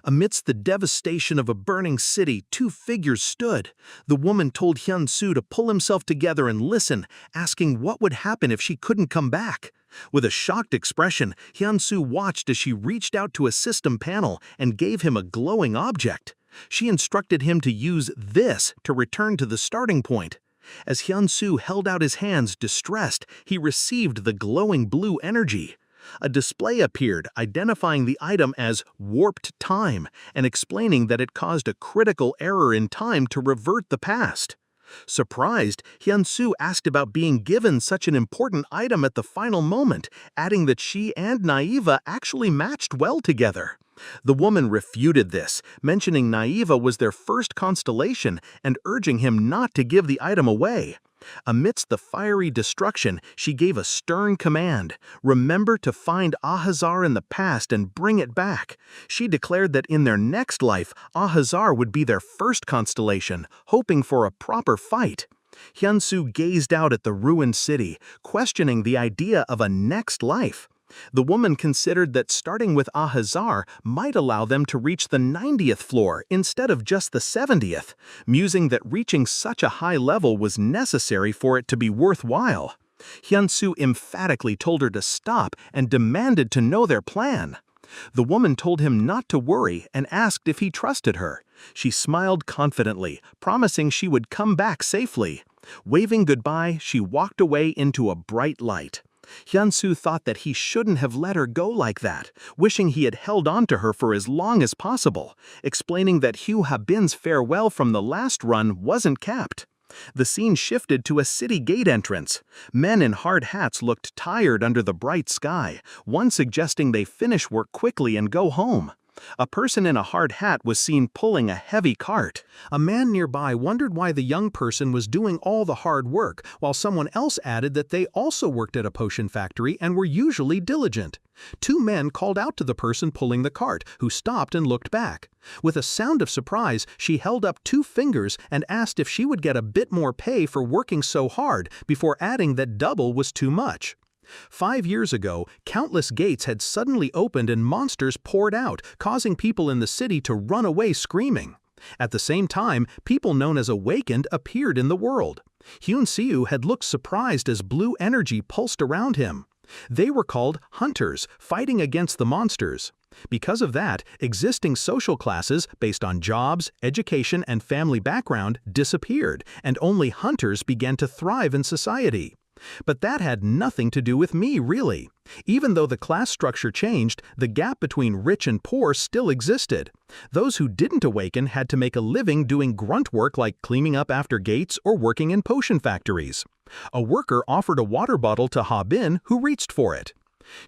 Amidst the devastation of a burning city, two figures stood. The woman told Hyun-soo to pull himself together and listen, asking what would happen if she couldn't come back. With a shocked expression, Hyun-soo watched as she reached out to a system panel and gave him a glowing object. She instructed him to use this to return to the starting point. As Hyun-soo held out his hands, distressed, he received the glowing blue energy. A display appeared identifying the item as warped time and explaining that it caused a critical error in time to revert the past. Surprised, Hyun-soo asked about being given such an important item at the final moment, adding that she and Naiva actually matched well together. The woman refuted this, mentioning Naiva was their first constellation and urging him not to give the item away. Amidst the fiery destruction, she gave a stern command: remember to find Ahazar in the past and bring it back. She declared that in their next life, Ahazar would be their first constellation, hoping for a proper fight. Hyun-soo gazed out at the ruined city, questioning the idea of a next life. The woman considered that starting with Ahazar might allow them to reach the 90th floor instead of just the 70th, musing that reaching such a high level was necessary for it to be worthwhile. Hyun-soo emphatically told her to stop and demanded to know their plan. The woman told him not to worry and asked if he trusted her. She smiled confidently, promising she would come back safely. Waving goodbye, she walked away into a bright light. Hyun-soo thought that he shouldn't have let her go like that, wishing he had held on to her for as long as possible, explaining that Hyun Habin's farewell from the last run wasn't kept. The scene shifted to a city gate entrance. Men in hard hats looked tired under the bright sky, one suggesting they finish work quickly and go home. A person in a hard hat was seen pulling a heavy cart. A man nearby wondered why the young person was doing all the hard work, while someone else added that they also worked at a potion factory and were usually diligent. Two men called out to the person pulling the cart, who stopped and looked back. With a sound of surprise, she held up two fingers and asked if she would get a bit more pay for working so hard, before adding that double was too much. 5 years ago, countless gates had suddenly opened and monsters poured out, causing people in the city to run away screaming. At the same time, people known as Awakened appeared in the world. Hyun-soo had looked surprised as blue energy pulsed around him. They were called Hunters, fighting against the monsters. Because of that, existing social classes based on jobs, education, and family background disappeared, and only Hunters began to thrive in society. But that had nothing to do with me, really. Even though the class structure changed, the gap between rich and poor still existed. Those who didn't awaken had to make a living doing grunt work like cleaning up after gates or working in potion factories. A worker offered a water bottle to Habin, who reached for it.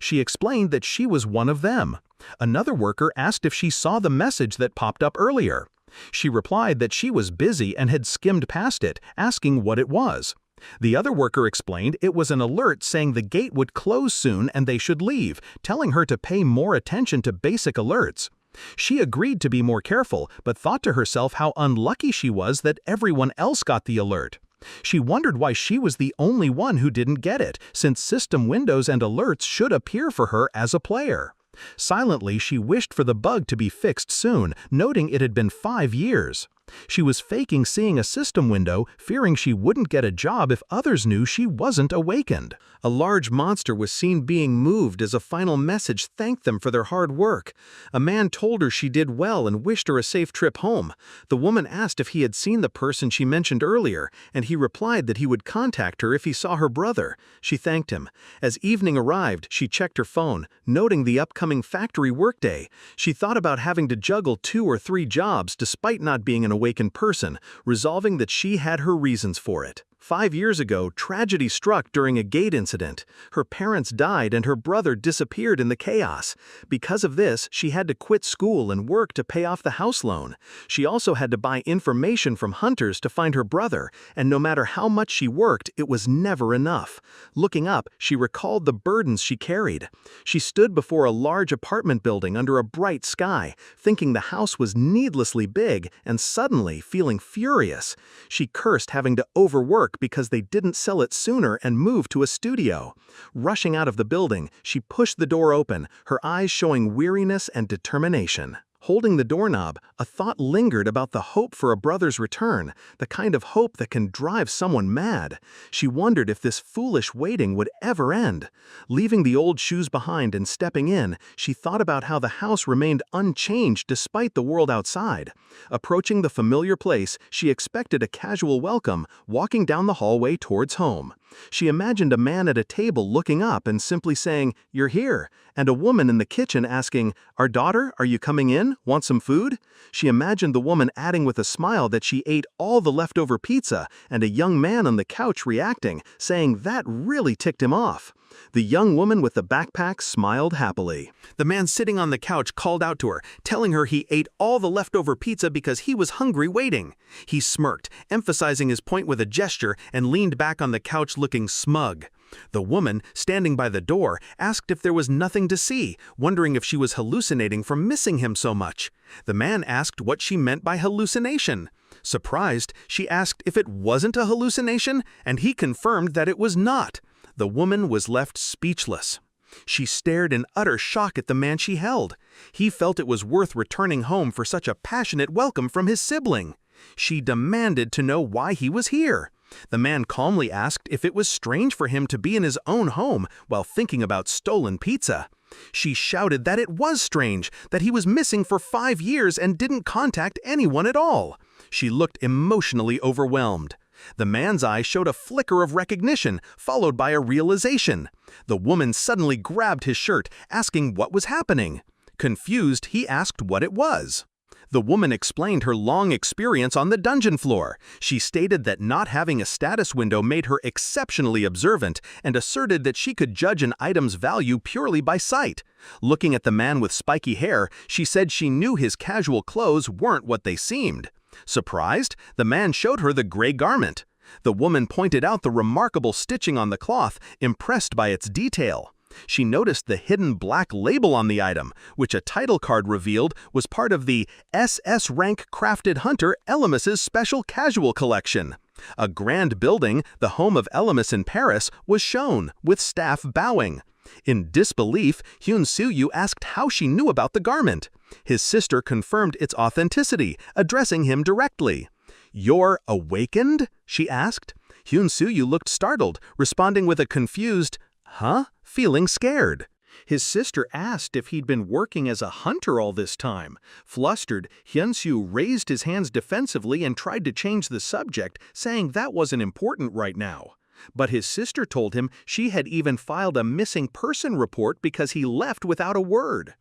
She explained that she was one of them. Another worker asked if she saw the message that popped up earlier. She replied that she was busy and had skimmed past it, asking what it was. The other worker explained it was an alert saying the gate would close soon and they should leave, telling her to pay more attention to basic alerts. She agreed to be more careful, but thought to herself how unlucky she was that everyone else got the alert. She wondered why she was the only one who didn't get it, since system windows and alerts should appear for her as a player. Silently, she wished for the bug to be fixed soon, noting it had been 5 years. She was faking seeing a system window, fearing she wouldn't get a job if others knew she wasn't awakened. A large monster was seen being moved as a final message thanked them for their hard work. A man told her she did well and wished her a safe trip home. The woman asked if he had seen the person she mentioned earlier, and he replied that he would contact her if he saw her brother. She thanked him. As evening arrived, she checked her phone, noting the upcoming factory workday. She thought about having to juggle 2 or 3 jobs despite not being an awakened person, resolving that she had her reasons for it. 5 years ago, tragedy struck during a gate incident. Her parents died and her brother disappeared in the chaos. Because of this, she had to quit school and work to pay off the house loan. She also had to buy information from hunters to find her brother, and no matter how much she worked, it was never enough. Looking up, she recalled the burdens she carried. She stood before a large apartment building under a bright sky, thinking the house was needlessly big, and suddenly feeling furious. She cursed having to overwork because they didn't sell it sooner and move to a studio. Rushing out of the building, she pushed the door open, her eyes showing weariness and determination. Holding the doorknob, a thought lingered about the hope for a brother's return, the kind of hope that can drive someone mad. She wondered if this foolish waiting would ever end. Leaving the old shoes behind and stepping in, she thought about how the house remained unchanged despite the world outside. Approaching the familiar place, she expected a casual welcome, walking down the hallway towards home. She imagined a man at a table looking up and simply saying, "You're here," and a woman in the kitchen asking, "Our daughter, are you coming in? Want some food?" She imagined the woman adding with a smile that she ate all the leftover pizza, and a young man on the couch reacting, saying that really ticked him off. The young woman with the backpack smiled happily. The man sitting on the couch called out to her, telling her he ate all the leftover pizza because he was hungry waiting. He smirked, emphasizing his point with a gesture, and leaned back on the couch looking smug. The woman, standing by the door, asked if there was nothing to see, wondering if she was hallucinating from missing him so much. The man asked what she meant by hallucination. Surprised, she asked if it wasn't a hallucination, and he confirmed that it was not. The woman was left speechless. She stared in utter shock at the man she held. He felt it was worth returning home for such a passionate welcome from his sibling. She demanded to know why he was here. The man calmly asked if it was strange for him to be in his own home while thinking about stolen pizza. She shouted that it was strange, that he was missing for 5 years and didn't contact anyone at all. She looked emotionally overwhelmed. The man's eyes showed a flicker of recognition, followed by a realization. The woman suddenly grabbed his shirt, asking what was happening. Confused, he asked what it was. The woman explained her long experience on the dungeon floor. She stated that not having a status window made her exceptionally observant and asserted that she could judge an item's value purely by sight. Looking at the man with spiky hair, she said she knew his casual clothes weren't what they seemed. Surprised, the man showed her the gray garment. The woman pointed out the remarkable stitching on the cloth, impressed by its detail. She noticed the hidden black label on the item, which a title card revealed was part of the SS Rank Crafted Hunter Elemis's Special Casual Collection. A grand building, the home of Elemis in Paris, was shown, with staff bowing. In disbelief, Hyun Soo-yu asked how she knew about the garment. His sister confirmed its authenticity, addressing him directly. "You're awakened?" she asked. Hyun Soo-yu looked startled, responding with a confused, "Huh?" feeling scared. His sister asked if he'd been working as a hunter all this time. Flustered, Hyun-soo raised his hands defensively and tried to change the subject, saying that wasn't important right now. But his sister told him she had even filed a missing person report because he left without a word.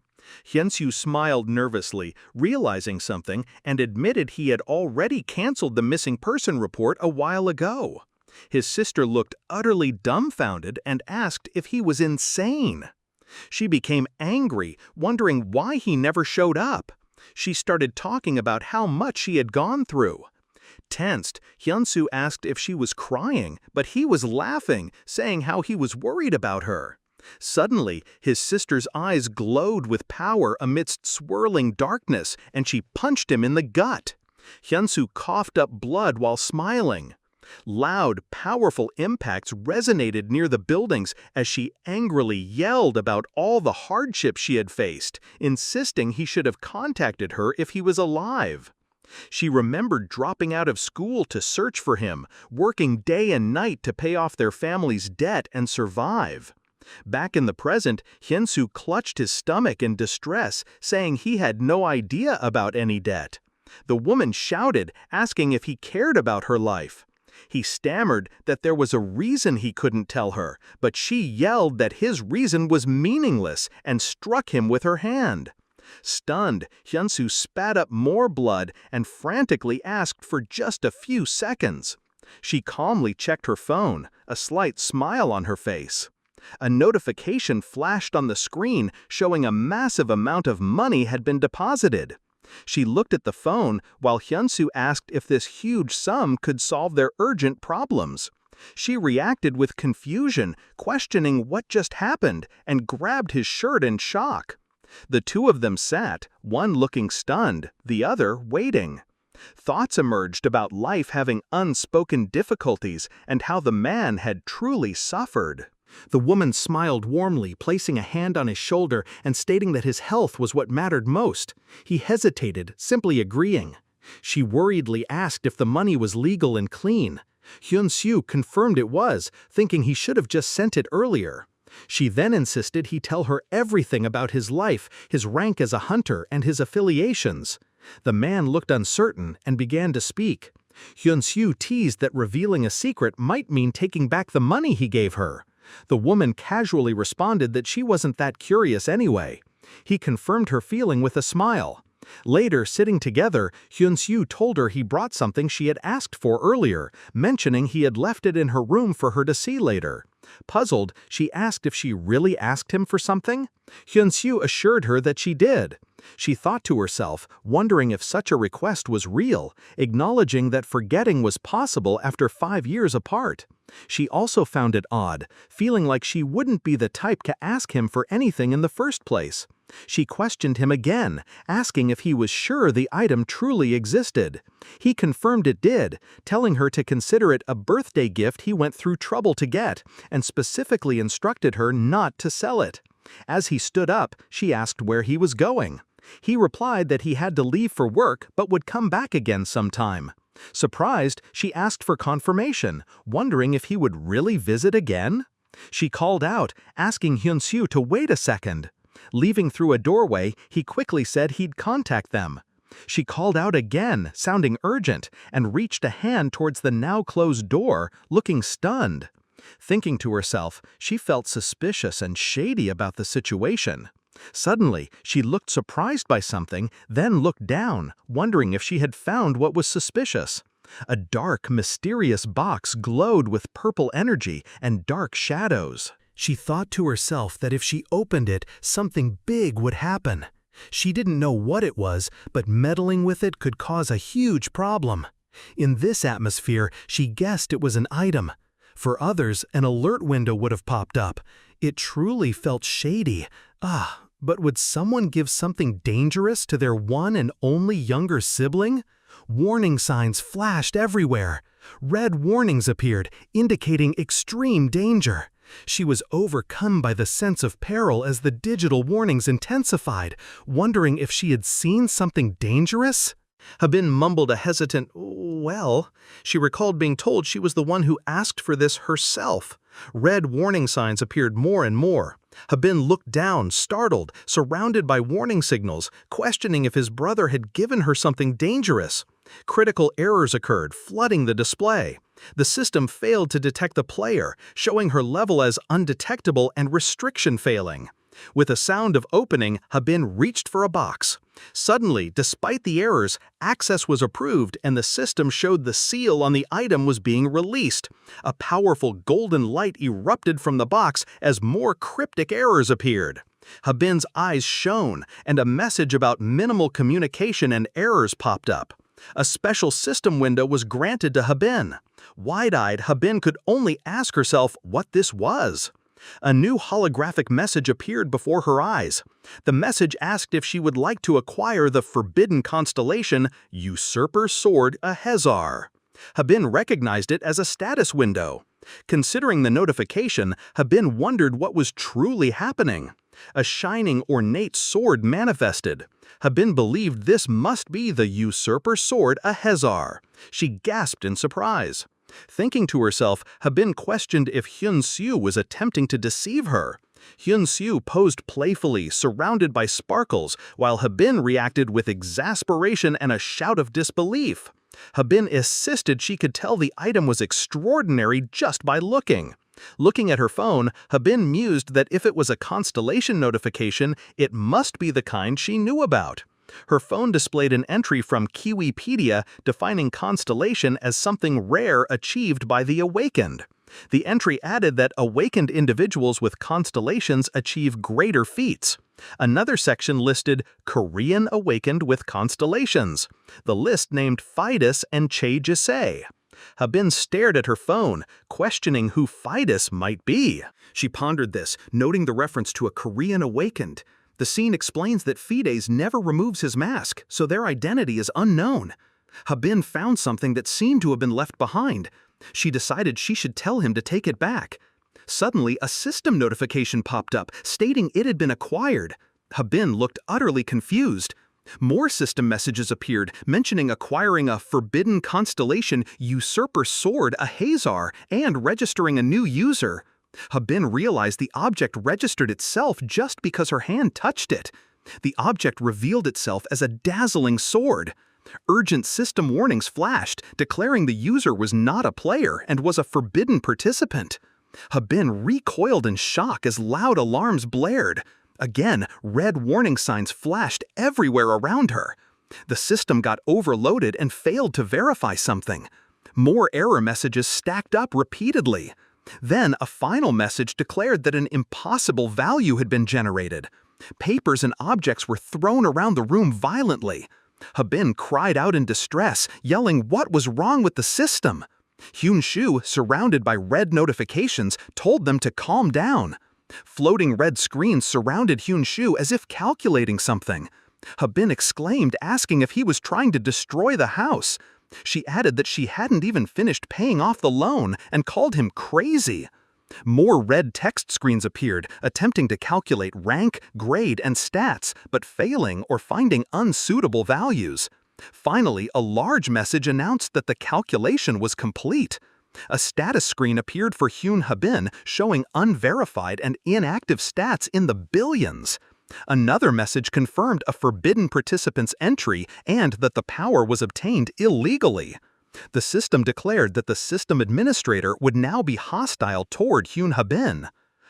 Hyun-soo smiled nervously, realizing something, and admitted he had already canceled the missing person report a while ago. His sister looked utterly dumbfounded and asked if he was insane. She became angry, wondering why he never showed up. She started talking about how much she had gone through. Tensed, Hyun-soo asked if she was crying, but he was laughing, saying how he was worried about her. Suddenly, his sister's eyes glowed with power amidst swirling darkness, and she punched him in the gut. Hyun-soo coughed up blood while smiling. Loud, powerful impacts resonated near the buildings as she angrily yelled about all the hardships she had faced, insisting he should have contacted her if he was alive. She remembered dropping out of school to search for him, working day and night to pay off their family's debt and survive. Back in the present, Hyun-soo clutched his stomach in distress, saying he had no idea about any debt. The woman shouted, asking if he cared about her life. He stammered that there was a reason he couldn't tell her, but she yelled that his reason was meaningless and struck him with her hand. Stunned, Hyun-soo spat up more blood and frantically asked for just a few seconds. She calmly checked her phone, a slight smile on her face. A notification flashed on the screen showing a massive amount of money had been deposited. She looked at the phone while Hyun-soo asked if this huge sum could solve their urgent problems. She reacted with confusion, questioning what just happened, and grabbed his shirt in shock. The two of them sat, one looking stunned, the other waiting. Thoughts emerged about life having unspoken difficulties and how the man had truly suffered. The woman smiled warmly, placing a hand on his shoulder and stating that his health was what mattered most. He hesitated, simply agreeing. She worriedly asked if the money was legal and clean. Hyun-soo confirmed it was, thinking he should have just sent it earlier. She then insisted he tell her everything about his life, his rank as a hunter, and his affiliations. The man looked uncertain and began to speak. Hyun-soo teased that revealing a secret might mean taking back the money he gave her. The woman casually responded that she wasn't that curious anyway. He confirmed her feeling with a smile. Later, sitting together, Hyun-soo told her he brought something she had asked for earlier, mentioning he had left it in her room for her to see later. Puzzled, she asked if she really asked him for something. Hyun-soo assured her that she did. She thought to herself, wondering if such a request was real, acknowledging that forgetting was possible after 5 years apart. She also found it odd, feeling like she wouldn't be the type to ask him for anything in the first place. She questioned him again, asking if he was sure the item truly existed. He confirmed it did, telling her to consider it a birthday gift he went through trouble to get, and specifically instructed her not to sell it. As he stood up, she asked where he was going. He replied that he had to leave for work but would come back again sometime. Surprised, she asked for confirmation, wondering if he would really visit again. She called out, asking Hyun-soo to wait a second. Leaving through a doorway, he quickly said he'd contact them. She called out again, sounding urgent, and reached a hand towards the now-closed door, looking stunned. Thinking to herself, she felt suspicious and shady about the situation. Suddenly, she looked surprised by something, then looked down, wondering if she had found what was suspicious. A dark, mysterious box glowed with purple energy and dark shadows. She thought to herself that if she opened it, something big would happen. She didn't know what it was, but meddling with it could cause a huge problem. In this atmosphere, she guessed it was an item. For others, an alert window would have popped up. It truly felt shady. But would someone give something dangerous to their one and only younger sibling? Warning signs flashed everywhere. Red warnings appeared, indicating extreme danger. She was overcome by the sense of peril as the digital warnings intensified, wondering if she had seen something dangerous. Habin mumbled a hesitant, "Well," she recalled being told she was the one who asked for this herself. Red warning signs appeared more and more. Habin looked down, startled, surrounded by warning signals, questioning if his brother had given her something dangerous. Critical errors occurred, flooding the display. The system failed to detect the player, showing her level as undetectable and restriction failing. With a sound of opening, Habin reached for a box. Suddenly, despite the errors, access was approved and the system showed the seal on the item was being released. A powerful golden light erupted from the box as more cryptic errors appeared. Habin's eyes shone, and a message about minimal communication and errors popped up. A special system window was granted to Habin. Wide-eyed, Habin could only ask herself what this was. A new holographic message appeared before her eyes. The message asked if she would like to acquire the forbidden constellation Usurper Sword Ahezar. Habin recognized it as a status window. Considering the notification, Habin wondered what was truly happening. A shining, ornate sword manifested. Habin believed this must be the Usurper Sword Ahezar. She gasped in surprise. Thinking to herself, Habin questioned if Hyun-soo was attempting to deceive her. Hyun-soo posed playfully, surrounded by sparkles, while Habin reacted with exasperation and a shout of disbelief. Habin insisted she could tell the item was extraordinary just by looking. Looking at her phone, Habin mused that if it was a constellation notification, it must be the kind she knew about. Her phone displayed an entry from Kiwipedia defining constellation as something rare achieved by the awakened. The entry added that awakened individuals with constellations achieve greater feats. Another section listed Korean awakened with constellations. The list named Fidus and Che-jise. Habin stared at her phone, questioning who Fidus might be. She pondered this, noting the reference to a Korean awakened. The scene explains that Fides never removes his mask, so their identity is unknown. Habin found something that seemed to have been left behind. She decided she should tell him to take it back. Suddenly, a system notification popped up, stating it had been acquired. Habin looked utterly confused. More system messages appeared, mentioning acquiring a forbidden constellation usurper sword, a Hazar, and registering a new user. Habin realized the object registered itself just because her hand touched it. The object revealed itself as a dazzling sword. Urgent system warnings flashed, declaring the user was not a player and was a forbidden participant. Habin recoiled in shock as loud alarms blared. Again, red warning signs flashed everywhere around her. The system got overloaded and failed to verify something. More error messages stacked up repeatedly. Then, a final message declared that an impossible value had been generated. Papers and objects were thrown around the room violently. Habin cried out in distress, yelling what was wrong with the system. Hyun, surrounded by red notifications, told them to calm down. Floating red screens surrounded Hyun as if calculating something. Habin exclaimed, asking if he was trying to destroy the house. She added that she hadn't even finished paying off the loan and called him crazy. More red text screens appeared, attempting to calculate rank, grade, and stats, but failing or finding unsuitable values. Finally, a large message announced that the calculation was complete. A status screen appeared for Hyun Habin, showing unverified and inactive stats in the billions. Another message confirmed a forbidden participant's entry and that the power was obtained illegally. The system declared that the system administrator would now be hostile toward Hyun Habin.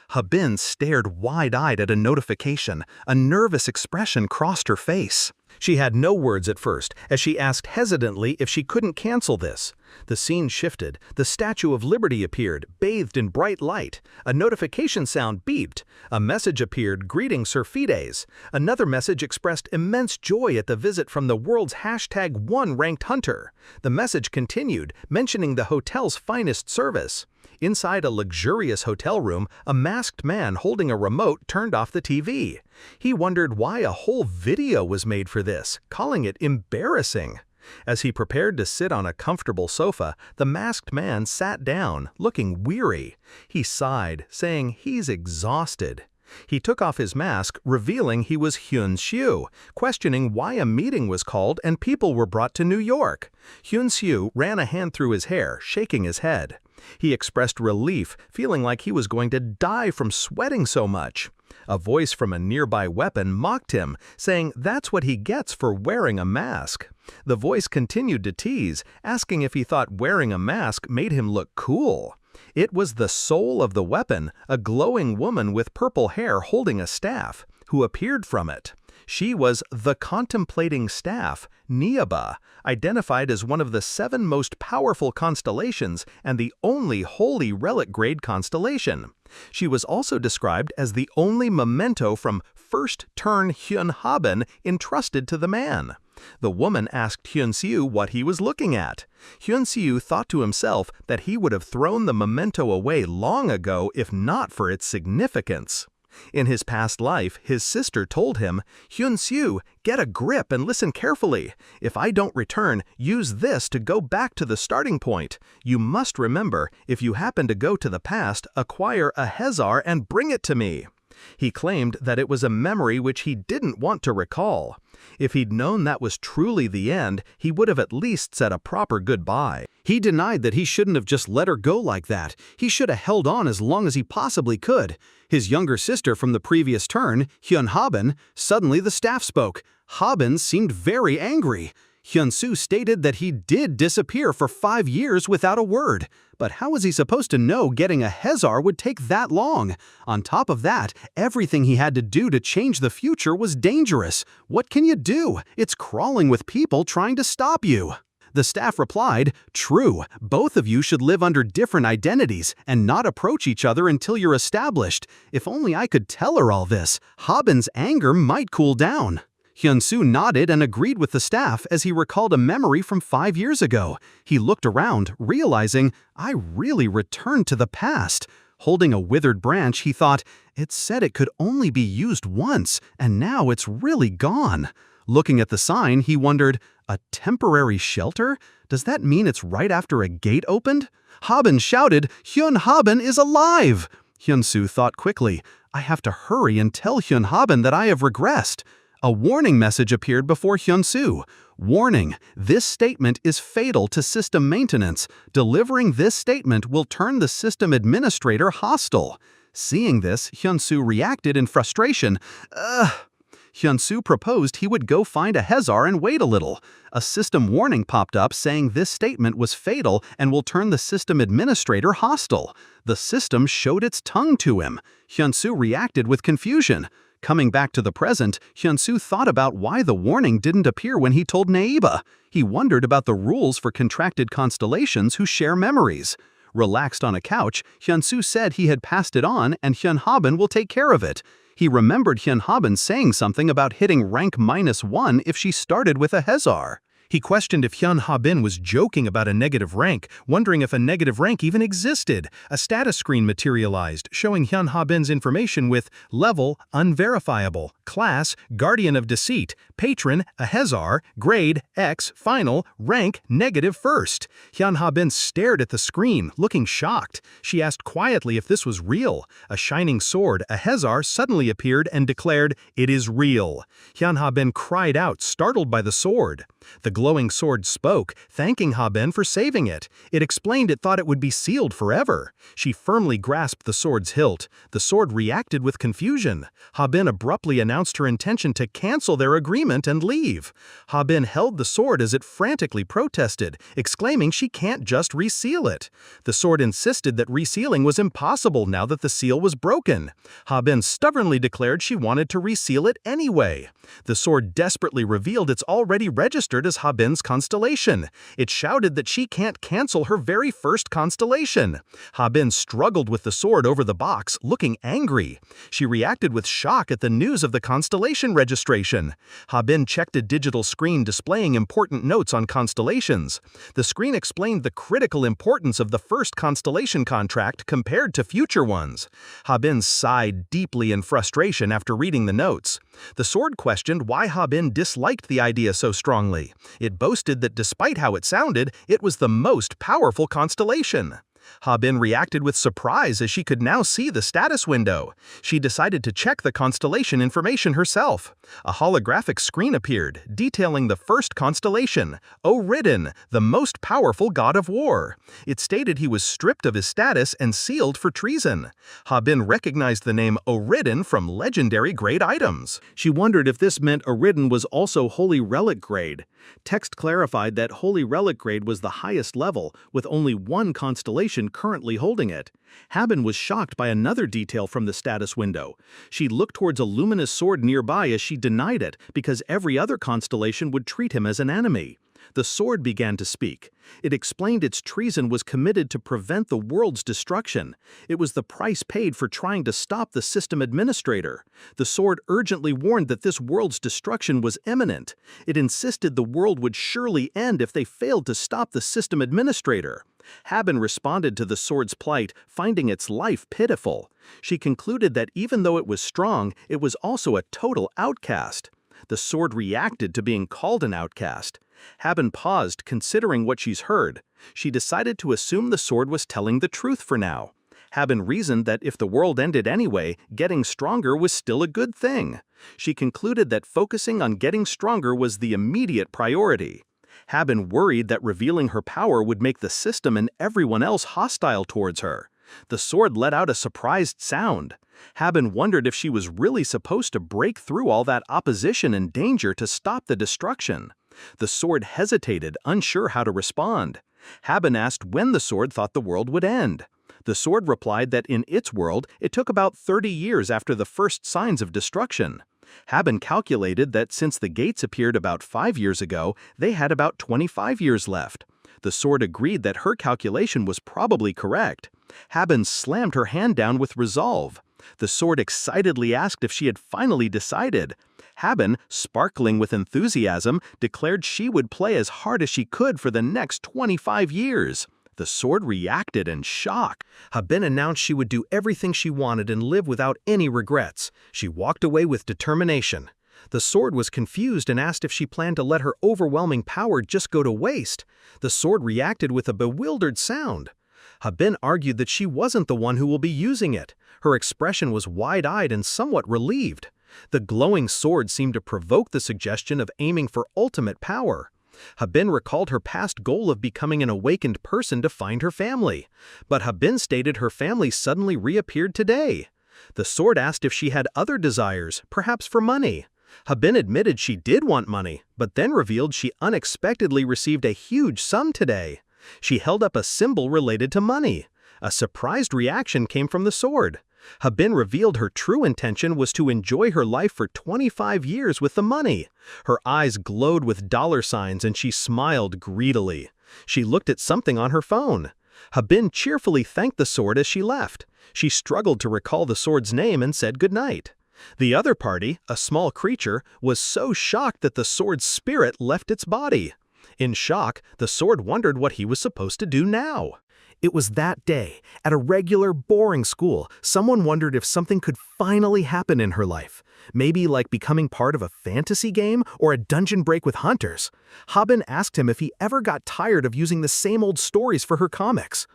Habin stared wide-eyed at a notification. A nervous expression crossed her face. She had no words at first, as she asked hesitantly if she couldn't cancel this. The scene shifted. The Statue of Liberty appeared, bathed in bright light. A notification sound beeped. A message appeared greeting Sir Fides. Another message expressed immense joy at the visit from the world's #1 ranked hunter. The message continued, mentioning the hotel's finest service. Inside a luxurious hotel room, a masked man holding a remote turned off the TV. He wondered why a whole video was made for this, calling it embarrassing. As he prepared to sit on a comfortable sofa, the masked man sat down, looking weary. He sighed, saying he's exhausted. He took off his mask, revealing he was Hyun, questioning why a meeting was called and people were brought to New York. Hyun ran a hand through his hair, shaking his head. He expressed relief, feeling like he was going to die from sweating so much. A voice from a nearby weapon mocked him, saying that's what he gets for wearing a mask. The voice continued to tease, asking if he thought wearing a mask made him look cool. It was the soul of the weapon, a glowing woman with purple hair holding a staff, who appeared from it. She was the contemplating staff, Niaba, identified as one of the 7 most powerful constellations and the only holy relic-grade constellation. She was also described as the only memento from first turn Hyun Habin entrusted to the man. The woman asked Hyun what he was looking at. Hyun thought to himself that he would have thrown the memento away long ago if not for its significance. In his past life, his sister told him, "Hyun, get a grip and listen carefully. If I don't return, use this to go back to the starting point. You must remember, if you happen to go to the past, acquire a Hazar and bring it to me." He claimed that it was a memory which he didn't want to recall. If he'd known that was truly the end, he would have at least said a proper goodbye. He denied that he shouldn't have just let her go like that. He should have held on as long as he possibly could. His younger sister from the previous turn, Hyun Habin, suddenly the staff spoke. Habin seemed very angry. Hyun stated that he did disappear for 5 years without a word. But how was he supposed to know getting a Hazar would take that long? On top of that, everything he had to do to change the future was dangerous. What can you do? It's crawling with people trying to stop you. The staff replied, "True, both of you should live under different identities and not approach each other until you're established. If only I could tell her all this, Habin's anger might cool down." Hyun nodded and agreed with the staff as he recalled a memory from 5 years ago. He looked around, realizing, I really returned to the past. Holding a withered branch, he thought, it said it could only be used once, and now it's really gone. Looking at the sign, he wondered, a temporary shelter? Does that mean it's right after a gate opened? Habin shouted, Hyun Habin is alive! Hyun-soo thought quickly. I have to hurry and tell Hyun Habin that I have regressed. A warning message appeared before Hyun-soo. Warning, this statement is fatal to system maintenance. Delivering this statement will turn the system administrator hostile. Seeing this, Hyun-soo reacted in frustration. Hyun-soo proposed he would go find a Hezar and wait a little. A system warning popped up saying this statement was fatal and will turn the system administrator hostile. The system showed its tongue to him. Hyun-soo reacted with confusion. Coming back to the present, Hyun-soo thought about why the warning didn't appear when he told Naiba. He wondered about the rules for contracted constellations who share memories. Relaxed on a couch, Hyun-soo said he had passed it on and Hyun Habin will take care of it. He remembered Hyun Habin saying something about hitting rank -1 if she started with a Hezar. He questioned if Hyun Habin was joking about a negative rank, wondering if a negative rank even existed. A status screen materialized, showing Hyun Habin's information with level, unverifiable, class, guardian of deceit, patron, a Hezar, grade, X, final, rank, -1. Hyun Habin stared at the screen, looking shocked. She asked quietly if this was real. A shining sword, a Hezar, suddenly appeared and declared, "It is real." Hyun Habin cried out, startled by the sword. The glowing sword spoke, thanking Habin for saving it. It explained it thought it would be sealed forever. She firmly grasped the sword's hilt. The sword reacted with confusion. Habin abruptly announced her intention to cancel their agreement and leave. Habin held the sword as it frantically protested, exclaiming she can't just reseal it. The sword insisted that resealing was impossible now that the seal was broken. Habin stubbornly declared she wanted to reseal it anyway. The sword desperately revealed it's already registered as Habin's constellation. It shouted that she can't cancel her very first constellation. Habin struggled with the sword over the box, looking angry. She reacted with shock at the news of the constellation registration. Habin checked a digital screen displaying important notes on constellations. The screen explained the critical importance of the first constellation contract compared to future ones. Habin sighed deeply in frustration after reading the notes. The sword questioned why Habin disliked the idea so strongly. It boasted that despite how it sounded, it was the most powerful constellation. Habin reacted with surprise as she could now see the status window. She decided to check the constellation information herself. A holographic screen appeared, detailing the first constellation, O'Ridden, the most powerful god of war. It stated he was stripped of his status and sealed for treason. Habin recognized the name O'Ridden from legendary grade items. She wondered if this meant O'Ridden was also Holy Relic grade. Text clarified that Holy Relic grade was the highest level, with only one constellation currently holding it. Habin was shocked by another detail from the status window. She looked towards a luminous sword nearby as she denied it, because every other constellation would treat him as an enemy. The sword began to speak. It explained its treason was committed to prevent the world's destruction. It was the price paid for trying to stop the system administrator. The sword urgently warned that this world's destruction was imminent. It insisted the world would surely end if they failed to stop the system administrator. Habin responded to the sword's plight, finding its life pitiful. She concluded that even though it was strong, it was also a total outcast. The sword reacted to being called an outcast. Habin paused, considering what she's heard. She decided to assume the sword was telling the truth for now. Habin reasoned that if the world ended anyway, getting stronger was still a good thing. She concluded that focusing on getting stronger was the immediate priority. Habin worried that revealing her power would make the system and everyone else hostile towards her. The sword let out a surprised sound. Habin wondered if she was really supposed to break through all that opposition and danger to stop the destruction. The sword hesitated, unsure how to respond. Habin asked when the sword thought the world would end. The sword replied that in its world, it took about 30 years after the first signs of destruction. Habin calculated that since the gates appeared about 5 years ago, they had about 25 years left. The sword agreed that her calculation was probably correct. Habin slammed her hand down with resolve. The sword excitedly asked if she had finally decided. Habin, sparkling with enthusiasm, declared she would play as hard as she could for the next 25 years. The sword reacted in shock. Habin announced she would do everything she wanted and live without any regrets. She walked away with determination. The sword was confused and asked if she planned to let her overwhelming power just go to waste. The sword reacted with a bewildered sound. Habin argued that she wasn't the one who will be using it. Her expression was wide-eyed and somewhat relieved. The glowing sword seemed to provoke the suggestion of aiming for ultimate power. Habin recalled her past goal of becoming an awakened person to find her family. But Habin stated her family suddenly reappeared today. The sword asked if she had other desires, perhaps for money. Habin admitted she did want money, but then revealed she unexpectedly received a huge sum today. She held up a symbol related to money. A surprised reaction came from the sword. Habin revealed her true intention was to enjoy her life for 25 years with the money. Her eyes glowed with dollar signs and she smiled greedily. She looked at something on her phone. Habin cheerfully thanked the sword as she left. She struggled to recall the sword's name and said goodnight. The other party, a small creature, was so shocked that the sword's spirit left its body. In shock, the sword wondered what he was supposed to do now. It was that day, at a regular, boring school, someone wondered if something could finally happen in her life. Maybe like becoming part of a fantasy game or a dungeon break with hunters. Habin asked him if he ever got tired of using the same old stories for her comics.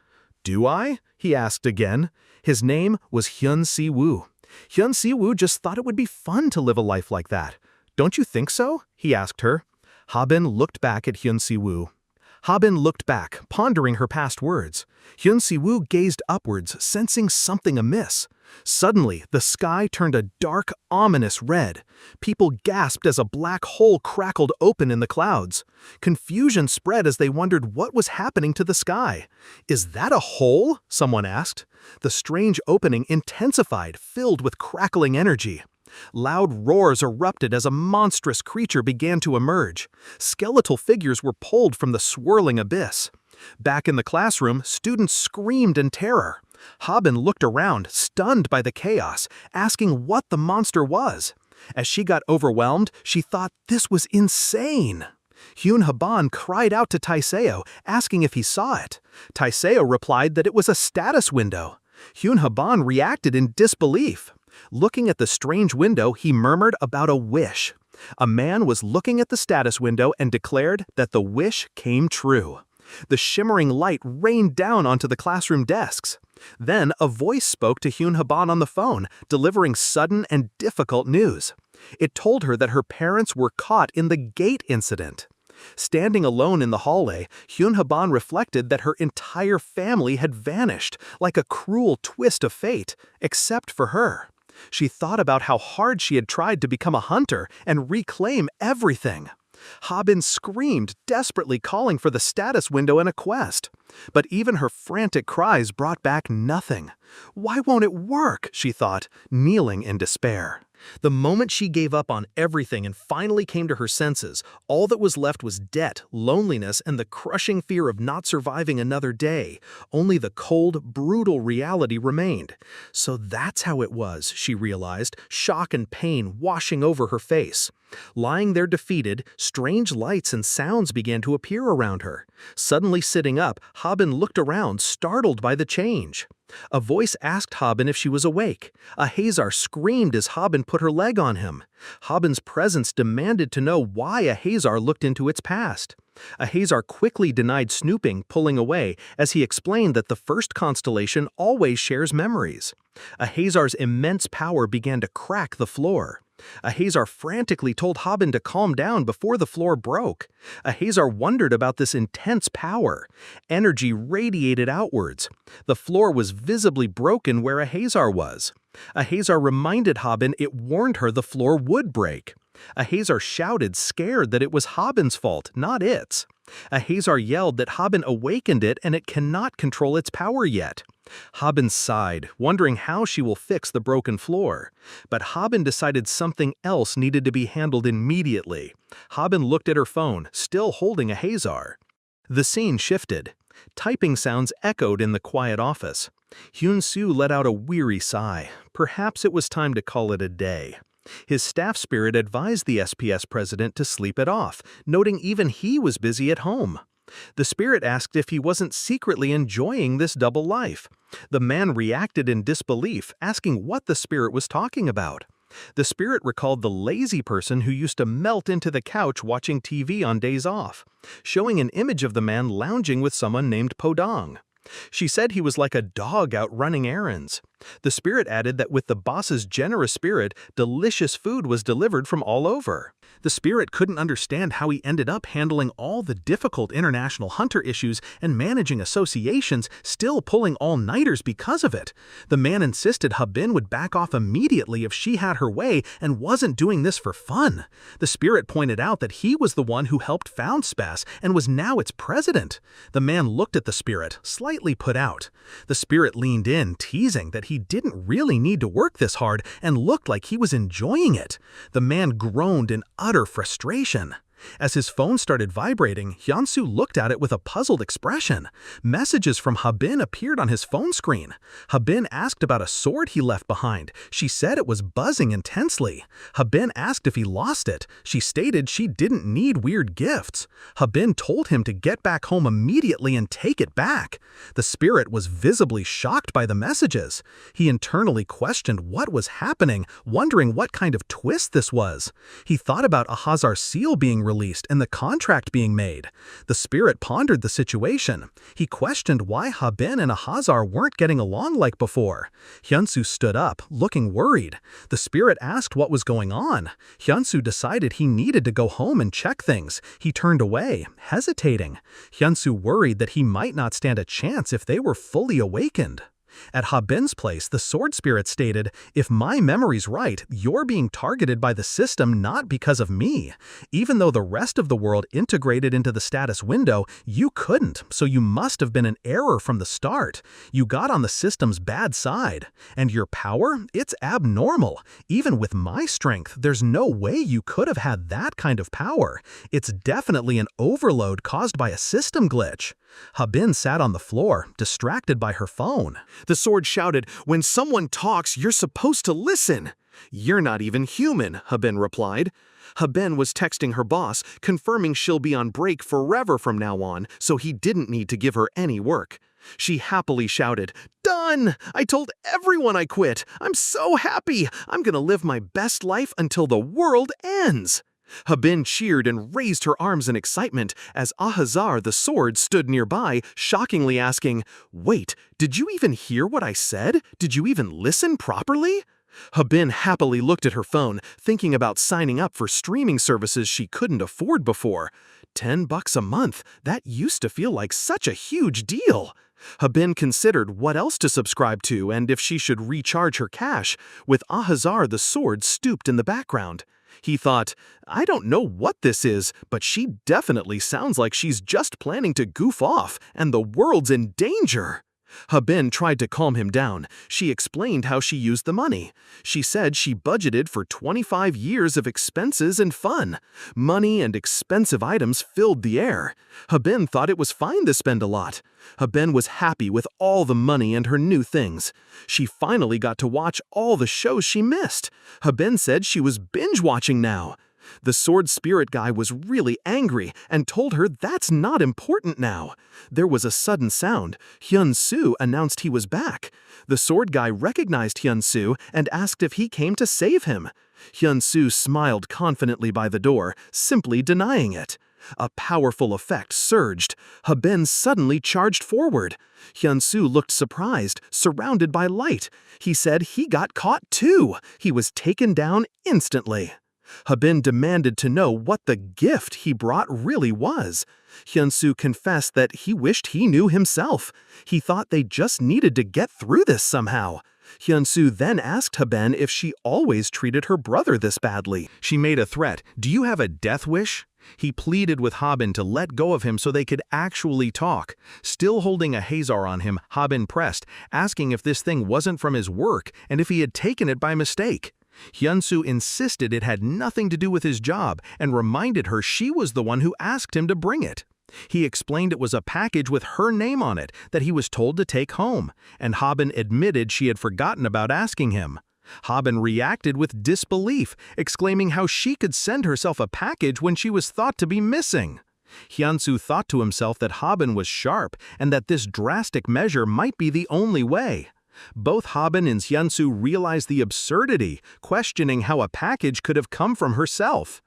"Do I?" he asked again. His name was Hyun Si-woo. Hyun Si-woo just thought it would be fun to live a life like that. "Don't you think so?" he asked her. Habin looked back at Hyun Si-woo. Habin looked back, pondering her past words. Hyun Si-woo gazed upwards, sensing something amiss. Suddenly, the sky turned a dark, ominous red. People gasped as a black hole crackled open in the clouds. Confusion spread as they wondered what was happening to the sky. "Is that a hole?" someone asked. The strange opening intensified, filled with crackling energy. Loud roars erupted as a monstrous creature began to emerge. Skeletal figures were pulled from the swirling abyss. Back in the classroom, students screamed in terror. Habin looked around, stunned by the chaos, asking what the monster was. As she got overwhelmed, she thought this was insane. Hyun Habin cried out to Taiseo, asking if he saw it. Taiseo replied that it was a status window. Hyun Habin reacted in disbelief. Looking at the strange window, he murmured about a wish. A man was looking at the status window and declared that the wish came true. The shimmering light rained down onto the classroom desks. Then a voice spoke to Hyun Habin on the phone, delivering sudden and difficult news. It told her that her parents were caught in the gate incident. Standing alone in the hallway, Hyun Habin reflected that her entire family had vanished, like a cruel twist of fate, except for her. She thought about how hard she had tried to become a hunter and reclaim everything. Habin screamed, desperately calling for the status window and a quest. But even her frantic cries brought back nothing. "Why won't it work?" she thought, kneeling in despair. The moment she gave up on everything and finally came to her senses, all that was left was debt, loneliness, and the crushing fear of not surviving another day. Only the cold, brutal reality remained. So that's how it was, she realized, shock and pain washing over her face. Lying there defeated, strange lights and sounds began to appear around her. Suddenly sitting up, Habin looked around, startled by the change. A voice asked Habin if she was awake. A Hazar screamed as Habin put her leg on him. Habin's presence demanded to know why a Hazar looked into its past. A Hazar quickly denied snooping, pulling away, as he explained that the first constellation always shares memories. A Hazar's immense power began to crack the floor. A Hazar frantically told Habin to calm down before the floor broke. A Hazar wondered about this intense power. Energy radiated outwards. The floor was visibly broken where a Hazar was. A Hazar reminded Habin it warned her the floor would break. A Hazar shouted, scared that it was Habin's fault, not its. A Hazar yelled that Habin awakened it and it cannot control its power yet. Habin sighed, wondering how she will fix the broken floor. But Habin decided something else needed to be handled immediately. Habin looked at her phone, still holding a Hazar. The scene shifted. Typing sounds echoed in the quiet office. Hyun-soo let out a weary sigh. Perhaps it was time to call it a day. His staff spirit advised the SPS president to sleep it off, noting even he was busy at home. The spirit asked if he wasn't secretly enjoying this double life. The man reacted in disbelief, asking what the spirit was talking about. The spirit recalled the lazy person who used to melt into the couch watching TV on days off, showing an image of the man lounging with someone named Podong. She said he was like a dog out running errands. The spirit added that with the boss's generous spirit, delicious food was delivered from all over. The spirit couldn't understand how he ended up handling all the difficult international hunter issues and managing associations, still pulling all-nighters because of it. The man insisted Habin would back off immediately if she had her way and wasn't doing this for fun. The spirit pointed out that he was the one who helped found SPAS and was now its president. The man looked at the spirit, slightly put out. The spirit leaned in, teasing that he didn't really need to work this hard and looked like he was enjoying it. The man groaned in utter frustration. As his phone started vibrating, Hyun-soo looked at it with a puzzled expression. Messages from Habin appeared on his phone screen. Habin asked about a sword he left behind. She said it was buzzing intensely. Habin asked if he lost it. She stated she didn't need weird gifts. Habin told him to get back home immediately and take it back. The spirit was visibly shocked by the messages. He internally questioned what was happening, wondering what kind of twist this was. He thought about Ahazar's seal being released and the contract being made. The spirit pondered the situation. He questioned why Habin and Ahazar weren't getting along like before. Hyun-soo stood up, looking worried. The spirit asked what was going on. Hyun-soo decided he needed to go home and check things. He turned away, hesitating. Hyun-soo worried that he might not stand a chance if they were fully awakened. At Habin's place, the sword spirit stated, "If my memory's right, you're being targeted by the system not because of me. Even though the rest of the world integrated into the status window, you couldn't, so you must have been an error from the start. You got on the system's bad side. And your power? It's abnormal. Even with my strength, there's no way you could have had that kind of power. It's definitely an overload caused by a system glitch." Habin sat on the floor, distracted by her phone. The sword shouted, "When someone talks, you're supposed to listen." "You're not even human," Habin replied. Habin was texting her boss, confirming she'll be on break forever from now on, so he didn't need to give her any work. She happily shouted, "Done! I told everyone I quit! I'm so happy! I'm gonna live my best life until the world ends!" Habin cheered and raised her arms in excitement as Ahazar the sword stood nearby, shockingly asking, "Wait, did you even hear what I said? Did you even listen properly?" Habin happily looked at her phone, thinking about signing up for streaming services she couldn't afford before. $10 a month, that used to feel like such a huge deal. Habin considered what else to subscribe to and if she should recharge her cash, with Ahazar the sword stooped in the background. He thought, "I don't know what this is, but she definitely sounds like she's just planning to goof off, and the world's in danger." Habin tried to calm him down. She explained how she used the money. She said she budgeted for 25 years of expenses and fun. Money and expensive items filled the air. Habin thought it was fine to spend a lot. Habin was happy with all the money and her new things. She finally got to watch all the shows she missed. Habin said she was binge-watching now. The sword spirit guy was really angry and told her that's not important now. There was a sudden sound. Hyun-soo announced he was back. The sword guy recognized Hyun-soo and asked if he came to save him. Hyun-soo smiled confidently by the door, simply denying it. A powerful effect surged. Habin suddenly charged forward. Hyun-soo looked surprised, surrounded by light. He said he got caught too. He was taken down instantly. Habin demanded to know what the gift he brought really was. Hyun-soo confessed that he wished he knew himself. He thought they just needed to get through this somehow. Hyun-soo then asked Habin if she always treated her brother this badly. She made a threat. "Do you have a death wish?" He pleaded with Habin to let go of him so they could actually talk. Still holding a hazar on him, Habin pressed, asking if this thing wasn't from his work and if he had taken it by mistake. Hyun-soo insisted it had nothing to do with his job and reminded her she was the one who asked him to bring it. He explained it was a package with her name on it that he was told to take home, and Habin admitted she had forgotten about asking him. Habin reacted with disbelief, exclaiming how she could send herself a package when she was thought to be missing. Hyun-soo thought to himself that Habin was sharp and that this drastic measure might be the only way. Both Habin and Hyun-soo realized the absurdity, questioning how a package could have come from herself.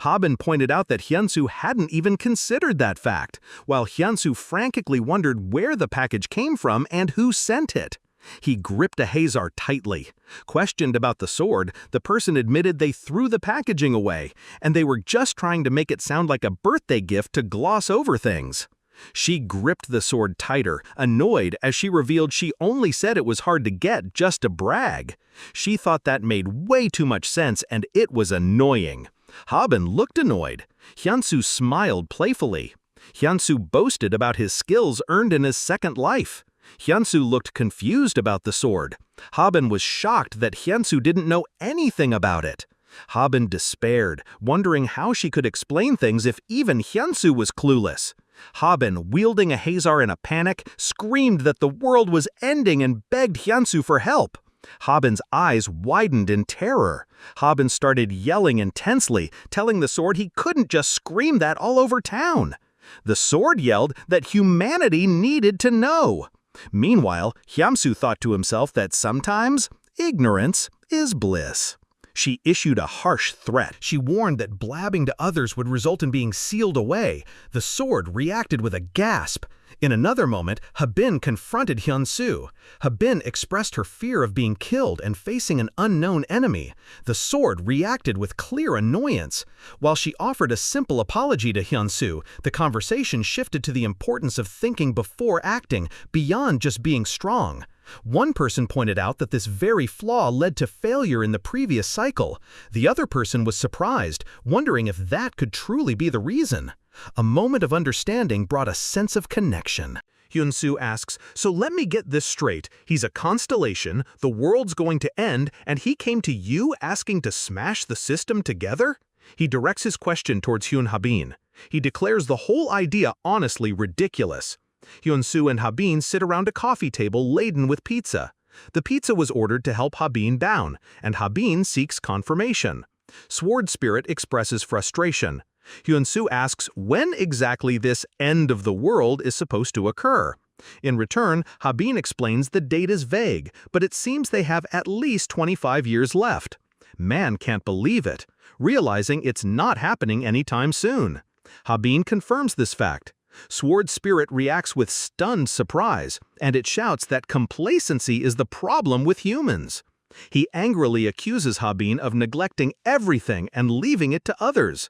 Habin pointed out that Hyun-soo hadn't even considered that fact, while Hyun-soo frantically wondered where the package came from and who sent it. He gripped Ahazar tightly. Questioned about the sword, the person admitted they threw the packaging away, and they were just trying to make it sound like a birthday gift to gloss over things. She gripped the sword tighter, annoyed as she revealed she only said it was hard to get just to brag. She thought that made way too much sense, and it was annoying. Habin looked annoyed. Hyun-soo smiled playfully. Hyun-soo boasted about his skills earned in his second life. Hyun-soo looked confused about the sword. Habin was shocked that Hyun-soo didn't know anything about it. Habin despaired, wondering how she could explain things if even Hyun-soo was clueless. Habin, wielding Ahazar in a panic, screamed that the world was ending and begged Hyun-soo for help. Habin's eyes widened in terror. Habin started yelling intensely, telling the sword he couldn't just scream that all over town. The sword yelled that humanity needed to know. Meanwhile, Hyun-soo thought to himself that sometimes ignorance is bliss. She issued a harsh threat. She warned that blabbing to others would result in being sealed away. The sword reacted with a gasp. In another moment, Habin confronted Hyun-soo. Habin expressed her fear of being killed and facing an unknown enemy. The sword reacted with clear annoyance. While she offered a simple apology to Hyun-soo, the conversation shifted to the importance of thinking before acting, beyond just being strong. One person pointed out that this very flaw led to failure in the previous cycle. The other person was surprised, wondering if that could truly be the reason. A moment of understanding brought a sense of connection. Hyun-soo asks, "So let me get this straight. He's a constellation, the world's going to end, and he came to you asking to smash the system together?" He directs his question towards Hyun Habin. He declares the whole idea honestly ridiculous. Hyun-soo and Habin sit around a coffee table laden with pizza. The pizza was ordered to help Habin down, and Habin seeks confirmation. Sword Spirit expresses frustration. Hyun-soo asks when exactly this end of the world is supposed to occur. In return, Habin explains the date is vague, but it seems they have at least 25 years left. Man can't believe it, realizing it's not happening anytime soon. Habin confirms this fact. Sword Spirit reacts with stunned surprise, and it shouts that complacency is the problem with humans. He angrily accuses Habin of neglecting everything and leaving it to others.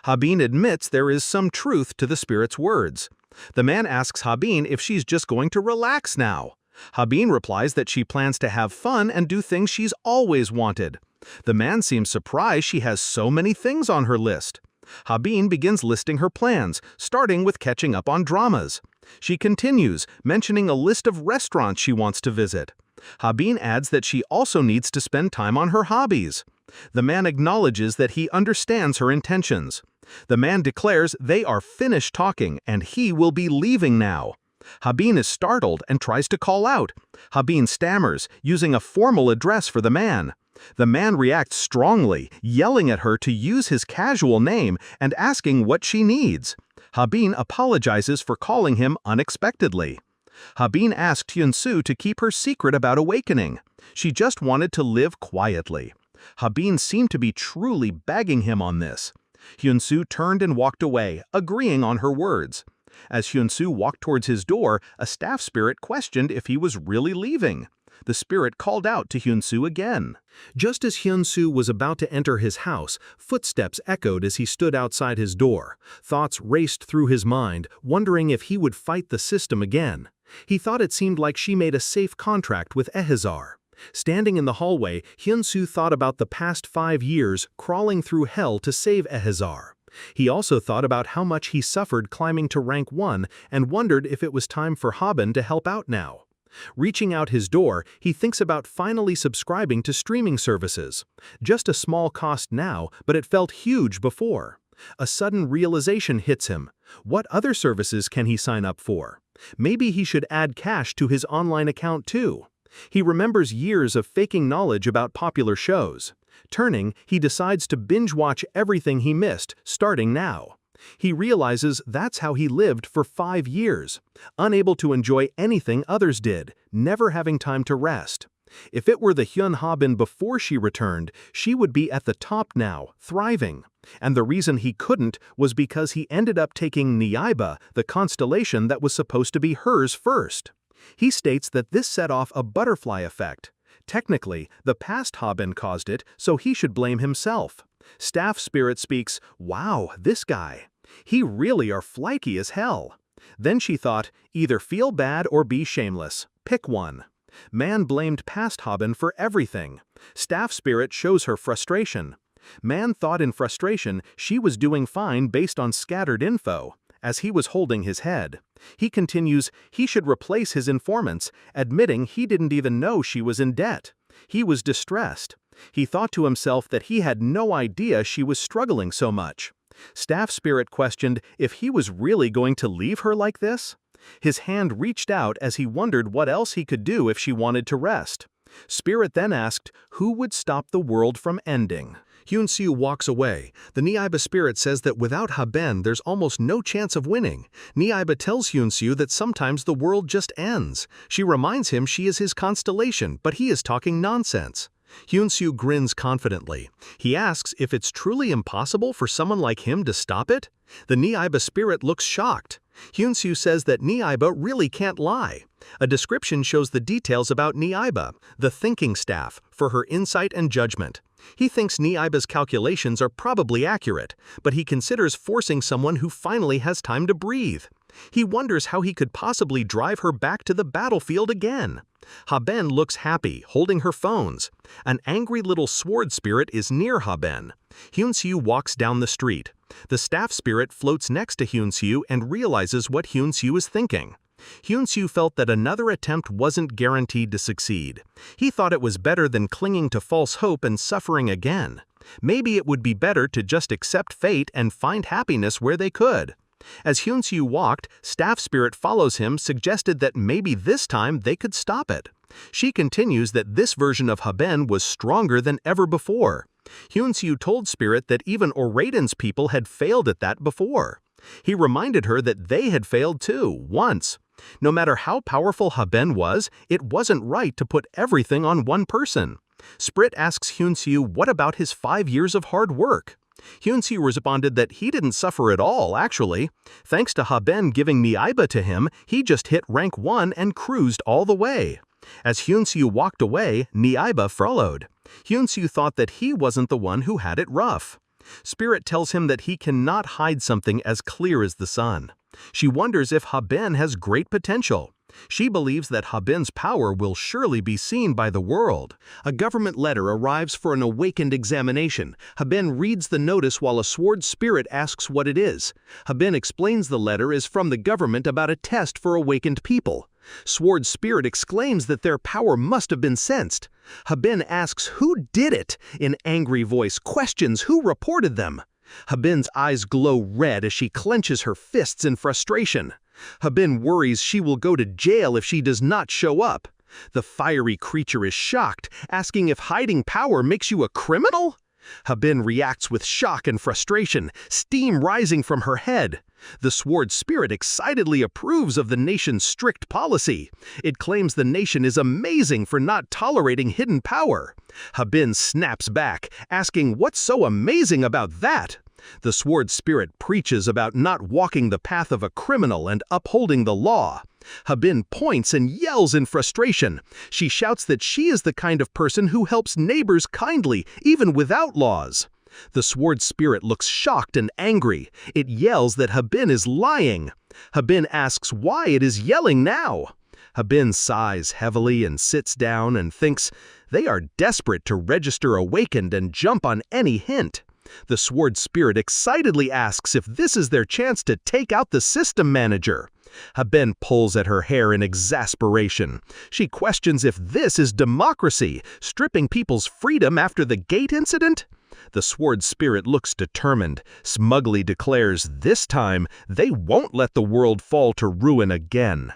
Habin admits there is some truth to the spirit's words. The man asks Habin if she's just going to relax now. Habin replies that she plans to have fun and do things she's always wanted. The man seems surprised she has so many things on her list. Habin begins listing her plans, starting with catching up on dramas. She continues, mentioning a list of restaurants she wants to visit. Habin adds that she also needs to spend time on her hobbies. The man acknowledges that he understands her intentions. The man declares they are finished talking and he will be leaving now. Habin is startled and tries to call out. Habin stammers, using a formal address for the man. The man reacts strongly, yelling at her to use his casual name and asking what she needs. Habin apologizes for calling him unexpectedly. Habin asked Hyun-soo to keep her secret about awakening. She just wanted to live quietly. Habin seemed to be truly begging him on this. Hyun-soo turned and walked away, agreeing on her words. As Hyun-soo walked towards his door, a staff spirit questioned if he was really leaving. The spirit called out to Hyun-soo again. Just as Hyun-soo was about to enter his house, footsteps echoed as he stood outside his door. Thoughts raced through his mind, wondering if he would fight the system again. He thought it seemed like she made a safe contract with Ahazar. Standing in the hallway, Hyun-soo thought about the past 5 years crawling through hell to save Ahazar. He also thought about how much he suffered climbing to rank 1 and wondered if it was time for Habin to help out now. Reaching out his door, he thinks about finally subscribing to streaming services. Just a small cost now, but it felt huge before. A sudden realization hits him. What other services can he sign up for? Maybe he should add cash to his online account too. He remembers years of faking knowledge about popular shows. Turning, he decides to binge-watch everything he missed, starting now. He realizes that's how he lived for 5 years, unable to enjoy anything others did, never having time to rest. If it were the Hyun Habin before she returned, she would be at the top now, thriving. And the reason he couldn't was because he ended up taking Niaiba, the constellation that was supposed to be hers first. He states that this set off a butterfly effect. Technically, the past Habin caused it, so he should blame himself. Staff Spirit speaks, "Wow, this guy. He really are flaky as hell." Then she thought, either feel bad or be shameless. Pick one. Man blamed past Habin for everything. Staff Spirit shows her frustration. Man thought in frustration she was doing fine based on scattered info, as he was holding his head. He continues, he should replace his informants, admitting he didn't even know she was in debt. He was distressed. He thought to himself that he had no idea she was struggling so much. Staff Spirit questioned if he was really going to leave her like this. His hand reached out as he wondered what else he could do if she wanted to rest. Spirit then asked, who would stop the world from ending? Hyun walks away. The Niaiba Spirit says that without Haben there's almost no chance of winning. Niaiba tells Hyun that sometimes the world just ends. She reminds him she is his constellation, but he is talking nonsense. Hyun grins confidently. He asks if it's truly impossible for someone like him to stop it. The Niaiba Spirit looks shocked. Hyun says that Niaiba really can't lie. A description shows the details about Niaiba, the thinking staff, for her insight and judgment. He thinks Niaiba's calculations are probably accurate, but he considers forcing someone who finally has time to breathe. He wonders how he could possibly drive her back to the battlefield again. Haben looks happy, holding her phones. An angry little sword spirit is near Haben. Hyun walks down the street. The staff spirit floats next to Hyun and realizes what Hyun is thinking. Hyun felt that another attempt wasn't guaranteed to succeed. He thought it was better than clinging to false hope and suffering again. Maybe it would be better to just accept fate and find happiness where they could. As Hyun walked, Staff Spirit follows him, suggested that maybe this time they could stop it. She continues that this version of Haben was stronger than ever before. Hyun told Spirit that even Oraiden's people had failed at that before. He reminded her that they had failed too, once. No matter how powerful Haben was, it wasn't right to put everything on one person. Spirit asks Hyun what about his 5 years of hard work. Hyun responded that he didn't suffer at all, actually. Thanks to Haben giving Niaiba to him, he just hit rank 1 and cruised all the way. As Hyun walked away, Niaiba followed. Hyun thought that he wasn't the one who had it rough. Spirit tells him that he cannot hide something as clear as the sun. She wonders if Haben has great potential. She believes that Haben's power will surely be seen by the world. A government letter arrives for an awakened examination. Haben reads the notice while a sword spirit asks what it is. Haben explains the letter is from the government about a test for awakened people. Sword Spirit exclaims that their power must have been sensed. Haben asks who did it, in angry voice questions who reported them. Haben's eyes glow red as she clenches her fists in frustration. Haben worries she will go to jail if she does not show up. The fiery creature is shocked, asking if hiding power makes you a criminal? Haben reacts with shock and frustration, steam rising from her head. The sword spirit excitedly approves of the nation's strict policy. It claims the nation is amazing for not tolerating hidden power. Haben snaps back, asking what's so amazing about that? The sword spirit preaches about not walking the path of a criminal and upholding the law. Haben points and yells in frustration. She shouts that she is the kind of person who helps neighbors kindly, even without laws. The sword spirit looks shocked and angry. It yells that Haben is lying. Haben asks why it is yelling now. Haben sighs heavily and sits down and thinks they are desperate to register awakened and jump on any hint. The sword spirit excitedly asks if this is their chance to take out the system manager. Haben pulls at her hair in exasperation. She questions if this is democracy, stripping people's freedom after the gate incident. The sword spirit looks determined, smugly declares this time they won't let the world fall to ruin again.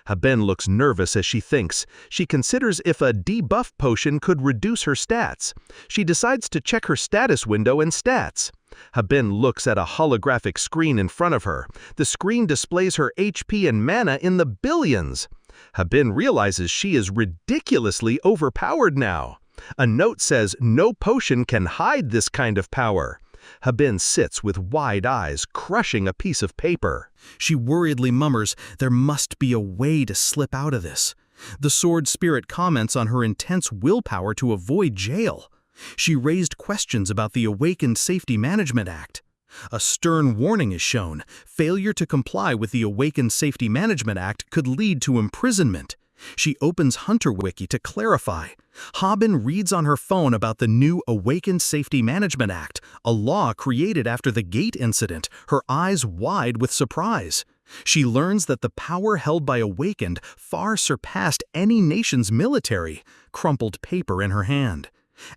Haben looks nervous as she thinks. She considers if a debuff potion could reduce her stats. She decides to check her status window and stats. Haben looks at a holographic screen in front of her. The screen displays her HP and mana in the billions. Habin realizes she is ridiculously overpowered now. A note says no potion can hide this kind of power. Habin sits with wide eyes, crushing a piece of paper. She worriedly mummers, there must be a way to slip out of this. The sword spirit comments on her intense willpower to avoid jail. She raised questions about the Awakened Safety Management Act. A stern warning is shown. Failure to comply with the Awakened Safety Management Act could lead to imprisonment. She opens Hunter Wiki to clarify. Habin reads on her phone about the new Awakened Safety Management Act, a law created after the Gate incident, her eyes wide with surprise. She learns that the power held by Awakened far surpassed any nation's military, crumpled paper in her hand.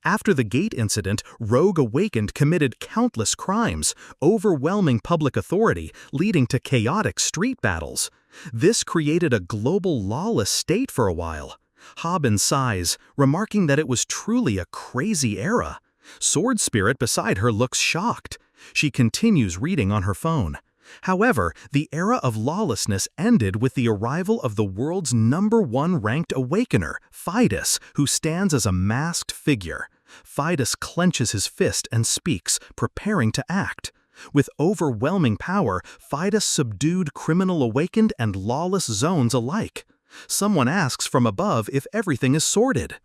After the Gate incident, Rogue Awakened committed countless crimes, overwhelming public authority, leading to chaotic street battles. This created a global lawless state for a while. Habin sighs, remarking that it was truly a crazy era. Sword Spirit beside her looks shocked. She continues reading on her phone. However, the era of lawlessness ended with the arrival of the world's #1 ranked Awakener, Fidus, who stands as a masked figure. Fidus clenches his fist and speaks, preparing to act. With overwhelming power, Fidus subdued criminal awakened and lawless zones alike. Someone asks from above if everything is sorted.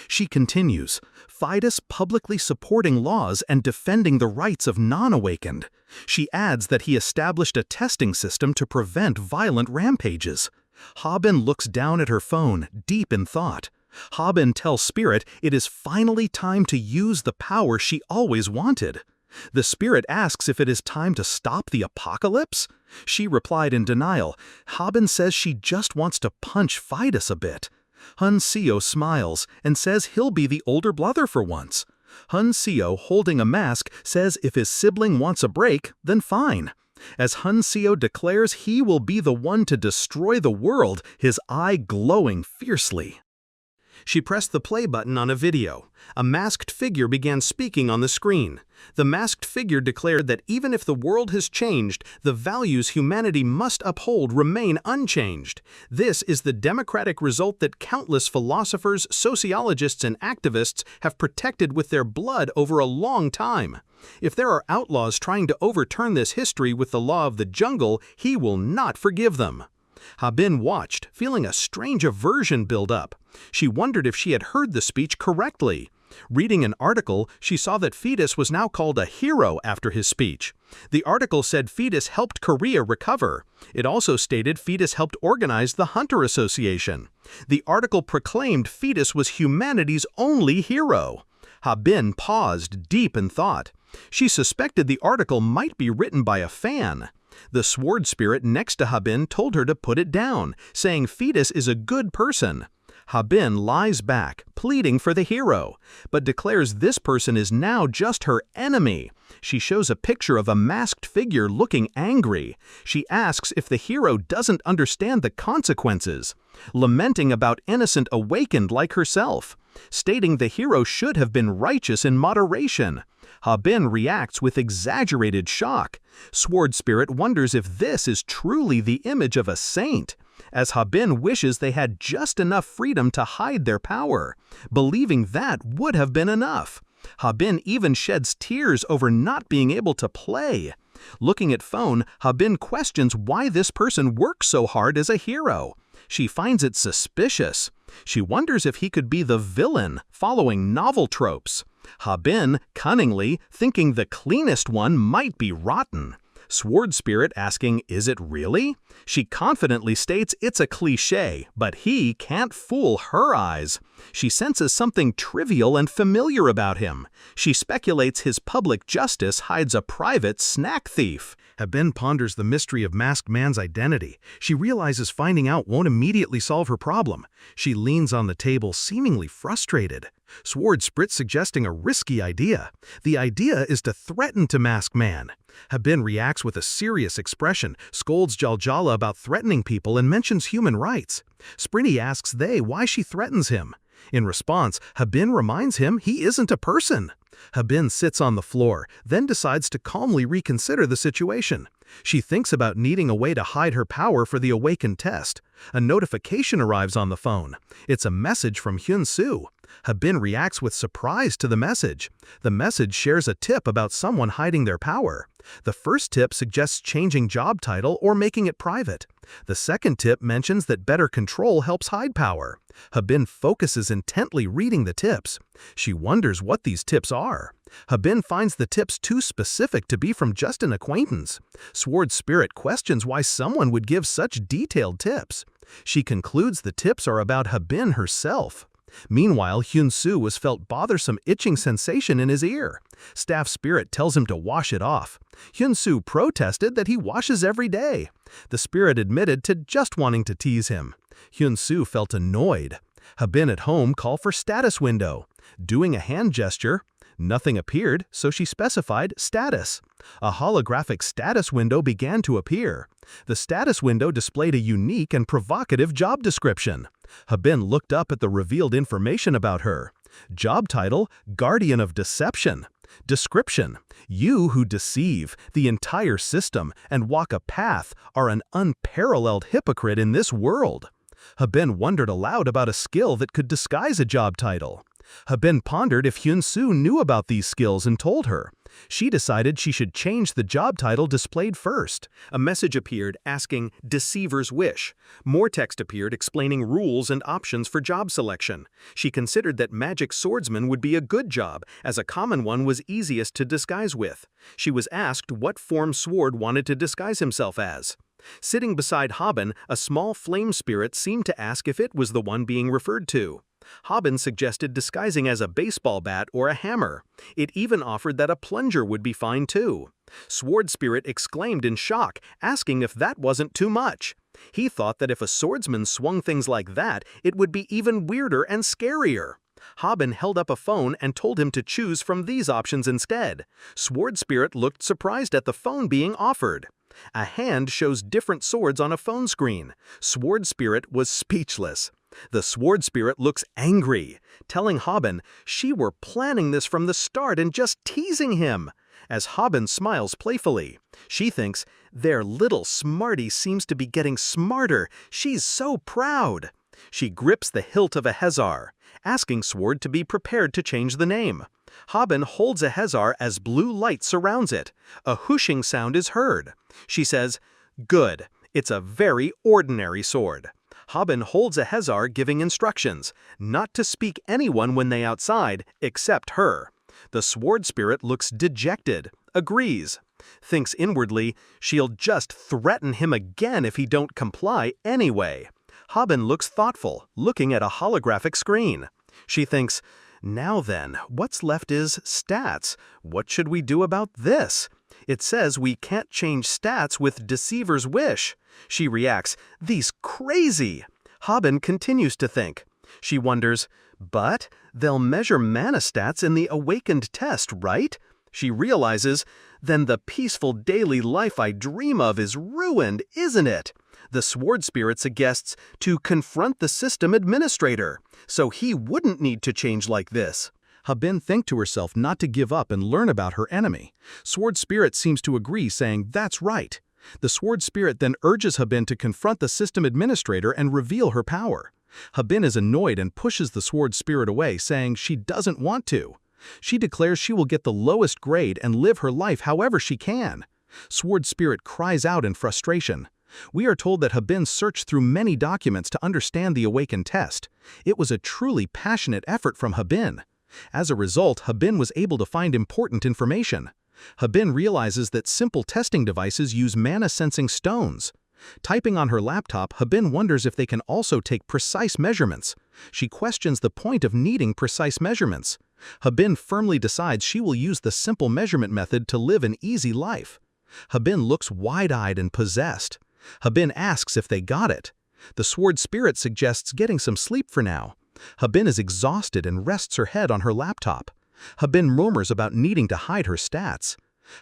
She continues, Fidus publicly supporting laws and defending the rights of non-awakened. She adds that he established a testing system to prevent violent rampages. Habin looks down at her phone, deep in thought. Habin tells Spirit it is finally time to use the power she always wanted. The Spirit asks if it is time to stop the apocalypse. She replied in denial. Habin says she just wants to punch Fidus a bit. Hun Seo smiles and says he'll be the older brother for once. Hun Seo, holding a mask, says if his sibling wants a break, then fine. As Hun Seo declares he will be the one to destroy the world, his eye glowing fiercely. She pressed the play button on a video. A masked figure began speaking on the screen. The masked figure declared that even if the world has changed, the values humanity must uphold remain unchanged. This is the democratic result that countless philosophers, sociologists, and activists have protected with their blood over a long time. If there are outlaws trying to overturn this history with the law of the jungle, he will not forgive them. Habin watched, feeling a strange aversion build up. She wondered if she had heard the speech correctly. Reading an article, she saw that Fidus was now called a hero after his speech. The article said Fidus helped Korea recover. It also stated Fidus helped organize the Hunter Association. The article proclaimed Fidus was humanity's only hero. Habin paused, deep in thought. She suspected the article might be written by a fan. The sword spirit next to Habin told her to put it down, saying Fidus is a good person. Habin lies back, pleading for the hero, but declares this person is now just her enemy. She shows a picture of a masked figure looking angry. She asks if the hero doesn't understand the consequences, lamenting about innocent awakened like herself, stating the hero should have been righteous in moderation. Habin reacts with exaggerated shock. Sword Spirit wonders if this is truly the image of a saint, as Habin wishes they had just enough freedom to hide their power, believing that would have been enough. Habin even sheds tears over not being able to play. Looking at phone, Habin questions why this person works so hard as a hero. She finds it suspicious. She wonders if he could be the villain, following novel tropes. Habin, cunningly, thinking the cleanest one might be rotten. Sword Spirit asking, is it really? She confidently states it's a cliché, but he can't fool her eyes. She senses something trivial and familiar about him. She speculates his public justice hides a private snack thief. Habin ponders the mystery of Masked Man's identity. She realizes finding out won't immediately solve her problem. She leans on the table, seemingly frustrated. Sword Spirit suggesting a risky idea. The idea is to threaten to Masked Man. Habin reacts with a serious expression, scolds Jaljala about threatening people and mentions human rights. Sprinty asks they why she threatens him. In response, Habin reminds him he isn't a person. Habin sits on the floor, then decides to calmly reconsider the situation. She thinks about needing a way to hide her power for the awakened test. A notification arrives on the phone. It's a message from Hyun-soo. Habin reacts with surprise to the message. The message shares a tip about someone hiding their power. The first tip suggests changing job title or making it private. The second tip mentions that better control helps hide power. Habin focuses intently reading the tips. She wonders what these tips are. Habin finds the tips too specific to be from just an acquaintance. Sword Spirit questions why someone would give such detailed tips. She concludes the tips are about Habin herself. Meanwhile, Hyun-soo has felt bothersome itching sensation in his ear. Staff Spirit tells him to wash it off. Hyun-soo protested that he washes every day. The spirit admitted to just wanting to tease him. Hyun-soo felt annoyed. Habin at home called for status window. Doing a hand gesture, nothing appeared, so she specified status. A holographic status window began to appear. The status window displayed a unique and provocative job description. Habin looked up at the revealed information about her. Job title, Guardian of Deception. Description: you who deceive the entire system and walk a path are an unparalleled hypocrite in this world. Habin wondered aloud about a skill that could disguise a job title. Habin pondered if Hyun-soo knew about these skills and told her. She decided she should change the job title displayed first. A message appeared asking Deceiver's Wish. More text appeared explaining rules and options for job selection. She considered that Magic Swordsman would be a good job, as a common one was easiest to disguise with. She was asked what form Sword wanted to disguise himself as. Sitting beside Habin, a small flame spirit seemed to ask if it was the one being referred to. Habin suggested disguising as a baseball bat or a hammer. It even offered that a plunger would be fine too. Sword Spirit exclaimed in shock, asking if that wasn't too much. He thought that if a swordsman swung things like that, it would be even weirder and scarier. Habin held up a phone and told him to choose from these options instead. Sword Spirit looked surprised at the phone being offered. A hand shows different swords on a phone screen. Sword Spirit was speechless. The Sword Spirit looks angry, telling Habin she were planning this from the start and just teasing him. As Habin smiles playfully, she thinks, their little smarty seems to be getting smarter. She's so proud. She grips the hilt of a hezar, asking Sword to be prepared to change the name. Habin holds a hezar as blue light surrounds it. A whooshing sound is heard. She says, "Good, it's a very ordinary sword." Habin holds a hezar giving instructions, not to speak anyone when they outside, except her. The Sword Spirit looks dejected, agrees. Thinks inwardly, she'll just threaten him again if he don't comply anyway. Habin looks thoughtful, looking at a holographic screen. She thinks, now then, what's left is stats. What should we do about this? It says we can't change stats with Deceiver's Wish. She reacts, these crazy. Habin continues to think. She wonders, but they'll measure mana stats in the awakened test, right? She realizes, then the peaceful daily life I dream of is ruined, isn't it? The Sword Spirit suggests to confront the system administrator, so he wouldn't need to change like this. Habin thinks to herself not to give up and learn about her enemy. Sword Spirit seems to agree, saying, that's right. The Sword Spirit then urges Habin to confront the system administrator and reveal her power. Habin is annoyed and pushes the Sword Spirit away, saying she doesn't want to. She declares she will get the lowest grade and live her life however she can. Sword Spirit cries out in frustration. We are told that Habin searched through many documents to understand the awakened test. It was a truly passionate effort from Habin. As a result, Habin was able to find important information. Habin realizes that simple testing devices use mana-sensing stones. Typing on her laptop, Habin wonders if they can also take precise measurements. She questions the point of needing precise measurements. Habin firmly decides she will use the simple measurement method to live an easy life. Habin looks wide-eyed and possessed. Habin asks if they got it. The Sword Spirit suggests getting some sleep for now. Habin is exhausted and rests her head on her laptop. Habin murmurs about needing to hide her stats.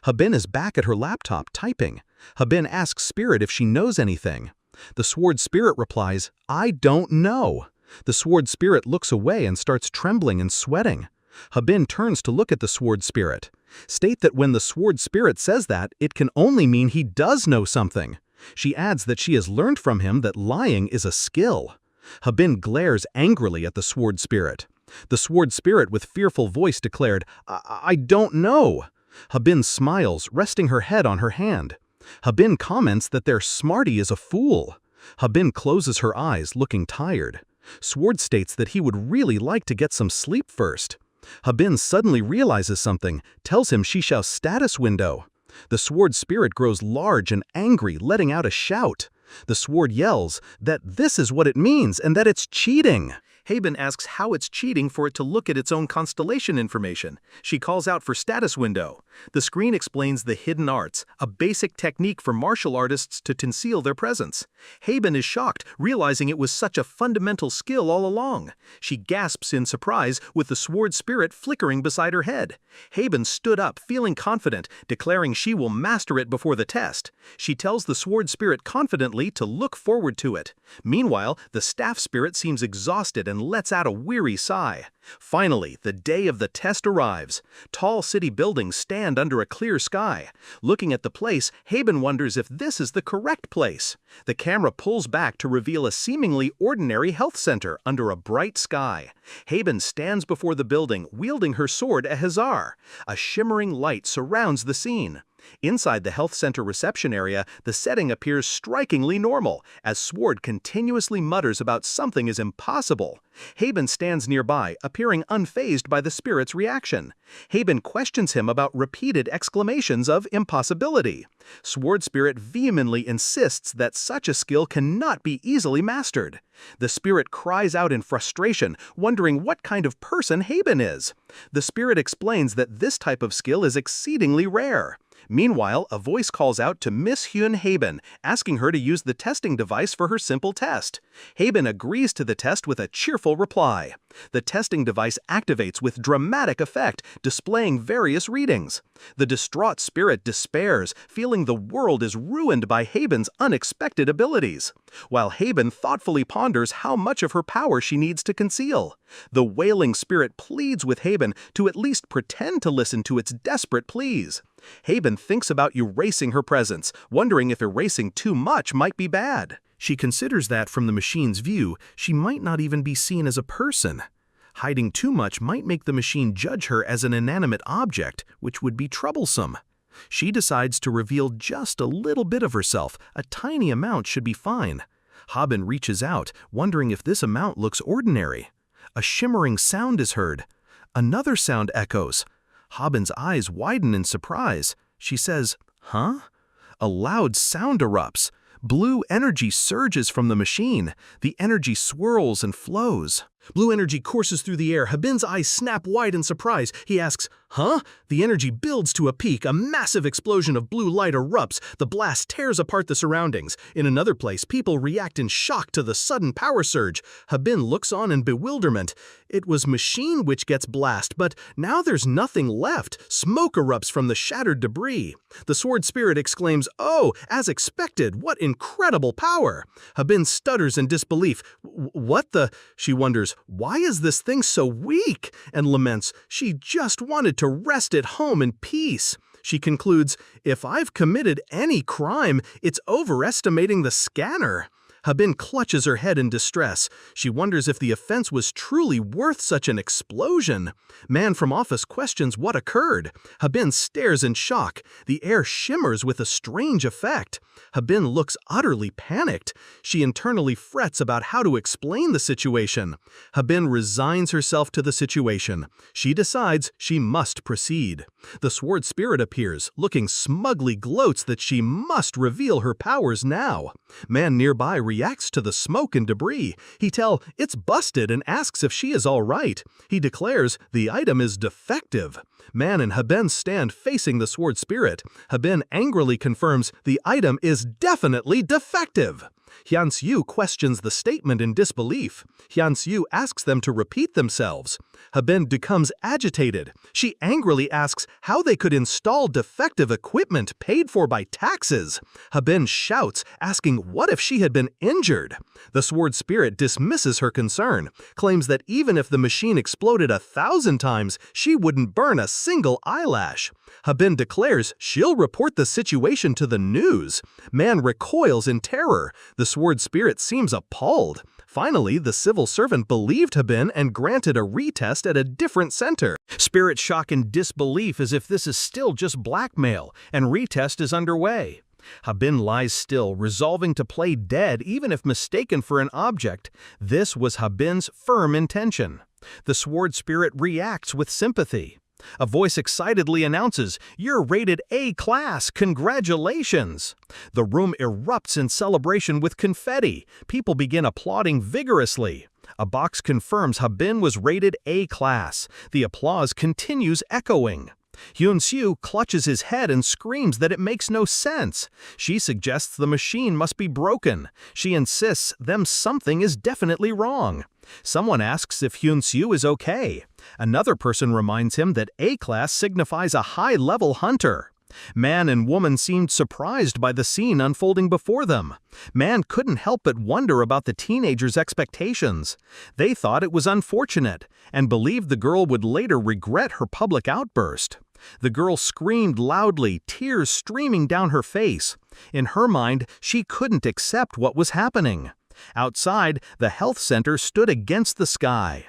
Habin is back at her laptop typing. Habin asks Spirit if she knows anything. The Sword Spirit replies, I don't know. The Sword Spirit looks away and starts trembling and sweating. Habin turns to look at the sword spirit. State that when the sword spirit says that, it can only mean he does know something. She adds that she has learned from him that lying is a skill. Habin glares angrily at the sword spirit. The sword spirit with fearful voice declared, I don't know. Habin smiles, resting her head on her hand. Habin comments that their smarty is a fool. Habin closes her eyes, looking tired. Sword states that he would really like to get some sleep first. Habin suddenly realizes something, tells him she shall status window. The sword spirit grows large and angry, letting out a shout. The sword yells that this is what it means and that it's cheating. Habin asks how it's cheating for it to look at its own constellation information. She calls out for status window. The screen explains the hidden arts, a basic technique for martial artists to conceal their presence. Habin is shocked, realizing it was such a fundamental skill all along. She gasps in surprise with the sword spirit flickering beside her head. Habin stood up, feeling confident, declaring she will master it before the test. She tells the sword spirit confidently to look forward to it. Meanwhile, the staff spirit seems exhausted and lets out a weary sigh. Finally, the day of the test arrives. Tall city buildings stand under a clear sky. Looking at the place, Habin wonders if this is the correct place. The camera pulls back to reveal a seemingly ordinary health center under a bright sky. Habin stands before the building, wielding her sword Ahazar. A shimmering light surrounds the scene. Inside the health center reception area, the setting appears strikingly normal, as Sword continuously mutters about something is impossible. Habin stands nearby, appearing unfazed by the spirit's reaction. Habin questions him about repeated exclamations of impossibility. Sword Spirit vehemently insists that such a skill cannot be easily mastered. The spirit cries out in frustration, wondering what kind of person Habin is. The spirit explains that this type of skill is exceedingly rare. Meanwhile, a voice calls out to Miss Hyun Habin, asking her to use the testing device for her simple test. Habin agrees to the test with a cheerful reply. The testing device activates with dramatic effect, displaying various readings. The distraught spirit despairs, feeling the world is ruined by Habin's unexpected abilities, while Habin thoughtfully ponders how much of her power she needs to conceal. The wailing spirit pleads with Habin to at least pretend to listen to its desperate pleas. Habin thinks about erasing her presence, wondering if erasing too much might be bad. She considers that from the machine's view, she might not even be seen as a person. Hiding too much might make the machine judge her as an inanimate object, which would be troublesome. She decides to reveal just a little bit of herself. A tiny amount should be fine. Habin reaches out, wondering if this amount looks ordinary. A shimmering sound is heard. Another sound echoes. Habin's eyes widen in surprise. She says, "Huh?" A loud sound erupts. Blue energy surges from the machine. The energy swirls and flows. Blue energy courses through the air. Habin's eyes snap wide in surprise. He asks, "Huh?" The energy builds to a peak. A massive explosion of blue light erupts. The blast tears apart the surroundings. In another place, people react in shock to the sudden power surge. Habin looks on in bewilderment. It was machine which gets blast, but now there's nothing left. Smoke erupts from the shattered debris. The sword spirit exclaims, "Oh, as expected, what incredible power!" Habin stutters in disbelief. "What the?" She wonders, "Why is this thing so weak?" and laments, "She just wanted to rest at home in peace." She concludes, "If I've committed any crime, it's overestimating the scanner." Habin clutches her head in distress. She wonders if the offense was truly worth such an explosion. Man from office questions what occurred. Habin stares in shock. The air shimmers with a strange effect. Habin looks utterly panicked. She internally frets about how to explain the situation. Habin resigns herself to the situation. She decides she must proceed. The sword spirit appears, looking smugly gloats that she must reveal her powers now. Man nearby reacts to the smoke and debris. He tells it's busted and asks if she is all right. He declares the item is defective. Man and Habin stand facing the sword spirit. Habin angrily confirms the item is definitely defective. Hyun-soo questions the statement in disbelief. Hyun-soo asks them to repeat themselves. Habin becomes agitated. She angrily asks how they could install defective equipment paid for by taxes. Habin shouts, asking what if she had been injured. The sword spirit dismisses her concern, claims that even if the machine exploded 1,000 times, she wouldn't burn a single eyelash. Habin declares she'll report the situation to the news. Man recoils in terror. The sword spirit seems appalled. Finally, the civil servant believed Habin and granted a retest at a different center. Spirit shock and disbelief as if this is still just blackmail, and retest is underway. Habin lies still, resolving to play dead even if mistaken for an object. This was Habin's firm intention. The sword spirit reacts with sympathy. A voice excitedly announces, "You're rated A class, congratulations!" The room erupts in celebration with confetti. People begin applauding vigorously. A box confirms Habin was rated A class. The applause continues echoing. Hyun-soo clutches his head and screams that it makes no sense. She suggests the machine must be broken. She insists something is definitely wrong. Someone asks if Hyun-soo is okay. Another person reminds him that A-class signifies a high-level hunter. Man and woman seemed surprised by the scene unfolding before them. Man couldn't help but wonder about the teenager's expectations. They thought it was unfortunate, and believed the girl would later regret her public outburst. The girl screamed loudly, tears streaming down her face. In her mind, she couldn't accept what was happening. Outside, the health center stood against the sky.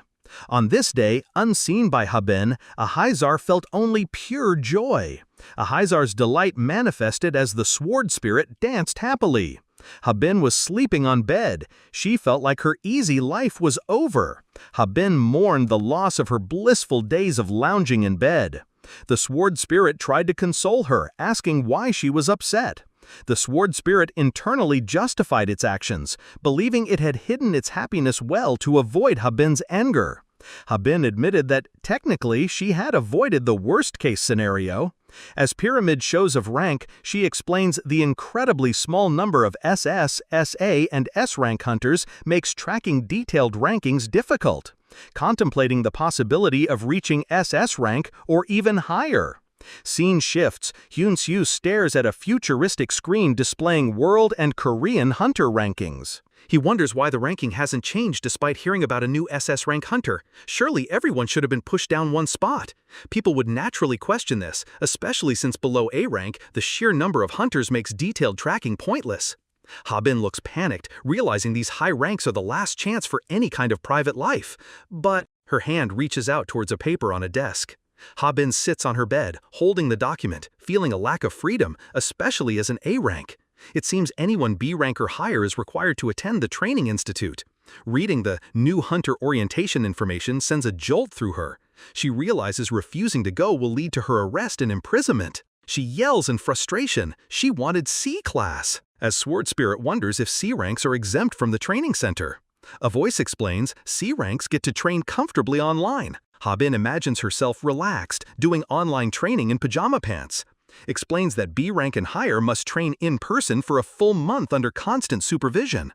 On this day, unseen by Habin, Ahizar felt only pure joy. Ahizar's delight manifested as the sword spirit danced happily. Habin was sleeping on bed. She felt like her easy life was over. Habin mourned the loss of her blissful days of lounging in bed. The sword spirit tried to console her, asking why she was upset. The sword spirit internally justified its actions, believing it had hidden its happiness well to avoid Habin's anger. Habin admitted that, technically, she had avoided the worst-case scenario. As pyramid shows of rank, she explains the incredibly small number of SS, SA, and S-rank hunters makes tracking detailed rankings difficult, contemplating the possibility of reaching SS rank or even higher. Scene shifts. Hyun-soo stares at a futuristic screen displaying world and Korean hunter rankings. He wonders why the ranking hasn't changed despite hearing about a new SS rank hunter. Surely everyone should have been pushed down one spot. People would naturally question this, especially since below A rank, the sheer number of hunters makes detailed tracking pointless. Habin looks panicked, realizing these high ranks are the last chance for any kind of private life. But her hand reaches out towards a paper on a desk. Habin sits on her bed, holding the document, feeling a lack of freedom, especially as an A rank. It seems anyone B rank or higher is required to attend the training institute. Reading the new hunter orientation information sends a jolt through her. She realizes refusing to go will lead to her arrest and imprisonment. She yells in frustration. She wanted C class. As Sword Spirit wonders if C ranks are exempt from the training center. A voice explains C ranks get to train comfortably online. Habin imagines herself relaxed, doing online training in pajama pants. Explains that B rank and higher must train in person for a full month under constant supervision.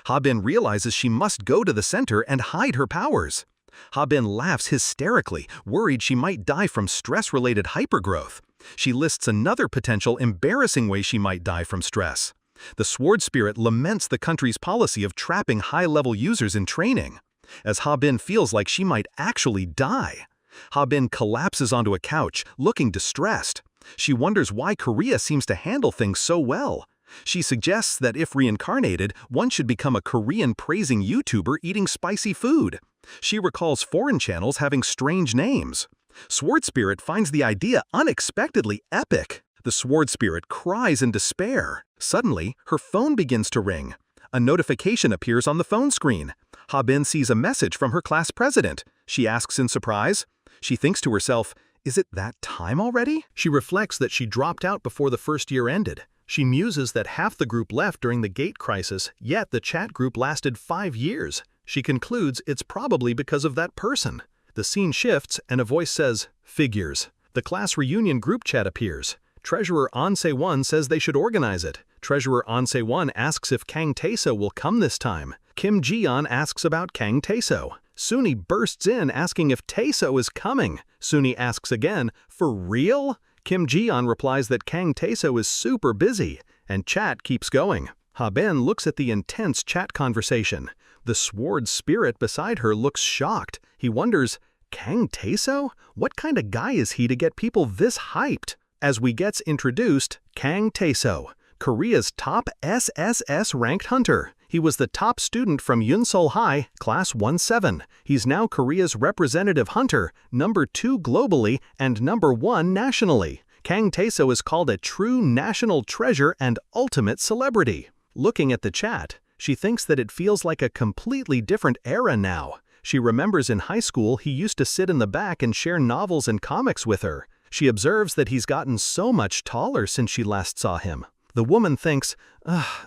Habin realizes she must go to the center and hide her powers. Habin laughs hysterically, worried she might die from stress-related hypergrowth. She lists another potential embarrassing way she might die from stress. The Sword Spirit laments the country's policy of trapping high-level users in training. As Habin feels like she might actually die. Habin collapses onto a couch, looking distressed. She wonders why Korea seems to handle things so well. She suggests that if reincarnated, one should become a Korean-praising YouTuber eating spicy food. She recalls foreign channels having strange names. Sword Spirit finds the idea unexpectedly epic. The Sword Spirit cries in despair. Suddenly, her phone begins to ring. A notification appears on the phone screen. Habin sees a message from her class president. She asks in surprise. She thinks to herself, is it that time already? She reflects that she dropped out before the first year ended. She muses that half the group left during the gate crisis, yet the chat group lasted 5 years. She concludes it's probably because of that person. The scene shifts and a voice says, figures. The class reunion group chat appears. Treasurer Ch.1 says they should organize it. Treasurer An Se-won asks if Kang Tae-so will come this time. Kim Ji-yeon asks about Kang Tae-so. Suni bursts in asking if Tae-so is coming. Suni asks again, "For real?" Kim Ji-yeon replies that Kang Tae-so is super busy, and chat keeps going. Habin looks at the intense chat conversation. The sword spirit beside her looks shocked. He wonders, Kang Tae-so? What kind of guy is he to get people this hyped? As we gets introduced, Kang Tae-so, Korea's top SSS ranked hunter. He was the top student from Yunseol High, Class 1-7. He's now Korea's representative hunter, #2 globally and #1 nationally. Kang Tae-so is called a true national treasure and ultimate celebrity. Looking at the chat, she thinks that it feels like a completely different era now. She remembers in high school he used to sit in the back and share novels and comics with her. She observes that he's gotten so much taller since she last saw him. The woman thinks,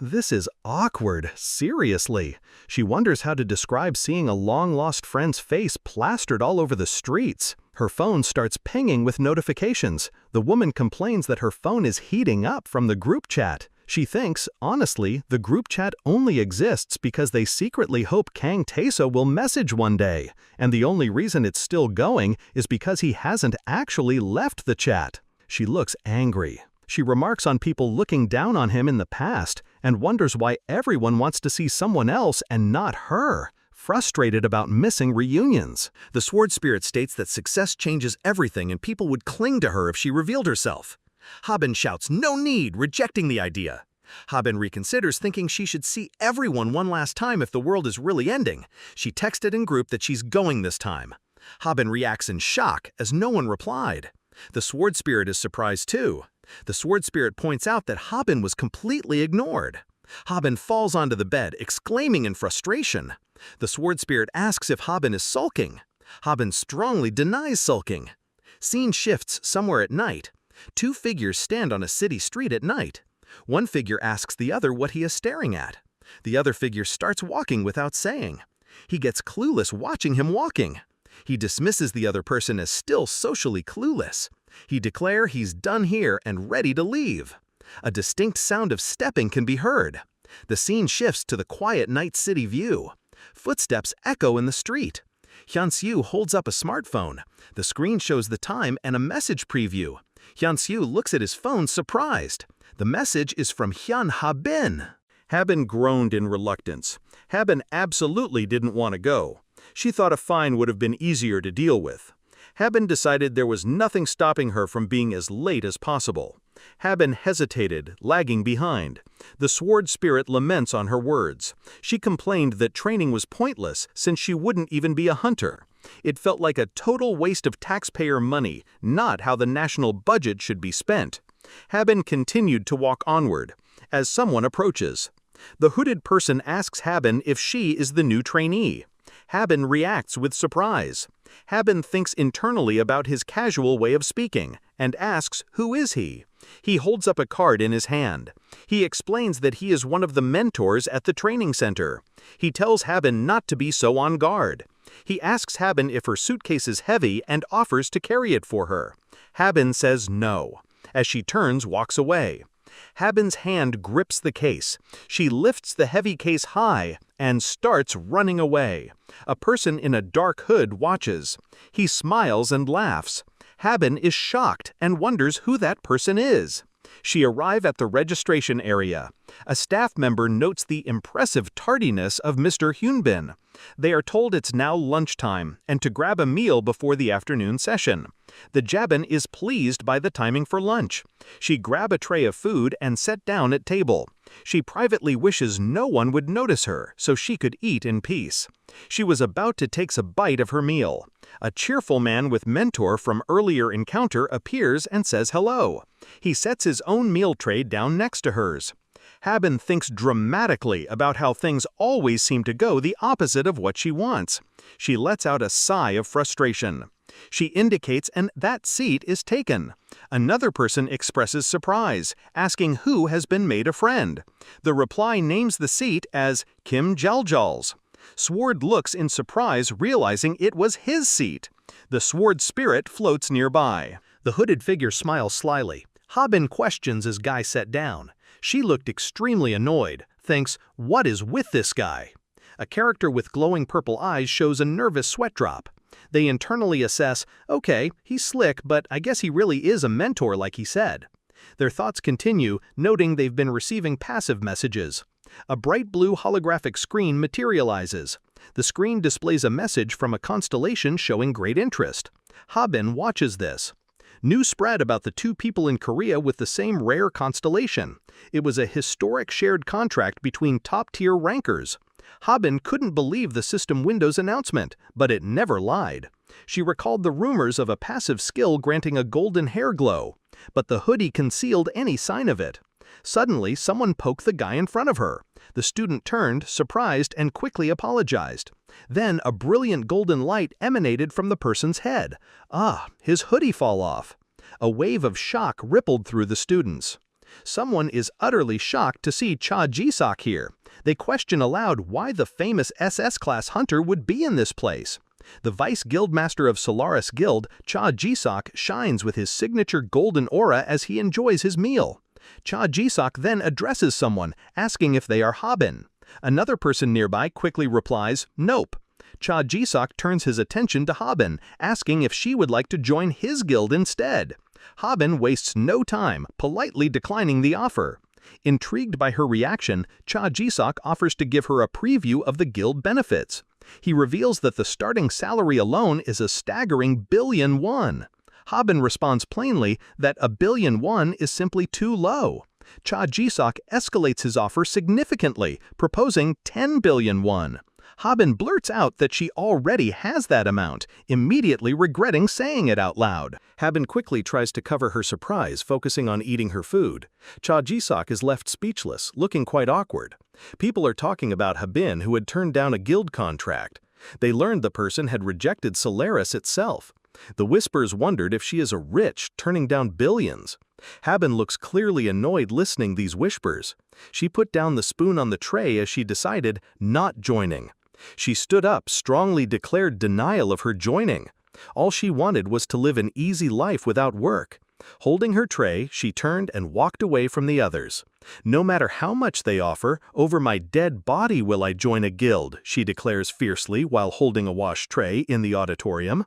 this is awkward, seriously. She wonders how to describe seeing a long-lost friend's face plastered all over the streets. Her phone starts pinging with notifications. The woman complains that her phone is heating up from the group chat. She thinks, honestly, the group chat only exists because they secretly hope Kang Tae-so will message one day, and the only reason it's still going is because he hasn't actually left the chat. She looks angry. She remarks on people looking down on him in the past and wonders why everyone wants to see someone else and not her, frustrated about missing reunions. The sword spirit states that success changes everything and people would cling to her if she revealed herself. Habin shouts, "No need," rejecting the idea. Habin reconsiders, thinking she should see everyone one last time if the world is really ending. She texted in group that she's going this time. Habin reacts in shock as no one replied. The sword spirit is surprised too. The sword spirit points out that Habin was completely ignored. Habin falls onto the bed, exclaiming in frustration. The sword spirit asks if Habin is sulking. Habin strongly denies sulking. Scene shifts somewhere at night. Two figures stand on a city street at night. One figure asks the other what he is staring at. The other figure starts walking without saying. He gets clueless watching him walking. He dismisses the other person as still socially clueless. He declares he's done here and ready to leave. A distinct sound of stepping can be heard. The scene shifts to the quiet night city view. Footsteps echo in the street. Hyun-soo holds up a smartphone. The screen shows the time and a message preview. Hyun-soo looks at his phone surprised. The message is from Hyun Habin. Habin groaned in reluctance. Habin absolutely didn't want to go. She thought a fine would have been easier to deal with. Habin decided there was nothing stopping her from being as late as possible. Habin hesitated, lagging behind. The sword spirit laments on her words. She complained that training was pointless since she wouldn't even be a hunter. It felt like a total waste of taxpayer money, not how the national budget should be spent. Habin continued to walk onward. As someone approaches, the hooded person asks Habin if she is the new trainee. Habin reacts with surprise. Habin thinks internally about his casual way of speaking and asks, who is he? He holds up a card in his hand. He explains that he is one of the mentors at the training center. He tells Habin not to be so on guard. He asks Habin if her suitcase is heavy and offers to carry it for her. Habin says no. As she turns, walks away. Habin's hand grips the case. She lifts the heavy case high and starts running away. A person in a dark hood watches. He smiles and laughs. Habin is shocked and wonders who that person is. She arrives at the registration area. A staff member notes the impressive tardiness of Mr. Hyun Bin. They are told it's now lunchtime and to grab a meal before the afternoon session. The Jabin is pleased by the timing for lunch. She grabs a tray of food and sat down at table. She privately wishes no one would notice her so she could eat in peace. She was about to take a bite of her meal. A cheerful man with mentor from earlier encounter appears and says hello. He sets his own meal tray down next to hers. Habin thinks dramatically about how things always seem to go the opposite of what she wants. She lets out a sigh of frustration. She indicates and that seat is taken. Another person expresses surprise, asking who has been made a friend. The reply names the seat as Kim Jaljal's. Sword looks in surprise, realizing it was his seat. The sword spirit floats nearby. The hooded figure smiles slyly. Habin questions as Guy sat down. She looked extremely annoyed, thinks, "What is with this guy?" A character with glowing purple eyes shows a nervous sweat drop. They internally assess, okay, he's slick, but I guess he really is a mentor like he said. Their thoughts continue, noting they've been receiving passive messages. A bright blue holographic screen materializes. The screen displays a message from a constellation showing great interest. Habin watches this. News spread about the two people in Korea with the same rare constellation. It was a historic shared contract between top-tier rankers. Habin couldn't believe the system Windows announcement, but it never lied. She recalled the rumors of a passive skill granting a golden hair glow, but the hoodie concealed any sign of it. Suddenly, someone poked the guy in front of her. The student turned, surprised, and quickly apologized. Then a brilliant golden light emanated from the person's head. His hoodie fall off. A wave of shock rippled through the students. Someone is utterly shocked to see Cha-Ji-sok here. They question aloud why the famous SS-class hunter would be in this place. The Vice Guildmaster of Solaris Guild, Cha-Ji-sok, shines with his signature golden aura as he enjoys his meal. Cha-Ji-sok then addresses someone, asking if they are Habin. Another person nearby quickly replies, "Nope." Cha-Ji-sok turns his attention to Habin, asking if she would like to join his guild instead. Habin wastes no time, politely declining the offer. Intrigued by her reaction, Cha-Ji-sok offers to give her a preview of the guild benefits. He reveals that the starting salary alone is a staggering billion won. Habin responds plainly that a billion won is simply too low. Cha-Ji-sok escalates his offer significantly, proposing 10 billion won. Habin blurts out that she already has that amount, immediately regretting saying it out loud. Habin quickly tries to cover her surprise, focusing on eating her food. Cha-Ji-sok is left speechless, looking quite awkward. People are talking about Habin, who had turned down a guild contract. They learned the person had rejected Solaris itself. The whispers wondered if she is a rich, turning down billions. Habin looks clearly annoyed listening these whispers. She put down the spoon on the tray as she decided not joining. She stood up, strongly declared denial of her joining. All she wanted was to live an easy life without work. Holding her tray, she turned and walked away from the others. "No matter how much they offer, over my dead body will I join a guild," she declares fiercely while holding a wash tray in the auditorium.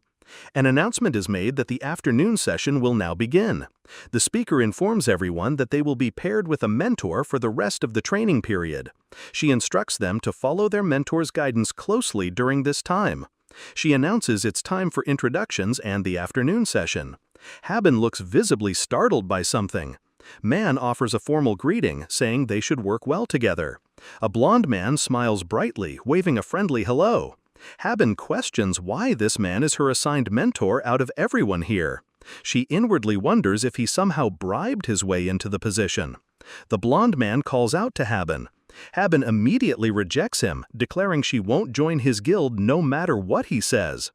An announcement is made that the afternoon session will now begin. The speaker informs everyone that they will be paired with a mentor for the rest of the training period. She instructs them to follow their mentor's guidance closely during this time. She announces it's time for introductions and the afternoon session. Habin looks visibly startled by something. Man offers a formal greeting, saying they should work well together. A blonde man smiles brightly, waving a friendly hello. Habin questions why this man is her assigned mentor out of everyone here. She inwardly wonders if he somehow bribed his way into the position. The blonde man calls out to Habin. Habin immediately rejects him, declaring she won't join his guild no matter what he says.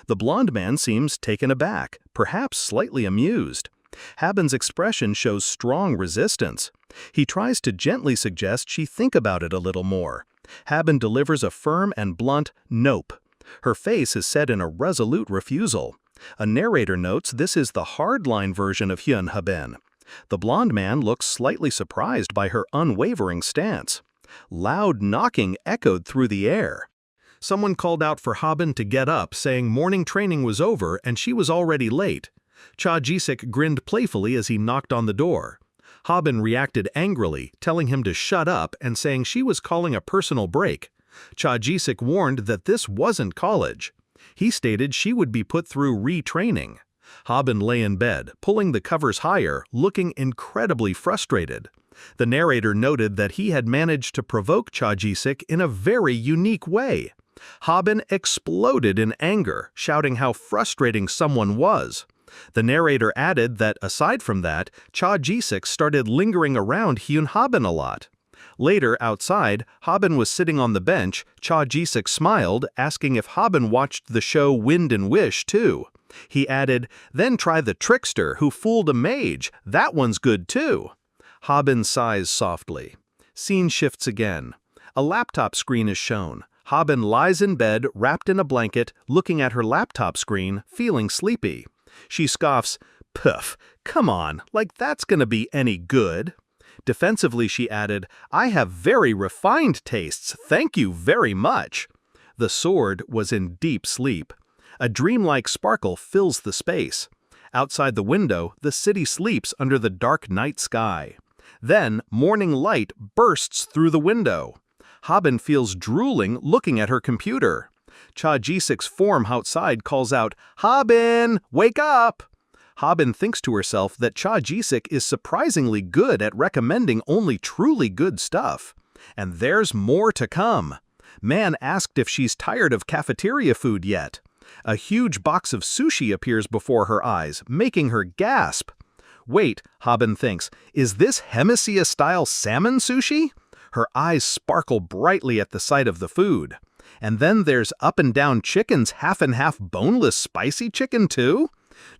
The blonde man seems taken aback, perhaps slightly amused. Habin's expression shows strong resistance. He tries to gently suggest she think about it a little more. Habin delivers a firm and blunt "nope." Her face is set in a resolute refusal. A narrator notes this is the hardline version of Hyun Habin. The blonde man looks slightly surprised by her unwavering stance. Loud knocking echoed through the air. Someone called out for Habin to get up, saying morning training was over and she was already late. Cha-Ji-sok grinned playfully as he knocked on the door. Habin reacted angrily, telling him to shut up and saying she was calling a personal break. Cha-Ji-sok warned that this wasn't college. He stated she would be put through retraining. Habin lay in bed, pulling the covers higher, looking incredibly frustrated. The narrator noted that he had managed to provoke Cha-Ji-sok in a very unique way. Habin exploded in anger, shouting how frustrating someone was. The narrator added that, aside from that, Cha-Ji-sok started lingering around Hyun Habin a lot. Later, outside, Habin was sitting on the bench. Cha-Ji-sok smiled, asking if Habin watched the show Wind and Wish too. He added, "Then try The Trickster Who Fooled a Mage. That one's good too." Habin sighs softly. Scene shifts again. A laptop screen is shown. Habin lies in bed, wrapped in a blanket, looking at her laptop screen, feeling sleepy. She scoffs, "Puff, come on, like that's gonna be any good." Defensively, she added, "I have very refined tastes, thank you very much." The sword was in deep sleep. A dreamlike sparkle fills the space. Outside the window, the city sleeps under the dark night sky. Then, morning light bursts through the window. Habin feels drooling looking at her computer. Cha-Ji-sik's form outside calls out, "Habin, wake up!" Habin thinks to herself that Cha-Ji-sik is surprisingly good at recommending only truly good stuff. And there's more to come. Man asked if she's tired of cafeteria food yet. A huge box of sushi appears before her eyes, making her gasp. Wait, Habin thinks, is this Hemicia-style salmon sushi? Her eyes sparkle brightly at the sight of the food. And then there's Up and Down Chicken's half-and-half boneless spicy chicken too?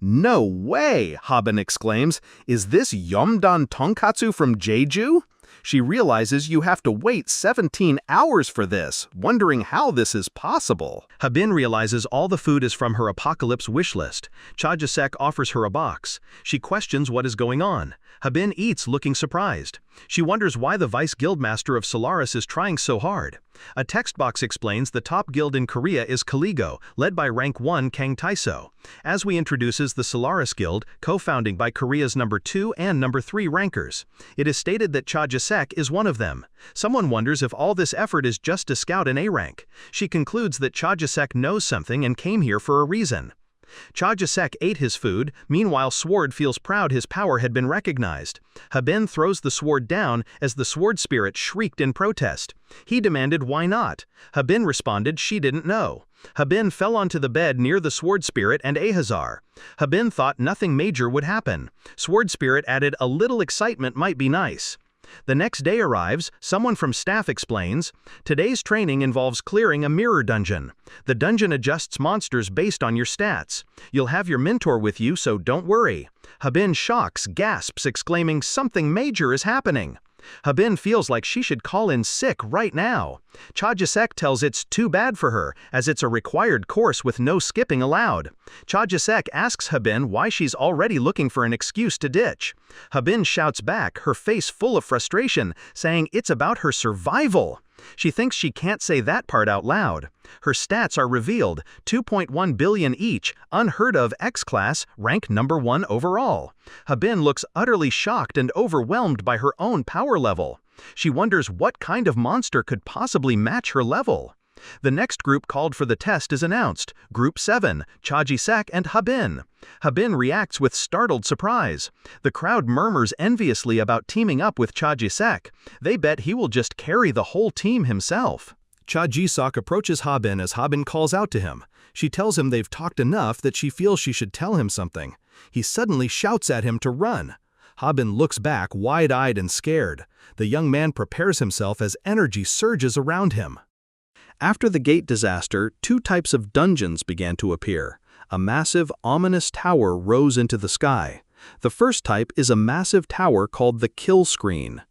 No way, Habin exclaims. Is this Yomdan Tonkatsu from Jeju? She realizes you have to wait 17 hours for this, wondering how this is possible. Habin realizes all the food is from her apocalypse wish list. Cha-Ji-sek offers her a box. She questions what is going on. Habin eats, looking surprised. She wonders why the vice guildmaster of Solaris is trying so hard. A text box explains the top guild in Korea is Kaligo, led by rank 1 Kang Taiso. Asui introduces the Solaris Guild, co-founding by Korea's number 2 and number 3 rankers. It is stated that Cha-Ji-sek is one of them. Someone wonders if all this effort is just to scout an A rank. She concludes that Cha-Ji-sek knows something and came here for a reason. Cha-Ji-sek ate his food, meanwhile Sword feels proud his power had been recognized. Habin throws the sword down as the sword spirit shrieked in protest. He demanded why not. Habin responded she didn't know. Habin fell onto the bed near the sword spirit and Ahazar. Habin thought nothing major would happen. Sword spirit added a little excitement might be nice. The next day arrives, someone from staff explains, today's training involves clearing a mirror dungeon. The dungeon adjusts monsters based on your stats. You'll have your mentor with you, so don't worry. Habin shocks, gasps, exclaiming something major is happening. Habin feels like she should call in sick right now. Cha-Ji-sek tells it's too bad for her, as it's a required course with no skipping allowed. Cha-Ji-sek asks Habin why she's already looking for an excuse to ditch. Habin shouts back, her face full of frustration, saying it's about her survival. She thinks she can't say that part out loud. Her stats are revealed, 2.1 billion each, unheard of X-class, rank number 1 overall. Habin looks utterly shocked and overwhelmed by her own power level. She wonders what kind of monster could possibly match her level. The next group called for the test is announced, Group 7, Cha-Ji-sek and Habin. Habin reacts with startled surprise. The crowd murmurs enviously about teaming up with Cha-Ji-sek. They bet he will just carry the whole team himself. Cha-Ji-sek approaches Habin as Habin calls out to him. She tells him they've talked enough that she feels she should tell him something. He suddenly shouts at him to run. Habin looks back, wide-eyed and scared. The young man prepares himself as energy surges around him. After the gate disaster, 2 types of dungeons began to appear. A massive, ominous tower rose into the sky. The first type is a massive tower called the kill screen.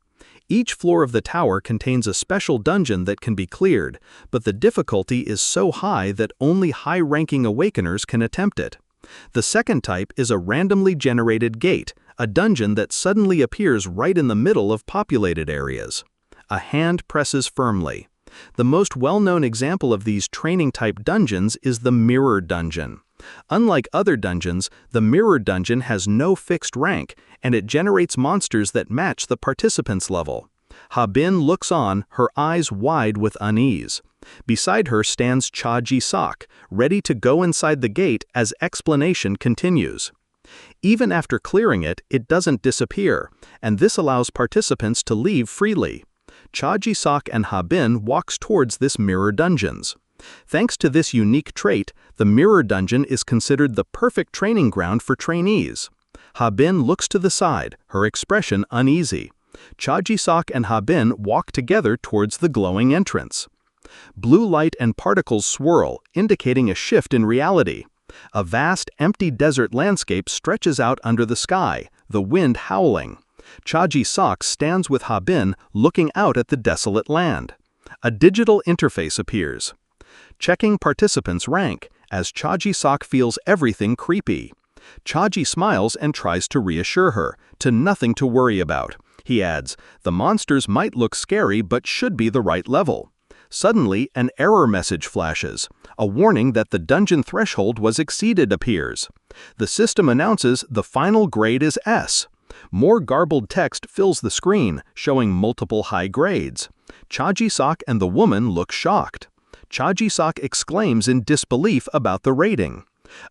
Each floor of the tower contains a special dungeon that can be cleared, but the difficulty is so high that only high-ranking awakeners can attempt it. The second type is a randomly generated gate, a dungeon that suddenly appears right in the middle of populated areas. A hand presses firmly. The most well-known example of these training-type dungeons is the Mirror Dungeon. Unlike other dungeons, the Mirror Dungeon has no fixed rank, and it generates monsters that match the participant's level. Habin looks on, her eyes wide with unease. Beside her stands Cha-Ji-sek, ready to go inside the gate as explanation continues. Even after clearing it, it doesn't disappear, and this allows participants to leave freely. Cha-Ji-sek and Habin walks towards this mirror dungeons. Thanks to this unique trait, the mirror dungeon is considered the perfect training ground for trainees. Habin looks to the side, her expression uneasy. Cha-Ji-sek and Habin walk together towards the glowing entrance. Blue light and particles swirl, indicating a shift in reality. A vast, empty desert landscape stretches out under the sky, the wind howling. Cha-Ji-sek stands with Habin, looking out at the desolate land. A digital interface appears. Checking participants' rank, as Cha-Ji-sek feels everything creepy. Cha-Ji smiles and tries to reassure her, to nothing to worry about. He adds, "The monsters might look scary but should be the right level." Suddenly, an error message flashes. A warning that the dungeon threshold was exceeded appears. The system announces the final grade is S. More garbled text fills the screen, showing multiple high grades. Chaji-sak and the woman look shocked. Chaji-sak exclaims in disbelief about the rating.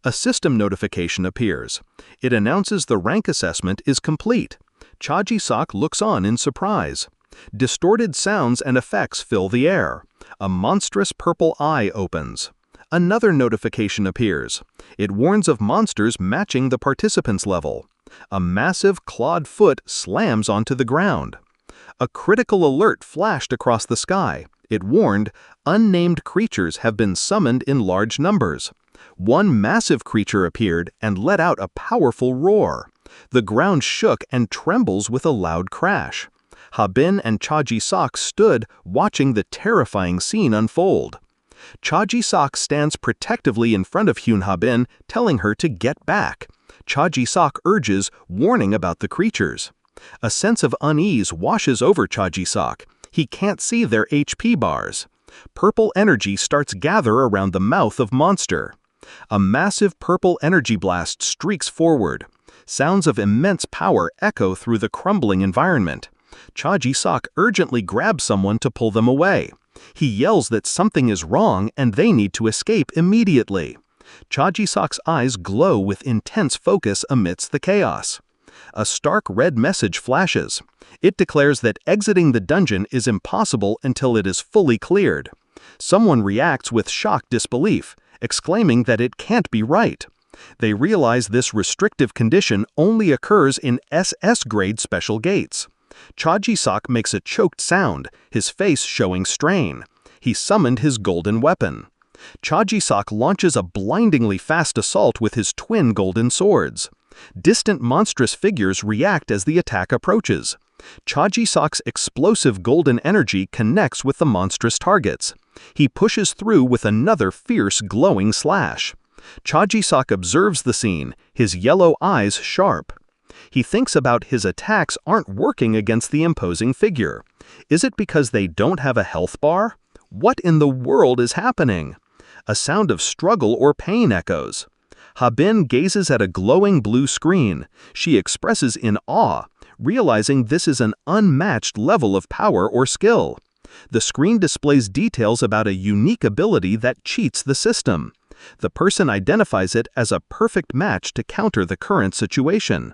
A system notification appears. It announces the rank assessment is complete. Chaji-sak looks on in surprise. Distorted sounds and effects fill the air. A monstrous purple eye opens. Another notification appears. It warns of monsters matching the participants' level. A massive clawed foot slams onto the ground. A critical alert flashed across the sky. It warned, unnamed creatures have been summoned in large numbers. One massive creature appeared and let out a powerful roar. The ground shook and trembles with a loud crash. Habin and Chaji-sak stood watching the terrifying scene unfold. Chaji-sak stands protectively in front of Hyun Habin, telling her to get back. Chaji-sak urges, warning about the creatures. A sense of unease washes over Chaji-sak. He can't see their HP bars. Purple energy starts gather around the mouth of monster. A massive purple energy blast streaks forward. Sounds of immense power echo through the crumbling environment. Chaji-sak urgently grabs someone to pull them away. He yells that something is wrong and they need to escape immediately. Chaji-sak's eyes glow with intense focus amidst the chaos. A stark red message flashes. It declares that exiting the dungeon is impossible until it is fully cleared. Someone reacts with shocked disbelief, exclaiming that it can't be right. They realize this restrictive condition only occurs in SS grade special gates. Chaji-sak makes a choked sound, his face showing strain. He summoned his golden weapon. Chaji-sak launches a blindingly fast assault with his twin golden swords. Distant monstrous figures react as the attack approaches. Chaji-sak's explosive golden energy connects with the monstrous targets. He pushes through with another fierce glowing slash. Chaji-sak observes the scene, his yellow eyes sharp. He thinks about his attacks aren't working against the imposing figure. Is it because they don't have a health bar? What in the world is happening? A sound of struggle or pain echoes. Habin gazes at a glowing blue screen. She expresses in awe, realizing this is an unmatched level of power or skill. The screen displays details about a unique ability that cheats the system. The person identifies it as a perfect match to counter the current situation.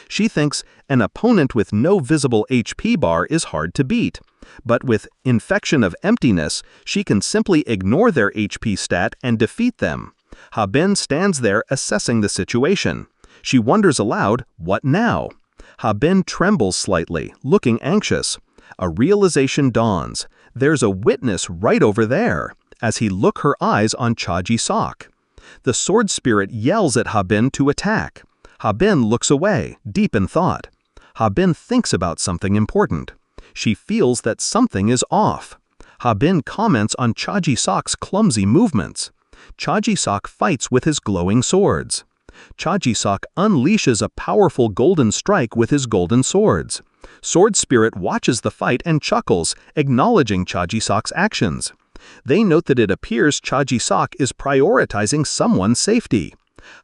She thinks an opponent with no visible HP bar is hard to beat, but with infection of emptiness, she can simply ignore their HP stat and defeat them. Habin stands there assessing the situation. She wonders aloud, what now? Habin trembles slightly, looking anxious. A realization dawns. There's a witness right over there, as he looks her eyes on Chaji-sak. The sword spirit yells at Habin to attack. Habin looks away, deep in thought. Habin thinks about something important. She feels that something is off. Habin comments on Chaji-sak's clumsy movements. Chaji-sak fights with his glowing swords. Chaji-sak unleashes a powerful golden strike with his golden swords. Sword Spirit watches the fight and chuckles, acknowledging Chaji-sak's actions. They note that it appears Chaji-sak is prioritizing someone's safety.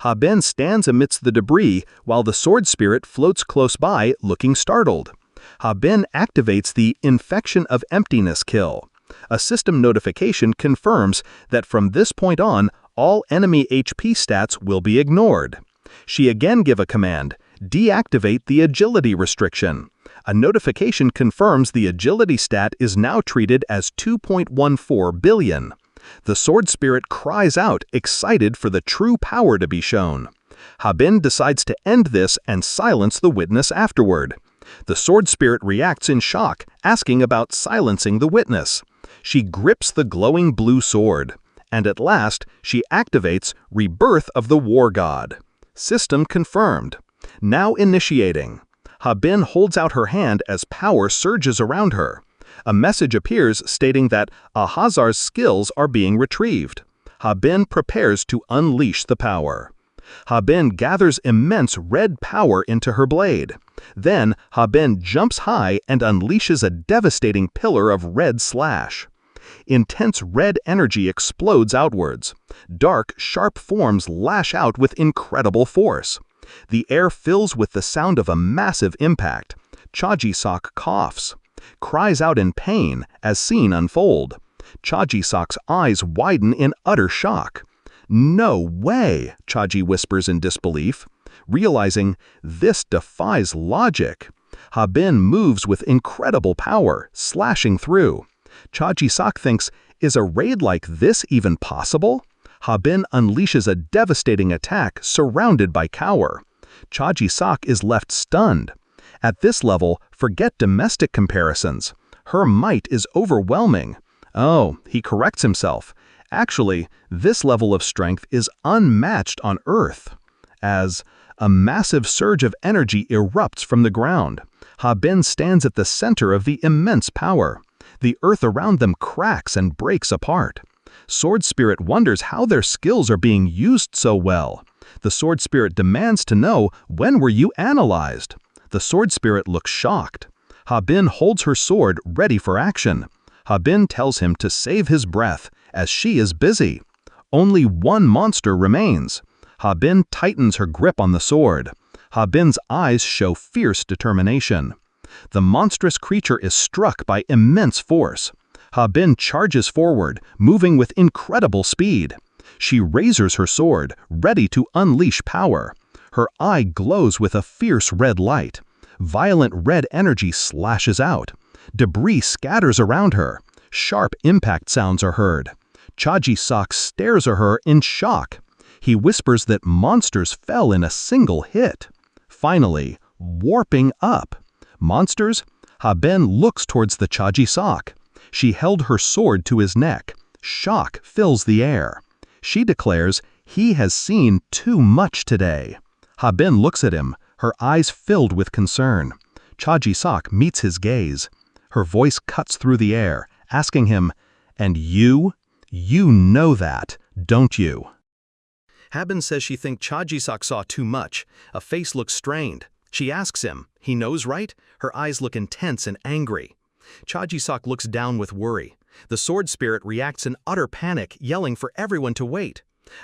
Habin stands amidst the debris while the Sword Spirit floats close by, looking startled. Habin activates the Infection of Emptiness kill. A system notification confirms that from this point on, all enemy HP stats will be ignored. She again gives a command, deactivate the agility restriction. A notification confirms the agility stat is now treated as 2.14 billion. The Sword Spirit cries out, excited for the true power to be shown. Habin decides to end this and silence the witness afterward. The Sword Spirit reacts in shock, asking about silencing the witness. She grips the glowing blue sword. And at last, she activates Rebirth of the War God. System confirmed. Now initiating. Habin holds out her hand as power surges around her. A message appears stating that Ahazar's skills are being retrieved. Habin prepares to unleash the power. Habin gathers immense red power into her blade. Then, Habin jumps high and unleashes a devastating pillar of red slash. Intense red energy explodes outwards. Dark, sharp forms lash out with incredible force. The air fills with the sound of a massive impact. Ch.1 coughs, cries out in pain as scene unfold. Ch.1's eyes widen in utter shock. "No way," Ch.1 whispers in disbelief, realizing this defies logic. Habin moves with incredible power, slashing through. Ch.1 thinks, is a raid like this even possible? Habin unleashes a devastating attack surrounded by cower. Ch.1 is left stunned. At this level, forget domestic comparisons. Her might is overwhelming. Oh, he corrects himself. Actually, this level of strength is unmatched on Earth. As a massive surge of energy erupts from the ground, Habin stands at the center of the immense power. The earth around them cracks and breaks apart. Sword Spirit wonders how their skills are being used so well. The Sword Spirit demands to know, when were you analyzed? The Sword Spirit looks shocked. Habin holds her sword ready for action. Habin tells him to save his breath, as she is busy. Only one monster remains. Habin tightens her grip on the sword. Habin's eyes show fierce determination. The monstrous creature is struck by immense force. Habin charges forward, moving with incredible speed. She raises her sword, ready to unleash power. Her eye glows with a fierce red light. Violent red energy slashes out. Debris scatters around her. Sharp impact sounds are heard. Ch.1 stares at her in shock. He whispers that monsters fell in a single hit. Finally, warping up. Monsters? Habin looks towards the Ch.1. She held her sword to his neck. Shock fills the air. She declares, he has seen too much today. Habin looks at him, her eyes filled with concern. Ch.1 meets his gaze. Her voice cuts through the air, asking him, "And you? You know that, don't you?" Habin says she thinks Ch.1 saw too much. A face looks strained. She asks him, he knows, right? Her eyes look intense and angry. Ch.1 looks down with worry. The Sword Spirit reacts in utter panic, yelling for everyone to wait.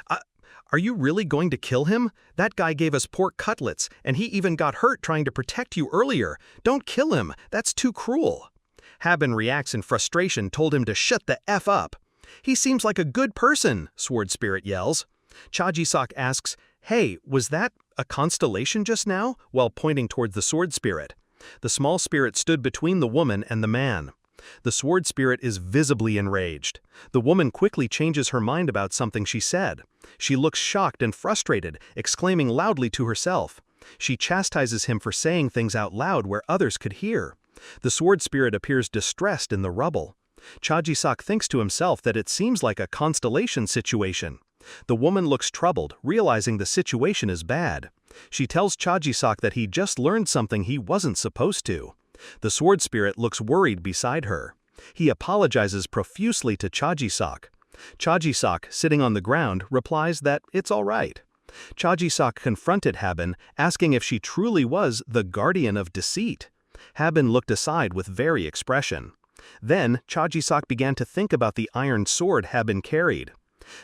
Are you really going to kill him? That guy gave us pork cutlets, and he even got hurt trying to protect you earlier. Don't kill him. That's too cruel." Habin reacts in frustration, told him to shut the F up. "He seems like a good person," Sword Spirit yells. Ch.1 asks, "Hey, was that a constellation just now?" while pointing toward the Sword Spirit. The small spirit stood between the woman and the man. The Sword Spirit is visibly enraged. The woman quickly changes her mind about something she said. She looks shocked and frustrated, exclaiming loudly to herself. She chastises him for saying things out loud where others could hear. The Sword Spirit appears distressed in the rubble. Ch.1 thinks to himself that it seems like a constellation situation. The woman looks troubled, realizing the situation is bad. She tells Ch.1 that he just learned something he wasn't supposed to. The Sword Spirit looks worried beside her. He apologizes profusely to Ch.1. Ch.1, sitting on the ground, replies that it's all right. Ch.1 confronted Habin, asking if she truly was the guardian of deceit. Habin looked aside with very expression. Then Ch.1 began to think about the iron sword Habin carried.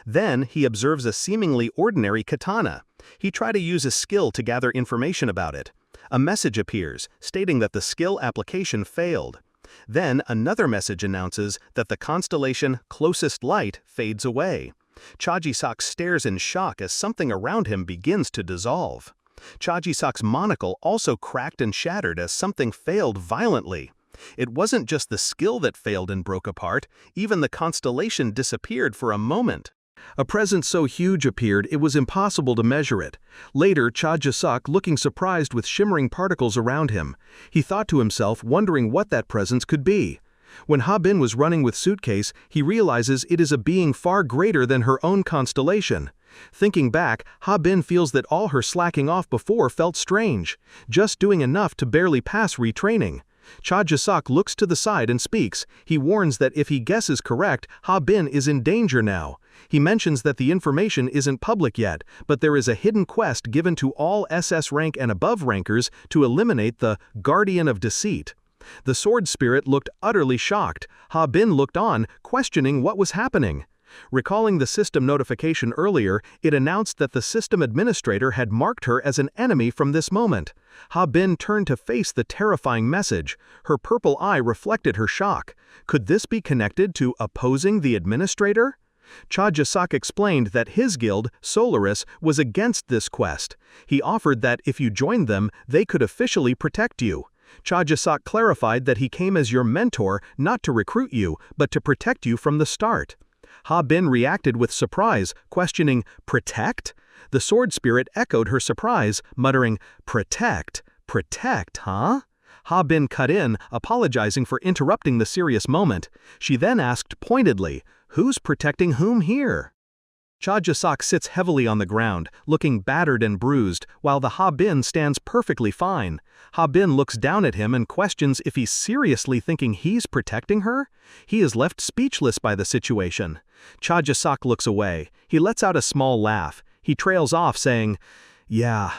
Then he observes a seemingly ordinary katana. He tried to use a skill to gather information about it. A message appears, stating that the skill application failed. Then another message announces that the constellation closest light fades away. Ch.1 stares in shock as something around him begins to dissolve. Ch.1's monocle also cracked and shattered as something failed violently. It wasn't just the skill that failed and broke apart, even the constellation disappeared for a moment. A presence so huge appeared it was impossible to measure it. Later, Ch.1 looking surprised with shimmering particles around him. He thought to himself, wondering what that presence could be. When Habin was running with suitcase, he realizes it is a being far greater than her own constellation. Thinking back, Habin feels that all her slacking off before felt strange, just doing enough to barely pass retraining. Cha Jae-seok looks to the side and speaks. He warns that if he guesses correct, Habin is in danger now. He mentions that the information isn't public yet, but there is a hidden quest given to all SS rank and above rankers to eliminate the Guardian of Deceit. The sword spirit looked utterly shocked. Habin looked on, questioning what was happening. Recalling the system notification earlier, it announced that the system administrator had marked her as an enemy from this moment. Habin turned to face the terrifying message. Her purple eye reflected her shock. Could this be connected to opposing the administrator? Cha Jae-seok explained that his guild, Solaris, was against this quest. He offered that if you joined them, they could officially protect you. Cha Jae-seok clarified that he came as your mentor not to recruit you, but to protect you from the start. Habin reacted with surprise, questioning, "Protect?" The sword spirit echoed her surprise, muttering, "Protect? Protect, huh?" Habin cut in, apologizing for interrupting the serious moment. She then asked pointedly, "Who's protecting whom here?" Cha Jae-seok sits heavily on the ground, looking battered and bruised, while the Habin stands perfectly fine. Habin looks down at him and questions if he's seriously thinking he's protecting her. He is left speechless by the situation. Cha Jae-seok looks away. He lets out a small laugh. He trails off saying, "Yeah,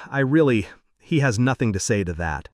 he has nothing to say to that."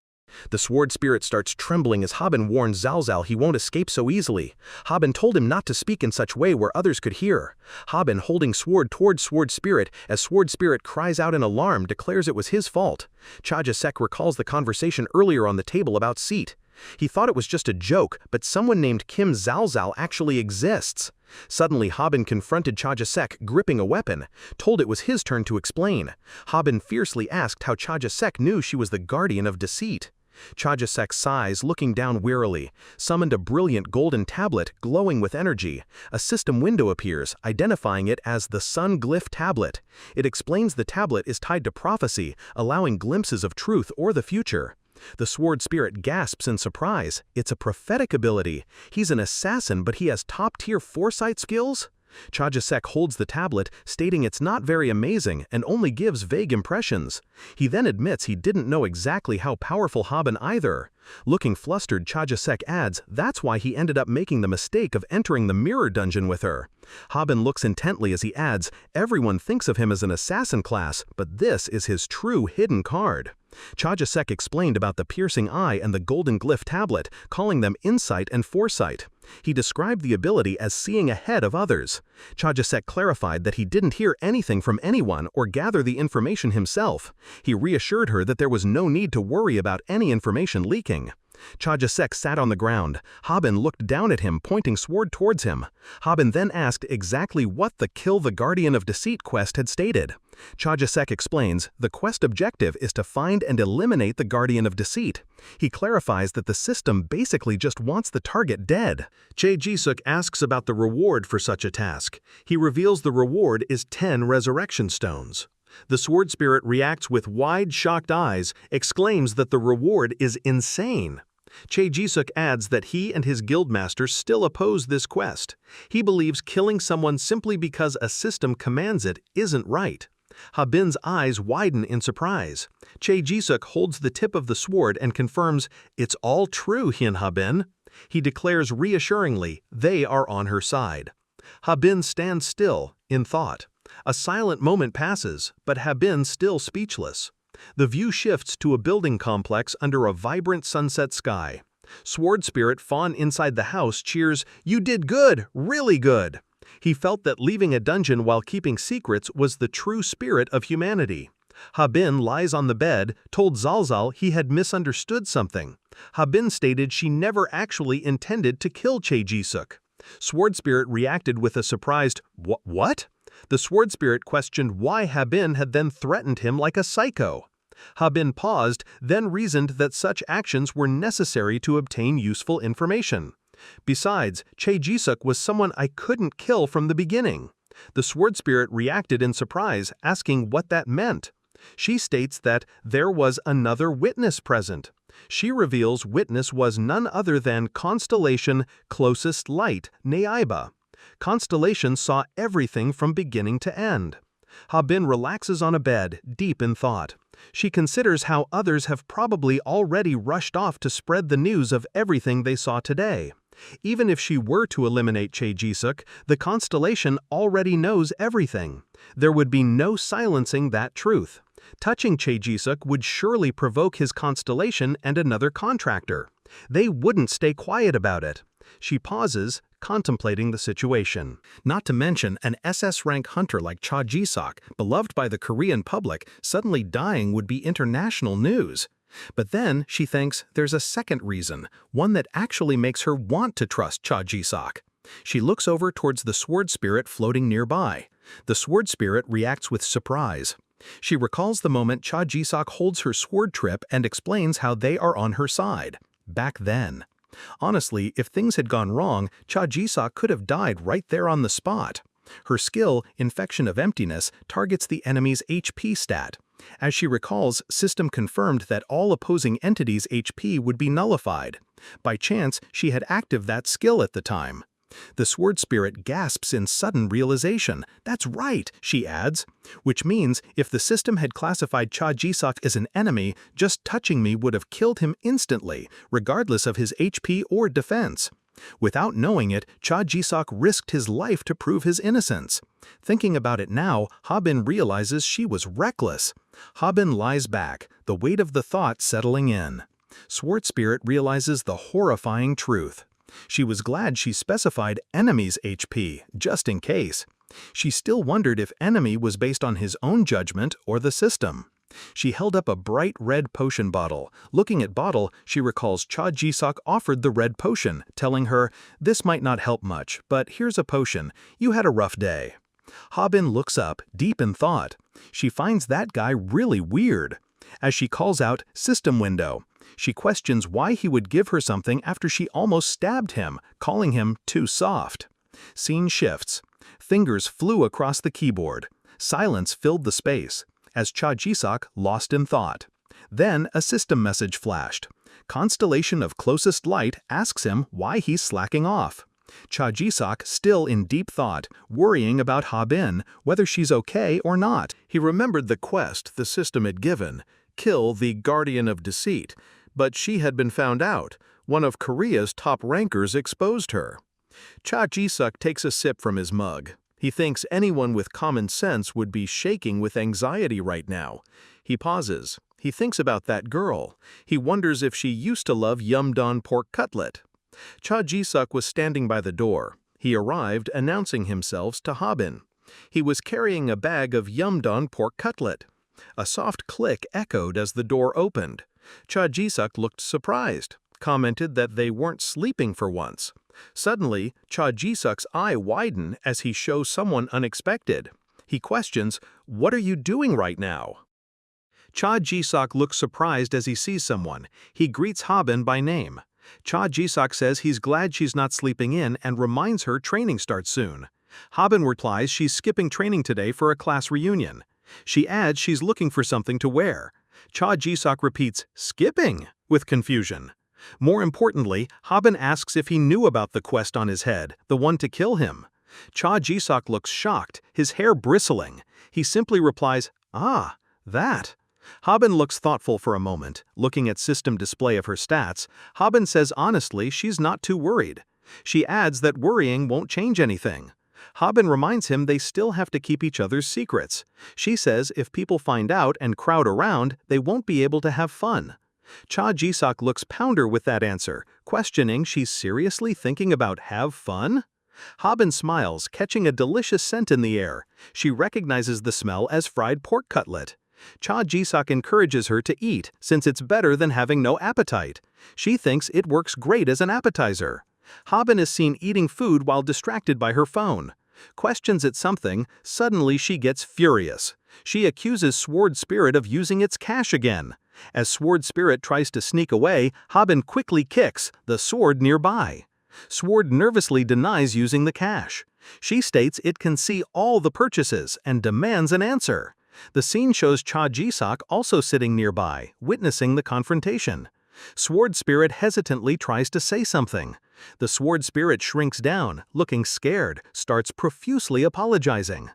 The sword spirit starts trembling as Habin warns Zalzal he won't escape so easily. Habin told him not to speak in such way where others could hear. Habin, holding sword towards sword spirit, as sword spirit cries out in alarm, declares it was his fault. Cha Jae-seok recalls the conversation earlier on the table about Seat. He thought it was just a joke, but someone named Kim Zalzal actually exists. Suddenly, Habin confronted Cha Jae-seok, gripping a weapon, told it was his turn to explain. Habin fiercely asked how Cha Jae-seok knew she was the Guardian of Deceit. Cha Jae-seok sighs, looking down wearily, summoned a brilliant golden tablet glowing with energy. A system window appears, identifying it as the Sun Glyph Tablet. It explains the tablet is tied to prophecy, allowing glimpses of truth or the future. The sword spirit gasps in surprise. It's a prophetic ability. He's an assassin, but he has top-tier foresight skills? Cha Jae-seok holds the tablet, stating it's not very amazing and only gives vague impressions. He then admits he didn't know exactly how powerful Habin either. Looking flustered, Cha Jae-seok adds that's why he ended up making the mistake of entering the mirror dungeon with her. Habin looks intently as he adds, everyone thinks of him as an assassin class, but this is his true hidden card. Cha Jae-seok explained about the piercing eye and the golden glyph tablet, calling them insight and foresight. He described the ability as seeing ahead of others. Cha Jae-seok clarified that he didn't hear anything from anyone or gather the information himself. He reassured her that there was no need to worry about any information leaking. Cha Jae-seok sat on the ground. Habin looked down at him, pointing sword towards him. Habin then asked exactly what the Kill the Guardian of Deceit quest had stated. Cha Jae-seok explains, the quest objective is to find and eliminate the Guardian of Deceit. He clarifies that the system basically just wants the target dead. Che Ji-suk asks about the reward for such a task. He reveals the reward is 10 resurrection stones. The sword spirit reacts with wide, shocked eyes, exclaims that the reward is insane. Che Ji-suk adds that he and his guildmaster still oppose this quest. He believes killing someone simply because a system commands it isn't right. Habin's eyes widen in surprise. Che Ji-suk holds the tip of the sword and confirms, "It's all true, Hyun Habin." He declares reassuringly, they are on her side. Habin stands still, in thought. A silent moment passes, but Habin still speechless. The view shifts to a building complex under a vibrant sunset sky. Sword Spirit Fawn inside the house cheers, "You did good, really good." He felt that leaving a dungeon while keeping secrets was the true spirit of humanity. Habin lies on the bed, told Zalzal he had misunderstood something. Habin stated she never actually intended to kill Che Ji-suk. Sword Spirit reacted with a surprised, "What?" The sword spirit questioned why Habin had then threatened him like a psycho. Habin paused, then reasoned that such actions were necessary to obtain useful information. Besides, Che Ji-suk was someone I couldn't kill from the beginning. The sword spirit reacted in surprise, asking what that meant. She states that there was another witness present. She reveals witness was none other than Constellation Closest Light, Naiba. Constellation saw everything from beginning to end. Habin relaxes on a bed, deep in thought. She considers how others have probably already rushed off to spread the news of everything they saw today. Even if she were to eliminate Chae-jisuk, the constellation already knows everything. There would be no silencing that truth. Touching Chae-jisuk would surely provoke his constellation and another contractor. They wouldn't stay quiet about it. She pauses, contemplating the situation. Not to mention, an SS-rank hunter like Chae-jisuk, beloved by the Korean public, suddenly dying would be international news. But then, she thinks, there's a second reason, one that actually makes her want to trust Chae-jisuk. She looks over towards the sword spirit floating nearby. The sword spirit reacts with surprise. She recalls the moment Chae-jisuk holds her sword trip and explains how they are on her side. Back then. Honestly, if things had gone wrong, Chae-jisuk could have died right there on the spot. Her skill, Infection of Emptiness, targets the enemy's HP stat. As she recalls, System confirmed that all opposing entities' HP would be nullified. By chance, she had active that skill at the time. The sword spirit gasps in sudden realization. That's right, she adds. Which means, if the system had classified Chae-jisuk as an enemy, just touching me would have killed him instantly, regardless of his HP or defense. Without knowing it, Chae-jisuk risked his life to prove his innocence. Thinking about it now, Habin realizes she was reckless. Habin lies back, the weight of the thought settling in. Sword Spirit realizes the horrifying truth. She was glad she specified enemy's HP, just in case. She still wondered if enemy was based on his own judgment or the system. She held up a bright red potion bottle. Looking at bottle, she recalls Chae-jisuk offered the red potion, telling her, "This might not help much, but here's a potion. You had a rough day." Habin looks up, deep in thought. She finds that guy really weird. As she calls out, "System window," she questions why he would give her something after she almost stabbed him, calling him too soft. Scene shifts. Fingers flew across the keyboard. Silence filled the space, as Chae-jisuk lost in thought. Then a system message flashed. Constellation of Closest Light asks him why he's slacking off. Chae-jisuk still in deep thought, worrying about Habin, whether she's okay or not. He remembered the quest the system had given, kill the Guardian of Deceit, but she had been found out. One of Korea's top rankers exposed her. Chae-jisuk takes a sip from his mug. He thinks anyone with common sense would be shaking with anxiety right now. He pauses. He thinks about that girl. He wonders if she used to love Yumdon pork cutlet. Chae-jisuk was standing by the door. He arrived, announcing himself to Habin. He was carrying a bag of Yumdon pork cutlet. A soft click echoed as the door opened. Chae-jisuk looked surprised, commented that they weren't sleeping for once. Suddenly, Chae-jisuk's eye widens as he shows someone unexpected. He questions, "What are you doing right now?" Chae-jisuk looks surprised as he sees someone. He greets Habin by name. Chae-jisuk says he's glad she's not sleeping in and reminds her training starts soon. Habin replies she's skipping training today for a class reunion. She adds she's looking for something to wear. Chae-jisuk repeats, "Skipping?" with confusion. More importantly, Habin asks if he knew about the quest on his head, the one to kill him. Chae-jisuk looks shocked, his hair bristling. He simply replies, "Ah, that." Habin looks thoughtful for a moment, looking at system display of her stats. Habin says honestly she's not too worried. She adds that worrying won't change anything. Habin reminds him they still have to keep each other's secrets. She says if people find out and crowd around, they won't be able to have fun. Chae-jisuk looks pounder with that answer, questioning she's seriously thinking about have fun? Habin smiles, catching a delicious scent in the air. She recognizes the smell as fried pork cutlet. Chae-jisuk encourages her to eat, since it's better than having no appetite. She thinks it works great as an appetizer. Habin is seen eating food while distracted by her phone. Questions at something, suddenly she gets furious. She accuses Sword Spirit of using its cash again. As Sword Spirit tries to sneak away, Habin quickly kicks the sword nearby. Sword nervously denies using the cash. She states it can see all the purchases and demands an answer. The scene shows Chae-jisuk also sitting nearby, witnessing the confrontation. Sword Spirit hesitantly tries to say something. The Sword Spirit shrinks down, looking scared, starts profusely apologizing.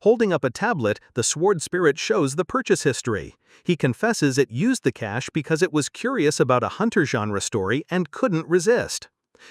Holding up a tablet, the sword spirit shows the purchase history. He confesses it used the cash because it was curious about a hunter genre story and couldn't resist.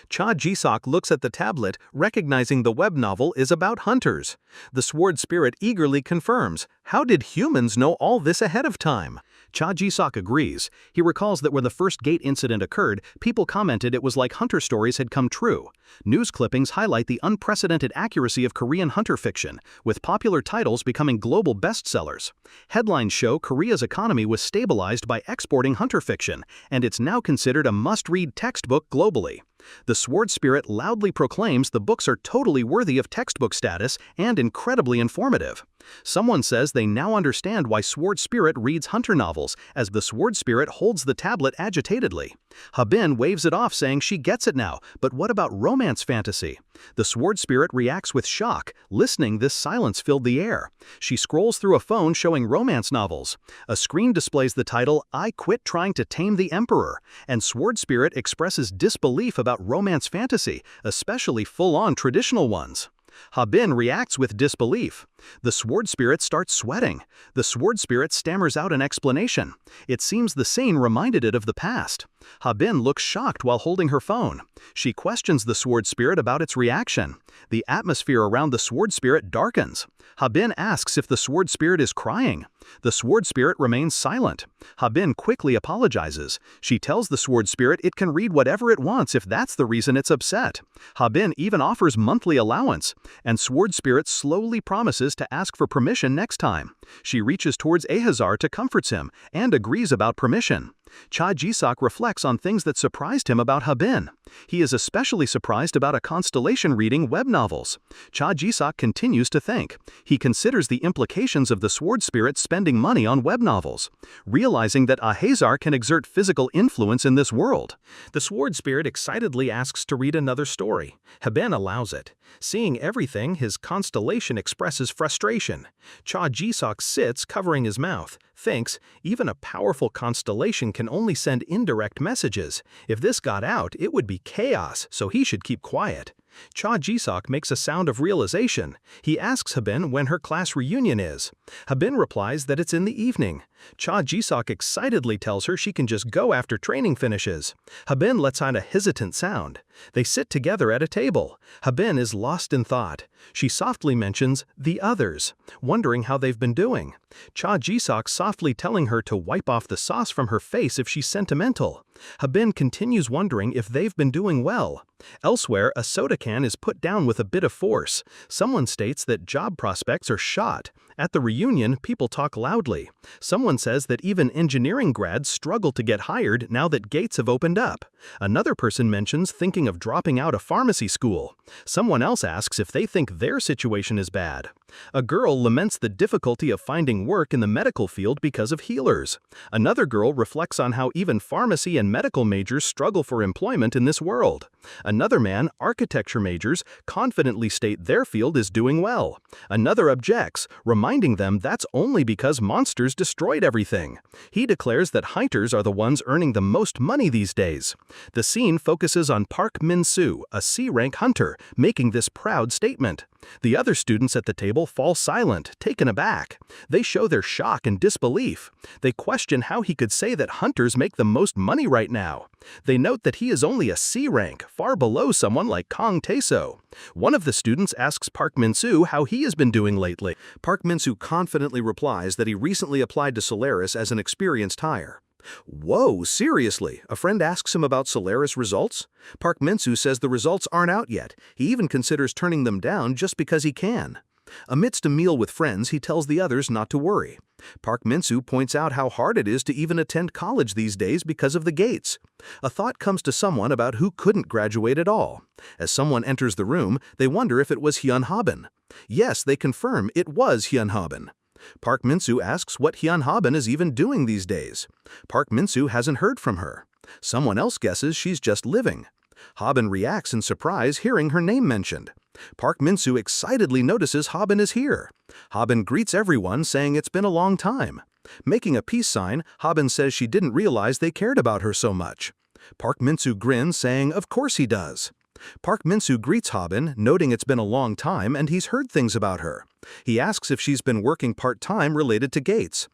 Cha Ji-sok looks at the tablet, recognizing the web novel is about hunters. The sword spirit eagerly confirms, "How did humans know all this ahead of time?" Cha Ji-sok agrees. He recalls that when the first gate incident occurred, people commented it was like hunter stories had come true. News clippings highlight the unprecedented accuracy of Korean hunter fiction, with popular titles becoming global bestsellers. Headlines show Korea's economy was stabilized by exporting hunter fiction, and it's now considered a must-read textbook globally. The sword spirit loudly proclaims the books are totally worthy of textbook status and incredibly informative. Someone says they now understand why sword spirit reads hunter novels, as the sword spirit holds the tablet agitatedly. Habin waves it off, saying she gets it now, but what about romance fantasy? The sword spirit reacts with shock. Listening, this silence filled the air. She scrolls through a phone showing romance novels. A screen displays the title, "I Quit Trying to Tame the Emperor," and sword spirit expresses disbelief about romance fantasy, especially full-on traditional ones. Habin reacts with disbelief. The sword spirit starts sweating. The sword spirit stammers out an explanation. It seems the scene reminded it of the past. Habin looks shocked while holding her phone. She questions the sword spirit about its reaction. The atmosphere around the sword spirit darkens. Habin asks if the sword spirit is crying. The sword spirit remains silent. Habin quickly apologizes. She tells the sword spirit it can read whatever it wants if that's the reason it's upset. Habin even offers monthly allowance, and sword spirit slowly promises to ask for permission next time. She reaches towards Ahazar to comfort him and agrees about permission. Cha Ji-sok reflects on things that surprised him about Habin. He is especially surprised about a constellation reading web novels. Cha Ji-sok continues to think. He considers the implications of the sword spirit spending money on web novels, realizing that Ahazar can exert physical influence in this world. The sword spirit excitedly asks to read another story. Habin allows it. Seeing everything, his constellation expresses frustration. Cha Ji-sok sits, covering his mouth, thinks, even a powerful constellation can only send indirect messages. If this got out, it would be chaos, so he should keep quiet. Cha Ji-sok makes a sound of realization. He asks Habin when her class reunion is. Habin replies that it's in the evening. Cha Ji-sok excitedly tells her she can just go after training finishes. Habin lets out a hesitant sound. They sit together at a table. Habin is lost in thought. She softly mentions the others, wondering how they've been doing. Cha Ji-sok softly telling her to wipe off the sauce from her face if she's sentimental. Habin continues wondering if they've been doing well. Elsewhere, a soda can is put down with a bit of force. Someone states that job prospects are shot. At the reunion, people talk loudly. Someone says that even engineering grads struggle to get hired now that gates have opened up. Another person mentions thinking of dropping out of pharmacy school. Someone else asks if they think their situation is bad. A girl laments the difficulty of finding work in the medical field because of healers. Another girl reflects on how even pharmacy and medical majors struggle for employment in this world. Another man, architecture majors, confidently state their field is doing well. Another objects, reminding them that's only because monsters destroyed everything. He declares that hunters are the ones earning the most money these days. The scene focuses on Park Min-soo, a C-rank hunter, making this proud statement. The other students at the table fall silent, taken aback. They show their shock and disbelief. They question how he could say that hunters make the most money right now. They note that he is only a C rank, far below someone like Kang Tae-so. One of the students asks Park Min-soo how he has been doing lately. Park Min-soo confidently replies that he recently applied to Solaris as an experienced hire. Whoa, seriously? A friend asks him about Solaris results? Park Min-soo says the results aren't out yet. He even considers turning them down just because he can. Amidst a meal with friends, he tells the others not to worry. Park Min-soo points out how hard it is to even attend college these days because of the gates. A thought comes to someone about who couldn't graduate at all. As someone enters the room, they wonder if it was Hyun Habin. Yes, they confirm it was Hyun Habin. Park Min-soo asks what Hyun Habin is even doing these days. Park Min-soo hasn't heard from her. Someone else guesses she's just living. Habin reacts in surprise hearing her name mentioned. Park Min-soo excitedly notices Habin is here. Habin greets everyone, saying it's been a long time. Making a peace sign, Habin says she didn't realize they cared about her so much. Park Min-soo grins, saying of course he does. Park Min-soo greets Habin, noting it's been a long time and he's heard things about her. He asks if she's been working part-time related to gates.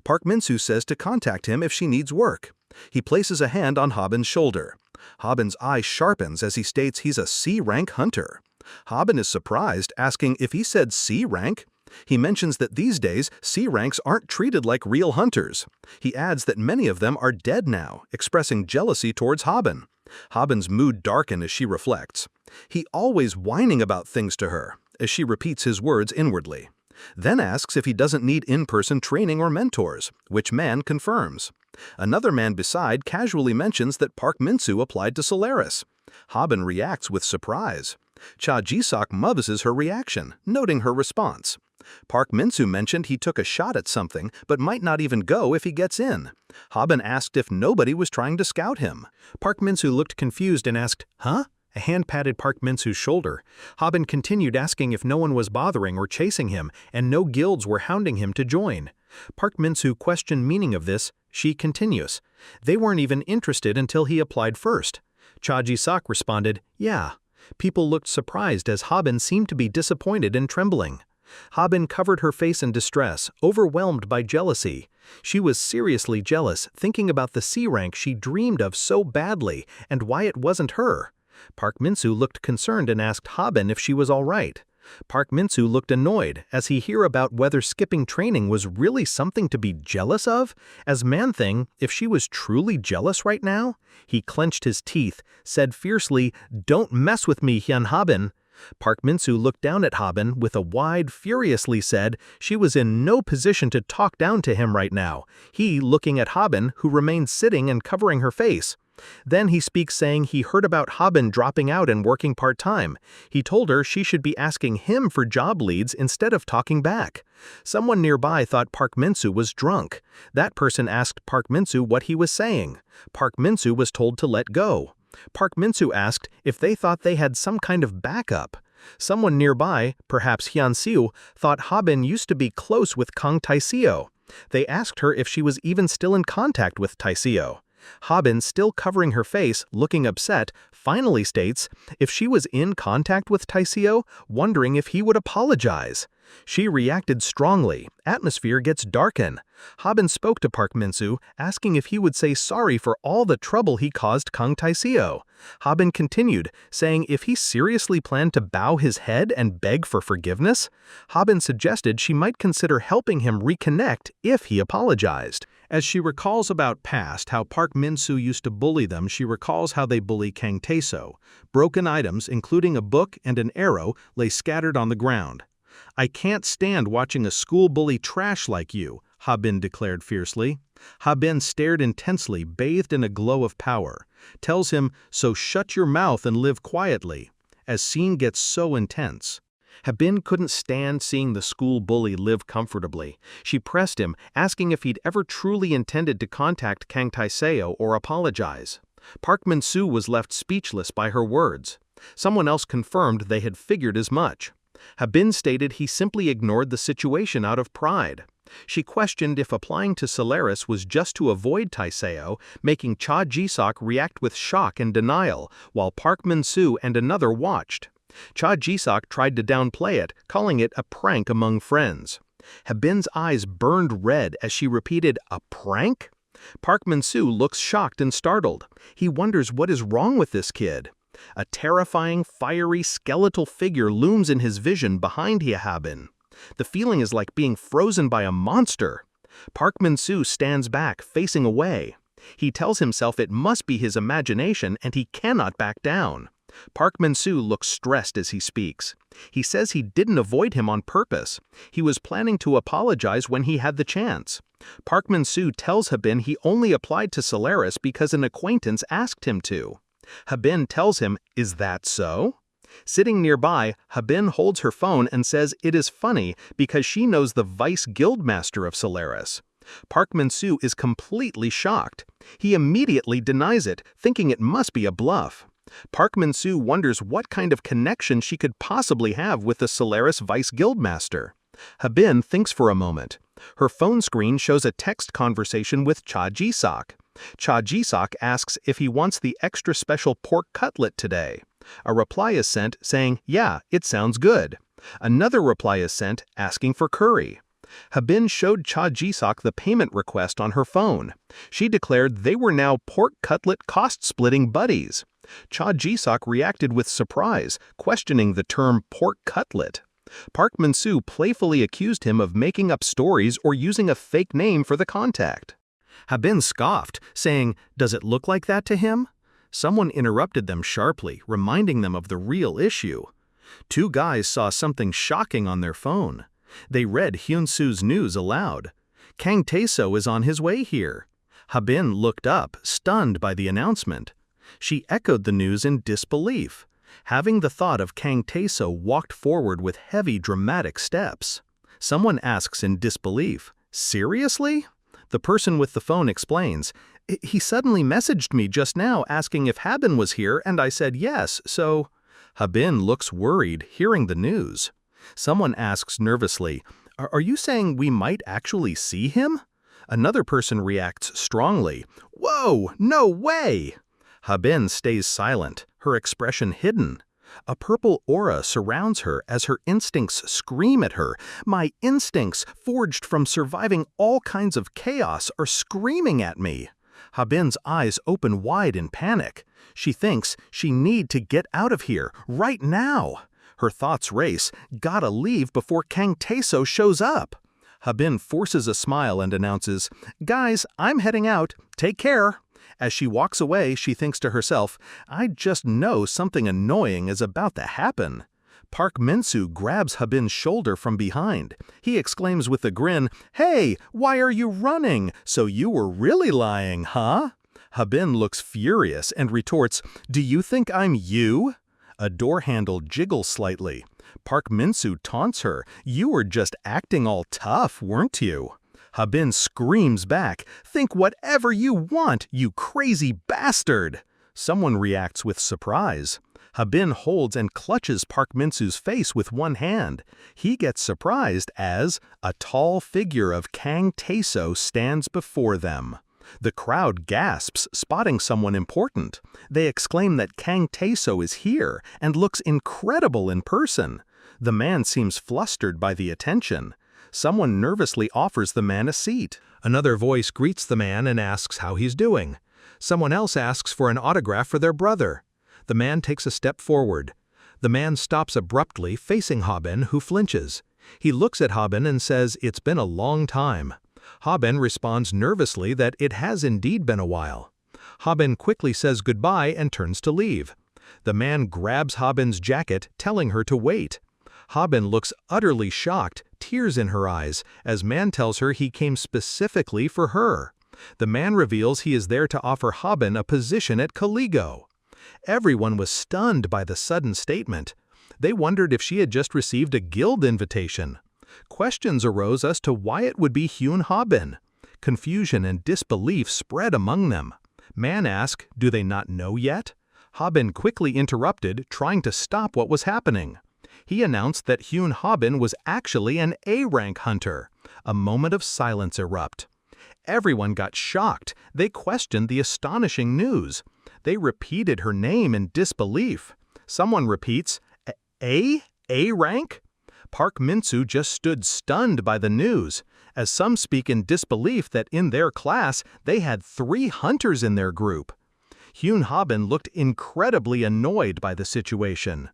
Park Min-soo says to contact him if she needs work. He places a hand on Habin's shoulder. Habin's eye sharpens as he states he's a C-rank hunter. Habin is surprised, asking if he said C-rank. He mentions that these days, C-ranks aren't treated like real hunters. He adds that many of them are dead now, expressing jealousy towards Habin. Habin's mood darkens as she reflects. He always whining about things to her, as she repeats his words inwardly. Then asks if he doesn't need in-person training or mentors, which man confirms. Another man beside casually mentions that Park Min-soo applied to Solaris. Habin reacts with surprise. Cha Ji-sok motherses her reaction, noting her response. Park Min-soo mentioned he took a shot at something, but might not even go if he gets in. Habin asked if nobody was trying to scout him. Park Min-soo looked confused and asked, "Huh?" A hand patted Park Min-soo's shoulder. Habin continued asking if no one was bothering or chasing him, and no guilds were hounding him to join. Park Min-soo questioned meaning of this. She continues. They weren't even interested until he applied first. Cha Ji-sok responded, "Yeah." People looked surprised as Habin seemed to be disappointed and trembling. Habin covered her face in distress, overwhelmed by jealousy. She was seriously jealous, thinking about the C-rank she dreamed of so badly and why it wasn't her. Park Min-soo looked concerned and asked Habin if she was all right. Park Min-soo looked annoyed as he heard about whether skipping training was really something to be jealous of. As Man-thing, if she was truly jealous right now? He clenched his teeth, said fiercely, "Don't mess with me, Hyun Habin." Park Min-soo looked down at Habin with a wide, furiously said she was in no position to talk down to him right now, he looking at Habin, who remained sitting and covering her face. Then he speaks saying he heard about Habin dropping out and working part-time. He told her she should be asking him for job leads instead of talking back. Someone nearby thought Park Min-soo was drunk. That person asked Park Min-soo what he was saying. Park Min-soo was told to let go. Park Min-soo asked if they thought they had some kind of backup. Someone nearby, perhaps Hyun-seo, thought Habin used to be close with Kang Tae-seo. They asked her if she was even still in contact with Tae-seo. Habin, still covering her face, looking upset, finally states if she was in contact with Tae-seo, wondering if he would apologize. She reacted strongly. Atmosphere gets darkened. Habin spoke to Park Min-soo, asking if he would say sorry for all the trouble he caused Kang Tae-seo. Habin continued, saying if he seriously planned to bow his head and beg for forgiveness. Habin suggested she might consider helping him reconnect if he apologized. As she recalls about past how Park Min-soo used to bully them, she recalls how they bully Kang Tae-seo. Broken items, including a book and an arrow, lay scattered on the ground. "I can't stand watching a school bully trash like you," Habin declared fiercely. Habin stared intensely, bathed in a glow of power. Tells him, "So shut your mouth and live quietly." As scene gets so intense. Habin couldn't stand seeing the school bully live comfortably. She pressed him, asking if he'd ever truly intended to contact Kang Tae-seo or apologize. Park Min-soo was left speechless by her words. Someone else confirmed they had figured as much. Habin stated he simply ignored the situation out of pride. She questioned if applying to Solaris was just to avoid Tae-seo, making Cha Ji-sok react with shock and denial, while Park Min-soo and another watched. Cha Ji-sok tried to downplay it, calling it a prank among friends. Habin's eyes burned red as she repeated, "A prank?" Park Min-soo looks shocked and startled. He wonders what is wrong with this kid. A terrifying, fiery, skeletal figure looms in his vision behind Hyun Habin. The feeling is like being frozen by a monster. Park Min-soo stands back, facing away. He tells himself it must be his imagination and he cannot back down. Park Min-soo looks stressed as he speaks. He says he didn't avoid him on purpose. He was planning to apologize when he had the chance. Park Min-soo tells Habin he only applied to Solaris because an acquaintance asked him to. Habin tells him, "Is that so?" Sitting nearby, Habin holds her phone and says it is funny because she knows the vice guildmaster of Solaris. Park Min-soo is completely shocked. He immediately denies it, thinking it must be a bluff. Park Min-soo wonders what kind of connection she could possibly have with the Solaris vice guildmaster. Habin thinks for a moment. Her phone screen shows a text conversation with Cha Ji-sok. Cha Ji-sok asks if he wants the extra special pork cutlet today. A reply is sent saying, "Yeah, it sounds good." Another reply is sent asking for curry. Habin showed Cha Ji-sok the payment request on her phone. She declared they were now pork cutlet cost-splitting buddies. Cha Ji-sok reacted with surprise, questioning the term pork cutlet. Park Min-soo playfully accused him of making up stories or using a fake name for the contact. Habin scoffed, saying, "Does it look like that to him?" Someone interrupted them sharply, reminding them of the real issue. Two guys saw something shocking on their phone. They read Hyun-soo's news aloud. "Kang Tae-so is on his way here." Habin looked up, stunned by the announcement. She echoed the news in disbelief. Having the thought of Kang Tae-so walked forward with heavy, dramatic steps. Someone asks in disbelief, "Seriously?" The person with the phone explains, "He suddenly messaged me just now asking if Habin was here, and I said yes, so—" Habin looks worried, hearing the news. Someone asks nervously, "Are you saying we might actually see him?" Another person reacts strongly, "Whoa, no way!" Habin stays silent, her expression hidden. A purple aura surrounds her as her instincts scream at her. "My instincts, forged from surviving all kinds of chaos, are screaming at me." Habin's eyes open wide in panic. She thinks she need to get out of here, right now. Her thoughts race, "Gotta leave before Kang Tae-so shows up." Habin forces a smile and announces, "Guys, I'm heading out. Take care." As she walks away, she thinks to herself, "I just know something annoying is about to happen." Park Min-soo grabs Habin's shoulder from behind. He exclaims with a grin, "Hey, why are you running? So you were really lying, huh?" Habin looks furious and retorts, "Do you think I'm you?" A door handle jiggles slightly. Park Min-soo taunts her, "You were just acting all tough, weren't you?" Habin screams back, "Think whatever you want, you crazy bastard!" Someone reacts with surprise. Habin holds and clutches Park Min-soo's face with one hand. He gets surprised as a tall figure of Kang Tae-so stands before them. The crowd gasps, spotting someone important. They exclaim that Kang Tae-so is here and looks incredible in person. The man seems flustered by the attention. Someone nervously offers the man a seat. Another voice greets the man and asks how he's doing. Someone else asks for an autograph for their brother. The man takes a step forward. The man stops abruptly, facing Habin, who flinches. He looks at Habin and says, "It's been a long time." Habin responds nervously that it has indeed been a while. Habin quickly says goodbye and turns to leave. The man grabs Habin's jacket, telling her to wait. Habin looks utterly shocked, tears in her eyes, as man tells her he came specifically for her. The man reveals he is there to offer Habin a position at Caligo. Everyone was stunned by the sudden statement. They wondered if she had just received a guild invitation. Questions arose as to why it would be Hyun Habin. Confusion and disbelief spread among them. Man asked, "Do they not know yet?" Habin quickly interrupted, trying to stop what was happening. He announced that Hyun Habin was actually an A-rank hunter. A moment of silence erupted. Everyone got shocked. They questioned the astonishing news. They repeated her name in disbelief. Someone repeats, A-rank? Park Min-soo just stood stunned by the news, as some speak in disbelief that in their class they had 3 hunters in their group. Hyun Habin looked incredibly annoyed by the situation.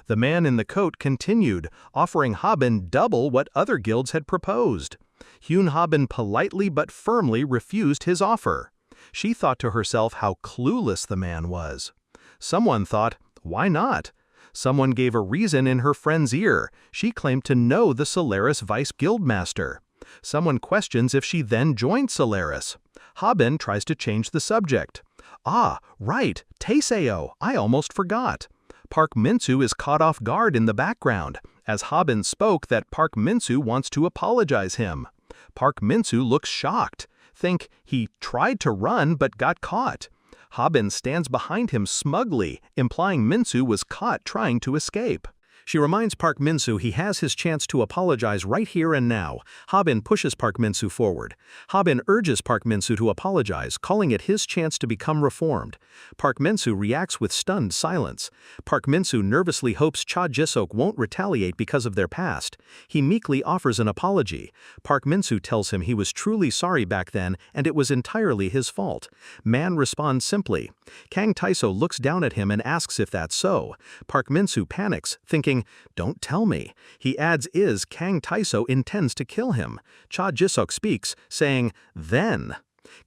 The man in the coat continued, offering Habin double what other guilds had proposed. Hyun Habin politely but firmly refused his offer. She thought to herself how clueless the man was. Someone thought, why not? Someone gave a reason in her friend's ear. She claimed to know the Solaris Vice Guildmaster. Someone questions if she then joined Solaris. Habin tries to change the subject. "Ah, right, Taeseo, I almost forgot." Park Min-soo is caught off guard in the background, as Habin spoke that Park Min-soo wants to apologize him. Park Min-soo looks shocked. Think he tried to run but got caught. Habin stands behind him smugly, implying Min-soo was caught trying to escape. She reminds Park Min-soo he has his chance to apologize right here and now. Habin pushes Park Min-soo forward. Habin urges Park Min-soo to apologize, calling it his chance to become reformed. Park Min-soo reacts with stunned silence. Park Min-soo nervously hopes Cha Ji-seok won't retaliate because of their past. He meekly offers an apology. Park Min-soo tells him he was truly sorry back then and it was entirely his fault. Man responds simply. Kang Tae-so looks down at him and asks if that's so. Park Min-soo panics, thinking, "Don't tell me." He adds Kang Tae-so intends to kill him. Cha Ji-seok speaks, saying, "Then."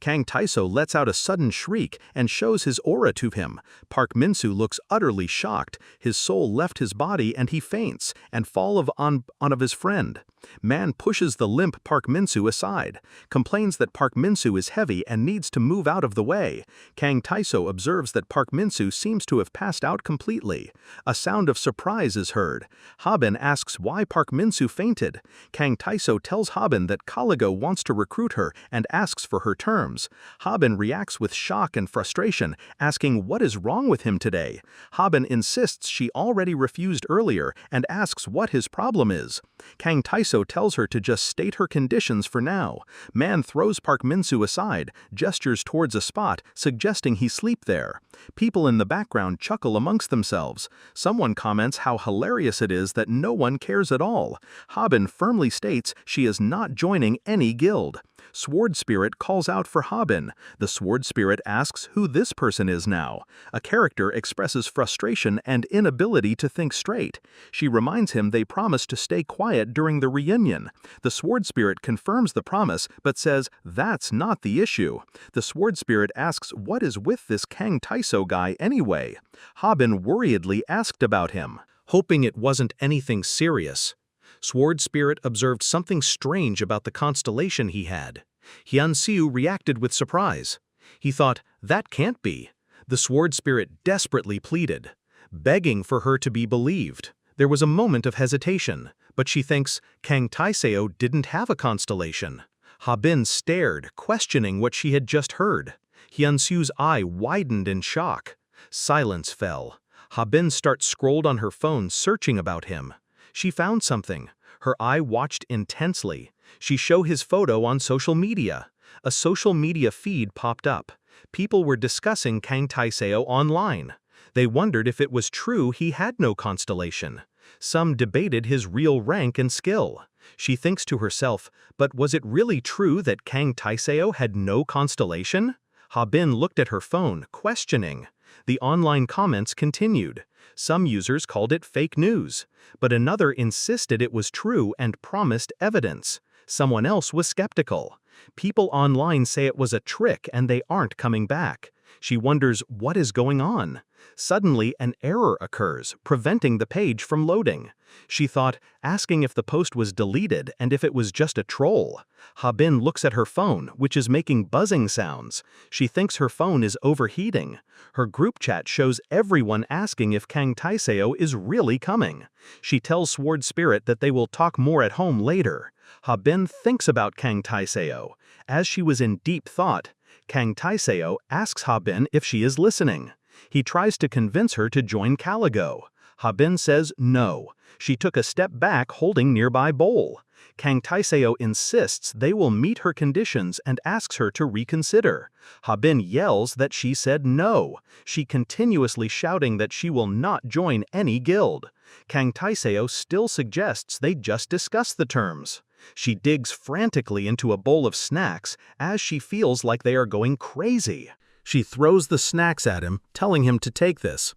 Kang Tae-so lets out a sudden shriek and shows his aura to him. Park Min-soo looks utterly shocked. His soul left his body and he faints and falls on his friend. Man pushes the limp Park Min-soo aside, complains that Park Min-soo is heavy and needs to move out of the way. Kang Tae-so observes that Park Min-soo seems to have passed out completely. A sound of surprise is heard. Habin asks why Park Min-soo fainted. Kang Tae-so tells Habin that Caligo wants to recruit her and asks for her terms. Habin reacts with shock and frustration, asking what is wrong with him today. Habin insists she already refused earlier and asks what his problem is. Kang Tae-so tells her to just state her conditions for now. Man throws Park Min-soo aside, gestures towards a spot, suggesting he sleep there. People in the background chuckle amongst themselves. Someone comments how hilarious it is that no one cares at all. Habin firmly states she is not joining any guild. Sword Spirit calls out for Habin. The Sword Spirit asks who this person is now. A character expresses frustration and inability to think straight. She reminds him they promised to stay quiet during the reunion. The Sword Spirit confirms the promise but says that's not the issue. The Sword Spirit asks what is with this Kang Tae-so guy anyway. Habin worriedly asked about him, hoping it wasn't anything serious. Sword Spirit observed something strange about the constellation he had. Hyun Siu reacted with surprise. He thought, that can't be. The Sword Spirit desperately pleaded, begging for her to be believed. There was a moment of hesitation, but she thinks Kang Tae-seo didn't have a constellation. Habin stared, questioning what she had just heard. Hyun Siu's eye widened in shock. Silence fell. Habin scrolled on her phone, searching about him. She found something. Her eye watched intensely. She showed his photo on social media. A social media feed popped up. People were discussing Kang Tae-seo online. They wondered if it was true he had no constellation. Some debated his real rank and skill. She thinks to herself, but was it really true that Kang Tae-seo had no constellation? Habin looked at her phone, questioning. The online comments continued. Some users called it fake news, but another insisted it was true and promised evidence. Someone else was skeptical. People online say it was a trick and they aren't coming back. She wonders what is going on. Suddenly, an error occurs, preventing the page from loading. She thought, asking if the post was deleted and if it was just a troll. Habin looks at her phone, which is making buzzing sounds. She thinks her phone is overheating. Her group chat shows everyone asking if Kang Tae-seo is really coming. She tells Sword Spirit that they will talk more at home later. Habin thinks about Kang Tae-seo. As she was in deep thought, Kang Tae-seo asks Habin if she is listening. He tries to convince her to join Caligo. Habin says no. She took a step back holding nearby bowl. Kang Tae-seo insists they will meet her conditions and asks her to reconsider. Habin yells that she said no. She continuously shouting that she will not join any guild. Kang Tae-seo still suggests they just discuss the terms. She digs frantically into a bowl of snacks as she feels like they are going crazy. She throws the snacks at him, telling him to take this.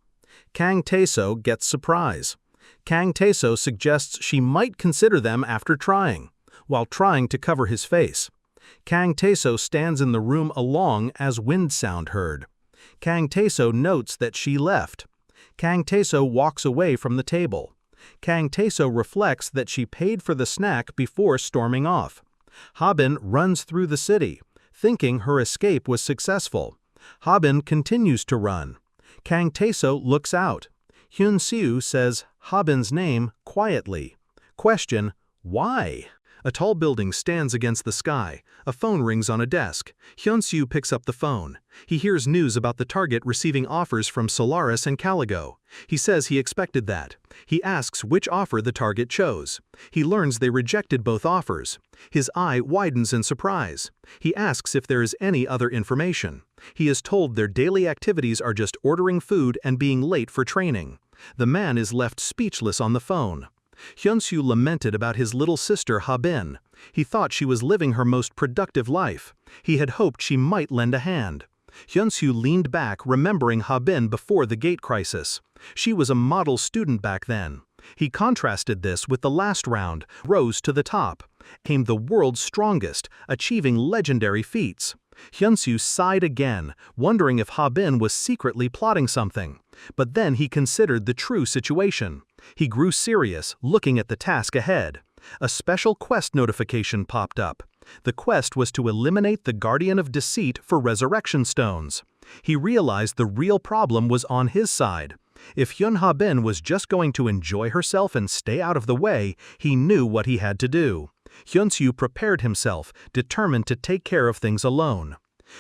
Kang Tae-seo gets surprise. Kang Tae-seo suggests she might consider them after trying, while trying to cover his face. Kang Tae-seo stands in the room along as wind sound heard. Kang Tae-seo notes that she left. Kang Tae-seo walks away from the table. Kang Tae-seo reflects that she paid for the snack before storming off. Habin runs through the city, thinking her escape was successful. Habin continues to run. Kang Tae-seo looks out. Hyun Siu says Habin's name quietly. Question, why? A tall building stands against the sky. A phone rings on a desk. Hyun-soo picks up the phone. He hears news about the target receiving offers from Solaris and Caligo. He says he expected that. He asks which offer the target chose. He learns they rejected both offers. His eye widens in surprise. He asks if there is any other information. He is told their daily activities are just ordering food and being late for training. The man is left speechless on the phone. Hyun-soo lamented about his little sister Habin. He thought she was living her most productive life. He had hoped she might lend a hand. Hyun-soo leaned back, remembering Habin before the gate crisis. She was a model student back then. He contrasted this with the last round, rose to the top, became the world's strongest, achieving legendary feats. Hyun-soo sighed again, wondering if Habin was secretly plotting something. But then he considered the true situation. He grew serious, looking at the task ahead. A special quest notification popped up. The quest was to eliminate the Guardian of Deceit for Resurrection Stones. He realized the real problem was on his side. If Hyun Habin was just going to enjoy herself and stay out of the way, he knew what he had to do. Hyun-soo prepared himself, determined to take care of things alone.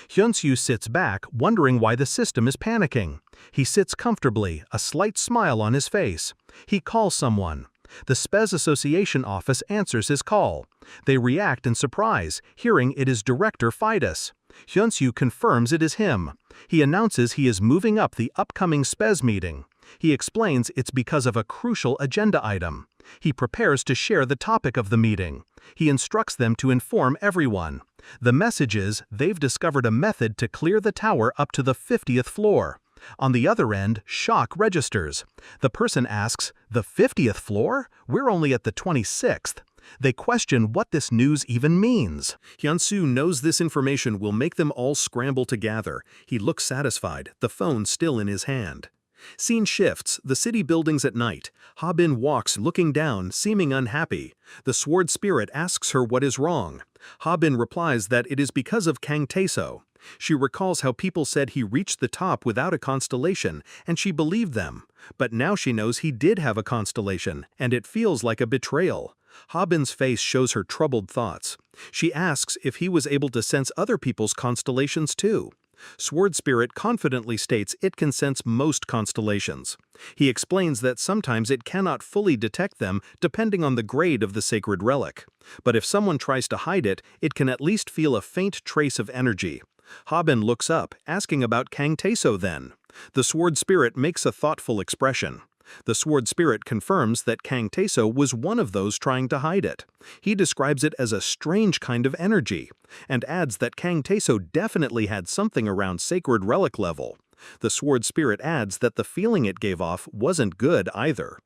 Hyun-soo sits back, wondering why the system is panicking. He sits comfortably, a slight smile on his face. He calls someone. The Spez Association office answers his call. They react in surprise, hearing it is Director Fidus. Hyun-soo confirms it is him. He announces he is moving up the upcoming Spez meeting. He explains it's because of a crucial agenda item. He prepares to share the topic of the meeting. He instructs them to inform everyone. The message is they've discovered a method to clear the tower up to the 50th floor. On the other end, shock registers. The person asks, "The 50th floor? We're only at the 26th." They question what this news even means. Hyun-soo knows this information will make them all scramble to gather. He looks satisfied, the phone still in his hand. Scene shifts, the city buildings at night. Habin walks, looking down, seeming unhappy. The sword spirit asks her what is wrong. Habin replies that it is because of Kang Tae-so. She recalls how people said he reached the top without a constellation, and she believed them. But now she knows he did have a constellation, and it feels like a betrayal. Habin's face shows her troubled thoughts. She asks if he was able to sense other people's constellations too. Sword Spirit confidently states it can sense most constellations. He explains that sometimes it cannot fully detect them depending on the grade of the sacred relic. But if someone tries to hide it, it can at least feel a faint trace of energy. Habin looks up, asking about Kang Tae-so then. The Sword Spirit makes a thoughtful expression. The Sword Spirit confirms that Kang Tae-so was one of those trying to hide it. He describes it as a strange kind of energy, and adds that Kang Tae-so definitely had something around sacred relic level. The Sword Spirit adds that the feeling it gave off wasn't good either.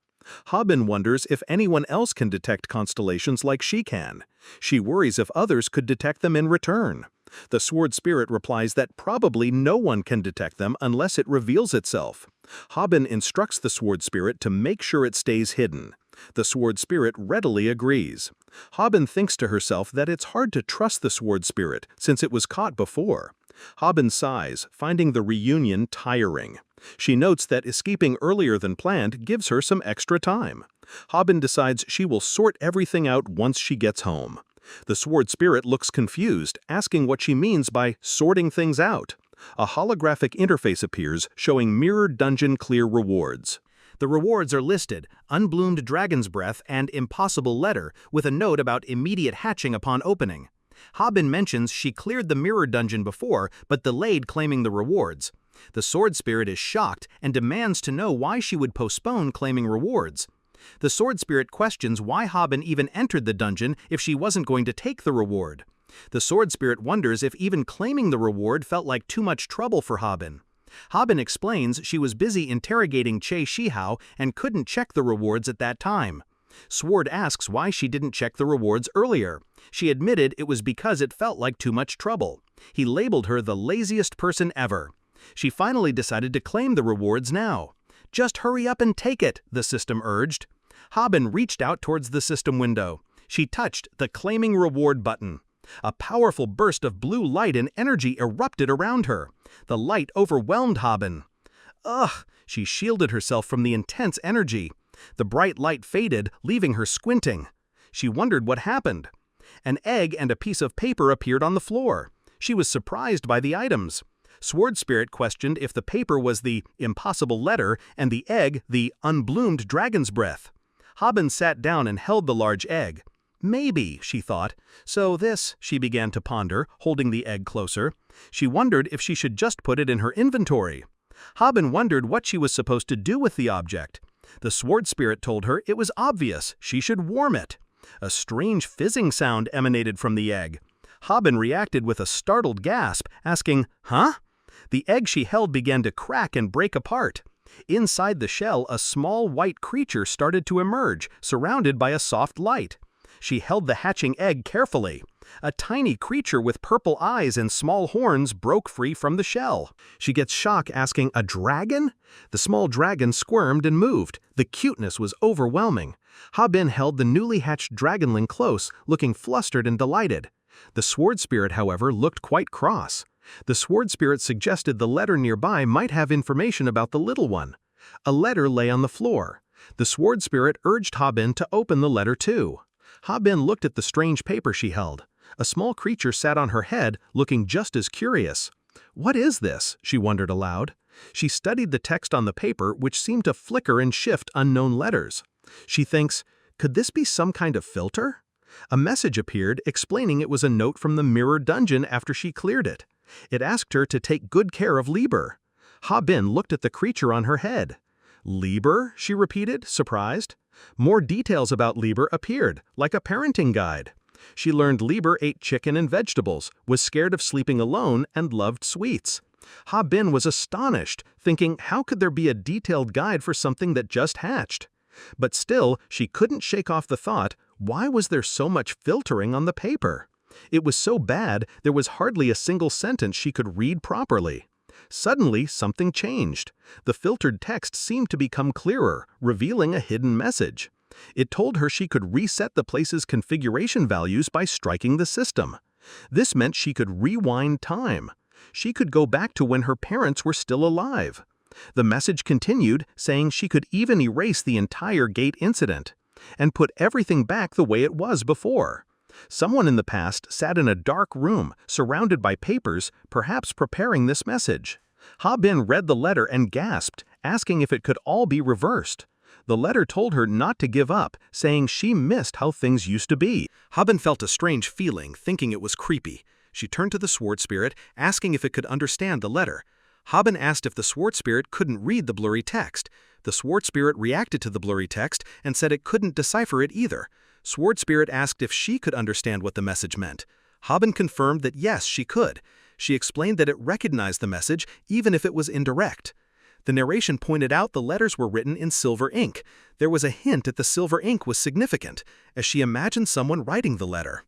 Habin wonders if anyone else can detect constellations like she can. She worries if others could detect them in return. The Sword Spirit replies that probably no one can detect them unless it reveals itself. Habin instructs the Sword Spirit to make sure it stays hidden. The Sword Spirit readily agrees. Habin thinks to herself that it's hard to trust the Sword Spirit since it was caught before. Habin sighs, finding the reunion tiring. She notes that escaping earlier than planned gives her some extra time. Habin decides she will sort everything out once she gets home. The Sword Spirit looks confused, asking what she means by sorting things out. A holographic interface appears, showing Mirror Dungeon clear rewards. The rewards are listed: Unbloomed Dragon's Breath and Impossible Letter, with a note about immediate hatching upon opening. Habin mentions she cleared the Mirror Dungeon before, but delayed claiming the rewards. The Sword Spirit is shocked and demands to know why she would postpone claiming rewards. The Sword Spirit questions why Habin even entered the dungeon if she wasn't going to take the reward. The Sword Spirit wonders if even claiming the reward felt like too much trouble for Habin. Habin explains she was busy interrogating Che Shihao and couldn't check the rewards at that time. Sword asks why she didn't check the rewards earlier. She admitted it was because it felt like too much trouble. He labeled her the laziest person ever. She finally decided to claim the rewards now. "Just hurry up and take it," the system urged. Habin reached out towards the system window. She touched the Claiming Reward button. A powerful burst of blue light and energy erupted around her. The light overwhelmed Habin. Ugh! She shielded herself from the intense energy. The bright light faded, leaving her squinting. She wondered what happened. An egg and a piece of paper appeared on the floor. She was surprised by the items. Sword Spirit questioned if the paper was the impossible letter and the egg the unbloomed dragon's breath. Habin sat down and held the large egg. Maybe, she thought. So this, she began to ponder, holding the egg closer. She wondered if she should just put it in her inventory. Habin wondered what she was supposed to do with the object. The Sword Spirit told her it was obvious, she should warm it. A strange fizzing sound emanated from the egg. Habin reacted with a startled gasp, asking, "Huh?" The egg she held began to crack and break apart. Inside the shell, a small white creature started to emerge, surrounded by a soft light. She held the hatching egg carefully. A tiny creature with purple eyes and small horns broke free from the shell. She gets shock, asking, "A dragon?" The small dragon squirmed and moved. The cuteness was overwhelming. Habin held the newly hatched dragonling close, looking flustered and delighted. The Sword Spirit, however, looked quite cross. The Sword Spirit suggested the letter nearby might have information about the little one. A letter lay on the floor. The Sword Spirit urged Habin to open the letter too. Habin looked at the strange paper she held. A small creature sat on her head, looking just as curious. "What is this?" she wondered aloud. She studied the text on the paper, which seemed to flicker and shift unknown letters. She thinks, could this be some kind of filter? A message appeared explaining it was a note from the mirror dungeon after she cleared it. It asked her to take good care of Lieber. Habin looked at the creature on her head. "Lieber?" she repeated, surprised. More details about Lieber appeared, like a parenting guide. She learned Lieber ate chicken and vegetables, was scared of sleeping alone, and loved sweets. Habin was astonished, thinking how could there be a detailed guide for something that just hatched? But still, she couldn't shake off the thought, why was there so much filtering on the paper? It was so bad, there was hardly a single sentence she could read properly. Suddenly, something changed. The filtered text seemed to become clearer, revealing a hidden message. It told her she could reset the place's configuration values by striking the system. This meant she could rewind time. She could go back to when her parents were still alive. The message continued, saying she could even erase the entire gate incident and put everything back the way it was before. Someone in the past sat in a dark room, surrounded by papers, perhaps preparing this message. Habin read the letter and gasped, asking if it could all be reversed. The letter told her not to give up, saying she missed how things used to be. Habin felt a strange feeling, thinking it was creepy. She turned to the Sword Spirit, asking if it could understand the letter. Habin asked if the Sword Spirit couldn't read the blurry text. The Sword Spirit reacted to the blurry text and said it couldn't decipher it either. Sword Spirit asked if she could understand what the message meant. Habin confirmed that yes, she could. She explained that it recognized the message even if it was indirect. The narration pointed out the letters were written in silver ink. There was a hint that the silver ink was significant, as she imagined someone writing the letter.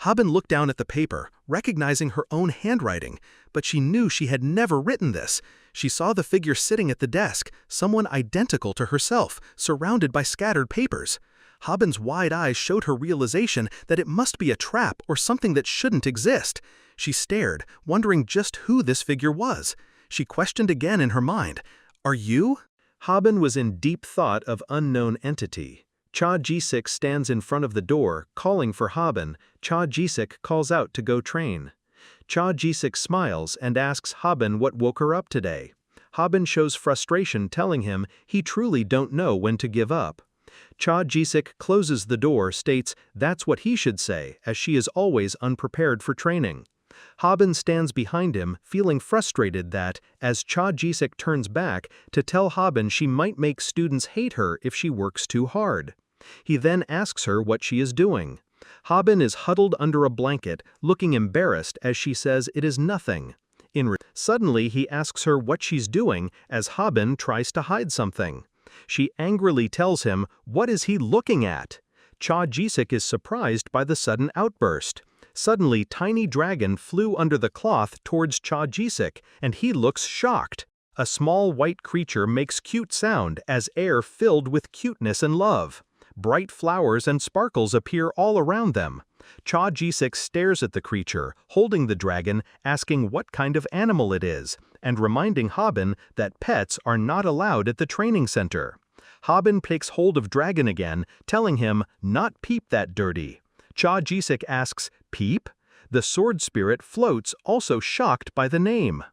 Habin looked down at the paper, recognizing her own handwriting, but she knew she had never written this. She saw the figure sitting at the desk, someone identical to herself, surrounded by scattered papers. Habin's wide eyes showed her realization that it must be a trap or something that shouldn't exist. She stared, wondering just who this figure was. She questioned again in her mind, "Are you?" Habin was in deep thought of unknown entity. Cha-Jisik stands in front of the door, calling for Habin. Cha-Jisik calls out to go train. Cha-Jisik smiles and asks Habin what woke her up today. Habin shows frustration, telling him he truly don't know when to give up. Cha-Jisik closes the door, states that's what he should say, as she is always unprepared for training. Habin stands behind him, feeling frustrated that, as Cha-Jisik turns back, to tell Habin she might make students hate her if she works too hard. He then asks her what she is doing. Habin is huddled under a blanket, looking embarrassed as she says it is nothing. Suddenly he asks her what she's doing as Habin tries to hide something. She angrily tells him, "What is he looking at?" Cha-Jisik is surprised by the sudden outburst. Suddenly, Tiny Dragon flew under the cloth towards Cha-Jisik, and he looks shocked. A small white creature makes cute sound as air filled with cuteness and love. Bright flowers and sparkles appear all around them. Cha-Jisik stares at the creature, holding the dragon, asking what kind of animal it is, and reminding Habin that pets are not allowed at the training center. Habin takes hold of Dragon again, telling him, "Not peep that dirty." Cha Jisik asks, "Peep?" The sword spirit floats, also shocked by the name.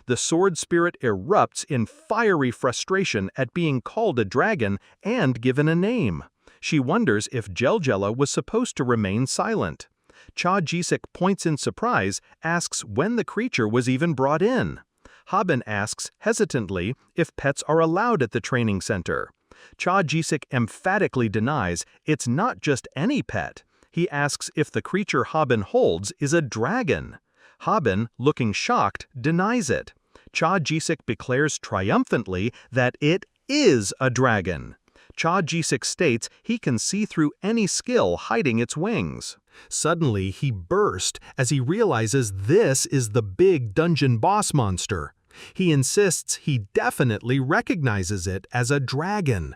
The sword spirit erupts in fiery frustration at being called a dragon and given a name. She wonders if Jeljela was supposed to remain silent. Cha Jisik points in surprise, asks when the creature was even brought in. Habin asks, hesitantly, if pets are allowed at the training center. Cha Jisik emphatically denies it's not just any pet. He asks if the creature Habin holds is a dragon. Habin, looking shocked, denies it. Cha Jisik declares triumphantly that it is a dragon. Cha Jisik states he can see through any skill hiding its wings. Suddenly, he bursts as he realizes this is the big dungeon boss monster. He insists he definitely recognizes it as a dragon.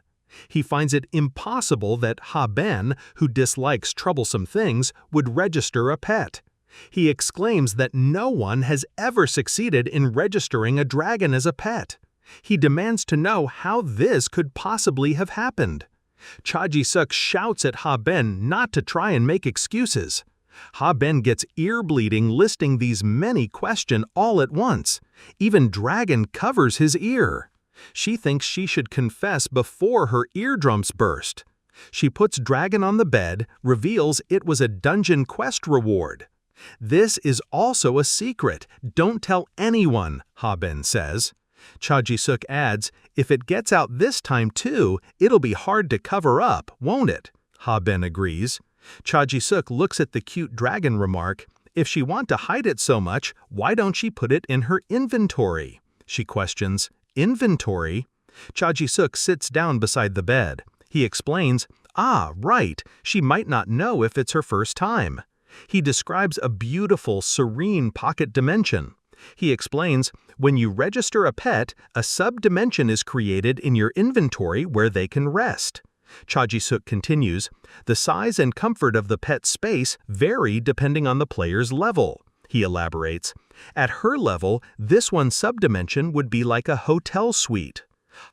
He finds it impossible that Habin, who dislikes troublesome things, would register a pet. He exclaims that no one has ever succeeded in registering a dragon as a pet. He demands to know how this could possibly have happened. Cha Jisik shouts at Habin not to try and make excuses. Habin gets ear bleeding listing these many questions all at once. Even dragon covers his ear. She thinks she should confess before her eardrums burst. She puts dragon on the bed, reveals it was a dungeon quest reward. "This is also a secret. Don't tell anyone," Habin says. Cha Jisik adds, "If it gets out this time too, it'll be hard to cover up, won't it?" Habin agrees. Cha Jisik looks at the cute dragon remark. If she want to hide it so much, why don't she put it in her inventory? She questions, "Inventory?" Cha Jisik sits down beside the bed. He explains, "Ah, right, she might not know if it's her first time." He describes a beautiful, serene pocket dimension. He explains, when you register a pet, a sub-dimension is created in your inventory where they can rest. Cha Jisik continues, the size and comfort of the pet space vary depending on the player's level. He elaborates, at her level, this one sub-dimension would be like a hotel suite.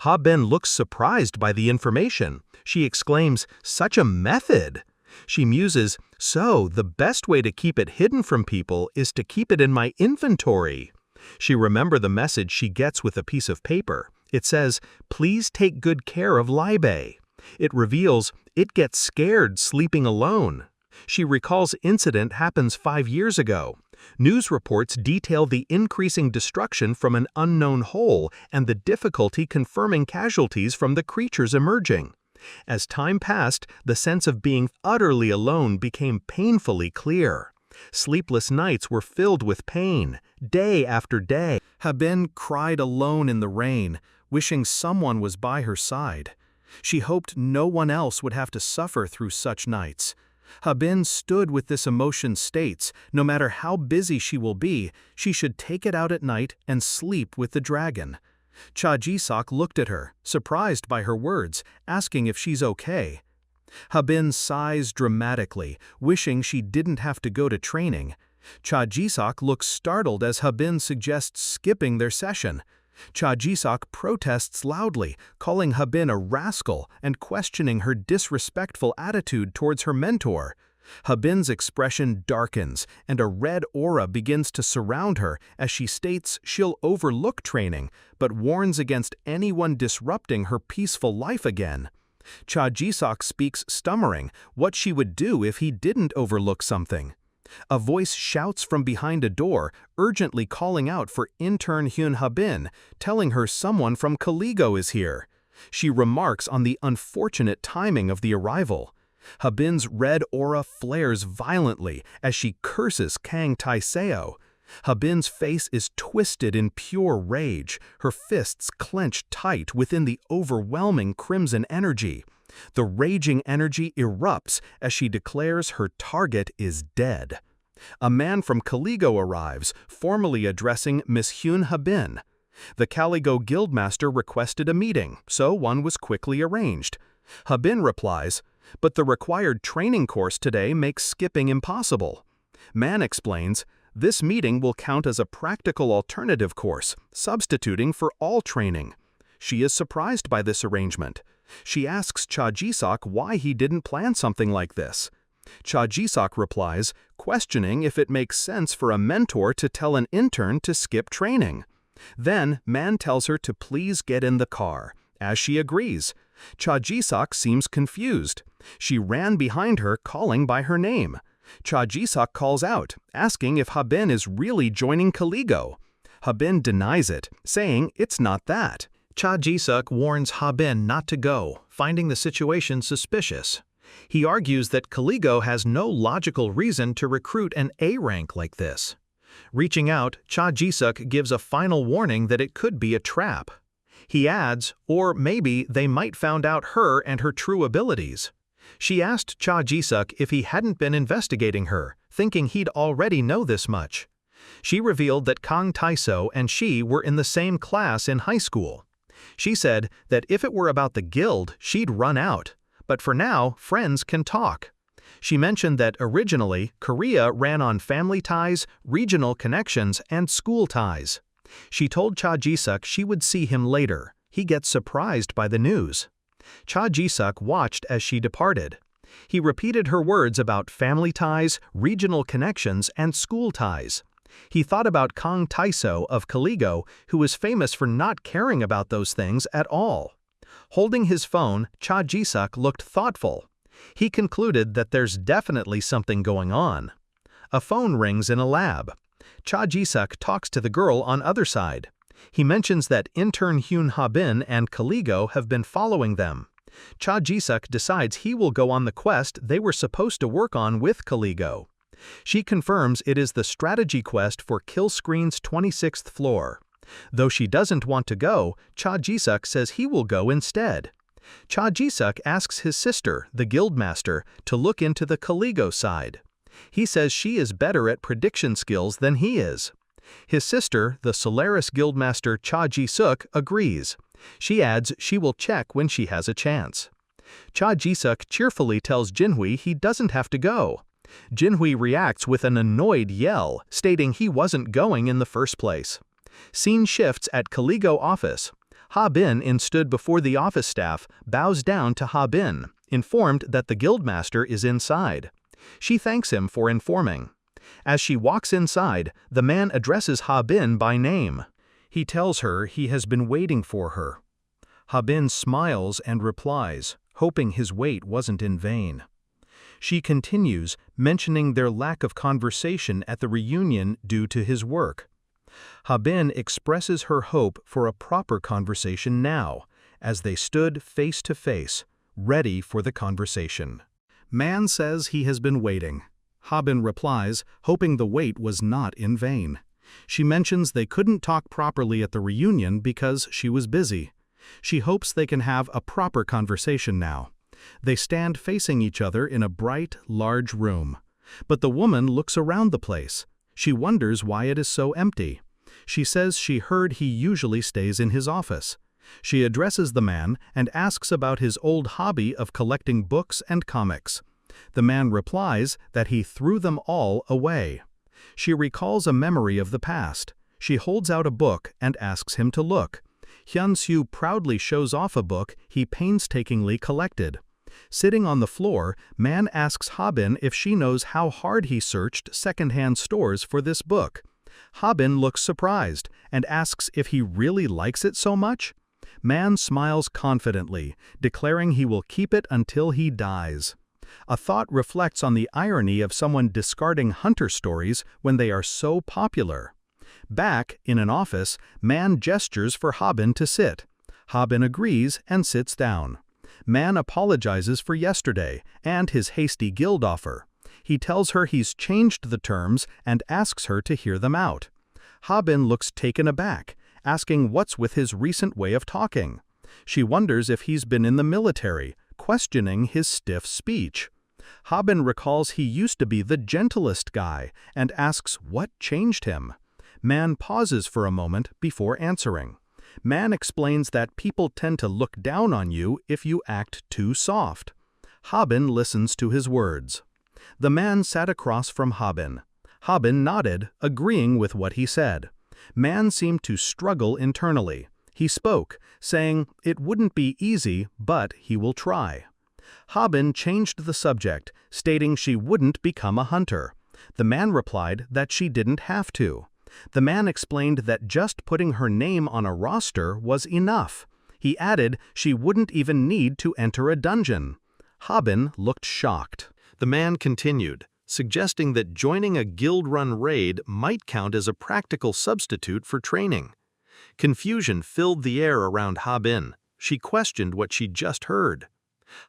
Habin looks surprised by the information. She exclaims, "Such a method!" She muses, "So, the best way to keep it hidden from people is to keep it in my inventory." She remembers the message she gets with a piece of paper. It says, "Please take good care of Libe." It reveals it gets scared sleeping alone. She recalls incident happens 5 years ago. News reports detail the increasing destruction from an unknown hole and the difficulty confirming casualties from the creatures emerging. As time passed, the sense of being utterly alone became painfully clear. Sleepless nights were filled with pain, day after day. Habin cried alone in the rain, wishing someone was by her side. She hoped no one else would have to suffer through such nights. Habin stood with this emotion states, no matter how busy she will be, she should take it out at night and sleep with the dragon. Cha Jisik looked at her, surprised by her words, asking if she's okay. Habin sighs dramatically, wishing she didn't have to go to training. Cha Jisik looks startled as Habin suggests skipping their session. Cha Jisik protests loudly, calling Habin a rascal and questioning her disrespectful attitude towards her mentor. Habin's expression darkens, and a red aura begins to surround her as she states she'll overlook training, but warns against anyone disrupting her peaceful life again. Cha Jisik speaks stammering what she would do if he didn't overlook something. A voice shouts from behind a door, urgently calling out for intern Hyun Habin, telling her someone from Caligo is here. She remarks on the unfortunate timing of the arrival. Habin's red aura flares violently as she curses Kang Taiseo. Habin's face is twisted in pure rage, her fists clenched tight within the overwhelming crimson energy. The raging energy erupts as she declares her target is dead. A man from Caligo arrives, formally addressing Miss Hyun Habin. The Caligo guildmaster requested a meeting, so one was quickly arranged. Habin replies, "But the required training course today makes skipping impossible." Man explains, "This meeting will count as a practical alternative course, substituting for all training." She is surprised by this arrangement. She asks Cha Jisik why he didn't plan something like this. Cha-jiseok replies, questioning if it makes sense for a mentor to tell an intern to skip training. Then, Man tells her to please get in the car, as she agrees. Cha-jiseok seems confused. She ran behind her, calling by her name. Cha-jiseok calls out, asking if Habin is really joining Caligo. Habin denies it, saying it's not that. Cha-jiseok warns Habin not to go, finding the situation suspicious. He argues that Caligo has no logical reason to recruit an A rank like this. Reaching out, Cha-jiseok gives a final warning that it could be a trap. He adds, or maybe they might found out her and her true abilities. She asked Cha-jiseok if he hadn't been investigating her, thinking he'd already know this much. She revealed that Kang Tae-so and she were in the same class in high school. She said that if it were about the guild, she'd run out, but for now, friends can talk. She mentioned that originally, Korea ran on family ties, regional connections, and school ties. She told Cha-jiseok she would see him later. He gets surprised by the news. Cha-jiseok watched as she departed. He repeated her words about family ties, regional connections, and school ties. He thought about Kang Tae-so of Caligo, who was famous for not caring about those things at all. Holding his phone, Cha-jiseok looked thoughtful. He concluded that there's definitely something going on. A phone rings in a lab. Cha-jiseok talks to the girl on other side. He mentions that intern Hyun Habin and Caligo have been following them. Cha-jiseok decides he will go on the quest they were supposed to work on with Caligo. She confirms it is the strategy quest for Kill Screen's 26th floor. Though she doesn't want to go, Cha-jiseok says he will go instead. Cha-jiseok asks his sister, the guildmaster, to look into the Caligo side. He says she is better at prediction skills than he is. His sister, the Solaris guildmaster Cha-jiseok, agrees. She adds she will check when she has a chance. Cha-jiseok cheerfully tells Jinhui he doesn't have to go. Jinhui reacts with an annoyed yell, stating he wasn't going in the first place. Scene shifts at Caligo office. Habin stood before the office staff, bows down to Habin, informed that the guildmaster is inside. She thanks him for informing. As she walks inside, the man addresses Habin by name. He tells her he has been waiting for her. Habin smiles and replies, hoping his wait wasn't in vain. She continues, mentioning their lack of conversation at the reunion due to his work. Habin expresses her hope for a proper conversation now, as they stood face to face, ready for the conversation. Man says he has been waiting. Habin replies, hoping the wait was not in vain. She mentions they couldn't talk properly at the reunion because she was busy. She hopes they can have a proper conversation now. They stand facing each other in a bright, large room. But the woman looks around the place. She wonders why it is so empty. She says she heard he usually stays in his office. She addresses the man and asks about his old hobby of collecting books and comics. The man replies that he threw them all away. She recalls a memory of the past. She holds out a book and asks him to look. Hyun-soo proudly shows off a book he painstakingly collected. Sitting on the floor, Man asks Habin if she knows how hard he searched secondhand stores for this book. Habin looks surprised and asks if he really likes it so much. Man smiles confidently, declaring he will keep it until he dies. A thought reflects on the irony of someone discarding hunter stories when they are so popular. Back, in an office, Man gestures for Habin to sit. Habin agrees and sits down. Man apologizes for yesterday and his hasty guild offer. He tells her he's changed the terms and asks her to hear them out. Habin looks taken aback, asking what's with his recent way of talking. She wonders if he's been in the military, questioning his stiff speech. Habin recalls he used to be the gentlest guy and asks what changed him. Man pauses for a moment before answering. Man explains that people tend to look down on you if you act too soft. Habin listens to his words. The man sat across from Habin. Habin nodded, agreeing with what he said. Man seemed to struggle internally. He spoke, saying it wouldn't be easy, but he will try. Habin changed the subject, stating she wouldn't become a hunter. The man replied that she didn't have to. The man explained that just putting her name on a roster was enough. He added she wouldn't even need to enter a dungeon. Habin looked shocked. The man continued, suggesting that joining a guild-run raid might count as a practical substitute for training. Confusion filled the air around Habin. She questioned what she'd just heard.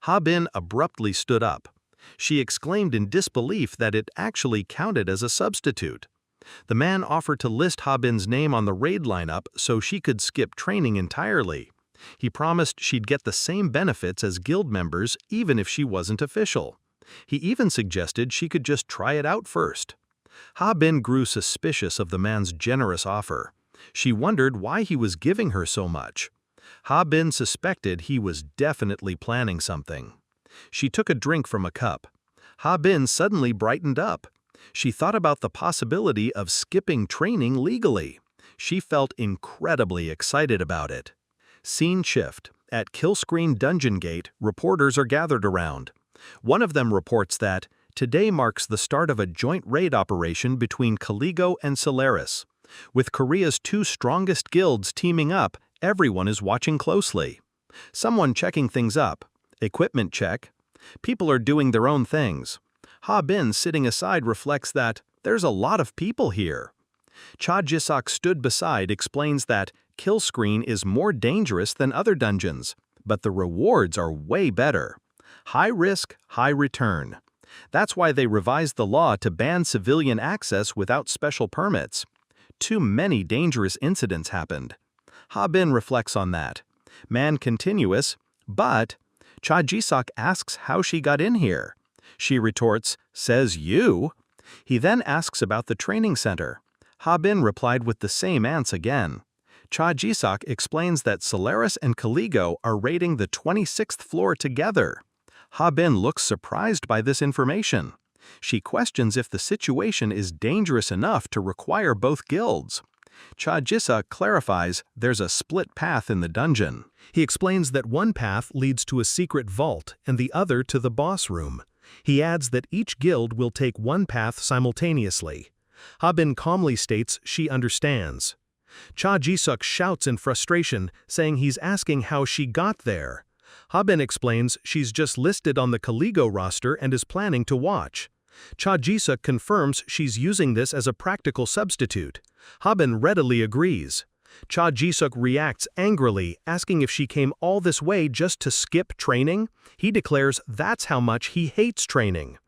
Habin abruptly stood up. She exclaimed in disbelief that it actually counted as a substitute. The man offered to list Habin's name on the raid lineup so she could skip training entirely. He promised she'd get the same benefits as guild members even if she wasn't official. He even suggested she could just try it out first. Habin grew suspicious of the man's generous offer. She wondered why he was giving her so much. Habin suspected he was definitely planning something. She took a drink from a cup. Habin suddenly brightened up. She thought about the possibility of skipping training legally. She felt incredibly excited about it. Scene shift. At Killscreen Dungeon Gate, reporters are gathered around. One of them reports that today marks the start of a joint raid operation between Caligo and Solaris. With Korea's two strongest guilds teaming up, everyone is watching closely. Someone checking things up. Equipment check. People are doing their own things. Habin sitting aside reflects that there's a lot of people here. Cha Jisok stood beside explains that Killscreen is more dangerous than other dungeons, but the rewards are way better. High risk, high return. That's why they revised the law to ban civilian access without special permits. Too many dangerous incidents happened. Habin reflects on that. Man continuous, but Cha Jisok asks how she got in here. She retorts, says you. He then asks about the training center. Habin replied with the same answer again. Cha Jisok explains that Solaris and Caligo are raiding the 26th floor together. Habin looks surprised by this information. She questions if the situation is dangerous enough to require both guilds. Cha Jisok clarifies there's a split path in the dungeon. He explains that one path leads to a secret vault and the other to the boss room. He adds that each guild will take one path simultaneously. Habin calmly states she understands. Cha Jisuk shouts in frustration, saying he's asking how she got there. Habin explains she's just listed on the Caligo roster and is planning to watch. Cha Jisuk confirms she's using this as a practical substitute. Habin readily agrees. Cha Jisuk reacts angrily, asking if she came all this way just to skip training. He declares that's how much he hates training.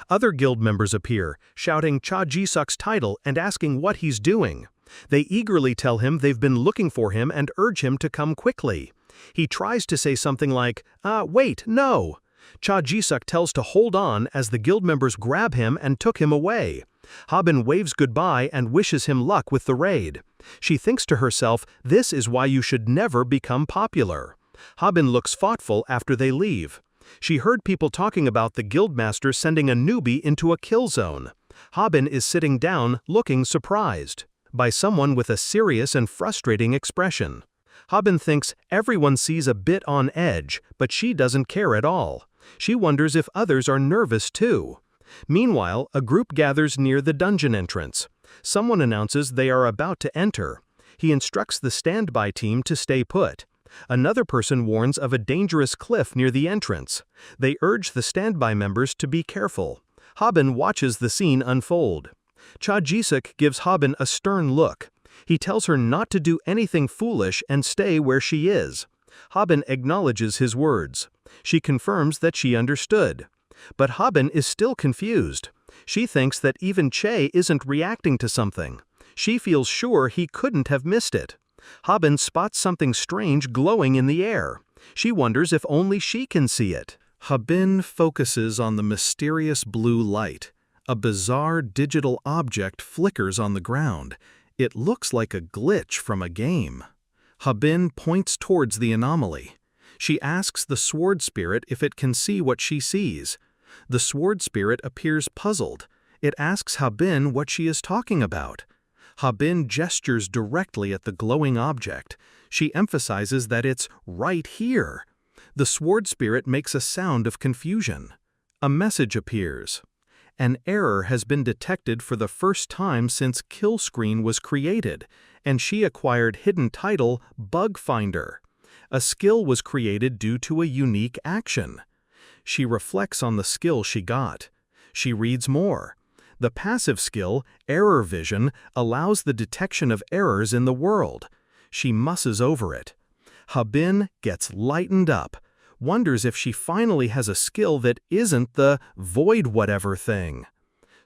Other guild members appear, shouting Cha Jisuk's title and asking what he's doing. They eagerly tell him they've been looking for him and urge him to come quickly. He tries to say something like, wait, no. Cha Jisuk tells to hold on as the guild members grab him and took him away. Habin waves goodbye and wishes him luck with the raid. She thinks to herself, this is why you should never become popular. Habin looks thoughtful after they leave. She heard people talking about the guildmaster sending a newbie into a kill zone. Habin is sitting down, looking surprised by someone with a serious and frustrating expression. Habin thinks everyone sees a bit on edge, but she doesn't care at all. She wonders if others are nervous too. Meanwhile, a group gathers near the dungeon entrance. Someone announces they are about to enter. He instructs the standby team to stay put. Another person warns of a dangerous cliff near the entrance. They urge the standby members to be careful. Habin watches the scene unfold. Cha Jisuk gives Habin a stern look. He tells her not to do anything foolish and stay where she is. Habin acknowledges his words. She confirms that she understood. But Habin is still confused. She thinks that even Che isn't reacting to something. She feels sure he couldn't have missed it. Habin spots something strange glowing in the air. She wonders if only she can see it. Habin focuses on the mysterious blue light. A bizarre digital object flickers on the ground. It looks like a glitch from a game. Habin points towards the anomaly. She asks the sword spirit if it can see what she sees. The sword spirit appears puzzled. It asks Habin what she is talking about. Habin gestures directly at the glowing object. She emphasizes that it's right here. The sword spirit makes a sound of confusion. A message appears. An error has been detected for the first time since Kill Screen was created, and she acquired hidden title Bug Finder. A skill was created due to a unique action. She reflects on the skill she got. She reads more. The passive skill, Error Vision, allows the detection of errors in the world. She musses over it. Habin gets lightened up, wonders if she finally has a skill that isn't the void whatever thing.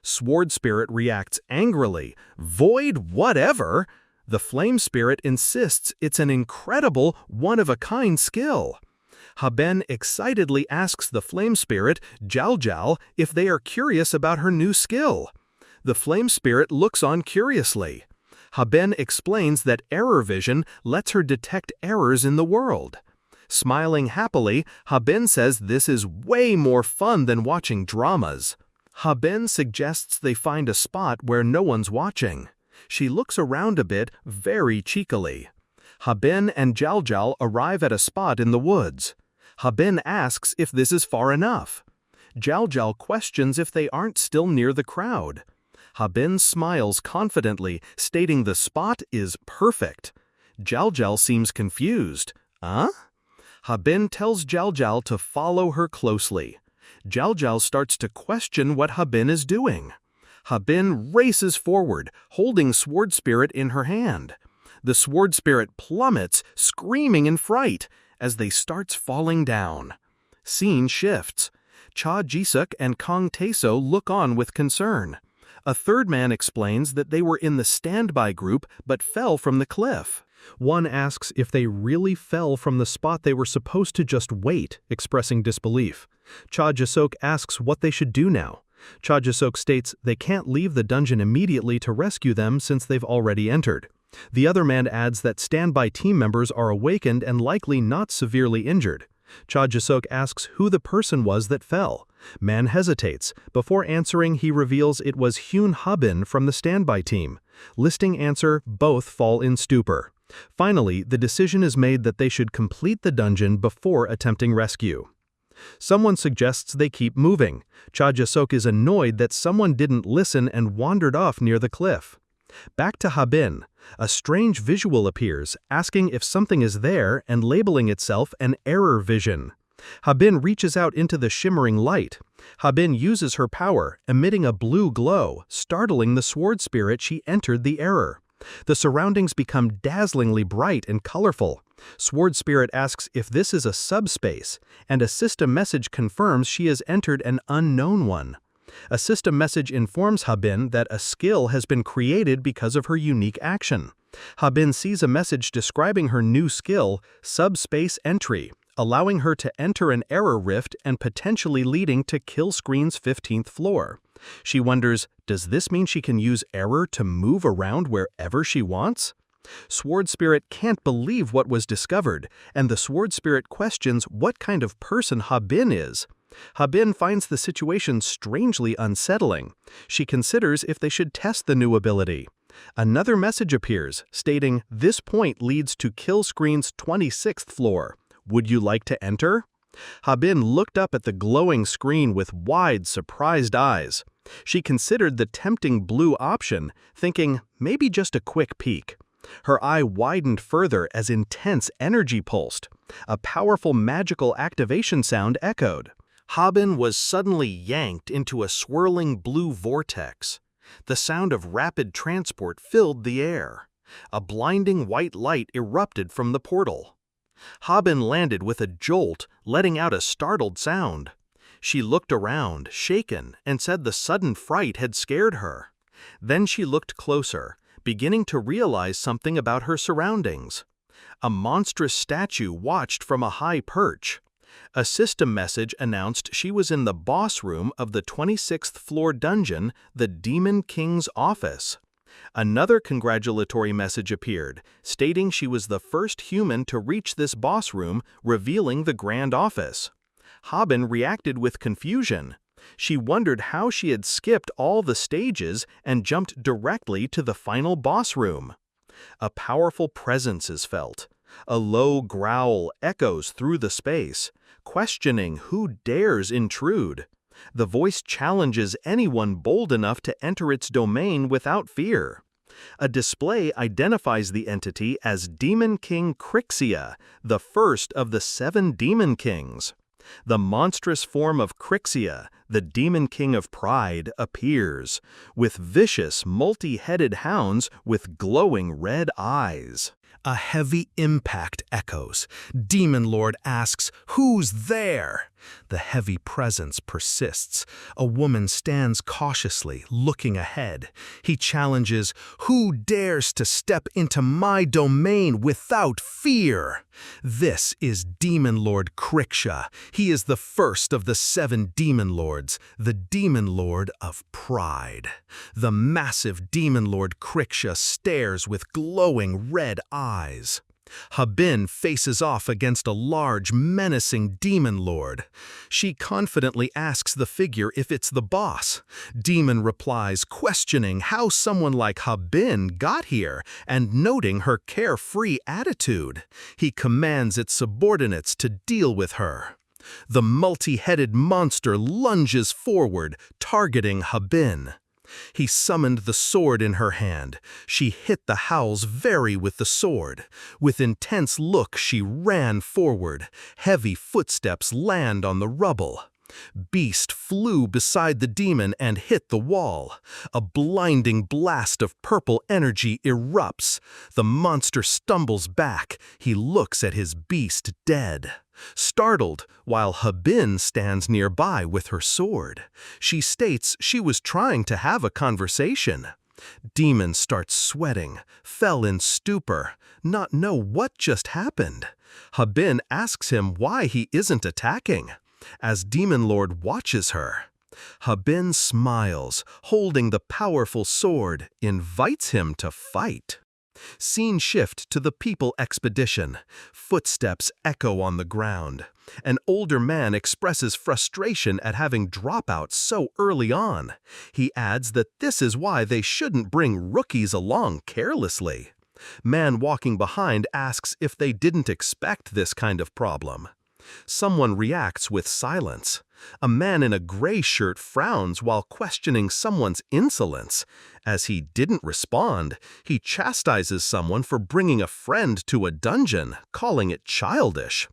Sword Spirit reacts angrily. Void whatever? The Flame Spirit insists it's an incredible, one-of-a-kind skill. Habin excitedly asks the Flame Spirit, Jiao, if they are curious about her new skill. The Flame Spirit looks on curiously. Habin explains that Error Vision lets her detect errors in the world. Smiling happily, Habin says this is way more fun than watching dramas. Habin suggests they find a spot where no one's watching. She looks around a bit, very cheekily. Habin and Jiao arrive at a spot in the woods. Habin asks if this is far enough. Jiao questions if they aren't still near the crowd. Habin smiles confidently, stating the spot is perfect. Jiao seems confused. Huh? Habin tells Jiao to follow her closely. Jiao starts to question what Habin is doing. Habin races forward, holding Sword Spirit in her hand. The Sword Spirit plummets, screaming in fright, as they starts falling down. Scene shifts. Cha Jisuk and Kang Taeso look on with concern. A third man explains that they were in the standby group but fell from the cliff. One asks if they really fell from the spot they were supposed to just wait, expressing disbelief. Cha Jisuk asks what they should do now. Cha Jisuk states they can't leave the dungeon immediately to rescue them since they've already entered. The other man adds that standby team members are awakened and likely not severely injured. Cha Jisuk asks who the person was that fell. Man hesitates. Before answering, he reveals it was Hyun Habin from the standby team. Listing answer, both fall in stupor. Finally, the decision is made that they should complete the dungeon before attempting rescue. Someone suggests they keep moving. Cha Jisuk is annoyed that someone didn't listen and wandered off near the cliff. Back to Habin. A strange visual appears, asking if something is there and labeling itself an error vision. Habin reaches out into the shimmering light. Habin uses her power, emitting a blue glow, startling the Sword Spirit she entered the error. The surroundings become dazzlingly bright and colorful. Sword Spirit asks if this is a subspace, and a system message confirms she has entered an unknown one. A system message informs Habin that a skill has been created because of her unique action. Habin sees a message describing her new skill, Subspace Entry, allowing her to enter an error rift and potentially leading to Kill Screen's 15th floor. She wonders, does this mean she can use error to move around wherever she wants? Sword Spirit can't believe what was discovered, and the Sword Spirit questions what kind of person Habin is. Habin finds the situation strangely unsettling. She considers if they should test the new ability. Another message appears, stating, this point leads to Kill Screen's 26th floor. Would you like to enter? Habin looked up at the glowing screen with wide, surprised eyes. She considered the tempting blue option, thinking, maybe just a quick peek. Her eye widened further as intense energy pulsed. A powerful magical activation sound echoed. Habin was suddenly yanked into a swirling blue vortex. The sound of rapid transport filled the air. A blinding white light erupted from the portal. Habin landed with a jolt, letting out a startled sound. She looked around, shaken, and said the sudden fright had scared her. Then she looked closer, beginning to realize something about her surroundings. A monstrous statue watched from a high perch. A system message announced she was in the boss room of the 26th floor dungeon, the Demon King's office. Another congratulatory message appeared, stating she was the first human to reach this boss room, revealing the grand office. Habin reacted with confusion. She wondered how she had skipped all the stages and jumped directly to the final boss room. A powerful presence is felt. A low growl echoes through the space, questioning who dares intrude. The voice challenges anyone bold enough to enter its domain without fear. A display identifies the entity as Demon King Crixia, the first of the 7 demon kings. The monstrous form of Crixia, the demon king of pride, appears, with vicious, multi-headed hounds with glowing red eyes. A heavy impact echoes. Demon Lord asks, "Who's there?" The heavy presence persists. A woman stands cautiously, looking ahead. He challenges, "Who dares to step into my domain without fear?" This is Demon Lord Crixia. He is the first of the 7 demon lords, the Demon Lord of Pride. The massive Demon Lord Crixia stares with glowing red eyes. Habin faces off against a large, menacing demon lord. She confidently asks the figure if it's the boss. Demon replies, questioning how someone like Habin got here and noting her carefree attitude. He commands its subordinates to deal with her. The multi-headed monster lunges forward, targeting Habin. He summoned the sword in her hand. She hit the howls very with the sword. With intense look, she ran forward. Heavy footsteps land on the rubble. Beast flew beside the demon and hit the wall. A blinding blast of purple energy erupts. The monster stumbles back. He looks at his beast dead. Startled, while Habin stands nearby with her sword. She states she was trying to have a conversation. Demon starts sweating, fell in stupor, not know what just happened. Habin asks him why he isn't attacking. As Demon Lord watches her, Habin smiles, holding the powerful sword, invites him to fight. Scene shift to the People Expedition. Footsteps echo on the ground. An older man expresses frustration at having dropouts so early on. He adds that this is why they shouldn't bring rookies along carelessly. Man walking behind asks if they didn't expect this kind of problem. Someone reacts with silence. A man in a gray shirt frowns while questioning someone's insolence. As he didn't respond, he chastises someone for bringing a friend to a dungeon, calling it childish.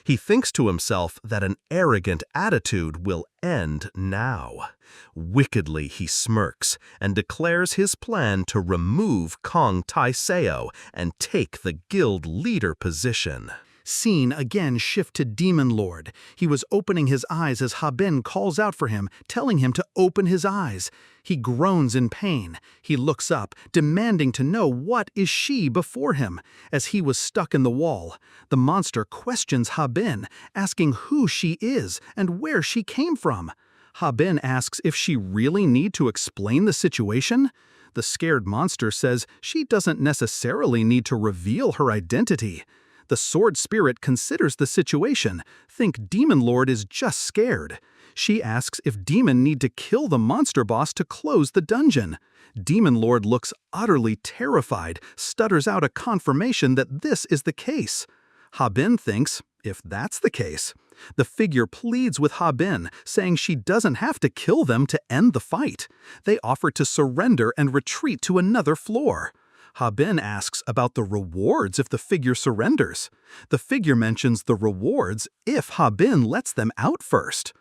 He thinks to himself that an arrogant attitude will end now. Wickedly he smirks and declares his plan to remove Kong Taiseo and take the guild leader position. Scene again shift to Demon Lord. He was opening his eyes as Habin calls out for him, telling him to open his eyes. He groans in pain. He looks up, demanding to know what is she before him. As he was stuck in the wall, the monster questions Habin, asking who she is and where she came from. Habin asks if she really need to explain the situation. The scared monster says she doesn't necessarily need to reveal her identity. The sword spirit considers the situation. Think Demon Lord is just scared. She asks if Demon need to kill the monster boss to close the dungeon. Demon Lord looks utterly terrified, stutters out a confirmation that this is the case. Habin thinks, if that's the case. The figure pleads with Habin, saying she doesn't have to kill them to end the fight. They offer to surrender and retreat to another floor. Habin asks about the rewards if the figure surrenders. The figure mentions the rewards if Habin lets them out first.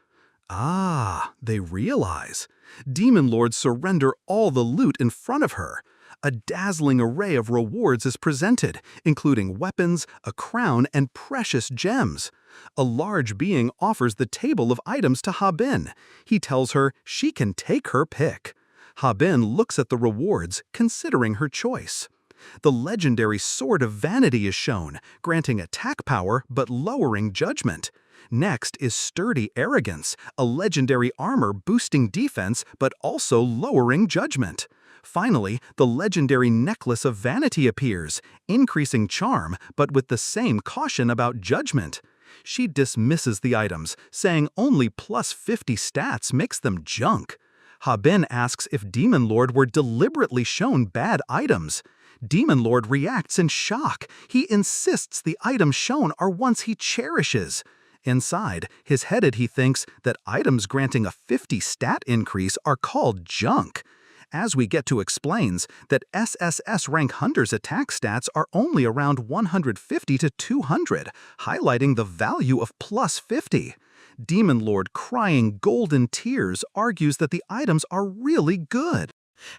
Ah, they realize. Demon Lords surrender all the loot in front of her. A dazzling array of rewards is presented, including weapons, a crown, and precious gems. A large being offers the table of items to Habin. He tells her she can take her pick. Habin looks at the rewards, considering her choice. The legendary Sword of Vanity is shown, granting attack power but lowering judgment. Next is Sturdy Arrogance, a legendary armor boosting defense but also lowering judgment. Finally, the legendary Necklace of Vanity appears, increasing charm but with the same caution about judgment. She dismisses the items, saying only plus 50 stats makes them junk. Habin asks if Demon Lord were deliberately shown bad items. Demon Lord reacts in shock. He insists the items shown are ones he cherishes. Inside, his headed he thinks that items granting a 50 stat increase are called junk. As we get to explains that SSS rank hunters' attack stats are only around 150 to 200, highlighting the value of plus 50. Demon Lord, crying golden tears, argues that the items are really good.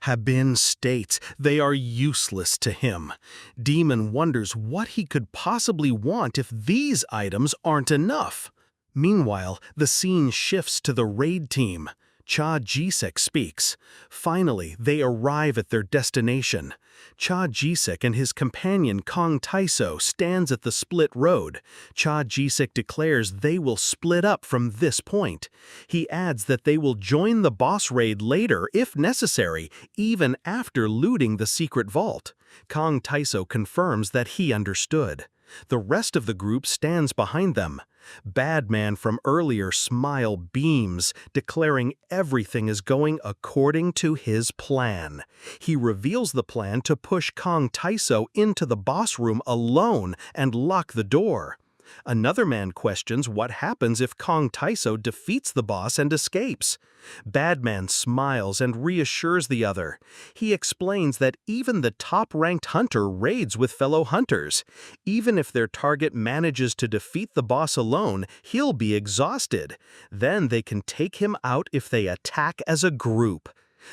Habin states they are useless to him. Demon wonders what he could possibly want if these items aren't enough. Meanwhile, the scene shifts to the raid team. Cha-Jisek speaks. Finally, they arrive at their destination. Cha-Jisek and his companion Kong Taiso stands at the split road. Cha-Jisek declares they will split up from this point. He adds that they will join the boss raid later if necessary, even after looting the secret vault. Kong Taiso confirms that he understood. The rest of the group stands behind them. Badman from earlier smile beams, declaring everything is going according to his plan. He reveals the plan to push Kong Taiso into the boss room alone and lock the door. Another man questions what happens if Kong Taiso defeats the boss and escapes. Badman smiles and reassures the other. He explains that even the top-ranked hunter raids with fellow hunters. Even if their target manages to defeat the boss alone, he'll be exhausted. Then they can take him out if they attack as a group.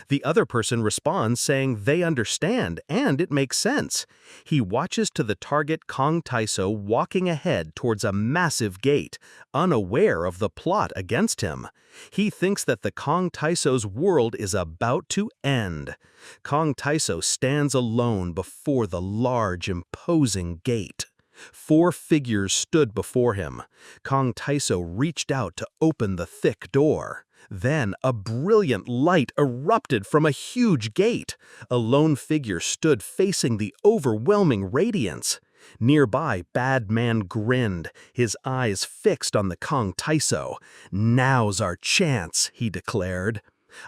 The other person responds saying they understand and it makes sense. He watches to the target Kong Taiso walking ahead towards a massive gate, unaware of the plot against him. He thinks that the Kong Taiso's world is about to end. Kong Taiso stands alone before the large, imposing gate. 4 figures stood before him. Kong Taiso reached out to open the thick door. Then a brilliant light erupted from a huge gate. A lone figure stood facing the overwhelming radiance. Nearby, Badman grinned, his eyes fixed on the Kong Taiso. "Now's our chance," he declared.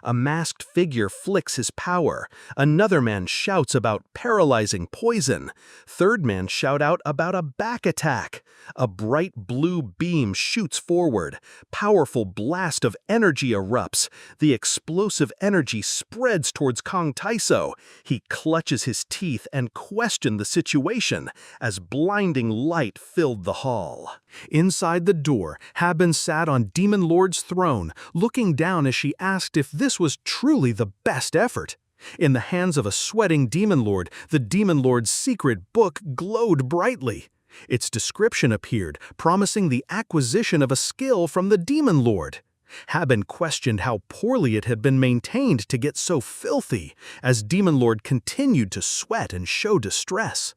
A masked figure flicks his power. Another man shouts about paralyzing poison. Third man shout out about a back attack. A bright blue beam shoots forward. Powerful blast of energy erupts. The explosive energy spreads towards Kong Taiso. He clutches his teeth and questions the situation as blinding light filled the hall. Inside the door, Habin sat on Demon Lord's throne, looking down as she asked if this was truly the best effort. In the hands of a sweating Demon Lord, the Demon Lord's secret book glowed brightly. Its description appeared, promising the acquisition of a skill from the Demon Lord. Habin questioned how poorly it had been maintained to get so filthy, as Demon Lord continued to sweat and show distress.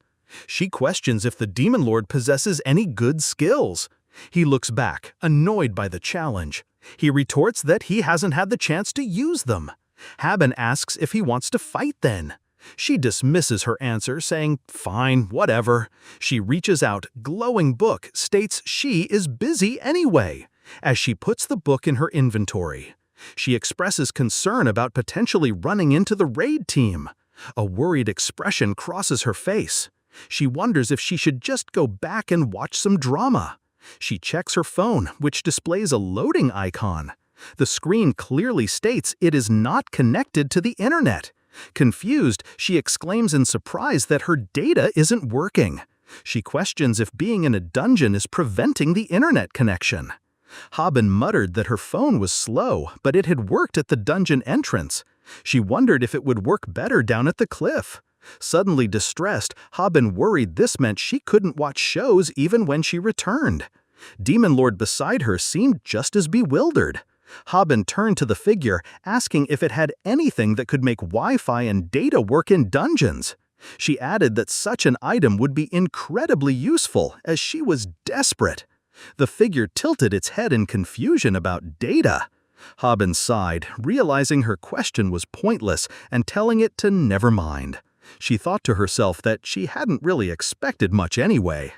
She questions if the Demon Lord possesses any good skills. He looks back, annoyed by the challenge. He retorts that he hasn't had the chance to use them. Habin asks if he wants to fight then. She dismisses her answer, saying, "Fine, whatever." She reaches out, glowing book states she is busy anyway, as she puts the book in her inventory. She expresses concern about potentially running into the raid team. A worried expression crosses her face. She wonders if she should just go back and watch some drama. She checks her phone, which displays a loading icon. The screen clearly states it is not connected to the internet. Confused, she exclaims in surprise that her data isn't working. She questions if being in a dungeon is preventing the internet connection. Habin muttered that her phone was slow, but it had worked at the dungeon entrance. She wondered if it would work better down at the cliff. Suddenly distressed, Habin worried this meant she couldn't watch shows even when she returned. Demon Lord beside her seemed just as bewildered. Habin turned to the figure, asking if it had anything that could make Wi-Fi and data work in dungeons. She added that such an item would be incredibly useful, as she was desperate. The figure tilted its head in confusion about data. Habin sighed, realizing her question was pointless and telling it to never mind. She thought to herself that she hadn't really expected much anyway.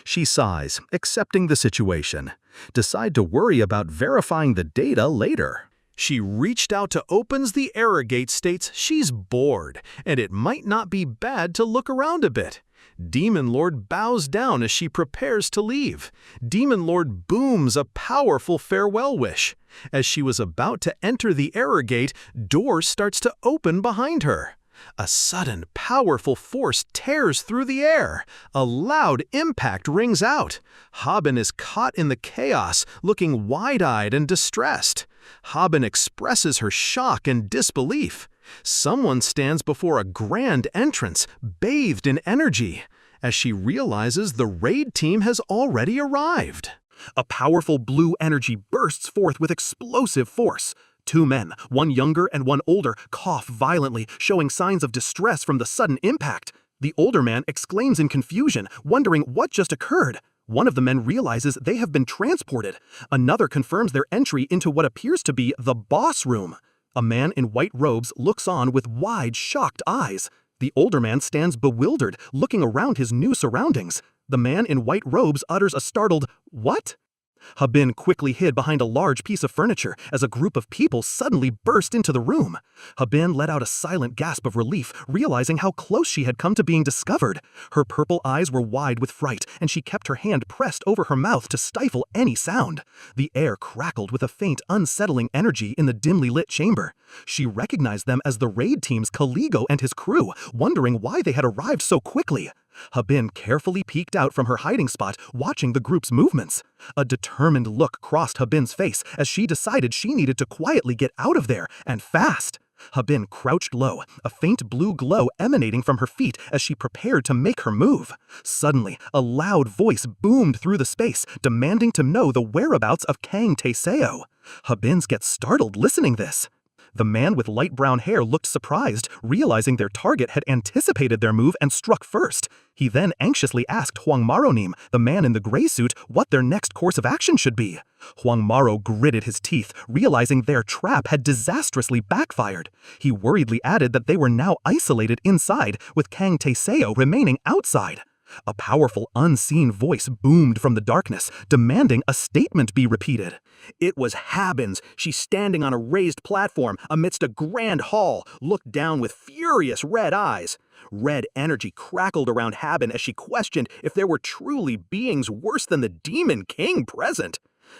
She sighs, accepting the situation. Decide to worry about verifying the data later. She reached out to opens the error gate states she's bored, and it might not be bad to look around a bit. Demon Lord bows down as she prepares to leave. Demon Lord booms a powerful farewell wish. As she was about to enter the error gate, door starts to open behind her. A sudden, powerful force tears through the air. A loud impact rings out. Habin is caught in the chaos, looking wide-eyed and distressed. Habin expresses her shock and disbelief. Someone stands before a grand entrance, bathed in energy. As she realizes the raid team has already arrived. A powerful blue energy bursts forth with explosive force. Two men, one younger and one older, cough violently, showing signs of distress from the sudden impact. The older man exclaims in confusion, wondering what just occurred. One of the men realizes they have been transported. Another confirms their entry into what appears to be the boss room. A man in white robes looks on with wide, shocked eyes. The older man stands bewildered, looking around his new surroundings. The man in white robes utters a startled, "What?" Habin quickly hid behind a large piece of furniture as a group of people suddenly burst into the room. Habin let out a silent gasp of relief, realizing how close she had come to being discovered. Her purple eyes were wide with fright, and she kept her hand pressed over her mouth to stifle any sound. The air crackled with a faint, unsettling energy in the dimly lit chamber. She recognized them as the raid team's Caligo and his crew, wondering why they had arrived so quickly. Habin carefully peeked out from her hiding spot, watching the group's movements. A determined look crossed Habin's face as she decided she needed to quietly get out of there, and fast. Habin crouched low, a faint blue glow emanating from her feet as she prepared to make her move. Suddenly, a loud voice boomed through the space, demanding to know the whereabouts of Kang Taeseo. Habin gets startled listening this. The man with light brown hair looked surprised, realizing their target had anticipated their move and struck first. He then anxiously asked Hwang Maronim, the man in the gray suit, what their next course of action should be. Hwang Maro gritted his teeth, realizing their trap had disastrously backfired. He worriedly added that they were now isolated inside, with Kang Taeseo remaining outside. A powerful, unseen voice boomed from the darkness, demanding a statement be repeated. It was Habin's. She's standing on a raised platform amidst a grand hall, looked down with furious red eyes. Red energy crackled around Habin as she questioned if there were truly beings worse than the Demon King present.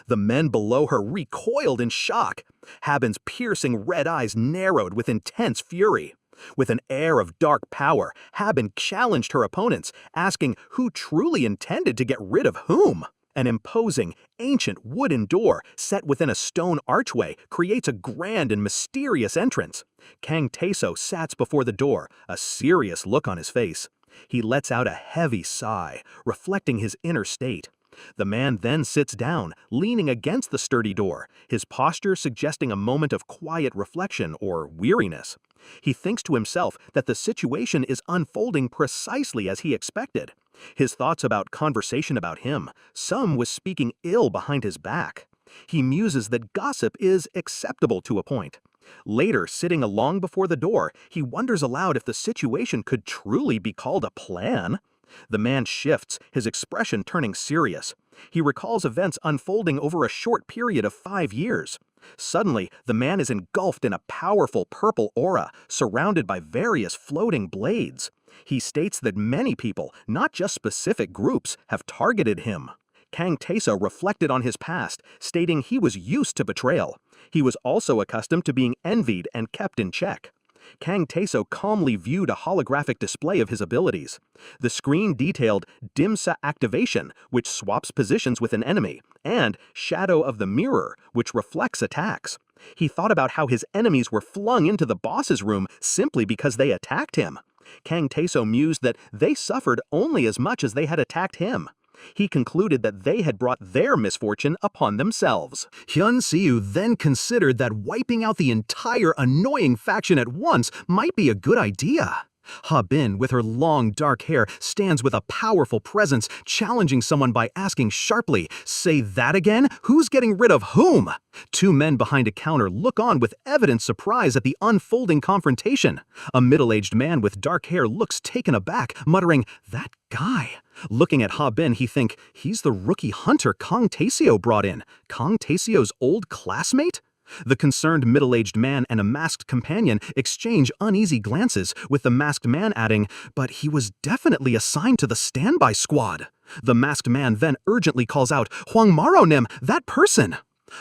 The men below her recoiled in shock. Habin's piercing red eyes narrowed with intense fury. With an air of dark power, Habin challenged her opponents, asking who truly intended to get rid of whom. An imposing, ancient wooden door set within a stone archway creates a grand and mysterious entrance. Kang Taeseo sat before the door, a serious look on his face. He lets out a heavy sigh, reflecting his inner state. The man then sits down, leaning against the sturdy door, his posture suggesting a moment of quiet reflection or weariness. He thinks to himself that the situation is unfolding precisely as he expected. His thoughts about conversation about him, some was speaking ill behind his back. He muses that gossip is acceptable to a point. Later, sitting along before the door, he wonders aloud if the situation could truly be called a plan. The man shifts, his expression turning serious. He recalls events unfolding over a short period of 5 years. Suddenly, the man is engulfed in a powerful purple aura, surrounded by various floating blades. He states that many people, not just specific groups, have targeted him. Kang Taeseo reflected on his past, stating he was used to betrayal. He was also accustomed to being envied and kept in check. Kang Taeseo calmly viewed a holographic display of his abilities. The screen detailed Dimsa Activation, which swaps positions with an enemy, and Shadow of the Mirror, which reflects attacks. He thought about how his enemies were flung into the boss's room simply because they attacked him. Kang Taeseo mused that they suffered only as much as they had attacked him. He concluded that they had brought their misfortune upon themselves. Hyun Siu then considered that wiping out the entire annoying faction at once might be a good idea. Habin, with her long dark hair, stands with a powerful presence, challenging someone by asking sharply, "Say that again? Who's getting rid of whom?" Two men behind a counter look on with evident surprise at the unfolding confrontation. A middle-aged man with dark hair looks taken aback, muttering, "That guy." Looking at Habin, he thinks, he's the rookie hunter Kang Taeseo brought in. Kang Taeseo's old classmate? The concerned middle-aged man and a masked companion exchange uneasy glances, with the masked man adding, "But he was definitely assigned to the standby squad." The masked man then urgently calls out, "Hwang Maronim, that person!"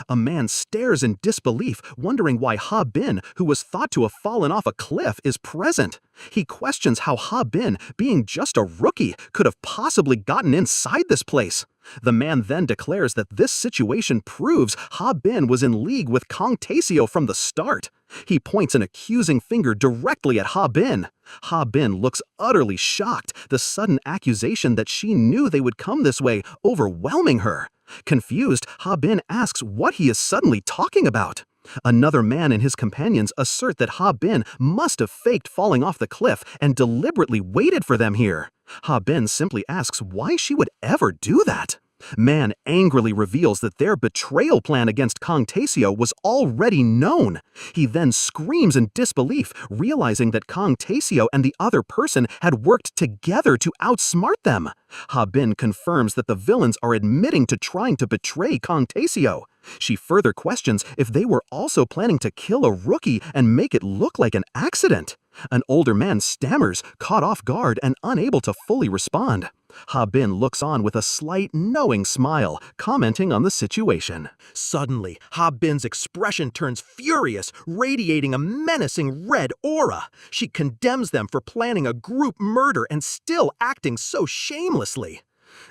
A man stares in disbelief, wondering why Habin, who was thought to have fallen off a cliff, is present. He questions how Habin, being just a rookie, could have possibly gotten inside this place. The man then declares that this situation proves Habin was in league with Kong Taeseo from the start. He points an accusing finger directly at Habin. Habin looks utterly shocked, the sudden accusation that she knew they would come this way overwhelming her. Confused, Habin asks what he is suddenly talking about. Another man and his companions assert that Habin must have faked falling off the cliff and deliberately waited for them here. Habin simply asks why she would ever do that. Man angrily reveals that their betrayal plan against Kong Taeseo was already known. He then screams in disbelief, realizing that Kong Taeseo and the other person had worked together to outsmart them. Habin confirms that the villains are admitting to trying to betray Kong Taeseo. She further questions if they were also planning to kill a rookie and make it look like an accident. An older man stammers, caught off guard and unable to fully respond. Habin looks on with a slight, knowing smile, commenting on the situation. Suddenly, Habin's expression turns furious, radiating a menacing red aura. She condemns them for planning a group murder and still acting so shamelessly.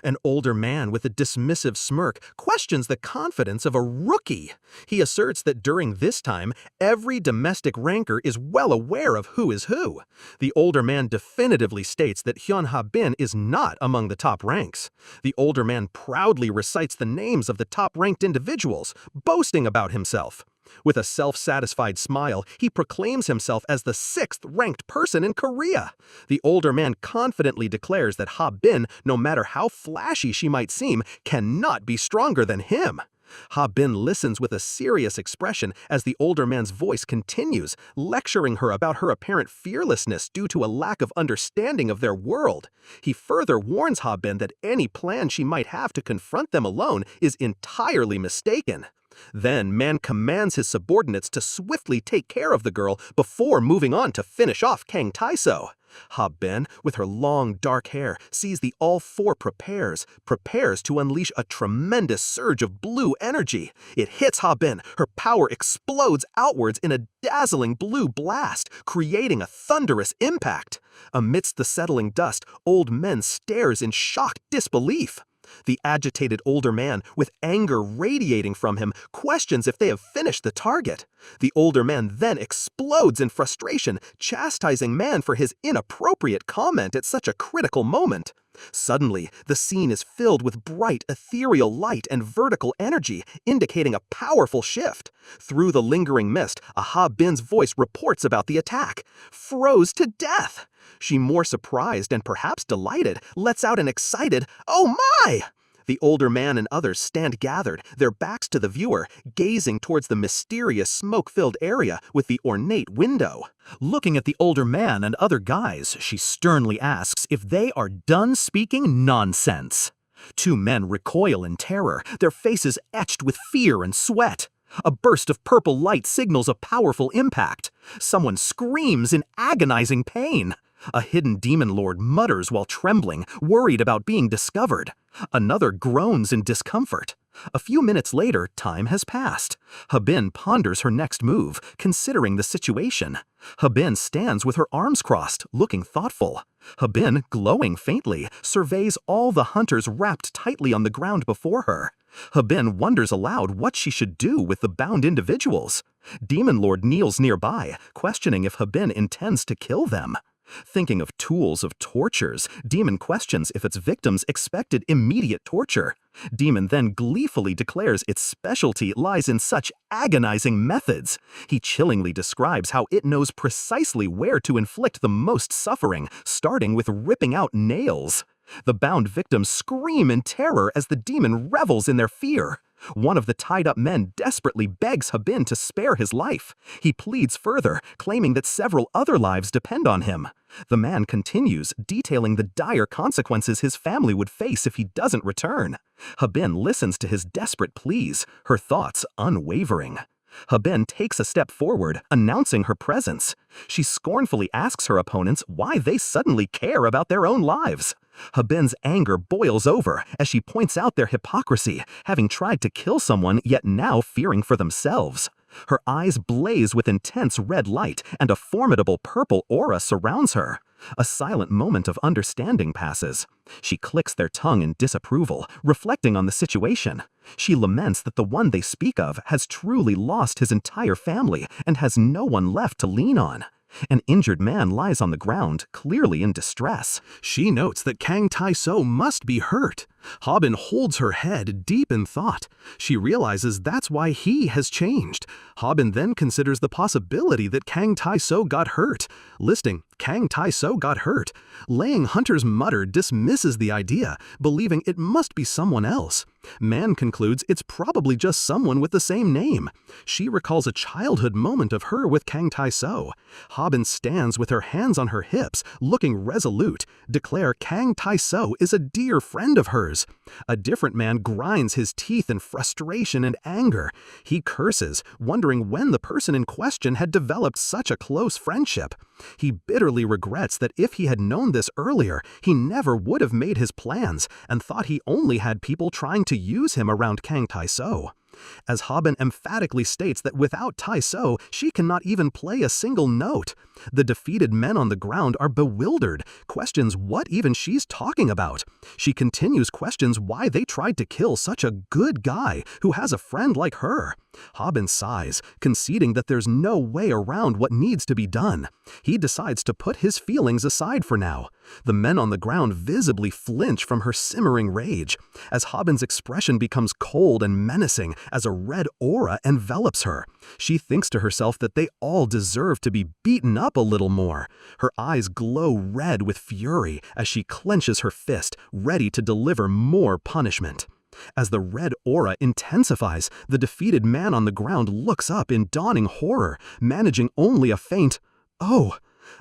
An older man with a dismissive smirk questions the confidence of a rookie. He asserts that during this time, every domestic ranker is well aware of who is who. The older man definitively states that Hyun Habin is not among the top ranks. The older man proudly recites the names of the top-ranked individuals, boasting about himself. With a self-satisfied smile, he proclaims himself as the 6th-ranked person in Korea. The older man confidently declares that Habin, no matter how flashy she might seem, cannot be stronger than him. Habin listens with a serious expression as the older man's voice continues, lecturing her about her apparent fearlessness due to a lack of understanding of their world. He further warns Habin that any plan she might have to confront them alone is entirely mistaken. Then, man commands his subordinates to swiftly take care of the girl before moving on to finish off Kang Taeseo. Habin, with her long dark hair, sees the all-four prepares to unleash a tremendous surge of blue energy. It hits Habin, her power explodes outwards in a dazzling blue blast, creating a thunderous impact. Amidst the settling dust, old men stares in shocked disbelief. The agitated older man, with anger radiating from him, questions if they have finished the target. The older man then explodes in frustration, chastising man for his inappropriate comment at such a critical moment. Suddenly, the scene is filled with bright, ethereal light and vertical energy, indicating a powerful shift. Through the lingering mist, Habin's voice reports about the attack. Froze to death! She, more surprised and perhaps delighted, lets out an excited, "Oh my!" The older man and others stand gathered, their backs to the viewer, gazing towards the mysterious smoke-filled area with the ornate window. Looking at the older man and other guys, she sternly asks if they are done speaking nonsense. Two men recoil in terror, their faces etched with fear and sweat. A burst of purple light signals a powerful impact. Someone screams in agonizing pain. A hidden demon lord mutters while trembling, worried about being discovered. Another groans in discomfort. A few minutes later, time has passed. Habin ponders her next move, considering the situation. Habin stands with her arms crossed, looking thoughtful. Habin, glowing faintly, surveys all the hunters wrapped tightly on the ground before her. Habin wonders aloud what she should do with the bound individuals. Demon Lord kneels nearby, questioning if Habin intends to kill them. Thinking of tools of tortures, Demon questions if its victims expected immediate torture. Demon then gleefully declares its specialty lies in such agonizing methods. He chillingly describes how it knows precisely where to inflict the most suffering, starting with ripping out nails. The bound victims scream in terror as the demon revels in their fear. One of the tied-up men desperately begs Habin to spare his life. He pleads further, claiming that several other lives depend on him. The man continues, detailing the dire consequences his family would face if he doesn't return. Habin listens to his desperate pleas, her thoughts unwavering. Habin takes a step forward, announcing her presence. She scornfully asks her opponents why they suddenly care about their own lives. Habin's anger boils over as she points out their hypocrisy, having tried to kill someone yet now fearing for themselves. Her eyes blaze with intense red light, and a formidable purple aura surrounds her. A silent moment of understanding passes. She clicks their tongue in disapproval, reflecting on the situation. She laments that the one they speak of has truly lost his entire family and has no one left to lean on. An injured man lies on the ground, clearly in distress. She notes that Kang Tai-so must be hurt. Habin holds her head deep in thought. She realizes that's why he has changed. Habin then considers the possibility that Kang Tai-so got hurt. Listing Kang Tai-so got hurt. Laying Hunter's mutter dismisses the idea, believing it must be someone else. Man concludes it's probably just someone with the same name. She recalls a childhood moment of her with Kang Tai-so. Habin stands with her hands on her hips, looking resolute, declare Kang Tai-so is a dear friend of hers. A different man grinds his teeth in frustration and anger. He curses, wondering when the person in question had developed such a close friendship. He bitterly regrets that if he had known this earlier, he never would have made his plans and thought he only had people trying to use him around Kang Tai-so. As Habin emphatically states that without Tai-so, she cannot even play a single note. The defeated men on the ground are bewildered, questions what even she's talking about. She continues questions why they tried to kill such a good guy who has a friend like her. Habin sighs, conceding that there's no way around what needs to be done. He decides to put his feelings aside for now. The men on the ground visibly flinch from her simmering rage, as Habin's expression becomes cold and menacing as a red aura envelops her. She thinks to herself that they all deserve to be beaten up a little more. Her eyes glow red with fury as she clenches her fist, ready to deliver more punishment. As the red aura intensifies, the defeated man on the ground looks up in dawning horror, managing only a faint, "Oh!"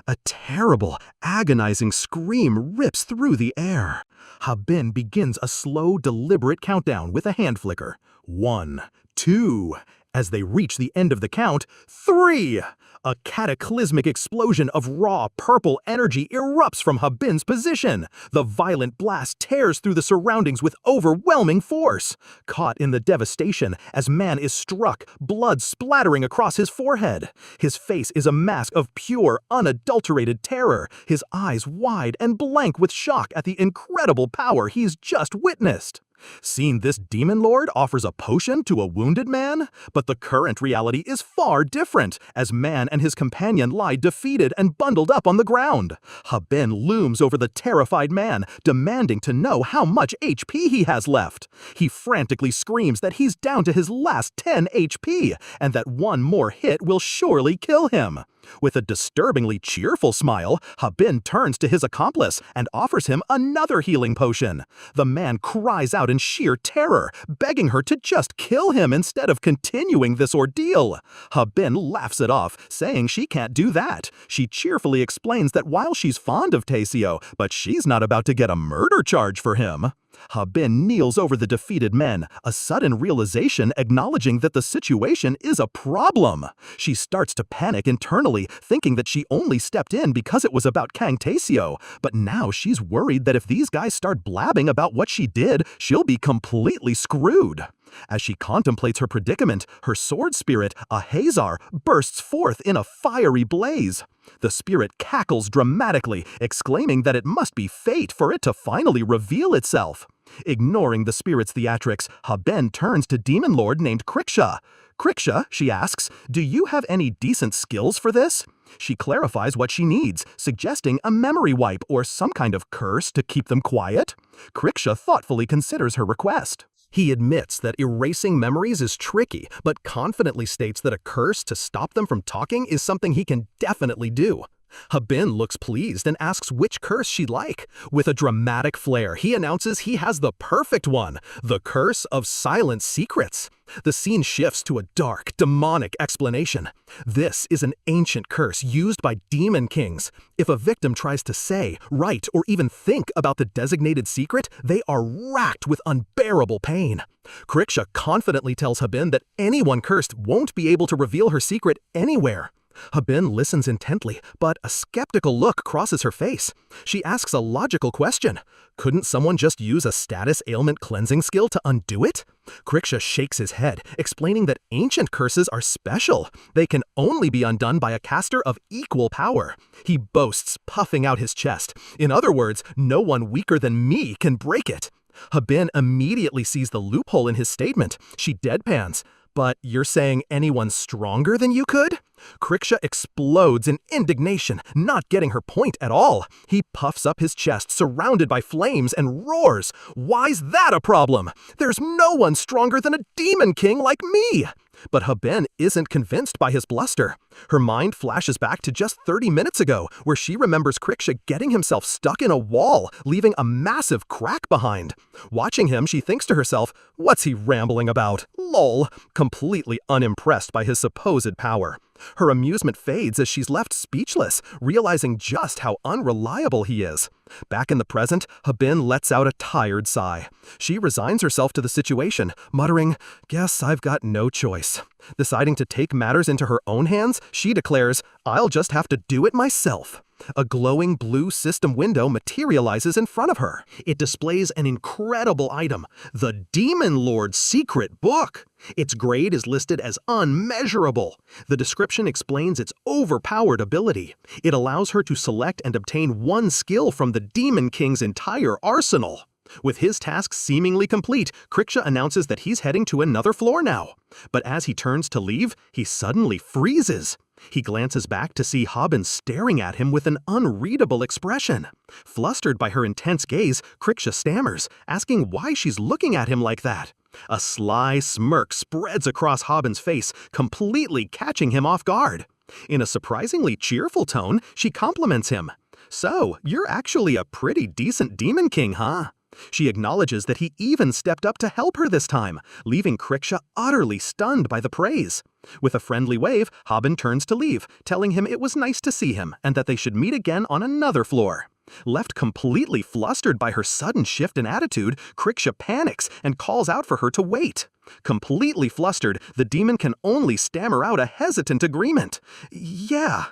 A terrible, agonizing scream rips through the air. Habin begins a slow, deliberate countdown with a hand flicker. 1, 2. As they reach the end of the count, 3! A cataclysmic explosion of raw, purple energy erupts from Habin's position. The violent blast tears through the surroundings with overwhelming force. Caught in the devastation, as man is struck, blood splattering across his forehead. His face is a mask of pure, unadulterated terror, his eyes wide and blank with shock at the incredible power he's just witnessed. Seeing this demon lord offers a potion to a wounded man? But the current reality is far different, as man and his companion lie defeated and bundled up on the ground. Habin looms over the terrified man, demanding to know how much HP he has left. He frantically screams that he's down to his last 10 HP, and that one more hit will surely kill him. With a disturbingly cheerful smile, Habin turns to his accomplice and offers him another healing potion. The man cries out in sheer terror, begging her to just kill him instead of continuing this ordeal. Habin laughs it off, saying she can't do that. She cheerfully explains that while she's fond of Taisio, but she's not about to get a murder charge for him. Habin kneels over the defeated men, a sudden realization acknowledging that the situation is a problem. She starts to panic internally, thinking that she only stepped in because it was about Kang Taisio, but now she's worried that if these guys start blabbing about what she did, she'll be completely screwed. As she contemplates her predicament, her sword spirit, a Hazar, bursts forth in a fiery blaze. The spirit cackles dramatically, exclaiming that it must be fate for it to finally reveal itself. Ignoring the spirit's theatrics, Habin turns to Demon Lord named Kriksha. "Kriksha," she asks, "do you have any decent skills for this?" She clarifies what she needs, suggesting a memory wipe or some kind of curse to keep them quiet. Kriksha thoughtfully considers her request. He admits that erasing memories is tricky, but confidently states that a curse to stop them from talking is something he can definitely do. Habin looks pleased and asks which curse she'd like. With a dramatic flair, he announces he has the perfect one, the Curse of Silent Secrets. The scene shifts to a dark, demonic explanation. This is an ancient curse used by demon kings. If a victim tries to say, write, or even think about the designated secret, they are racked with unbearable pain. Kriksha confidently tells Habin that anyone cursed won't be able to reveal her secret anywhere. Habin listens intently, but a skeptical look crosses her face. She asks a logical question. Couldn't someone just use a status ailment cleansing skill to undo it? Kriksha shakes his head, explaining that ancient curses are special. They can only be undone by a caster of equal power. He boasts, puffing out his chest. In other words, no one weaker than me can break it. Habin immediately sees the loophole in his statement. She deadpans. But you're saying anyone stronger than you could? Kriksha explodes in indignation, not getting her point at all. He puffs up his chest, surrounded by flames, and roars. Why's that a problem? There's no one stronger than a demon king like me! But Habin isn't convinced by his bluster. Her mind flashes back to just 30 minutes ago, where she remembers Kriksha getting himself stuck in a wall, leaving a massive crack behind. Watching him, she thinks to herself, what's he rambling about? Lol, completely unimpressed by his supposed power. Her amusement fades as she's left speechless, realizing just how unreliable he is. Back in the present, Habin lets out a tired sigh. She resigns herself to the situation, muttering, guess I've got no choice. Deciding to take matters into her own hands, she declares, I'll just have to do it myself. A glowing blue system window materializes in front of her. It displays an incredible item, the Demon Lord's secret book. Its grade is listed as unmeasurable. The description explains its overpowered ability. It allows her to select and obtain one skill from the Demon King's entire arsenal. With his task seemingly complete, Kriksha announces that he's heading to another floor now. But as he turns to leave, he suddenly freezes. He glances back to see Habin staring at him with an unreadable expression. Flustered by her intense gaze, Kriksha stammers, asking why she's looking at him like that. A sly smirk spreads across Habin's face, completely catching him off guard. In a surprisingly cheerful tone, she compliments him. So, you're actually a pretty decent demon king, huh? She acknowledges that he even stepped up to help her this time, leaving Kriksha utterly stunned by the praise. With a friendly wave, Habin turns to leave, telling him it was nice to see him and that they should meet again on another floor. Left completely flustered by her sudden shift in attitude, Kriksha panics and calls out for her to wait. Completely flustered, the demon can only stammer out a hesitant agreement. Yeah.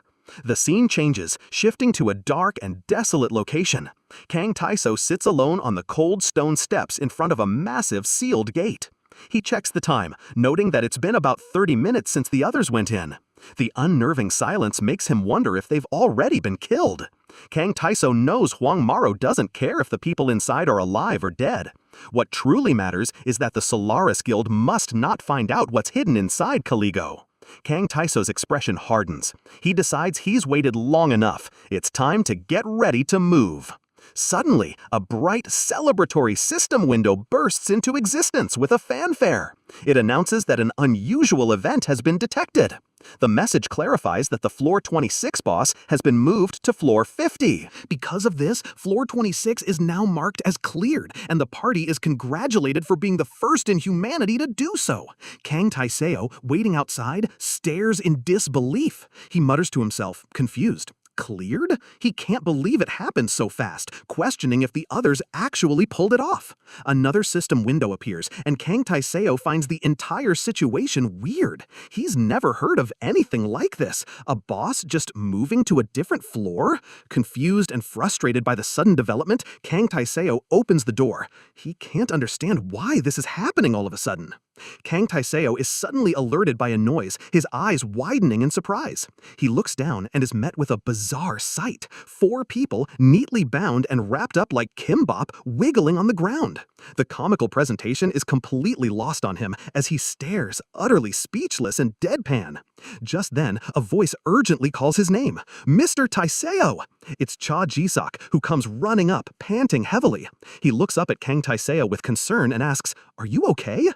The scene changes, shifting to a dark and desolate location. Kang Taiso sits alone on the cold stone steps in front of a massive sealed gate. He checks the time, noting that it's been about 30 minutes since the others went in. The unnerving silence makes him wonder if they've already been killed. Kang Taiso knows Huang Maro doesn't care if the people inside are alive or dead. What truly matters is that the Solaris Guild must not find out what's hidden inside Caligo. Kang Taiso's expression hardens. He decides he's waited long enough. It's time to get ready to move. Suddenly, a bright, celebratory system window bursts into existence with a fanfare. It announces that an unusual event has been detected. The message clarifies that the Floor 26 boss has been moved to Floor 50. Because of this, Floor 26 is now marked as cleared, and the party is congratulated for being the first in humanity to do so. Kang Taiseo, waiting outside, stares in disbelief. He mutters to himself, confused. Cleared? He can't believe it happened so fast, questioning if the others actually pulled it off. Another system window appears, and Kang Taiseo finds the entire situation weird. He's never heard of anything like this. A boss just moving to a different floor? Confused and frustrated by the sudden development, Kang Taiseo opens the door. He can't understand why this is happening all of a sudden. Kang Taiseo is suddenly alerted by a noise, his eyes widening in surprise. He looks down and is met with a bizarre sight. 4 people, neatly bound and wrapped up like kimbap, wiggling on the ground. The comical presentation is completely lost on him as he stares, utterly speechless and deadpan. Just then, a voice urgently calls his name, Mr. Taiseo! It's Cha Jisok, who comes running up, panting heavily. He looks up at Kang Taiseo with concern and asks, "Are you okay?"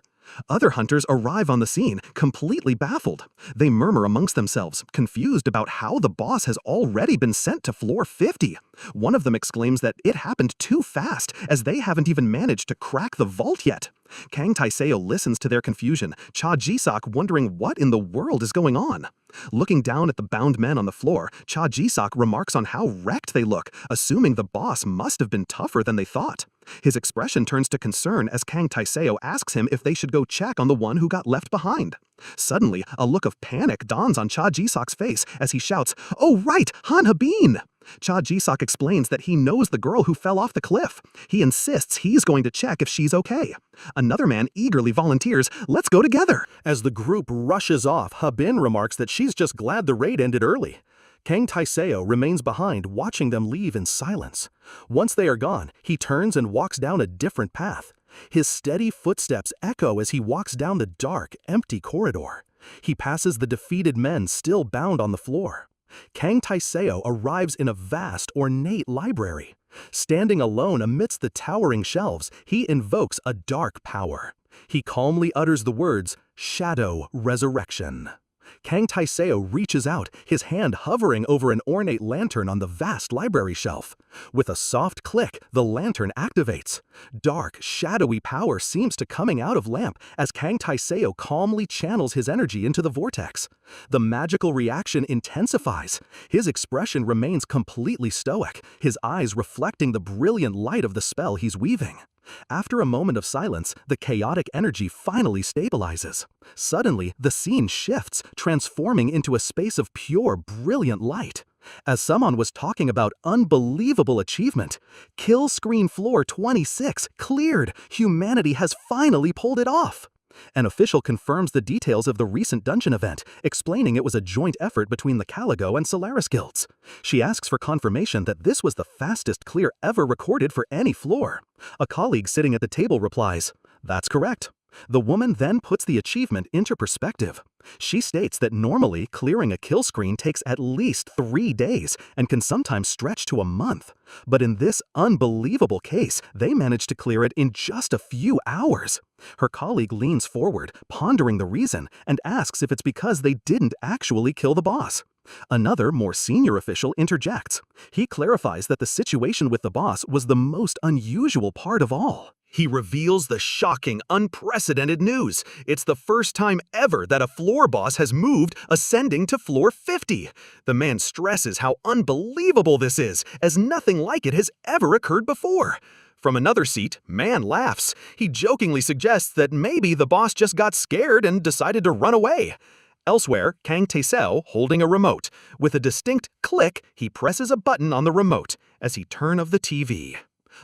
Other hunters arrive on the scene, completely baffled. They murmur amongst themselves, confused about how the boss has already been sent to floor 50. One of them exclaims that it happened too fast, as they haven't even managed to crack the vault yet. Kang Taiseo listens to their confusion, Cha Ji-sok wondering what in the world is going on. Looking down at the bound men on the floor, Cha Ji-sok remarks on how wrecked they look, assuming the boss must have been tougher than they thought. His expression turns to concern as Kang Taiseo asks him if they should go check on the one who got left behind. Suddenly, a look of panic dawns on Cha Ji-sok's face as he shouts, "Oh right, Hyun Habin!" Cha Ji-sok explains that he knows the girl who fell off the cliff. He insists he's going to check if she's okay. Another man eagerly volunteers, "Let's go together." As the group rushes off, Habin remarks that she's just glad the raid ended early. Kang Taiseo remains behind, watching them leave in silence. Once they are gone, he turns and walks down a different path. His steady footsteps echo as he walks down the dark, empty corridor. He passes the defeated men still bound on the floor. Kang Taiseo arrives in a vast, ornate library. Standing alone amidst the towering shelves, he invokes a dark power. He calmly utters the words, "Shadow Resurrection." Kang Taiseo reaches out, his hand hovering over an ornate lantern on the vast library shelf. With a soft click, the lantern activates. Dark, shadowy power seems to coming out of lamp as Kang Taiseo calmly channels his energy into the vortex. The magical reaction intensifies. His expression remains completely stoic, his eyes reflecting the brilliant light of the spell he's weaving. After a moment of silence, the chaotic energy finally stabilizes. Suddenly, the scene shifts, transforming into a space of pure, brilliant light. As someone was talking about unbelievable achievement, kill screen floor 26 cleared. Humanity has finally pulled it off. An official confirms the details of the recent dungeon event, explaining it was a joint effort between the Caligo and Solaris guilds. She asks for confirmation that this was the fastest clear ever recorded for any floor. A colleague sitting at the table replies, "That's correct." The woman then puts the achievement into perspective. She states that normally clearing a kill screen takes at least 3 days and can sometimes stretch to a month. But in this unbelievable case, they managed to clear it in just a few hours. Her colleague leans forward, pondering the reason, and asks if it's because they didn't actually kill the boss. Another, more senior official interjects. He clarifies that the situation with the boss was the most unusual part of all. He reveals the shocking, unprecedented news. It's the first time ever that a floor boss has moved, ascending to floor 50. The man stresses how unbelievable this is, as nothing like it has ever occurred before. From another seat, Man laughs. He jokingly suggests that maybe the boss just got scared and decided to run away. Elsewhere, Kang Taiseo holding a remote. With a distinct click, he presses a button on the remote as he turns off the TV.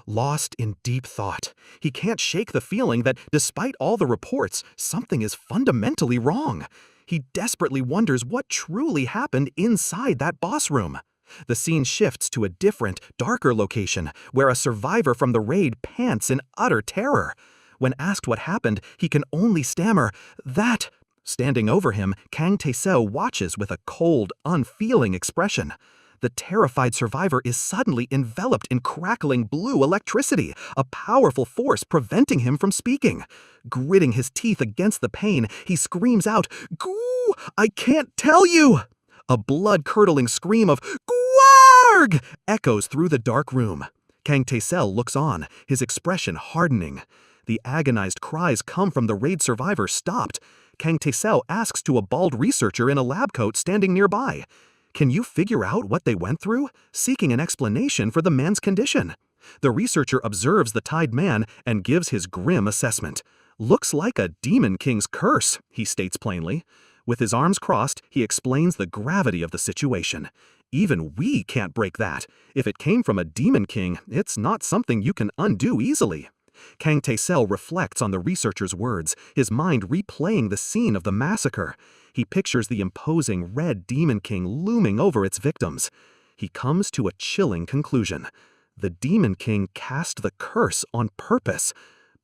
Lost in deep thought, he can't shake the feeling that despite all the reports, something is fundamentally wrong. He desperately wonders what truly happened inside that boss room. The scene shifts to a different, darker location, where a survivor from the raid pants in utter terror. When asked what happened, he can only stammer, "That." Standing over him, Kang Taiseo watches with a cold, unfeeling expression. The terrified survivor is suddenly enveloped in crackling blue electricity, a powerful force preventing him from speaking. Gritting his teeth against the pain, he screams out, "Goo! I can't tell you!" A blood-curdling scream of "Gwarg!" echoes through the dark room. Kang Taiseo looks on, his expression hardening. The agonized cries come from the raid survivor stopped. Kang Taiseo asks to a bald researcher in a lab coat standing nearby. Can you figure out what they went through? Seeking an explanation for the man's condition. The researcher observes the tied man and gives his grim assessment. Looks like a demon king's curse, he states plainly. With his arms crossed, he explains the gravity of the situation. Even we can't break that. If it came from a demon king, it's not something you can undo easily. Kang Taiseo reflects on the researcher's words, his mind replaying the scene of the massacre. He pictures the imposing Red Demon King looming over its victims. He comes to a chilling conclusion. The Demon King cast the curse on purpose.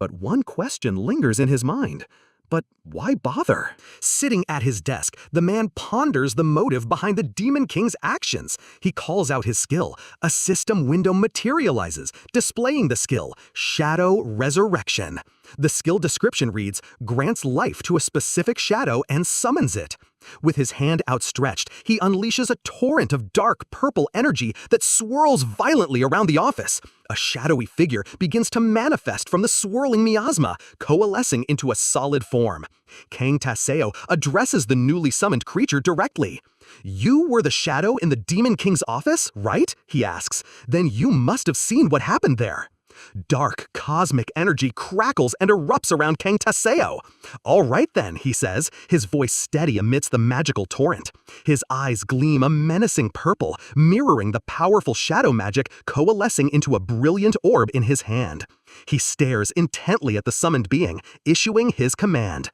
But one question lingers in his mind. But why bother? Sitting at his desk, the man ponders the motive behind the Demon King's actions. He calls out his skill. A system window materializes, displaying the skill, Shadow Resurrection. The skill description reads, grants life to a specific shadow and summons it. With his hand outstretched, he unleashes a torrent of dark purple energy that swirls violently around the office. A shadowy figure begins to manifest from the swirling miasma, coalescing into a solid form. Kang Taseo addresses the newly summoned creature directly. "You were the shadow in the Demon King's office, right?" he asks. "Then you must have seen what happened there." Dark, cosmic energy crackles and erupts around Kang Taseo. "All right then," he says, his voice steady amidst the magical torrent. His eyes gleam a menacing purple, mirroring the powerful shadow magic coalescing into a brilliant orb in his hand. He stares intently at the summoned being, issuing his command.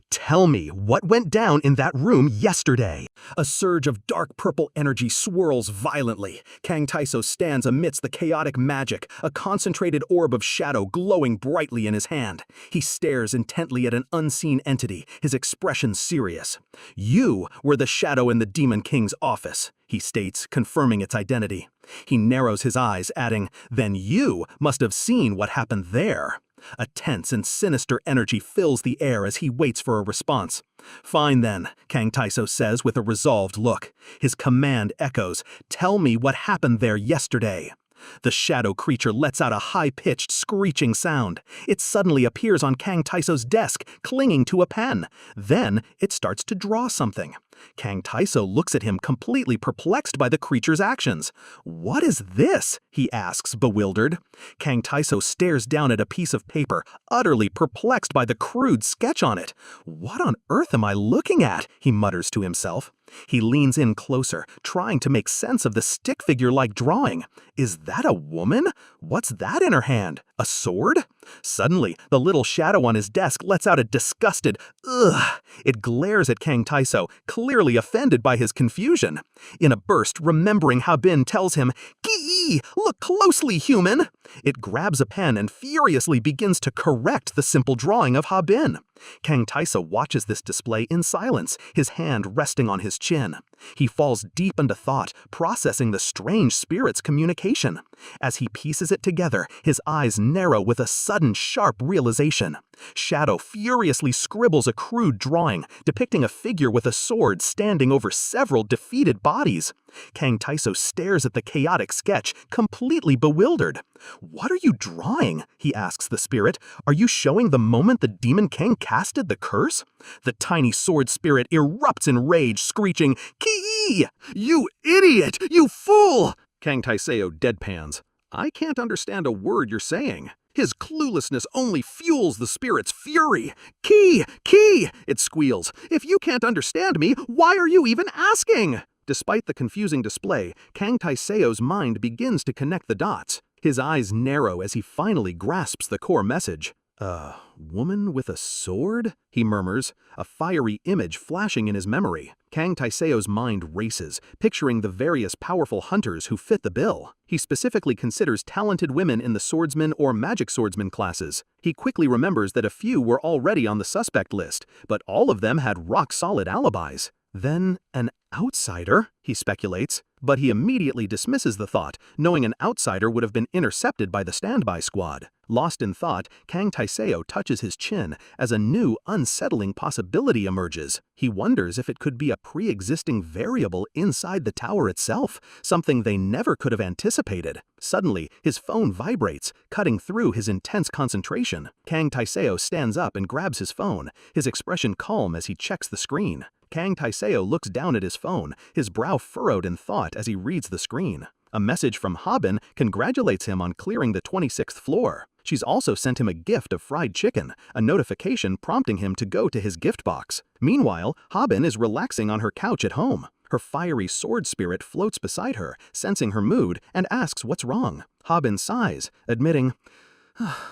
"Tell me what went down in that room yesterday." A surge of dark purple energy swirls violently. Kang Taseo stands amidst the chaotic magic, a concentrated orb of shadow glowing brightly in his hand. He stares intently at an unseen entity, his expression serious. "You were the shadow in the Demon King's office," he states, confirming its identity. He narrows his eyes, adding, "Then you must have seen what happened there." A tense and sinister energy fills the air as he waits for a response. "Fine then," Kang Taseo says with a resolved look. His command echoes, "Tell me what happened there yesterday." The shadow creature lets out a high-pitched, screeching sound. It suddenly appears on Kang Taseo's desk, clinging to a pen. Then it starts to draw something. Kang Taseo looks at him, completely perplexed by the creature's actions. "What is this?" he asks, bewildered. Kang Taseo stares down at a piece of paper, utterly perplexed by the crude sketch on it. "What on earth am I looking at?" he mutters to himself. He leans in closer, trying to make sense of the stick figure-like drawing. Is that a woman? What's that in her hand? A sword? Suddenly, the little shadow on his desk lets out a disgusted "ugh." It glares at Kang Taseo, clearly offended by his confusion. In a burst, remembering Habin tells him, "Ki! Look closely, human!" It grabs a pen and furiously begins to correct the simple drawing of Habin. Kang Taseo watches this display in silence, his hand resting on his chin. He falls deep into thought, processing the strange spirit's communication. As he pieces it together, his eyes narrow with a sudden sharp realization. Shadow furiously scribbles a crude drawing, depicting a figure with a sword standing over several defeated bodies. Kang Taseo stares at the chaotic sketch, completely bewildered. "What are you drawing?" he asks the spirit. "Are you showing the moment the Demon King casted the curse?" The tiny sword spirit erupts in rage, screeching, "Ki! You idiot! You fool!" Kang Taseo deadpans. "I can't understand a word you're saying." His cluelessness only fuels the spirit's fury. "Ki! Ki!" it squeals. "If you can't understand me, why are you even asking?" Despite the confusing display, Kang Taseo's mind begins to connect the dots. His eyes narrow as he finally grasps the core message. "A woman with a sword?" he murmurs, a fiery image flashing in his memory. Kang Taseo's mind races, picturing the various powerful hunters who fit the bill. He specifically considers talented women in the swordsman or magic swordsman classes. He quickly remembers that a few were already on the suspect list, but all of them had rock-solid alibis. Then an outsider, he speculates, but he immediately dismisses the thought, knowing an outsider would have been intercepted by the standby squad. Lost in thought, Kang Taseo touches his chin as a new, unsettling possibility emerges. He wonders if it could be a pre-existing variable inside the tower itself, something they never could have anticipated. Suddenly, his phone vibrates, cutting through his intense concentration. Kang Taseo stands up and grabs his phone, his expression calm as he checks the screen. Kang Taseo looks down at his phone, his brow furrowed in thought as he reads the screen. A message from Habin congratulates him on clearing the 26th floor. She's also sent him a gift of fried chicken, a notification prompting him to go to his gift box. Meanwhile, Habin is relaxing on her couch at home. Her fiery sword spirit floats beside her, sensing her mood, and asks what's wrong. Habin sighs, admitting,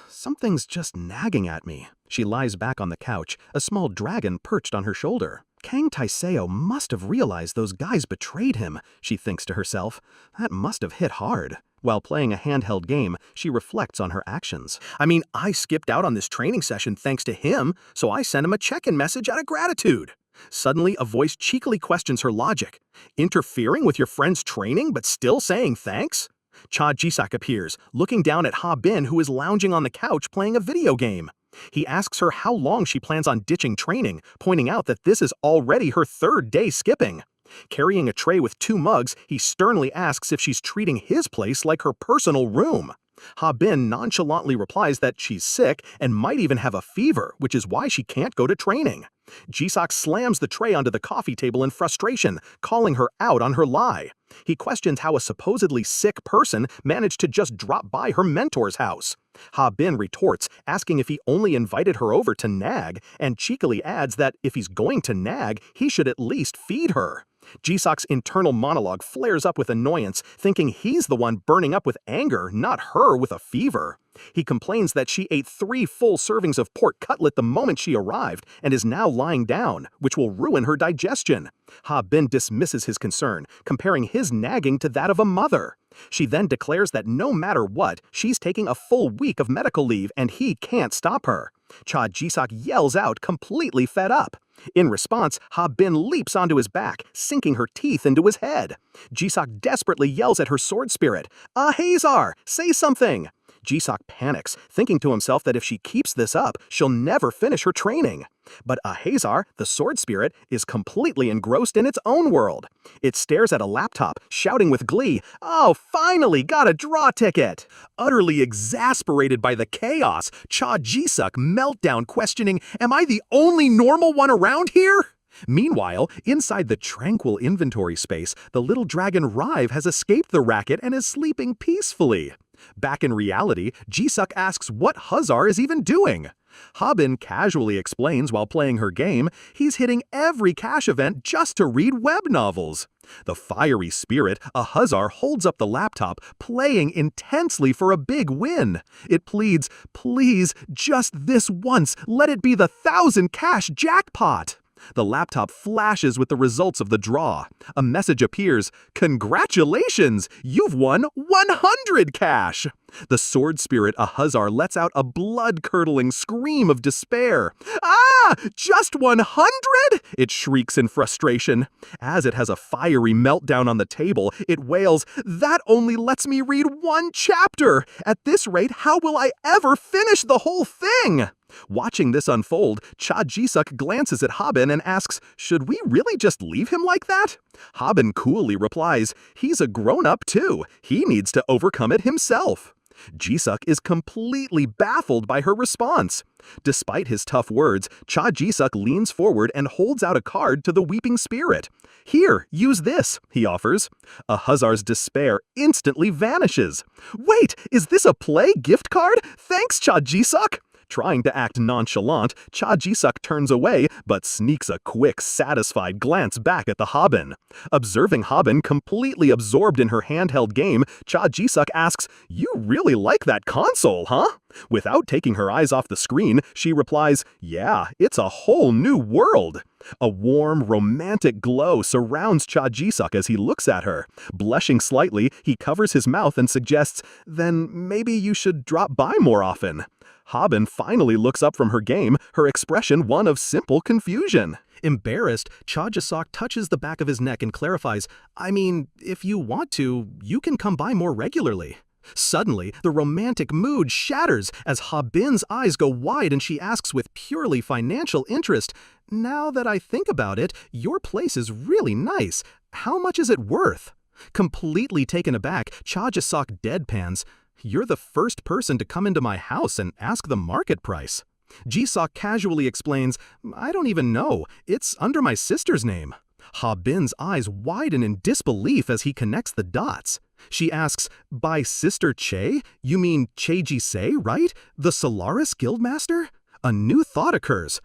"Something's just nagging at me." She lies back on the couch, a small dragon perched on her shoulder. Kang Taseo must have realized those guys betrayed him, she thinks to herself. That must have hit hard. While playing a handheld game, she reflects on her actions. I mean, I skipped out on this training session thanks to him, so I sent him a check-in message out of gratitude. Suddenly, a voice cheekily questions her logic. Interfering with your friend's training but still saying thanks? Cha Jisak appears, looking down at Habin, who is lounging on the couch playing a video game. He asks her how long she plans on ditching training, pointing out that this is already her 3rd day skipping. Carrying a tray with 2 mugs, he sternly asks if she's treating his place like her personal room. Habin nonchalantly replies that she's sick and might even have a fever, which is why she can't go to training. Jisak slams the tray onto the coffee table in frustration, calling her out on her lie. He questions how a supposedly sick person managed to just drop by her mentor's house. Habin retorts, asking if he only invited her over to nag, and cheekily adds that if he's going to nag, he should at least feed her. Jisak's internal monologue flares up with annoyance, thinking he's the one burning up with anger, not her with a fever. He complains that she ate 3 full servings of pork cutlet the moment she arrived and is now lying down, which will ruin her digestion. Habin dismisses his concern, comparing his nagging to that of a mother. She then declares that no matter what, she's taking a full week of medical leave and he can't stop her. Cha Jisak yells out, completely fed up. In response, Habin leaps onto his back, sinking her teeth into his head. Jisak desperately yells at her sword spirit, "Ahazar, say something!" Jisak panics, thinking to himself that if she keeps this up, she'll never finish her training. But Ahazar, the sword spirit, is completely engrossed in its own world. It stares at a laptop, shouting with glee, "Oh, finally got a draw ticket!" Utterly exasperated by the chaos, Cha Jisak meltdown, questioning, "Am I the only normal one around here?" Meanwhile, inside the tranquil inventory space, the little dragon Rive has escaped the racket and is sleeping peacefully. Back in reality, Jisak asks what Hazar is even doing. Habin casually explains while playing her game, he's hitting every cash event just to read web novels. The fiery spirit, Ahazar, holds up the laptop, playing intensely for a big win. It pleads, "Please, just this once, let it be the 1,000 cash jackpot." The laptop flashes with the results of the draw. A message appears, "Congratulations! You've won 100 cash!" The sword spirit Ahazar lets out a blood-curdling scream of despair. "Ah! Just 100?" It shrieks in frustration. As it has a fiery meltdown on the table, it wails, "That only lets me read 1 chapter! At this rate, how will I ever finish the whole thing?" Watching this unfold, Cha Jisak glances at Habin and asks, "Should we really just leave him like that?" Habin coolly replies, "He's a grown-up too. He needs to overcome it himself." Jisak is completely baffled by her response. Despite his tough words, Cha Jisak leans forward and holds out a card to the weeping spirit. "Here, use this," he offers. Ahazar's despair instantly vanishes. "Wait, is this a play gift card? Thanks, Cha Jisak!" Trying to act nonchalant, Cha Jisak turns away, but sneaks a quick, satisfied glance back at the Habin. Observing Habin completely absorbed in her handheld game, Cha Jisak asks, "You really like that console, huh?" Without taking her eyes off the screen, she replies, "Yeah, it's a whole new world." A warm, romantic glow surrounds Cha Jisak as he looks at her. Blushing slightly, he covers his mouth and suggests, "Then maybe you should drop by more often." Habin finally looks up from her game, her expression one of simple confusion. Embarrassed, Cha Jisak touches the back of his neck and clarifies, "I mean, if you want to, you can come by more regularly." Suddenly, the romantic mood shatters as Habin's eyes go wide and she asks with purely financial interest, "Now that I think about it, your place is really nice. How much is it worth?" Completely taken aback, Cha Jisak deadpans, "You're the first person to come into my house and ask the market price." Jisak casually explains, "I don't even know. It's under my sister's name." Habin's eyes widen in disbelief as he connects the dots. She asks, "By Sister Che? You mean Che Jisei, right? The Solaris Guildmaster?" A new thought occurs.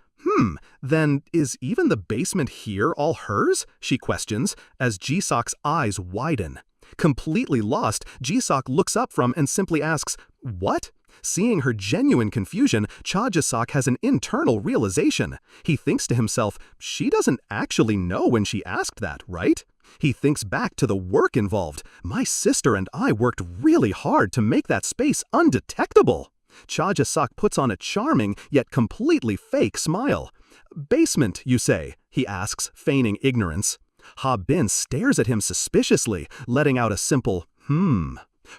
Then is even the basement here all hers?" she questions, as Jisak's eyes widen. Completely lost, Jisak looks up from and simply asks, "What?" Seeing her genuine confusion, Cha Jisak has an internal realization. He thinks to himself, she doesn't actually know when she asked that, right? He thinks back to the work involved. My sister and I worked really hard to make that space undetectable. Cha-Jae-seok puts on a charming yet completely fake smile. Basement, you say? He asks, feigning ignorance. Ha-bin stares at him suspiciously, letting out a simple,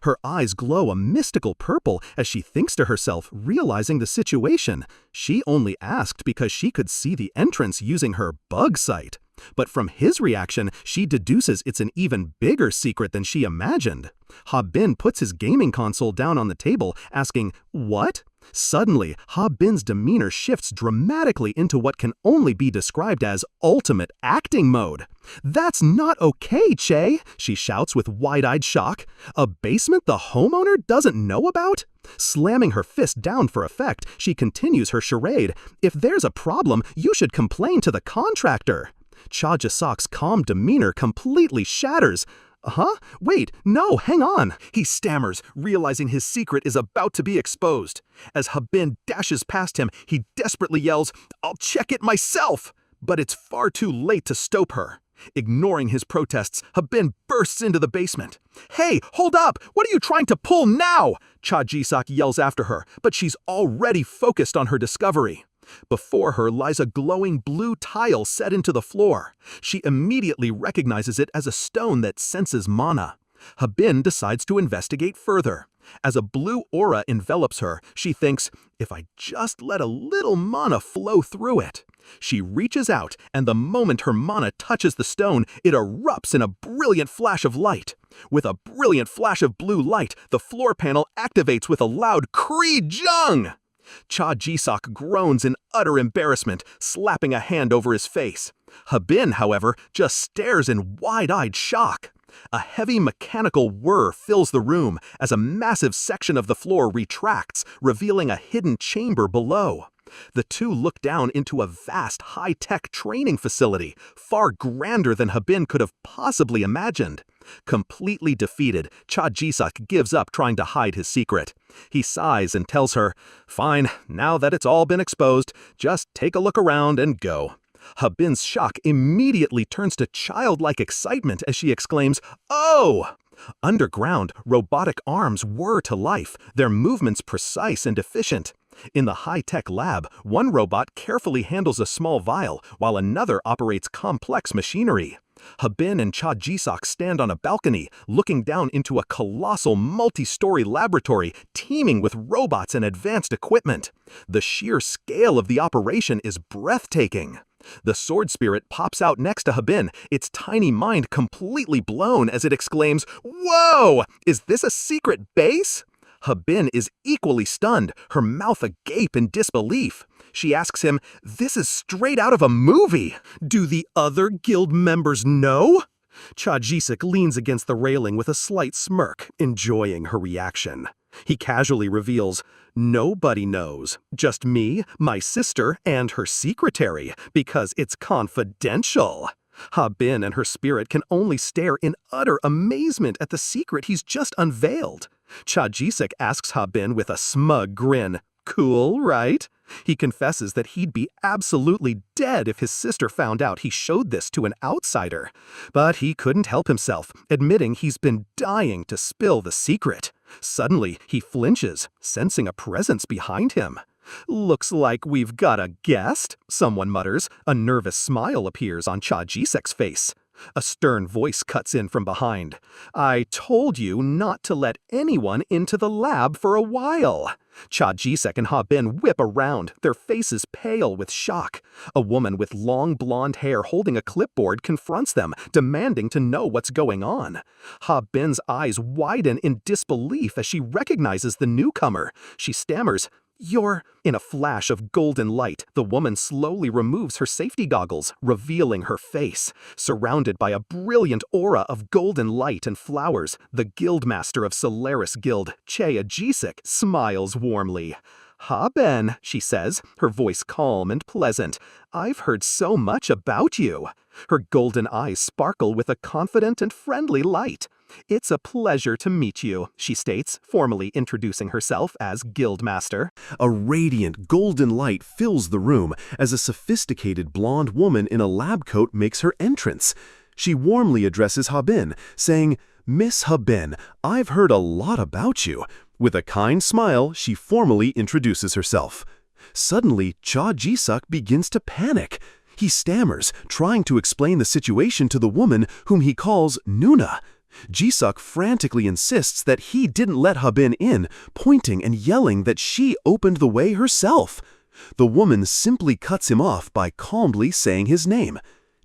Her eyes glow a mystical purple as she thinks to herself, realizing the situation. She only asked because she could see the entrance using her bug sight. But from his reaction, she deduces it's an even bigger secret than she imagined. Ha-bin puts his gaming console down on the table, asking, "What?" Suddenly, Ha-bin's demeanor shifts dramatically into what can only be described as ultimate acting mode. "That's not okay, Che!" she shouts with wide-eyed shock. "A basement the homeowner doesn't know about?" Slamming her fist down for effect, she continues her charade. "If there's a problem, you should complain to the contractor." Cha-Jae-seok's calm demeanor completely shatters. "Huh? Wait, no, hang on," he stammers, realizing his secret is about to be exposed. As Ha-bin dashes past him, he desperately yells, "I'll check it myself!" But it's far too late to stop her. Ignoring his protests, Ha-bin bursts into the basement. "Hey, hold up! What are you trying to pull now?" Cha-Jae-seok yells after her, but she's already focused on her discovery. Before her lies a glowing blue tile set into the floor. She immediately recognizes it as a stone that senses mana. Ha-bin decides to investigate further. As a blue aura envelops her, she thinks, "If I just let a little mana flow through it." She reaches out, and the moment her mana touches the stone, it erupts in a brilliant flash of light. With a brilliant flash of blue light, the floor panel activates with a loud "Kree-jung!" Cha-Jae-seok groans in utter embarrassment, slapping a hand over his face. Ha-bin, however, just stares in wide-eyed shock. A heavy mechanical whir fills the room as a massive section of the floor retracts, revealing a hidden chamber below. The two look down into a vast high-tech training facility, far grander than Ha-bin could have possibly imagined. Completely defeated, Cha-Jae-seok gives up trying to hide his secret. He sighs and tells her, "Fine, now that it's all been exposed, just take a look around and go." Ha-bin's shock immediately turns to childlike excitement as she exclaims, "Oh!" Underground, robotic arms whir to life, their movements precise and efficient. In the high-tech lab, one robot carefully handles a small vial, while another operates complex machinery. Ha-bin and Cha-Jae-seok stand on a balcony, looking down into a colossal multi-story laboratory teeming with robots and advanced equipment. The sheer scale of the operation is breathtaking. The sword spirit pops out next to Ha-bin, its tiny mind completely blown as it exclaims, "Whoa! Is this a secret base?" Ha-bin is equally stunned, her mouth agape in disbelief. She asks him, "This is straight out of a movie. Do the other guild members know?" Cha-Jae-seok leans against the railing with a slight smirk, enjoying her reaction. He casually reveals, "Nobody knows. Just me, my sister, and her secretary, because it's confidential." Ha-bin and her spirit can only stare in utter amazement at the secret he's just unveiled. Cha-Jae-seok asks Ha-bin with a smug grin, "Cool, right?" He confesses that he'd be absolutely dead if his sister found out he showed this to an outsider. But he couldn't help himself, admitting he's been dying to spill the secret. Suddenly, he flinches, sensing a presence behind him. "Looks like we've got a guest," someone mutters. A nervous smile appears on Cha-Jae-seok's face. A stern voice cuts in from behind. "I told you not to let anyone into the lab for a while." Cha-Jae-seok and Ha-bin whip around, their faces pale with shock. A woman with long blonde hair holding a clipboard confronts them, demanding to know what's going on. Ha-bin's eyes widen in disbelief as she recognizes the newcomer. She stammers, "You're—" In a flash of golden light, the woman slowly removes her safety goggles, revealing her face. Surrounded by a brilliant aura of golden light and flowers, the guildmaster of Solaris Guild, Cha-Jae-seok, smiles warmly. "Ha-bin," she says, her voice calm and pleasant. "I've heard so much about you." Her golden eyes sparkle with a confident and friendly light. "It's a pleasure to meet you," she states, formally introducing herself as Guildmaster. A radiant golden light fills the room as a sophisticated blonde woman in a lab coat makes her entrance. She warmly addresses Habin, saying, "Miss Habin, I've heard a lot about you." With a kind smile, she formally introduces herself. Suddenly, Cha Ji-suk begins to panic. He stammers, trying to explain the situation to the woman whom he calls Nuna. Ji-suk frantically insists that he didn't let Habin in, pointing and yelling that she opened the way herself. The woman simply cuts him off by calmly saying his name,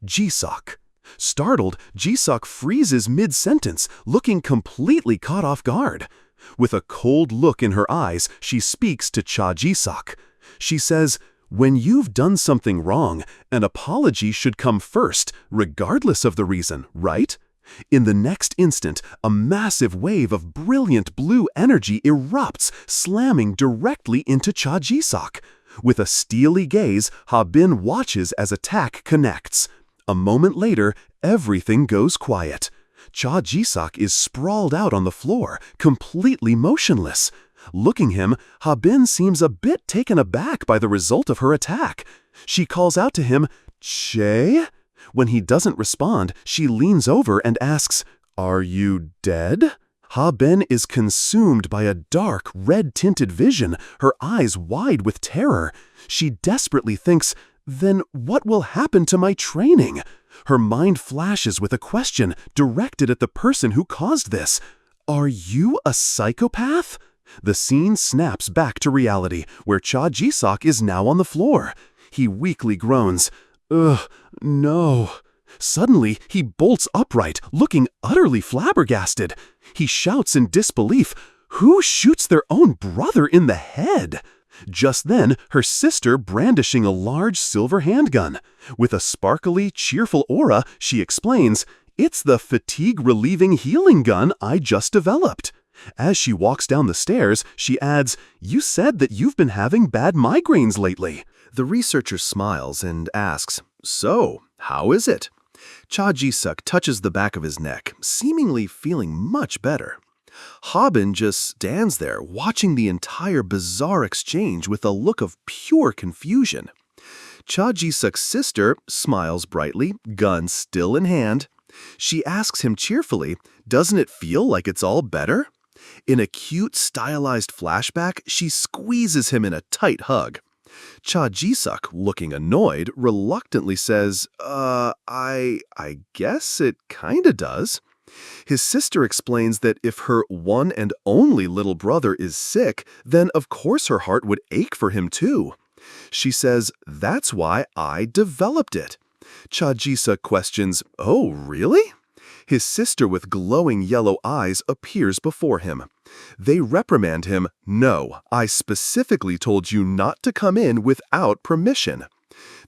Ji-suk. Startled, Ji-suk freezes mid-sentence, looking completely caught off guard. With a cold look in her eyes, she speaks to Cha Ji-suk. She says, "When you've done something wrong, an apology should come first, regardless of the reason, right?" In the next instant, a massive wave of brilliant blue energy erupts, slamming directly into Cha Ji-suk. With a steely gaze, Habin watches as attack connects. A moment later, everything goes quiet. Cha Ji-suk is sprawled out on the floor, completely motionless. Looking him, Habin seems a bit taken aback by the result of her attack. She calls out to him, "Che?" When he doesn't respond, she leans over and asks, "Are you dead?" Habin is consumed by a dark, red-tinted vision, her eyes wide with terror. She desperately thinks, "Then what will happen to my training?" Her mind flashes with a question directed at the person who caused this. "Are you a psychopath?" The scene snaps back to reality, where Cha Ji-suk is now on the floor. He weakly groans, "Ugh, no." Suddenly, he bolts upright, looking utterly flabbergasted. He shouts in disbelief, "Who shoots their own brother in the head?" Just then, her sister brandishing a large silver handgun. With a sparkly, cheerful aura, she explains, "It's the fatigue-relieving healing gun I just developed." As she walks down the stairs, she adds, "You said that you've been having bad migraines lately." The researcher smiles and asks, "So, how is it?" Cha Ji-suk touches the back of his neck, seemingly feeling much better. Habin just stands there, watching the entire bizarre exchange with a look of pure confusion. Cha Ji-suk's sister smiles brightly, gun still in hand. She asks him cheerfully, "Doesn't it feel like it's all better?" In a cute, stylized flashback, she squeezes him in a tight hug. Cha Ji-suk, looking annoyed, reluctantly says, I guess it kinda does." His sister explains that if her one and only little brother is sick, then of course her heart would ache for him too. She says, "That's why I developed it." Cha Ji-suk questions, "Oh, really?" His sister with glowing yellow eyes appears before him. They reprimand him, "No, I specifically told you not to come in without permission."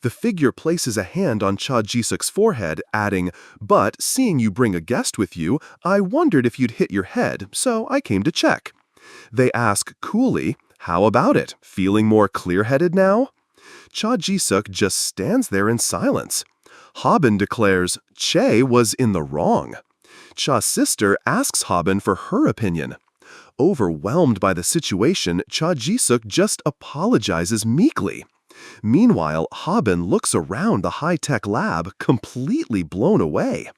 The figure places a hand on Cha Ji-suk's forehead, adding, "But seeing you bring a guest with you, I wondered if you'd hit your head, so I came to check." They ask coolly, "How about it? Feeling more clear-headed now?" Cha Ji-suk just stands there in silence. Habin declares Che was in the wrong. Cha's sister asks Habin for her opinion. Overwhelmed by the situation, Cha Ji-suk just apologizes meekly. Meanwhile, Habin looks around the high-tech lab, completely blown away.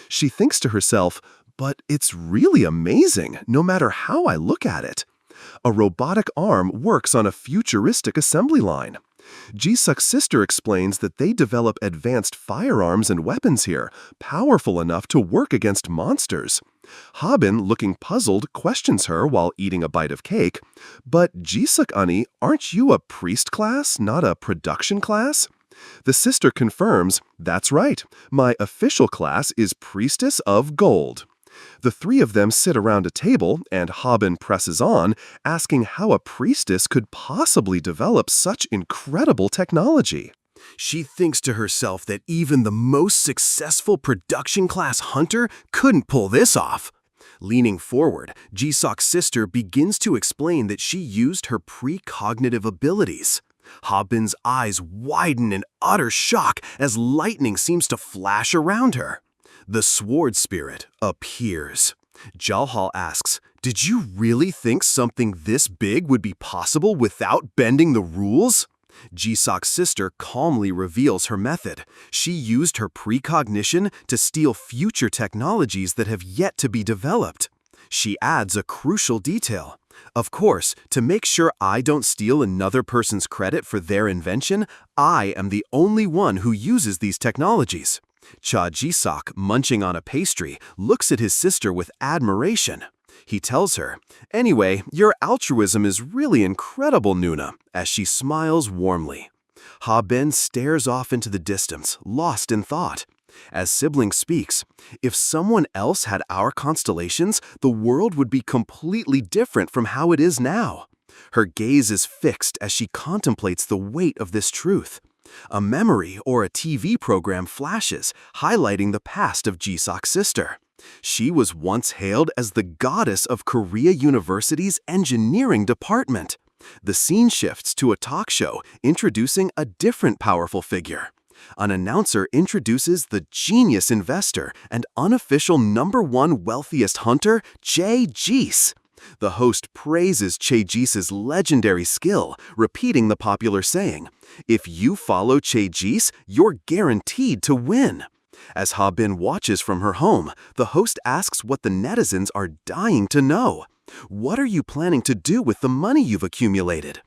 She thinks to herself, "But it's really amazing, no matter how I look at it." A robotic arm works on a futuristic assembly line. Ji-suk's sister explains that they develop advanced firearms and weapons here, powerful enough to work against monsters. Habin, looking puzzled, questions her while eating a bite of cake. "But Ji-suk-ani, aren't you a priest class, not a production class?" The sister confirms, "That's right. My official class is Priestess of Gold." The three of them sit around a table, and Habin presses on, asking how a priestess could possibly develop such incredible technology. She thinks to herself that even the most successful production class hunter couldn't pull this off. Leaning forward, Ji-suk's sister begins to explain that she used her precognitive abilities. Habin's eyes widen in utter shock as lightning seems to flash around her. The sword spirit appears. Jalhal asks, "Did you really think something this big would be possible without bending the rules?" Jisok's sister calmly reveals her method. She used her precognition to steal future technologies that have yet to be developed. She adds a crucial detail. Of course, to make sure I don't steal another person's credit for their invention, I am the only one who uses these technologies. Cha Jisok, munching on a pastry, looks at his sister with admiration. He tells her, "Anyway, your altruism is really incredible, Nuna," as she smiles warmly. Habin stares off into the distance, lost in thought. As sibling speaks, "If someone else had our constellations, the world would be completely different from how it is now." Her gaze is fixed as she contemplates the weight of this truth. A memory or a TV program flashes, highlighting the past of Jisok's sister. She was once hailed as the goddess of Korea University's engineering department. The scene shifts to a talk show introducing a different powerful figure. An announcer introduces the genius investor and unofficial #1 wealthiest hunter, Che-Jis. The host praises Che-Jis's legendary skill, repeating the popular saying, "If you follow Che-Jis, you're guaranteed to win." As Habin watches from her home, the host asks what the netizens are dying to know. "What are you planning to do with the money you've accumulated?"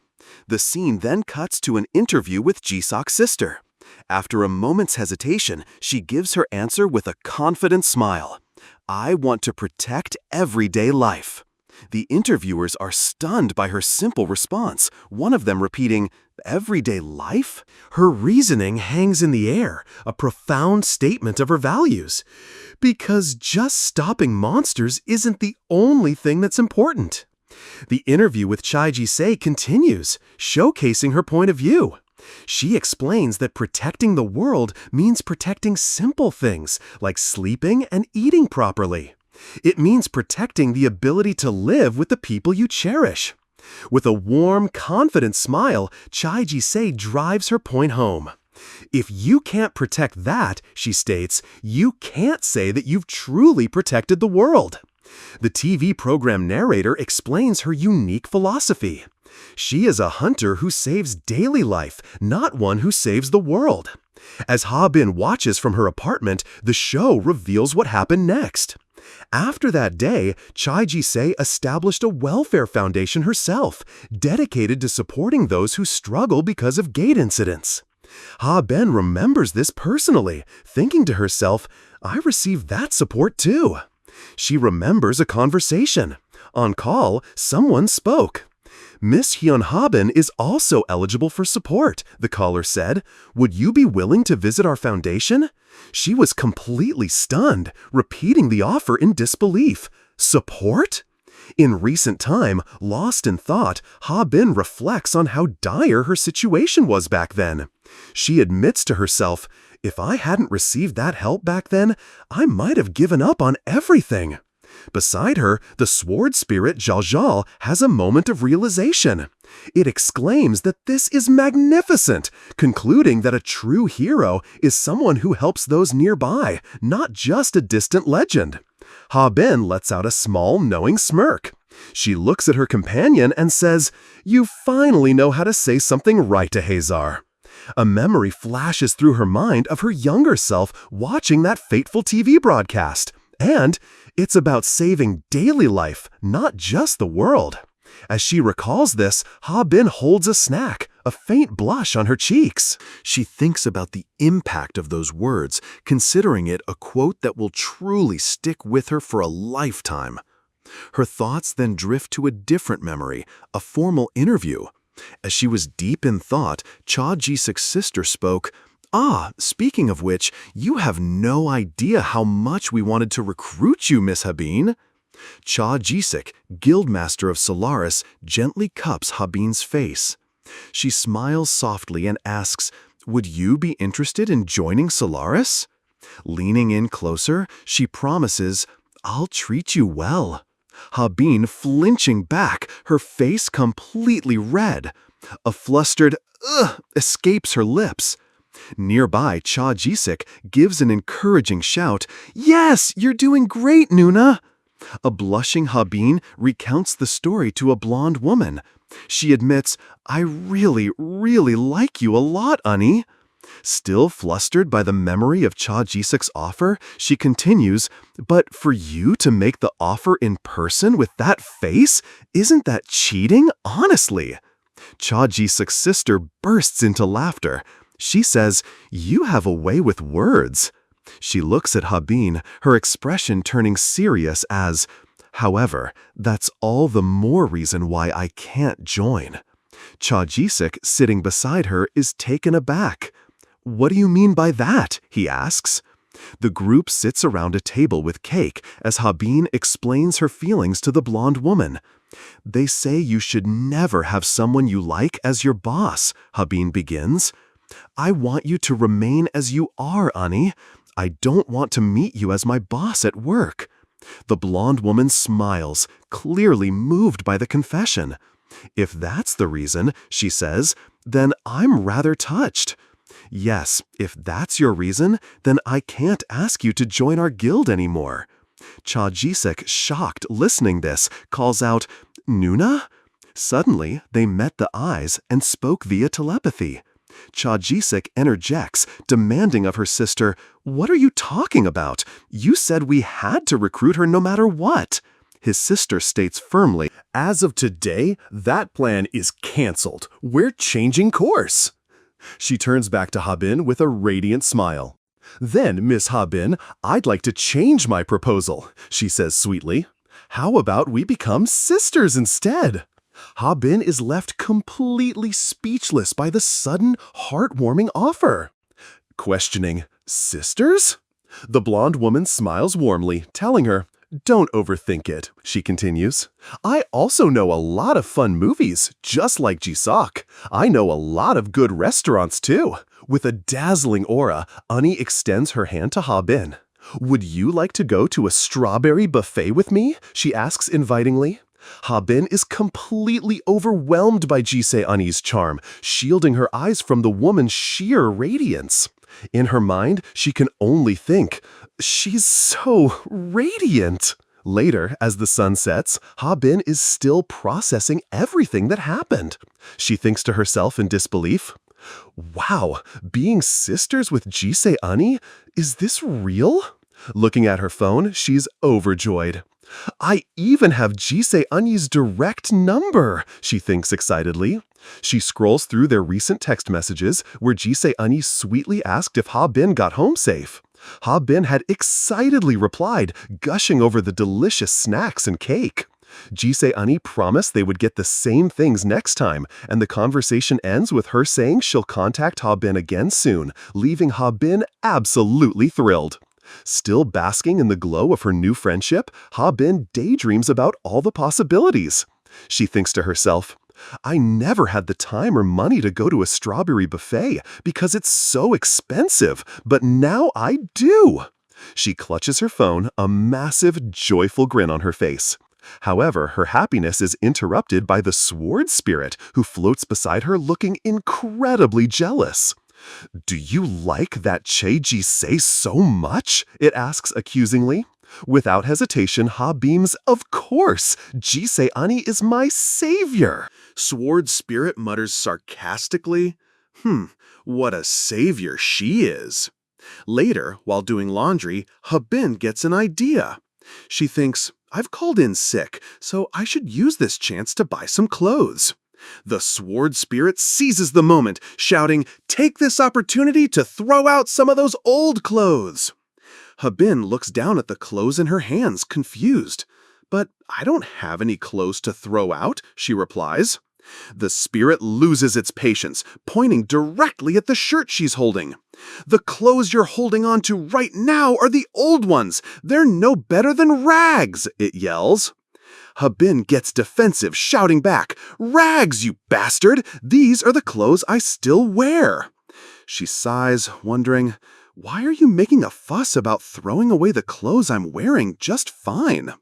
The scene then cuts to an interview with Jisok's sister. After a moment's hesitation, she gives her answer with a confident smile. "I want to protect everyday life." The interviewers are stunned by her simple response, one of them repeating, "Everyday life?" Her reasoning hangs in the air, a profound statement of her values. Because just stopping monsters isn't the only thing that's important. The interview with Cha Ji-se continues, showcasing her point of view. She explains that protecting the world means protecting simple things like sleeping and eating properly. It means protecting the ability to live with the people you cherish. With a warm, confident smile, Cha Ji-se drives her point home. If you can't protect that, she states, you can't say that you've truly protected the world. The TV program narrator explains her unique philosophy. She is a hunter who saves daily life, not one who saves the world. As Habin watches from her apartment, the show reveals what happened next. After that day, Cha Ji-se established a welfare foundation herself, dedicated to supporting those who struggle because of gate incidents. Ha-ben remembers this personally, thinking to herself, "I received that support too." She remembers a conversation. On call, someone spoke. "Miss Hyun Habin is also eligible for support," the caller said. "Would you be willing to visit our foundation?" She was completely stunned, repeating the offer in disbelief. Support? In recent time, lost in thought, Ha-bin reflects on how dire her situation was back then. She admits to herself, "If I hadn't received that help back then, I might have given up on everything." Beside her, the sword spirit Zhao has a moment of realization. It exclaims that this is magnificent, concluding that a true hero is someone who helps those nearby, not just a distant legend. Ha-bin lets out a small, knowing smirk. She looks at her companion and says, "You finally know how to say something right to Hazar." A memory flashes through her mind of her younger self watching that fateful TV broadcast. And it's about saving daily life, not just the world. As she recalls this, Ha-bin holds a snack, a faint blush on her cheeks. She thinks about the impact of those words, considering it a quote that will truly stick with her for a lifetime. Her thoughts then drift to a different memory, a formal interview. As she was deep in thought, Cha Ji-sek's sister spoke, "Ah, speaking of which, you have no idea how much we wanted to recruit you, Miss Habin." Cha Ji-sek, guildmaster of Solaris, gently cups Habin's face. She smiles softly and asks, "Would you be interested in joining Solaris?" Leaning in closer, she promises, "I'll treat you well." Habin flinching back, her face completely red. A flustered "ugh" escapes her lips. Nearby, Cha Ji-sek gives an encouraging shout, "Yes, you're doing great, Nuna!" A blushing Habin recounts the story to a blonde woman. She admits, I really like you a lot, Ani. Still flustered by the memory of Cha Ji-suk's offer, she continues, but for you to make the offer in person with that face, isn't that cheating, honestly? Cha Ji-suk's sister bursts into laughter. She says, you have a way with words. She looks at Habin, her expression turning serious as, however, that's all the more reason why I can't join. Cha Ji-suk, sitting beside her, is taken aback. What do you mean by that? He asks. The group sits around a table with cake as Habin explains her feelings to the blonde woman. They say you should never have someone you like as your boss, Habin begins. I want you to remain as you are, Ani. I don't want to meet you as my boss at work. The blonde woman smiles, clearly moved by the confession. If that's the reason, she says, then I'm rather touched. Yes, if that's your reason, then I can't ask you to join our guild anymore. Cha Ji-suk, shocked listening this, calls out, Nuna? Suddenly, they met the eyes and spoke via telepathy. Cha Ji-suk interjects, demanding of her sister, what are you talking about? You said we had to recruit her no matter what. His sister states firmly, as of today, that plan is canceled. We're changing course. She turns back to Habin with a radiant smile. Then, Miss Habin, I'd like to change my proposal, she says sweetly. How about we become sisters instead? Habin is left completely speechless by the sudden, heartwarming offer. Questioning, sisters? The blonde woman smiles warmly, telling her, don't overthink it, she continues. I also know a lot of fun movies, just like Ji-suk. I know a lot of good restaurants too. With a dazzling aura, Ani extends her hand to Habin. Would you like to go to a strawberry buffet with me? She asks invitingly. Habin is completely overwhelmed by Jisei Ani's charm, shielding her eyes from the woman's sheer radiance. In her mind, she can only think, she's so radiant. Later, as the sun sets, Habin is still processing everything that happened. She thinks to herself in disbelief, wow, being sisters with Jisei Ani? Is this real? Looking at her phone, she's overjoyed. I even have Jisei Ani's direct number, she thinks excitedly. She scrolls through their recent text messages where Jisei Ani sweetly asked if Habin got home safe. Habin had excitedly replied, gushing over the delicious snacks and cake. Jisei Ani promised they would get the same things next time, and the conversation ends with her saying she'll contact Habin again soon, leaving Habin absolutely thrilled. Still basking in the glow of her new friendship, Habin daydreams about all the possibilities. She thinks to herself, I never had the time or money to go to a strawberry buffet because it's so expensive, but now I do. She clutches her phone, a massive, joyful grin on her face. However, her happiness is interrupted by the sword spirit who floats beside her looking incredibly jealous. Do you like that Che-ji-sei so much? It asks accusingly. Without hesitation, Ha beams, of course, Jisei Ani is my savior. Sword Spirit mutters sarcastically, what a savior she is. Later, while doing laundry, Habin gets an idea. She thinks, I've called in sick, so I should use this chance to buy some clothes. The Sword Spirit seizes the moment, shouting, take this opportunity to throw out some of those old clothes. Habin looks down at the clothes in her hands, confused. But I don't have any clothes to throw out, she replies. The spirit loses its patience, pointing directly at the shirt she's holding. The clothes you're holding on to right now are the old ones. They're no better than rags, it yells. Habin gets defensive, shouting back, rags, you bastard! These are the clothes I still wear. She sighs, wondering, why are you making a fuss about throwing away the clothes I'm wearing just fine?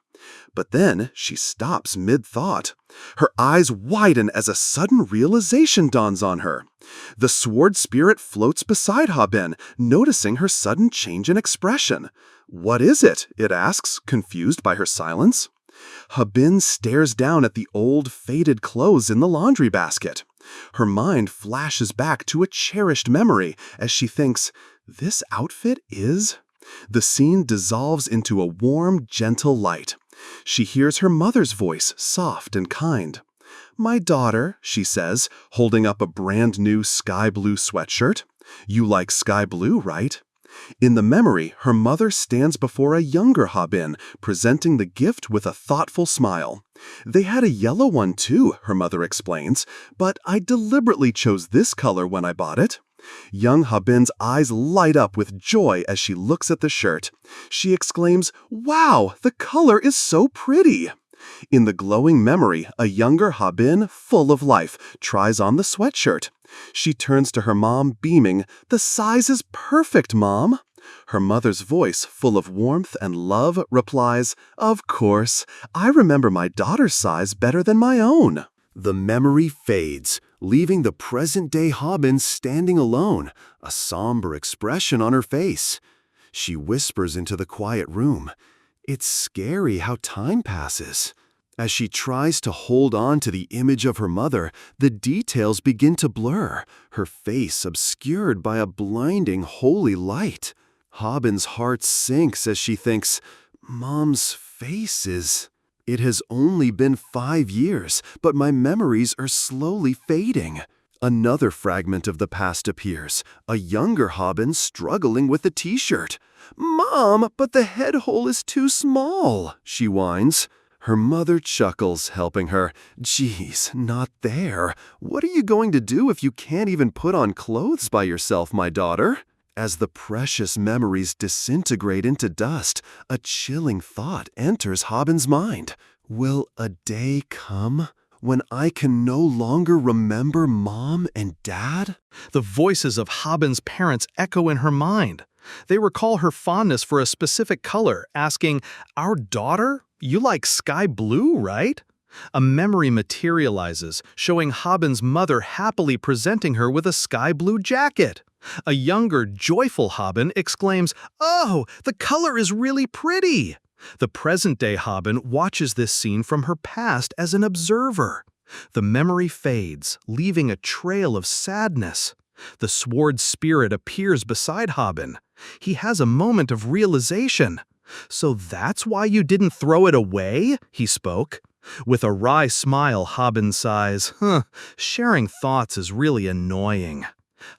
But then she stops mid-thought. Her eyes widen as a sudden realization dawns on her. The sword spirit floats beside Habin, noticing her sudden change in expression. What is it? It asks, confused by her silence. Habin stares down at the old, faded clothes in the laundry basket. Her mind flashes back to a cherished memory as she thinks, "This outfit is?" The scene dissolves into a warm, gentle light. She hears her mother's voice, soft and kind. "My daughter," she says, holding up a brand new sky blue sweatshirt. "You like sky blue, right?" In the memory, her mother stands before a younger Habin, presenting the gift with a thoughtful smile. "They had a yellow one too," her mother explains, "but I deliberately chose this color when I bought it." Young Habin's eyes light up with joy as she looks at the shirt. She exclaims, "Wow, the color is so pretty!" In the glowing memory, a younger Habin, full of life, tries on the sweatshirt. She turns to her mom, beaming, "The size is perfect, Mom!" Her mother's voice, full of warmth and love, replies, "Of course, I remember my daughter's size better than my own." The memory fades, leaving the present-day Habin standing alone, a somber expression on her face. She whispers into the quiet room, "It's scary how time passes." As she tries to hold on to the image of her mother, the details begin to blur, her face obscured by a blinding holy light. Habin's heart sinks as she thinks, "Mom's face is..." It has only been 5 years, but my memories are slowly fading. Another fragment of the past appears, a younger Habin struggling with a t-shirt. "Mom, but the head hole is too small," she whines. Her mother chuckles, helping her. "Geez, not there. What are you going to do if you can't even put on clothes by yourself, my daughter?" As the precious memories disintegrate into dust, a chilling thought enters Habin's mind. Will a day come when I can no longer remember Mom and Dad? The voices of Habin's parents echo in her mind. They recall her fondness for a specific color, asking, "Our daughter? You like sky blue, right?" A memory materializes, showing Habin's mother happily presenting her with a sky blue jacket. A younger, joyful Habin exclaims, "Oh, the color is really pretty!" The present-day Habin watches this scene from her past as an observer. The memory fades, leaving a trail of sadness. The sword spirit appears beside Habin. He has a moment of realization. "So that's why you didn't throw it away?" he spoke. With a wry smile, Habin sighs, sharing thoughts is really annoying."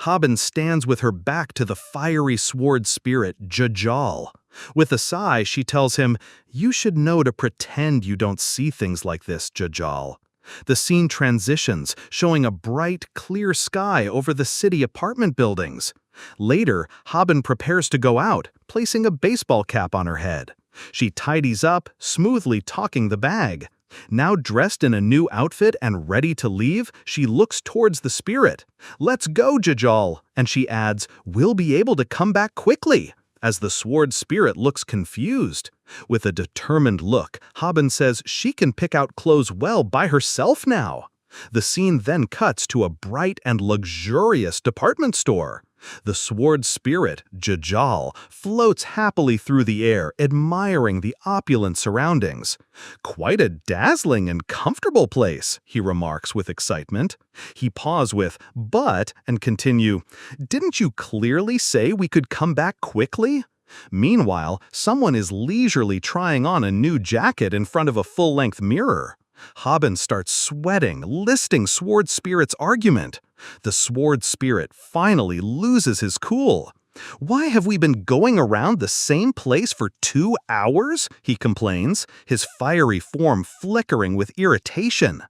Habin stands with her back to the fiery sword spirit, Jajal. With a sigh, she tells him, "You should know to pretend you don't see things like this, Jajal." The scene transitions, showing a bright, clear sky over the city apartment buildings. Later, Habin prepares to go out, placing a baseball cap on her head. She tidies up, smoothly tucking the bag. Now dressed in a new outfit and ready to leave, she looks towards the spirit. "Let's go, Jajal," and she adds, "We'll be able to come back quickly," as the sword spirit looks confused. With a determined look, Habin says she can pick out clothes well by herself now. The scene then cuts to a bright and luxurious department store. The sword spirit, Jajal, floats happily through the air, admiring the opulent surroundings. "Quite a dazzling and comfortable place," he remarks with excitement. He pause with, "But," and continue, "Didn't you clearly say we could come back quickly?" Meanwhile, someone is leisurely trying on a new jacket in front of a full-length mirror. Habin starts sweating, listing Sword Spirit's argument. The Sword Spirit finally loses his cool. "Why have we been going around the same place for 2 hours?" he complains, his fiery form flickering with irritation.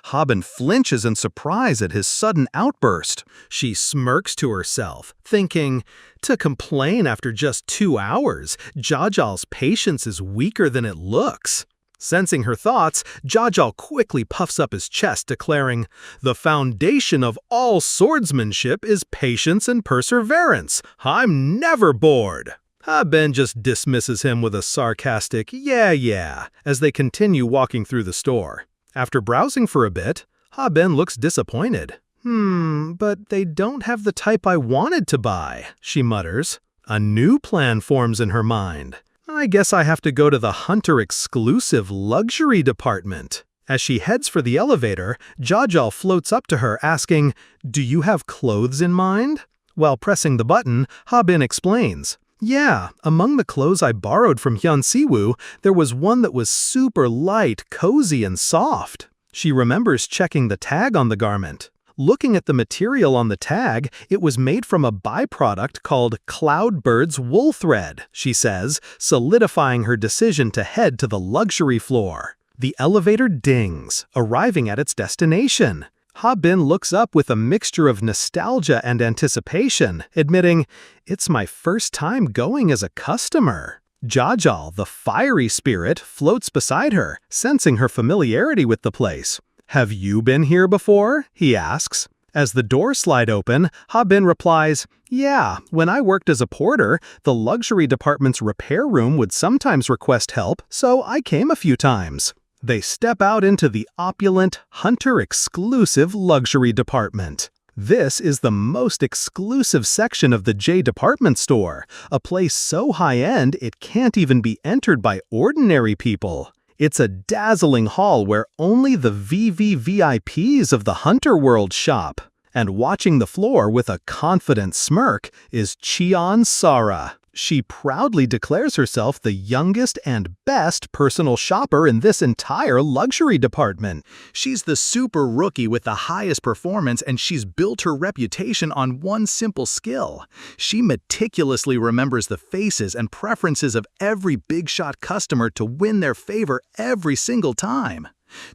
Habin flinches in surprise at his sudden outburst. She smirks to herself, thinking, to complain after just 2 hours, Jajal's patience is weaker than it looks. Sensing her thoughts, Jajal quickly puffs up his chest, declaring, "The foundation of all swordsmanship is patience and perseverance. I'm never bored." Habin just dismisses him with a sarcastic, yeah, as they continue walking through the store. After browsing for a bit, Habin looks disappointed. But they don't have the type I wanted to buy," she mutters. A new plan forms in her mind. I guess I have to go to the hunter-exclusive luxury department. As she heads for the elevator, Jajal floats up to her asking, "Do you have clothes in mind?" While pressing the button, Habin explains, "Yeah, among the clothes I borrowed from Hyun Siwoo, there was one that was super light, cozy, and soft." She remembers checking the tag on the garment. Looking at the material on the tag, it was made from a byproduct called cloudbird's wool thread, she says, solidifying her decision to head to the luxury floor. The elevator dings, arriving at its destination. Habin looks up with a mixture of nostalgia and anticipation, admitting, "It's my first time going as a customer." Jajal, the fiery spirit, floats beside her, sensing her familiarity with the place. "Have you been here before?" he asks. As the doors slide open, Habin replies, "Yeah, when I worked as a porter, the luxury department's repair room would sometimes request help, so I came a few times." They step out into the opulent, hunter-exclusive luxury department. This is the most exclusive section of the J department store, a place so high-end it can't even be entered by ordinary people. It's a dazzling hall where only the VVVIPs of the Hunter World shop. And watching the floor with a confident smirk is Ch.1 Sara. She proudly declares herself the youngest and best personal shopper in this entire luxury department. She's the super rookie with the highest performance, and she's built her reputation on one simple skill. She meticulously remembers the faces and preferences of every big-shot customer to win their favor every single time.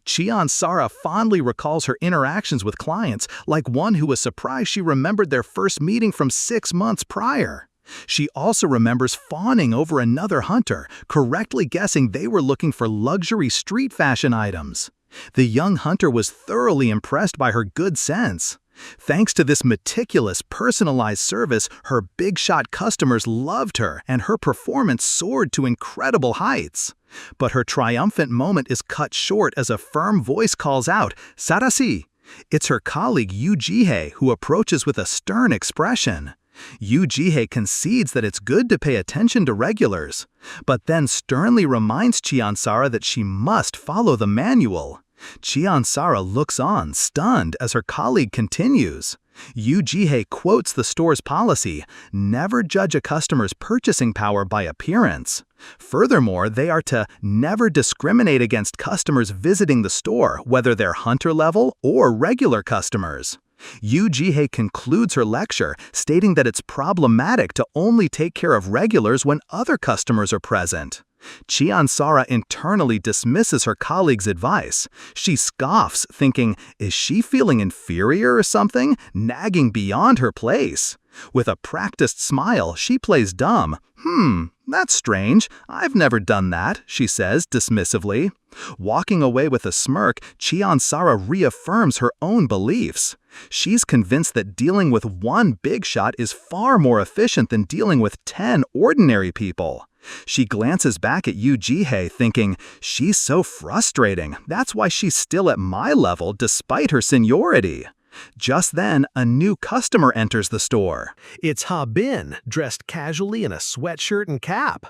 Ch.1 Sara fondly recalls her interactions with clients, like one who was surprised she remembered their first meeting from 6 months prior. She also remembers fawning over another hunter, correctly guessing they were looking for luxury street fashion items. The young hunter was thoroughly impressed by her good sense. Thanks to this meticulous, personalized service, her big-shot customers loved her, and her performance soared to incredible heights. But her triumphant moment is cut short as a firm voice calls out, "Sarasi!" It's her colleague Yoo Ji-hae who approaches with a stern expression. Yoo Ji-hae concedes that it's good to pay attention to regulars, but then sternly reminds Ch.1 Sara that she must follow the manual. Ch.1 Sara looks on, stunned, as her colleague continues. Yoo Ji-hae quotes the store's policy, "Never judge a customer's purchasing power by appearance." Furthermore, they are to never discriminate against customers visiting the store, whether they're hunter level or regular customers. Yoo Ji-hae concludes her lecture, stating that it's problematic to only take care of regulars when other customers are present. Ch.1 Sara internally dismisses her colleague's advice. She scoffs, thinking, is she feeling inferior or something, nagging beyond her place? With a practiced smile, she plays dumb. That's strange. I've never done that," she says dismissively. Walking away with a smirk, Ch.1 Sara reaffirms her own beliefs. She's convinced that dealing with one big shot is far more efficient than dealing with 10 ordinary people. She glances back at Yoo Ji-hae, thinking, she's so frustrating. That's why she's still at my level despite her seniority. Just then, a new customer enters the store. It's Habin, dressed casually in a sweatshirt and cap.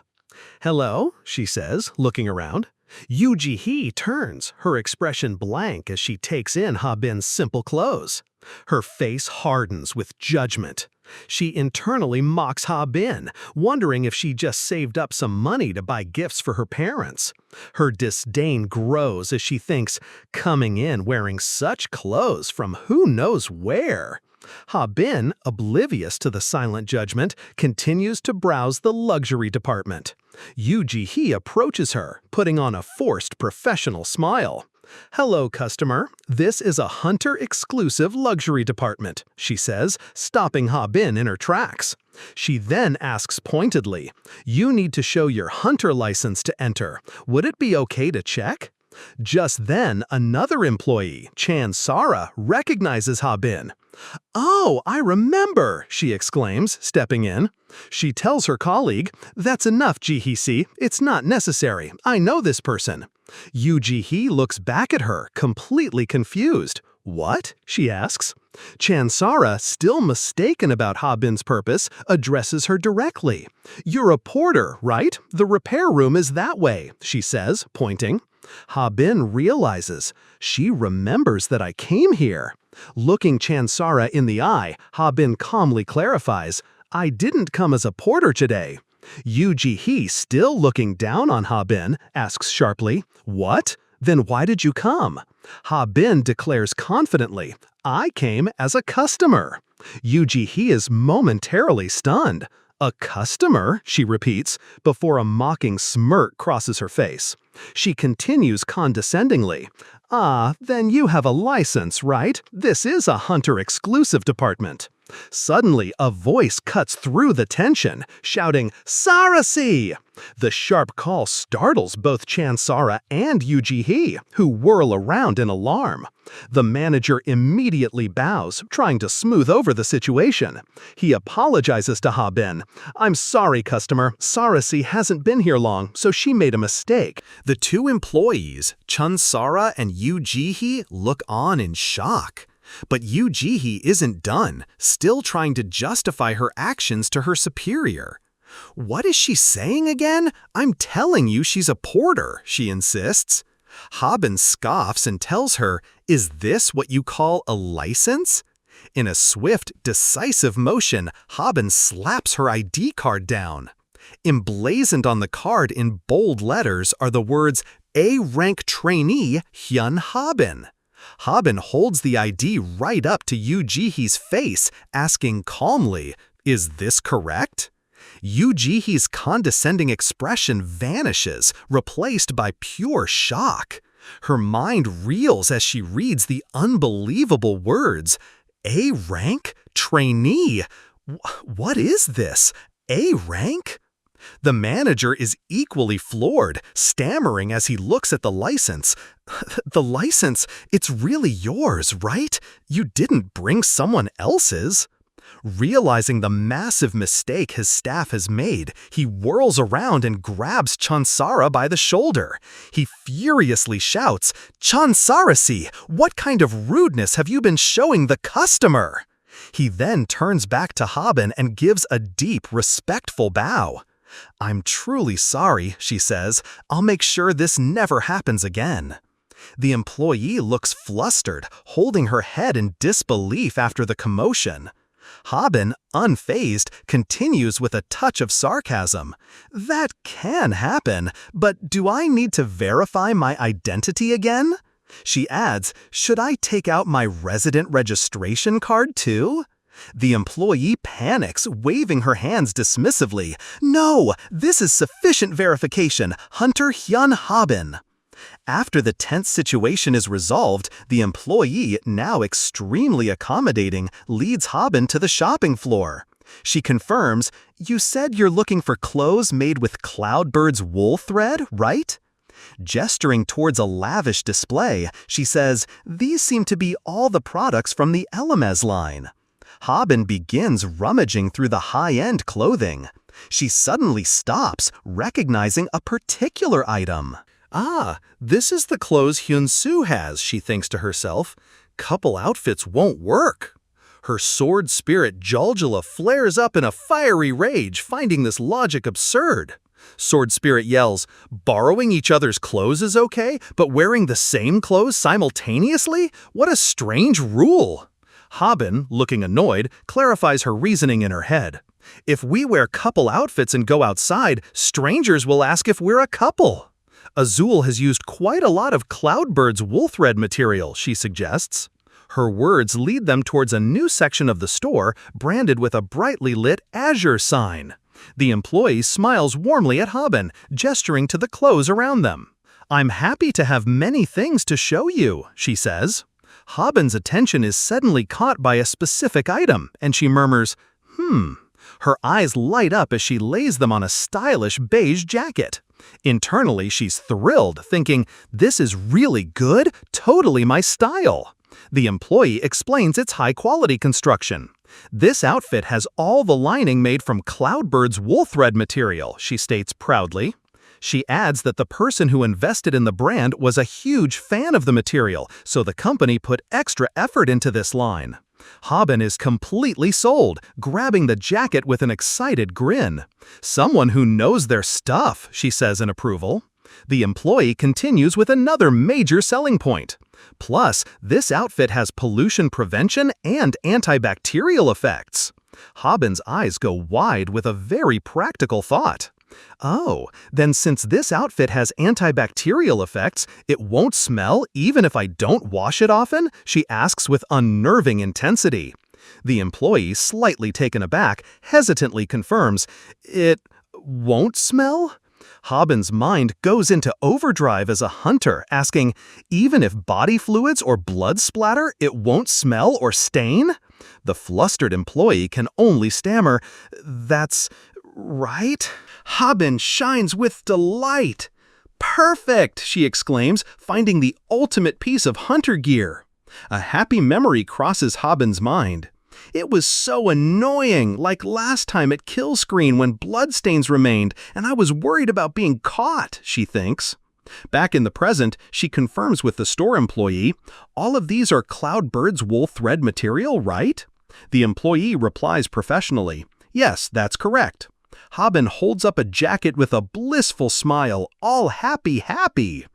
"Hello," she says, looking around. Yoo Ji-hae turns, her expression blank as she takes in Habin's simple clothes. Her face hardens with judgment. She internally mocks Habin, wondering if she just saved up some money to buy gifts for her parents. Her disdain grows as she thinks, coming in wearing such clothes from who knows where. Habin, oblivious to the silent judgment, continues to browse the luxury department. Yoo Ji-hae approaches her, putting on a forced professional smile. "Hello, customer. This is a hunter-exclusive luxury department," she says, stopping Habin in her tracks. She then asks pointedly, "You need to show your hunter license to enter. Would it be okay to check?" Just then, another employee, Ch.1 Sara, recognizes Habin. "Oh, I remember," she exclaims, stepping in. She tells her colleague, "That's enough, Ji-hae. It's not necessary. I know this person." Yoo Ji-hae looks back at her, completely confused. What? She asks. Chansara, still mistaken about Habin's purpose, addresses her directly. You're a porter, right? The repair room is that way, she says, pointing. Habin realizes. She remembers that I came here. Looking Chansara in the eye, Habin calmly clarifies, I didn't come as a porter today. Yu Ji-hee, still looking down on Habin, asks sharply, What? Then why did you come? Habin declares confidently, I came as a customer. Yu Ji-hee is momentarily stunned. A customer, she repeats, before a mocking smirk crosses her face. She continues condescendingly, then you have a license, right? This is a hunter-exclusive department. Suddenly, a voice cuts through the tension, shouting, Sarasi! The sharp call startles both Chansara and Yu Ji-hee, who whirl around in alarm. The manager immediately bows, trying to smooth over the situation. He apologizes to Habin. I'm sorry, customer. Sarasi hasn't been here long, so she made a mistake. The two employees, Chansara and Yu Ji-hee, look on in shock. But Yu Ji-hee isn't done, still trying to justify her actions to her superior. What is she saying again? I'm telling you she's a porter, she insists. Habin scoffs and tells her, Is this what you call a license? In a swift, decisive motion, Habin slaps her ID card down. Emblazoned on the card in bold letters are the words, A-rank trainee Hyun Habin. Habin holds the ID right up to Yu Ji-hee's face, asking calmly, Is this correct? Yu Ji-hee's condescending expression vanishes, replaced by pure shock. Her mind reels as she reads the unbelievable words, A-rank? Trainee? What is this? A-rank? The manager is equally floored, stammering as he looks at the license. The license, it's really yours, right? You didn't bring someone else's. Realizing the massive mistake his staff has made, he whirls around and grabs Chansara by the shoulder. He furiously shouts, Chansarasi, what kind of rudeness have you been showing the customer? He then turns back to Habin and gives a deep, respectful bow. I'm truly sorry, she says. I'll make sure this never happens again. The employee looks flustered, holding her head in disbelief after the commotion. Habin, unfazed, continues with a touch of sarcasm. That can happen, but do I need to verify my identity again? She adds, should I take out my resident registration card too? The employee panics, waving her hands dismissively. No, this is sufficient verification. Hunter Hyun Habin. After the tense situation is resolved, the employee, now extremely accommodating, leads Habin to the shopping floor. She confirms, You said you're looking for clothes made with Cloudbird's wool thread, right? Gesturing towards a lavish display, she says, These seem to be all the products from the Elamez line. Habin begins rummaging through the high-end clothing. She suddenly stops, recognizing a particular item. This is the clothes Hyun-soo has, she thinks to herself. Couple outfits won't work. Her sword spirit Joljula flares up in a fiery rage, finding this logic absurd. Sword Spirit yells, Borrowing each other's clothes is okay, but wearing the same clothes simultaneously? What a strange rule! Habin, looking annoyed, clarifies her reasoning in her head. If we wear couple outfits and go outside, strangers will ask if we're a couple. Azul has used quite a lot of Cloudbird's wool thread material, she suggests. Her words lead them towards a new section of the store branded with a brightly lit Azure sign. The employee smiles warmly at Habin, gesturing to the clothes around them. I'm happy to have many things to show you, she says. Habin's attention is suddenly caught by a specific item, and she murmurs, Her eyes light up as she lays them on a stylish beige jacket. Internally, she's thrilled, thinking, This is really good, totally my style. The employee explains its high-quality construction. This outfit has all the lining made from Cloudbird's wool thread material, she states proudly. She adds that the person who invested in the brand was a huge fan of the material, so the company put extra effort into this line. Habin is completely sold, grabbing the jacket with an excited grin. "Someone who knows their stuff," she says in approval. The employee continues with another major selling point. "Plus, this outfit has pollution prevention and antibacterial effects." Habin's eyes go wide with a very practical thought. "Oh, then since this outfit has antibacterial effects, it won't smell even if I don't wash it often?" she asks with unnerving intensity. The employee, slightly taken aback, hesitantly confirms, "It won't smell?" Habin's mind goes into overdrive as a hunter, asking, "Even if body fluids or blood splatter, it won't smell or stain?" The flustered employee can only stammer, "That's right?" Habin shines with delight. "Perfect!" she exclaims, finding the ultimate piece of hunter gear. A happy memory crosses Habin's mind. "It was so annoying, like last time at kill screen when bloodstains remained, and I was worried about being caught," she thinks. Back in the present, she confirms with the store employee, "All of these are Cloudbird's wool thread material, right?" The employee replies professionally, "Yes, that's correct." Habin holds up a jacket with a blissful smile, all happy.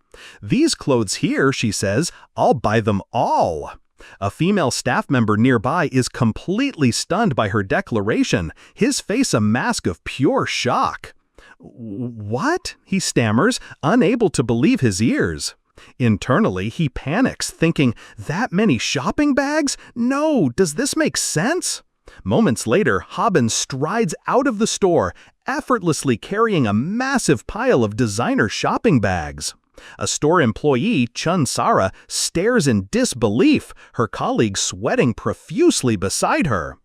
"These clothes here," she says, "I'll buy them all." A female staff member nearby is completely stunned by her declaration, his face a mask of pure shock. "What?" he stammers, unable to believe his ears. Internally, he panics, thinking, "That many shopping bags? No, does this make sense?" Moments later, Habin strides out of the store, effortlessly carrying a massive pile of designer shopping bags. A store employee, Chun Sara, stares in disbelief, her colleague sweating profusely beside her.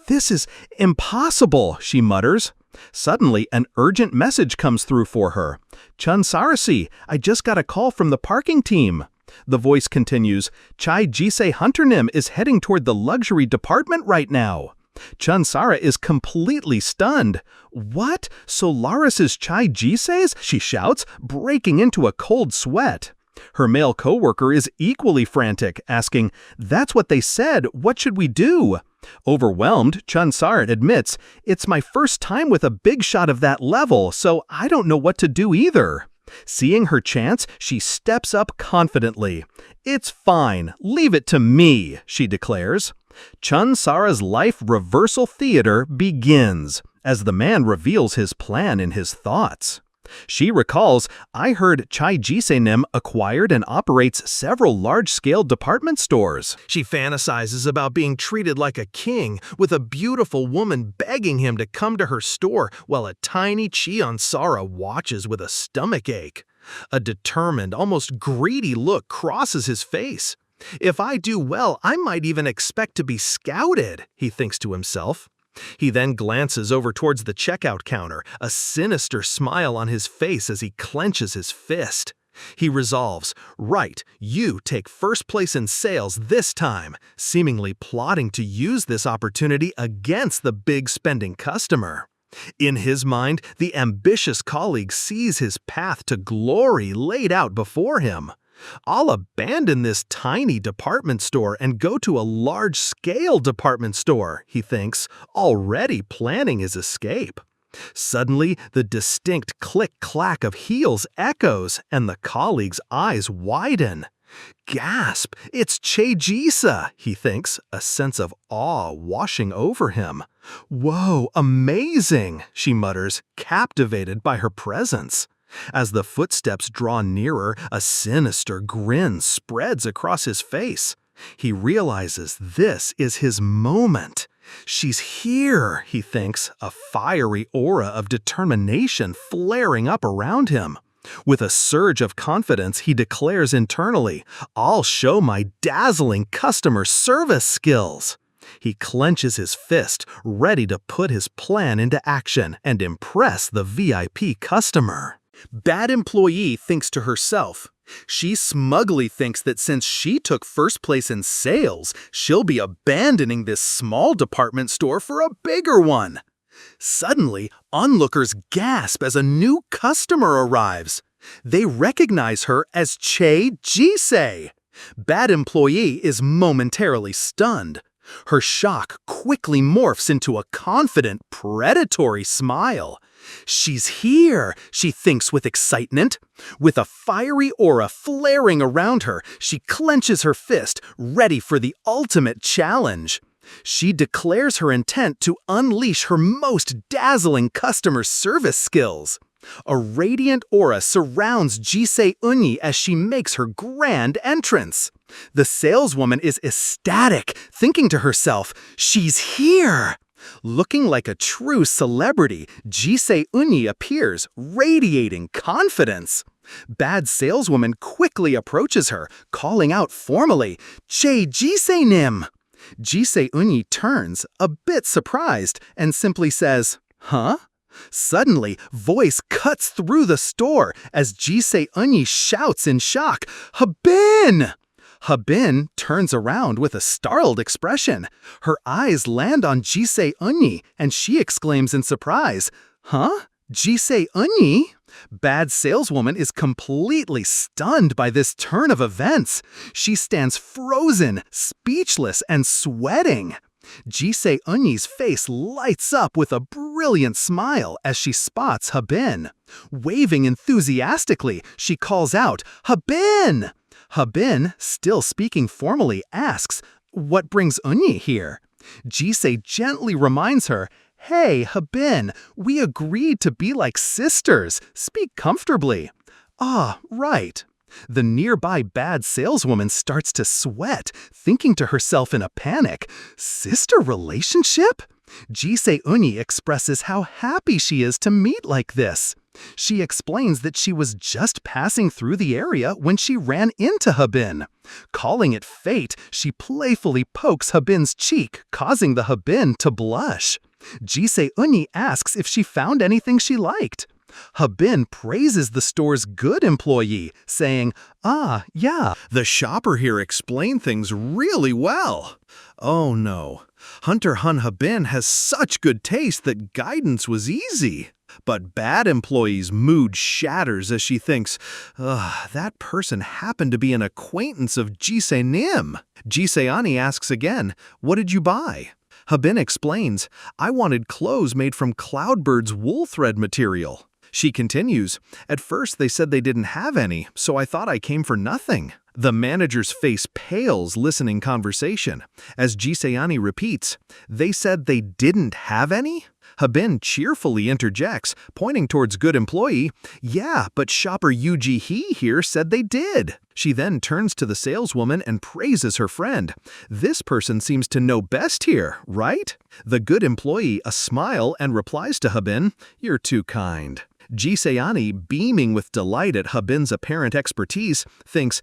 "This is impossible," she mutters. Suddenly, an urgent message comes through for her. "Chun Sarasi, I just got a call from the parking team." The voice continues, "Chai Jisei Hunternim is heading toward the luxury department right now." Chun Sara is completely stunned. "What? Solaris is Chai Jisei's?" she shouts, breaking into a cold sweat. Her male coworker is equally frantic, asking, "That's what they said. What should we do?" Overwhelmed, Chun Sara admits, "It's my first time with a big shot of that level, so I don't know what to do either." Seeing her chance, she steps up confidently. "It's fine. Leave it to me," she declares. Chun Sara's life reversal theater begins as the man reveals his plan in his thoughts. She recalls, "I heard Chai Jisei-nim acquired and operates several large-scale department stores." She fantasizes about being treated like a king, with a beautiful woman begging him to come to her store while a tiny Cheon Sara watches with a stomachache. A determined, almost greedy look crosses his face. "If I do well, I might even expect to be scouted," he thinks to himself. He then glances over towards the checkout counter, a sinister smile on his face as he clenches his fist. He resolves, "Right, you take first place in sales this time," seemingly plotting to use this opportunity against the big spending customer. In his mind, the ambitious colleague sees his path to glory laid out before him. "I'll abandon this tiny department store and go to a large-scale department store," he thinks, already planning his escape. Suddenly, the distinct click-clack of heels echoes, and the colleague's eyes widen. Gasp! It's Che-Jisa, he thinks, a sense of awe washing over him. "Whoa, amazing," she mutters, captivated by her presence. As the footsteps draw nearer, a sinister grin spreads across his face. He realizes this is his moment. "She's here," he thinks, a fiery aura of determination flaring up around him. With a surge of confidence, he declares internally, "I'll show my dazzling customer service skills." He clenches his fist, ready to put his plan into action and impress the VIP customer. Bad employee thinks to herself. She smugly thinks that since she took first place in sales, she'll be abandoning this small department store for a bigger one. Suddenly, onlookers gasp as a new customer arrives. They recognize her as Che-Jisei. Bad employee is momentarily stunned. Her shock quickly morphs into a confident, predatory smile. She's here, she thinks with excitement. With a fiery aura flaring around her, she clenches her fist, ready for the ultimate challenge. She declares her intent to unleash her most dazzling customer service skills. A radiant aura surrounds Jisei Unyi as she makes her grand entrance. The saleswoman is ecstatic, thinking to herself, "She's here!" Looking like a true celebrity, Jisei Unyi appears, radiating confidence. Bad saleswoman quickly approaches her, calling out formally, "Che Jisei Nim!" Jisei Unyi turns, a bit surprised, and simply says, "Huh?" Suddenly, voice cuts through the store as Jisei Unyi shouts in shock, "Habin!" Habin turns around with a startled expression. Her eyes land on Jisei Unyi, and she exclaims in surprise, "Huh? Jisei Unyi?" Bad saleswoman is completely stunned by this turn of events. She stands frozen, speechless, and sweating. Jisei Unyi's face lights up with a brilliant smile as she spots Habin. Waving enthusiastically, she calls out, "Habin!" Habin, still speaking formally, asks, "What brings Unyi here?" Jisei gently reminds her, "Hey, Habin, we agreed to be like sisters. Speak comfortably." "Ah, right." The nearby bad saleswoman starts to sweat, thinking to herself in a panic, "Sister relationship?" Jisei Unyi expresses how happy she is to meet like this. She explains that she was just passing through the area when she ran into Habin. Calling it fate, she playfully pokes Habin's cheek, causing the Habin to blush. Jisei Unyi asks if she found anything she liked. Habin praises the store's good employee, saying, "Ah, yeah, The shopper here explained things really well. Oh no, Hunter Hyun Habin has such good taste that guidance was easy." But bad employee's mood shatters as she thinks, that person happened to be an acquaintance of Jisei Nim. Jisei Ani asks again, "What did you buy?" Habin explains, "I wanted clothes made from Cloudbird's wool thread material." She continues, "At first they said they didn't have any, so I thought I came for nothing." The manager's face pales listening conversation. As Jisayani repeats, "They said they didn't have any?" Habin cheerfully interjects, pointing towards good employee, "Yeah, but shopper Yuji He here said they did." She then turns to the saleswoman and praises her friend. "This person seems to know best here, right?" The good employee a smile and replies to Habin, "You're too kind." Jisayani, beaming with delight at Habin's apparent expertise, thinks,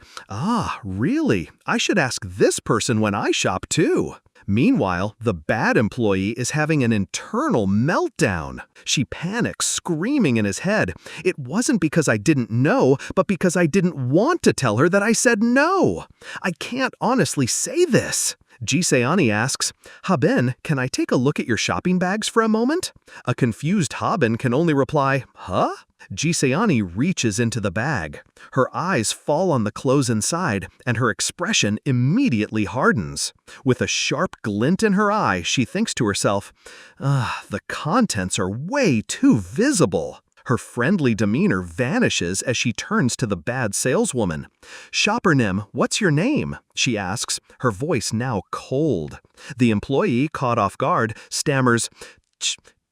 really? I should ask this person when I shop too." Meanwhile, the bad employee is having an internal meltdown. She panics, screaming in his head, "It wasn't because I didn't know, but because I didn't want to tell her that I said no. I can't honestly say this." Jisayani asks, "Habin, can I take a look at your shopping bags for a moment?" A confused Habin can only reply, "Huh?" Jisayani reaches into the bag. Her eyes fall on the clothes inside, and her expression immediately hardens. With a sharp glint in her eye, she thinks to herself, the contents are way too visible." Her friendly demeanor vanishes as she turns to the bad saleswoman. "Shopper Nim, what's your name?" she asks, her voice now cold. The employee, caught off guard, stammers,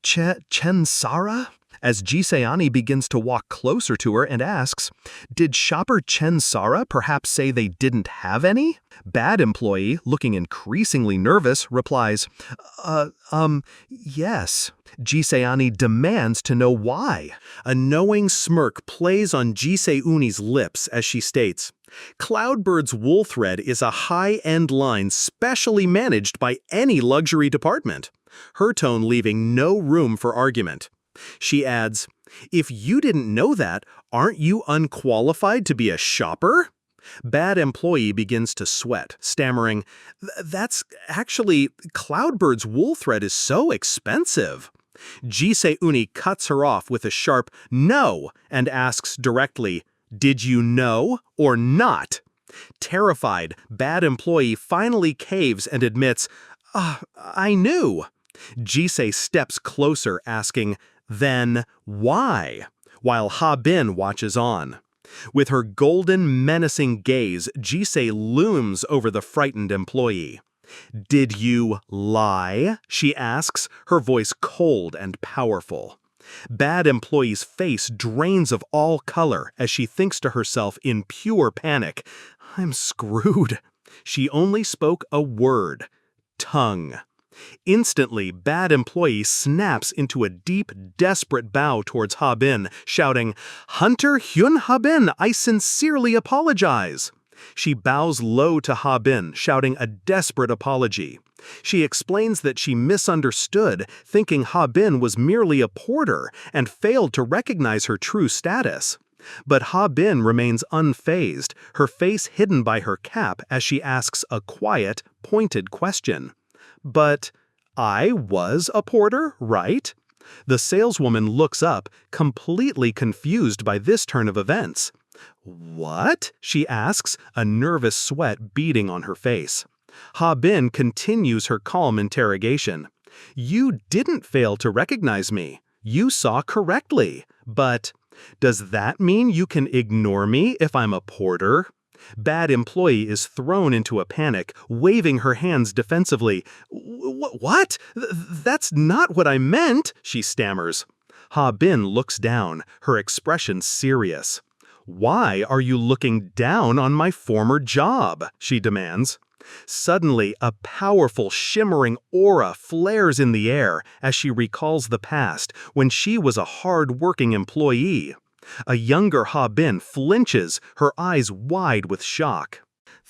"Chen-Sara?" As Jisayani begins to walk closer to her and asks, "Did shopper Chen-Sara perhaps say they didn't have any?" Bad employee, looking increasingly nervous, replies, yes." Jisayani demands to know why. A knowing smirk plays on Jisei Uni's lips as she states, "Cloudbird's wool thread is a high-end line specially managed by any luxury department," her tone leaving no room for argument. She adds, "If you didn't know that, aren't you unqualified to be a shopper?" Bad employee begins to sweat, stammering, "That's actually, Cloudbird's wool thread is so expensive." Jise-uni cuts her off with a sharp no and asks directly, "Did you know or not?" Terrified, bad employee finally caves and admits, I knew." Jise steps closer, asking, "Then why?" while Habin watches on. With her golden, menacing gaze, Jise looms over the frightened employee. "Did you lie?" she asks, her voice cold and powerful. Bad employee's face drains of all color as she thinks to herself in pure panic, "I'm screwed." She only spoke a word, tongue. Instantly, bad employee snaps into a deep, desperate bow towards Habin, shouting, "Hunter Hyun Habin, I sincerely apologize." She bows low to Habin, shouting a desperate apology. She explains that she misunderstood, thinking Habin was merely a porter, and failed to recognize her true status. But Habin remains unfazed, her face hidden by her cap as she asks a quiet, pointed question. "But I was a porter, right?" The saleswoman looks up, completely confused by this turn of events. "What?" she asks, a nervous sweat beading on her face. Habin continues her calm interrogation. "You didn't fail to recognize me. You saw correctly. But does that mean you can ignore me if I'm a porter?" Bad employee is thrown into a panic, waving her hands defensively. What? That's not what I meant," she stammers. Habin looks down, her expression serious. "Why are you looking down on my former job?" she demands. Suddenly, a powerful, shimmering aura flares in the air as she recalls the past, when she was a hard-working employee. A younger Habin flinches, her eyes wide with shock.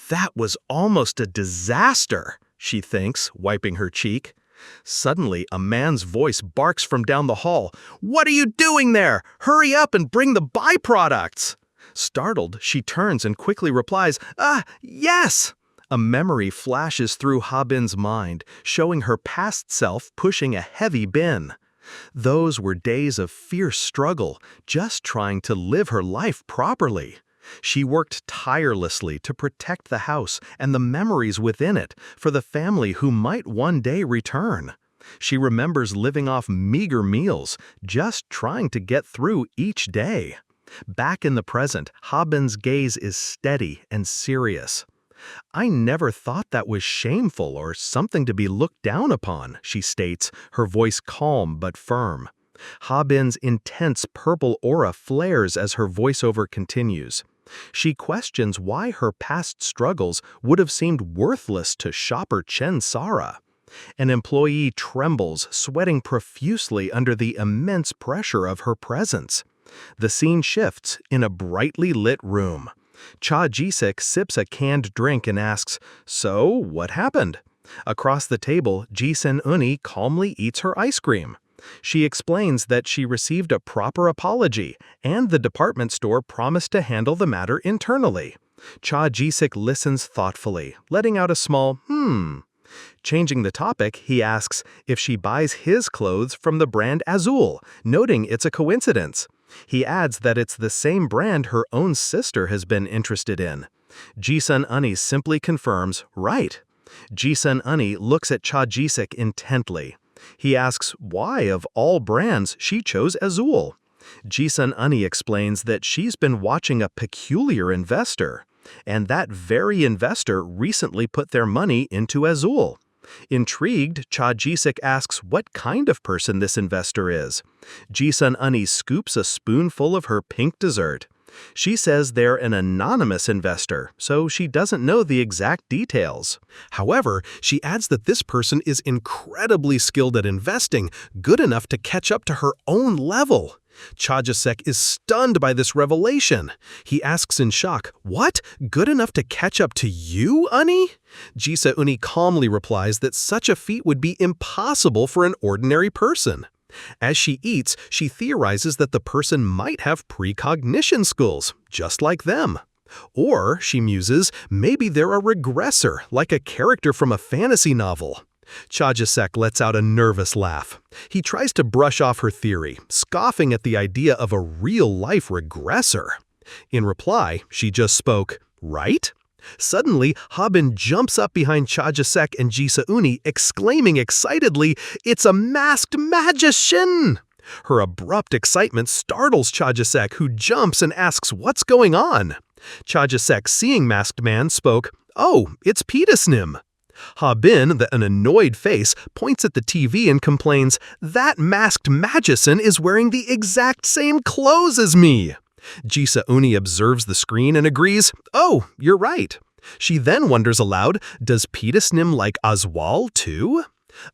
"That was almost a disaster," she thinks, wiping her cheek. Suddenly, a man's voice barks from down the hall. "What are you doing there? Hurry up and bring the byproducts!" Startled, she turns and quickly replies, Yes!" A memory flashes through Habin's mind, showing her past self pushing a heavy bin. Those were days of fierce struggle, just trying to live her life properly. She worked tirelessly to protect the house and the memories within it for the family who might one day return. She remembers living off meager meals, just trying to get through each day. Back in the present, Habin's gaze is steady and serious. "I never thought that was shameful or something to be looked down upon," she states, her voice calm but firm. Habin's intense purple aura flares as her voiceover continues. She questions why her past struggles would have seemed worthless to shopper Chen Sara. An employee trembles, sweating profusely under the immense pressure of her presence. The scene shifts in a brightly lit room. Cha Ji-sik sips a canned drink and asks, "So, what happened?" Across the table, Ji-sen-uni calmly eats her ice cream. She explains that she received a proper apology, and the department store promised to handle the matter internally. Cha Ji-sik listens thoughtfully, letting out a small, Changing the topic, he asks if she buys his clothes from the brand Azul, noting it's a coincidence. He adds that it's the same brand her own sister has been interested in. Ji-sen-uni simply confirms, right. Ji-sen-uni looks at Cha Ji-sik intently. He asks why, of all brands, she chose Azul. Ji-sen-uni explains that she's been watching a peculiar investor, and that very investor recently put their money into Azul. Intrigued, Cha Ji-sik asks what kind of person this investor is. Ji-sen-uni scoops a spoonful of her pink dessert. She says they're an anonymous investor, so she doesn't know the exact details. However, she adds that this person is incredibly skilled at investing, good enough to catch up to her own level. Cha Ji-sik is stunned by this revelation. He asks in shock, "What? Good enough to catch up to you, Uni?" Ji-se-uni calmly replies that such a feat would be impossible for an ordinary person. As she eats, she theorizes that the person might have precognition skills, just like them. Or, she muses, maybe they're a regressor, like a character from a fantasy novel. Cha-Sek lets out a nervous laugh. He tries to brush off her theory, scoffing at the idea of a real-life regressor. In reply, she just spoke, "Right?" Suddenly, Habin jumps up behind Cha-Sek and Ji-Uni, exclaiming excitedly, "It's a masked magician!" Her abrupt excitement startles Cha-Sek, who jumps and asks what's going on. Cha-Sek, seeing Masked Man, spoke, "Oh, it's Petisnim." Habin, an annoyed face, points at the TV and complains, "That masked magician is wearing the exact same clothes as me." Ji-Uni observes the screen and agrees, "Oh, you're right." She then wonders aloud, does Petisnim like Oswald too?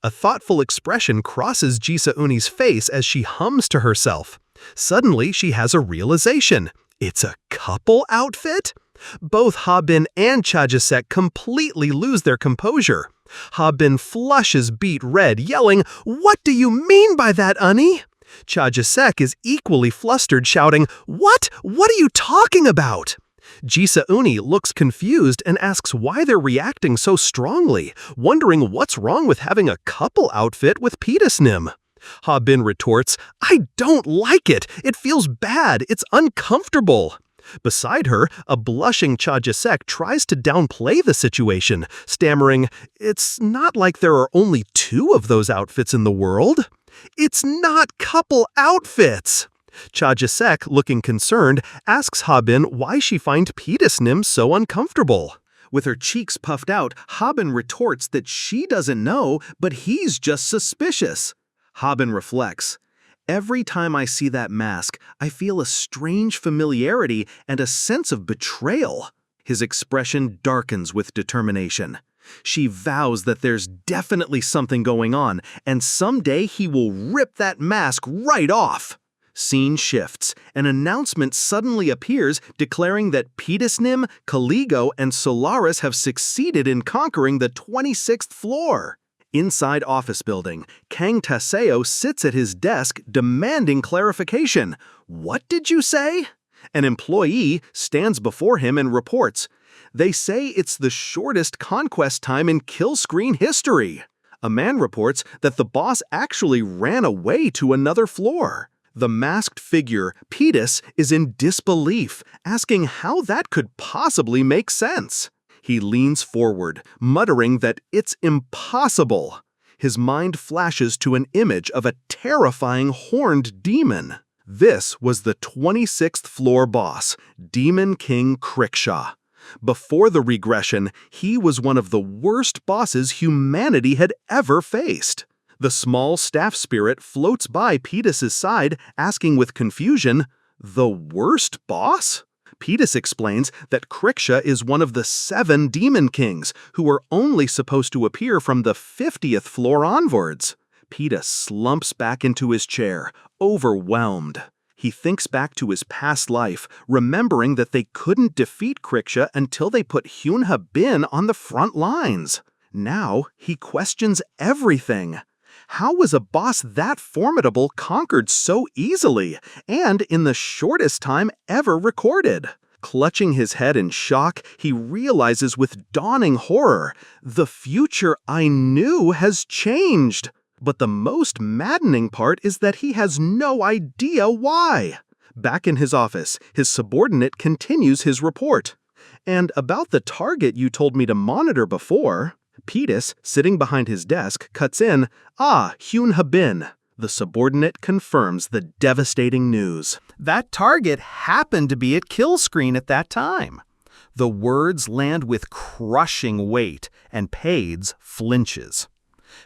A thoughtful expression crosses Ji-Uni's face as she hums to herself. Suddenly, she has a realization. It's a couple outfit? Both Habin and Cha-Sek completely lose their composure. Habin flushes beet red, yelling, "What do you mean by that, Unnie?" Cha-Sek is equally flustered, shouting, "What? What are you talking about?" Ji-Uni looks confused and asks why they're reacting so strongly, wondering what's wrong with having a couple outfit with Petisnim. Habin retorts, "I don't like it. It feels bad. It's uncomfortable." Beside her, a blushing Cha-Sek tries to downplay the situation, stammering, "It's not like there are only 2 of those outfits in the world. It's not couple outfits." Cha-Sek, looking concerned, asks Habin why she finds Petisnim so uncomfortable. With her cheeks puffed out, Habin retorts that she doesn't know, but he's just suspicious. Habin reflects, "Every time I see that mask, I feel a strange familiarity and a sense of betrayal." His expression darkens with determination. She vows that there's definitely something going on, and someday he will rip that mask right off. Scene shifts. An announcement suddenly appears declaring that Petisnim, Caligo, and Solaris have succeeded in conquering the 26th floor. Inside office building, Kang Taseo sits at his desk demanding clarification. "What did you say?" An employee stands before him and reports, "They say it's the shortest conquest time in kill screen history." A man reports that the boss actually ran away to another floor. The masked figure, Petis, is in disbelief, asking how that could possibly make sense. He leans forward, muttering that it's impossible. His mind flashes to an image of a terrifying horned demon. This was the 26th floor boss, Demon King Crickshaw. Before the regression, he was one of the worst bosses humanity had ever faced. The small staff spirit floats by Petis's side, asking with confusion, "The worst boss?" Petis explains that Crickshaw is one of the 7 demon kings, who are only supposed to appear from the 50th floor onwards. Petis slumps back into his chair, overwhelmed. He thinks back to his past life, remembering that they couldn't defeat Crickshaw until they put Hyun Habin on the front lines. Now he questions everything. How was a boss that formidable conquered so easily, and in the shortest time ever recorded? Clutching his head in shock, he realizes with dawning horror, the future I knew has changed. But the most maddening part is that he has no idea why. Back in his office, his subordinate continues his report. "And about the target you told me to monitor before," Petis, sitting behind his desk, cuts in, "Ah, Hyun Habin." The subordinate confirms the devastating news. That target happened to be at kill screen at that time. The words land with crushing weight, and Pades flinches.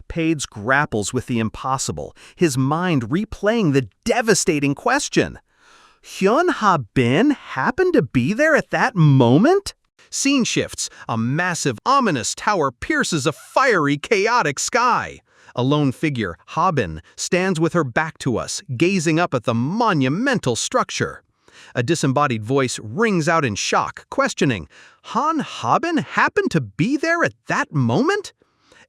Pades grapples with the impossible, his mind replaying the devastating question. Hyun Habin happened to be there at that moment? Scene shifts. A massive, ominous tower pierces a fiery, chaotic sky. A lone figure, Habin, stands with her back to us, gazing up at the monumental structure. A disembodied voice rings out in shock, questioning, "Han Habin happened to be there at that moment?"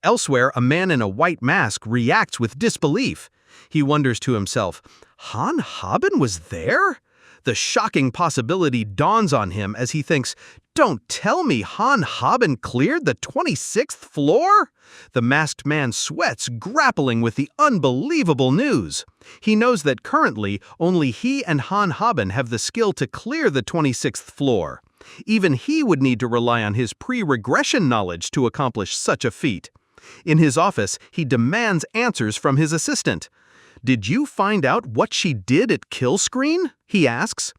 Elsewhere, a man in a white mask reacts with disbelief. He wonders to himself, "Han Habin was there? The shocking possibility dawns on him as he thinks, "Don't tell me Hyun Habin cleared the 26th floor?" The masked man sweats, grappling with the unbelievable news. He knows that currently only he and Hyun Habin have the skill to clear the 26th floor. Even he would need to rely on his pre-regression knowledge to accomplish such a feat. In his office, he demands answers from his assistant. "Did you find out what she did at kill screen?" he asks.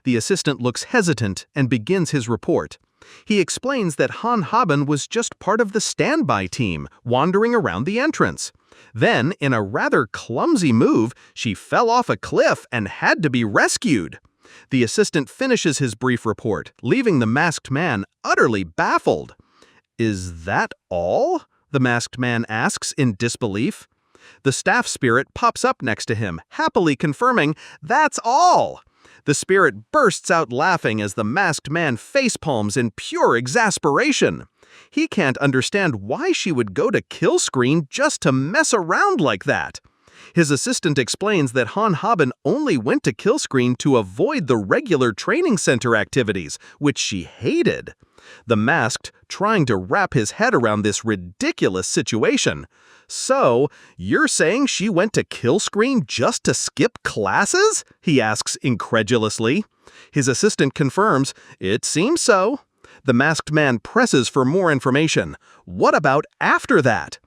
The assistant looks hesitant and begins his report. He explains that Hyun Habin was just part of the standby team, wandering around the entrance. Then, in a rather clumsy move, she fell off a cliff and had to be rescued. The assistant finishes his brief report, leaving the masked man utterly baffled. "Is that all?" the masked man asks in disbelief. The staff spirit pops up next to him, happily confirming, "That's all!" The spirit bursts out laughing as the masked man facepalms in pure exasperation. He can't understand why she would go to kill screen just to mess around like that. His assistant explains that Hyun Habin only went to kill screen to avoid the regular training center activities, which she hated. The masked, trying to wrap his head around this ridiculous situation. "So, you're saying she went to kill screen just to skip classes?" he asks incredulously. His assistant confirms, "It seems so." The masked man presses for more information. "What about after that?"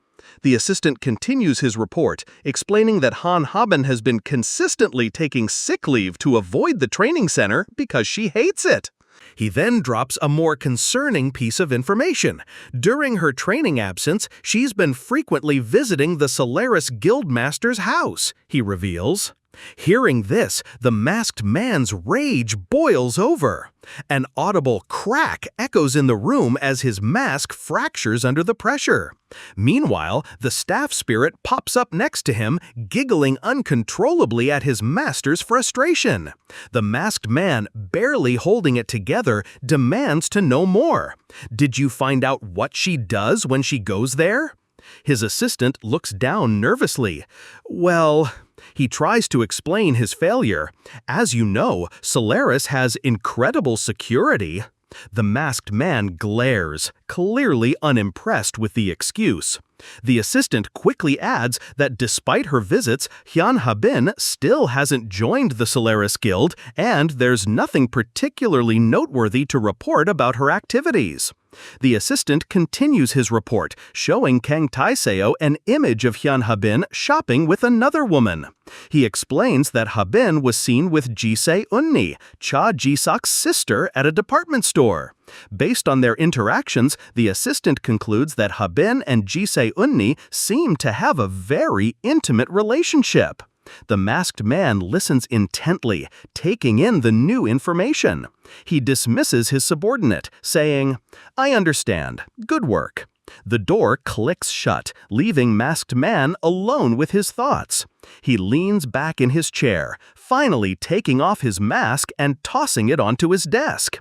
The assistant continues his report, explaining that Hyun Habin has been consistently taking sick leave to avoid the training center because she hates it. He then drops a more concerning piece of information. During her training absence, she's been frequently visiting the Solaris Guildmaster's house, he reveals. Hearing this, the masked man's rage boils over. An audible crack echoes in the room as his mask fractures under the pressure. Meanwhile, the staff spirit pops up next to him, giggling uncontrollably at his master's frustration. The masked man, barely holding it together, demands to know more. "Did you find out what she does when she goes there?" His assistant looks down nervously. "Well..." He tries to explain his failure. "As you know, Solaris has incredible security." The masked man glares, clearly unimpressed with the excuse. The assistant quickly adds that despite her visits, Hyun Habin still hasn't joined the Solaris Guild, and there's nothing particularly noteworthy to report about her activities. The assistant continues his report, showing Kang Taeseo an image of Hyun Habin shopping with another woman. He explains that Habin was seen with Ch.1, Cha Ji-sak's sister, at a department store. Based on their interactions, the assistant concludes that Habin and Ch.1 seem to have a very intimate relationship. The masked man listens intently, taking in the new information. He dismisses his subordinate, saying, "I understand. Good work." The door clicks shut, leaving masked man alone with his thoughts. He leans back in his chair, finally taking off his mask and tossing it onto his desk.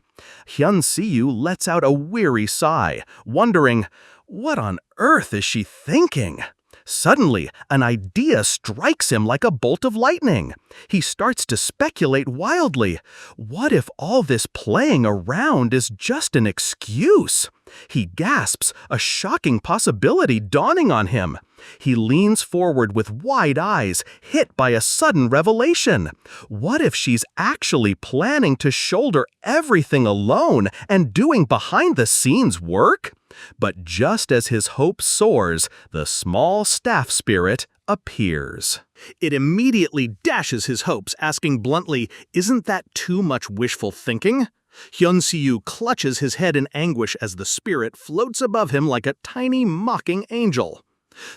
Hyun Siyu lets out a weary sigh, wondering, what on earth is she thinking? Suddenly, an idea strikes him like a bolt of lightning. He starts to speculate wildly. What if all this playing around is just an excuse? He gasps, a shocking possibility dawning on him. He leans forward with wide eyes, hit by a sudden revelation. What if she's actually planning to shoulder everything alone and doing behind-the-scenes work? But just as his hope soars, the small staff spirit appears. It immediately dashes his hopes, asking bluntly, "Isn't that too much wishful thinking?" Hyun Siyu clutches his head in anguish as the spirit floats above him like a tiny mocking angel.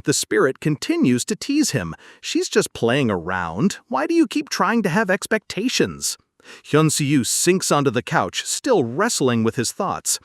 The spirit continues to tease him. "She's just playing around. Why do you keep trying to have expectations?" Hyun Siyu sinks onto the couch, still wrestling with his thoughts.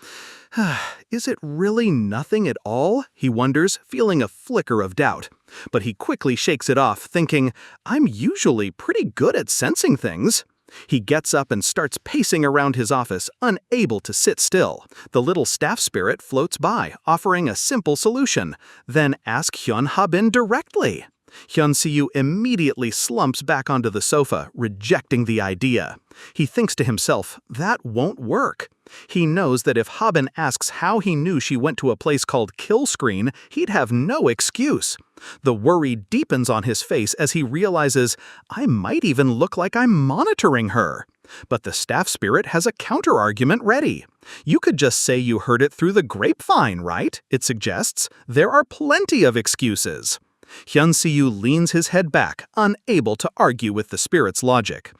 Is it really nothing at all? He wonders, feeling a flicker of doubt. But he quickly shakes it off, thinking, I'm usually pretty good at sensing things. He gets up and starts pacing around his office, unable to sit still. The little staff spirit floats by, offering a simple solution. Then ask Hyun Habin directly. Hyun Siyu immediately slumps back onto the sofa, rejecting the idea. He thinks to himself, that won't work. He knows that if Habin asks how he knew she went to a place called Kill Screen, he'd have no excuse. The worry deepens on his face as he realizes, I might even look like I'm monitoring her. But the staff spirit has a counter-argument ready. You could just say you heard it through the grapevine, right? It suggests. There are plenty of excuses. Hyun Siyu leans his head back, unable to argue with the spirit's logic.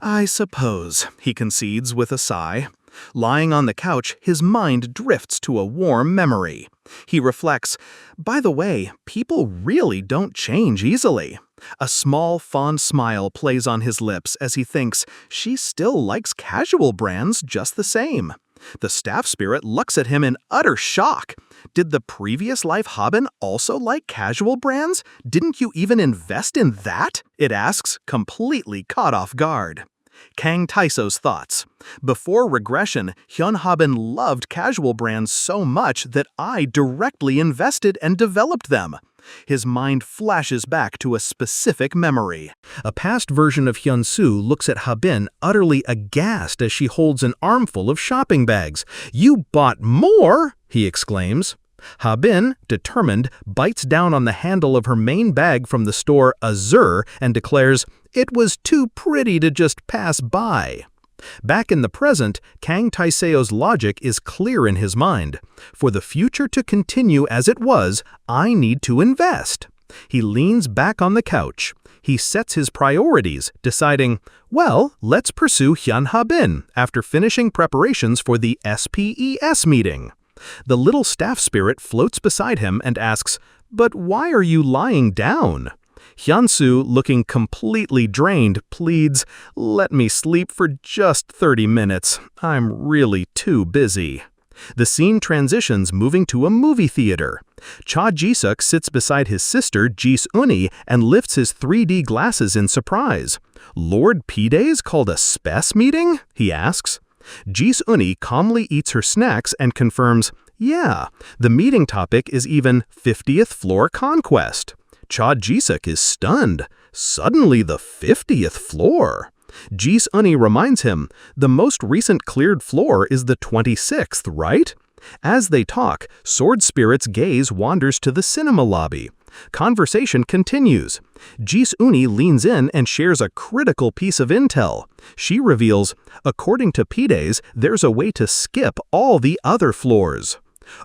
I suppose, he concedes with a sigh. Lying on the couch, his mind drifts to a warm memory. He reflects, by the way, people really don't change easily. A small, fond smile plays on his lips as he thinks she still likes casual brands just the same. The staff spirit looks at him in utter shock. Did the previous life Habin also like casual brands? Didn't you even invest in that? It asks, completely caught off guard. Kang Taiso's thoughts. Before regression, Hyun Habin loved casual brands so much that I directly invested and developed them. His mind flashes back to a specific memory. A past version of Hyun Soo looks at Habin utterly aghast as she holds an armful of shopping bags. You bought more? He exclaims. Habin, determined, bites down on the handle of her main bag from the store Azur and declares, it was too pretty to just pass by. Back in the present, Kang Taiseo's logic is clear in his mind. For the future to continue as it was, I need to invest. He leans back on the couch. He sets his priorities, deciding, well, let's pursue Hyun Habin after finishing preparations for the SPES meeting. The little staff spirit floats beside him and asks, but why are you lying down? Hyun-soo, looking completely drained, pleads, let me sleep for just 30 minutes. I'm really too busy. The scene transitions, moving to a movie theater. Cha Ji-suk sits beside his sister, Ji-Uni, and lifts his 3D glasses in surprise. Lord P-Days called a spes meeting? He asks. Ji-Uni calmly eats her snacks and confirms, yeah, the meeting topic is even 50th floor conquest. Cha Ji-suk is stunned. Suddenly the 50th floor. Ji-Uni reminds him, the most recent cleared floor is the 26th, right? As they talk, Sword Spirit's gaze wanders to the cinema lobby. Conversation continues. Ji-Uni leans in and shares a critical piece of intel. She reveals, according to P-Days, there's a way to skip all the other floors.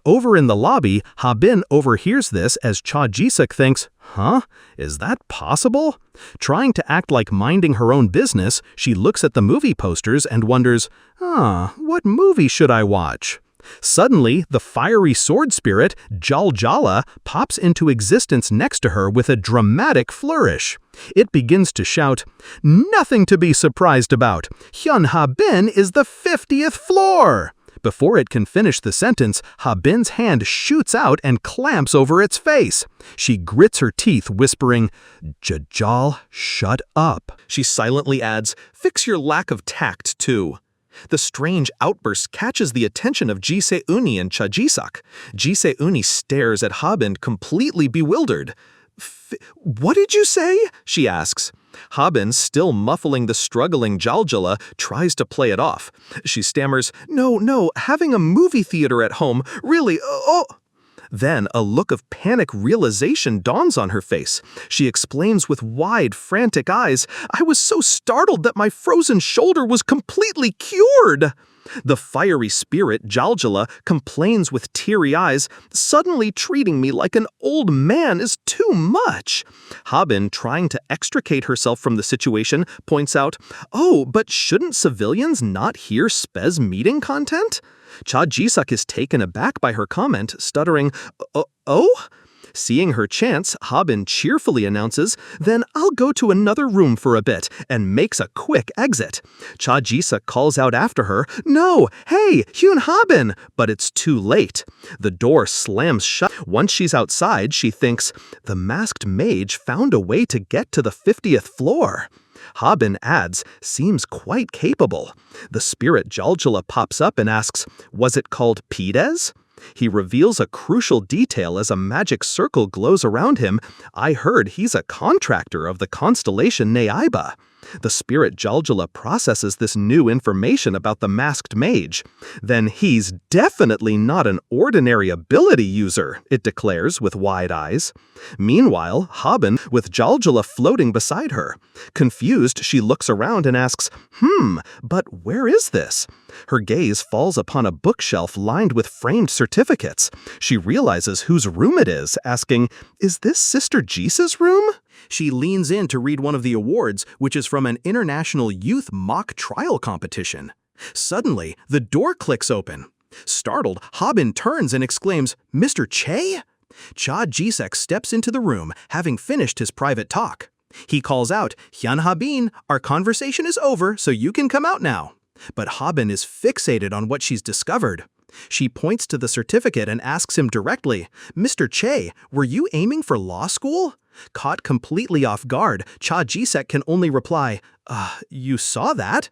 Over in the lobby, Habin overhears this as Cha Ji-suk thinks, huh? Is that possible? Trying to act like minding her own business, she looks at the movie posters and wonders, what movie should I watch? Suddenly, the fiery sword spirit, Jaljala, pops into existence next to her with a dramatic flourish. It begins to shout, nothing to be surprised about. Hyun Habin is the 50th floor! Before it can finish the sentence, Habin's hand shoots out and clamps over its face. She grits her teeth, whispering, Jajal, shut up. She silently adds, fix your lack of tact, too. The strange outburst catches the attention of Ji-Uni and Cha Ji-suk. Ji-Uni stares at Habin, completely bewildered. What did you say? She asks. Habin, still muffling the struggling Jaljala, tries to play it off. She stammers, No, having a movie theater at home, really, Then a look of panic realization dawns on her face. She explains with wide, frantic eyes, I was so startled that my frozen shoulder was completely cured. The fiery spirit, Jaljala, complains with teary eyes, suddenly treating me like an old man is too much. Habin, trying to extricate herself from the situation, points out, but shouldn't civilians not hear SPES meeting content? Cha Ji-suk is taken aback by her comment, stuttering, oh? Seeing her chance, Habin cheerfully announces, then I'll go to another room for a bit, and makes a quick exit. Cha Ji-suk calls out after her, no, hey, Hyun Habin! But it's too late. The door slams shut. Once she's outside, she thinks, the masked mage found a way to get to the 50th floor. Habin adds, seems quite capable. The spirit Jaljala pops up and asks, was it called P-Days? He reveals a crucial detail as a magic circle glows around him. I heard he's a contractor of the constellation Naiba. The spirit Jaljala processes this new information about the masked mage. Then he's definitely not an ordinary ability user, it declares with wide eyes. Meanwhile, Habin, with Jaljala floating beside her. Confused, she looks around and asks, but where is this? Her gaze falls upon a bookshelf lined with framed certificates. She realizes whose room it is, asking, "Is this Sister Jisa's room?" She leans in to read one of the awards, which is from an international youth mock trial competition. Suddenly, the door clicks open. Startled, Habin turns and exclaims, "Mr. Che?" Cha Jisek steps into the room, having finished his private talk. He calls out, "Hyun Habin, our conversation is over, so you can come out now." But Habin is fixated on what she's discovered. She points to the certificate and asks him directly, "Mr. Che, were you aiming for law school?" Caught completely off guard, Cha Jisek can only reply, "You saw that?"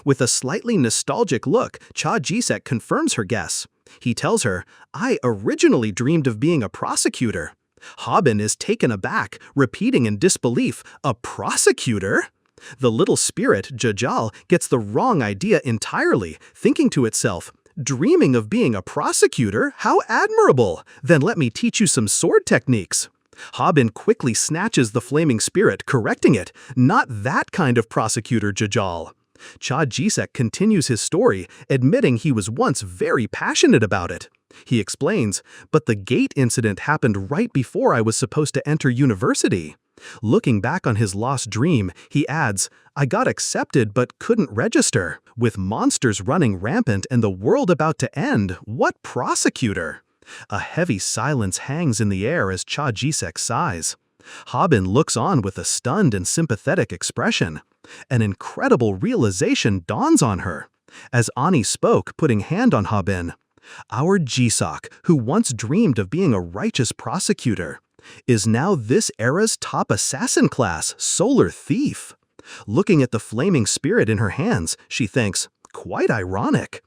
With a slightly nostalgic look, Cha Jisek confirms her guess. He tells her, "I originally dreamed of being a prosecutor." Habin is taken aback, repeating in disbelief, "A prosecutor?" The little spirit, Jajal, gets the wrong idea entirely, thinking to itself, "Dreaming of being a prosecutor? How admirable! Then let me teach you some sword techniques." Habin quickly snatches the flaming spirit, correcting it, "Not that kind of prosecutor, Jajal." Cha Jisek continues his story, admitting he was once very passionate about it. He explains, "But the gate incident happened right before I was supposed to enter university." Looking back on his lost dream, he adds, "I got accepted but couldn't register. With monsters running rampant and the world about to end, what prosecutor?" A heavy silence hangs in the air as Cha Jisek sighs. Habin looks on with a stunned and sympathetic expression. An incredible realization dawns on her. As Ani spoke, putting hand on Habin, "Our Jisok, who once dreamed of being a righteous prosecutor, is now this era's top assassin class, Solar Thief." Looking at the flaming spirit in her hands, she thinks, "Quite ironic."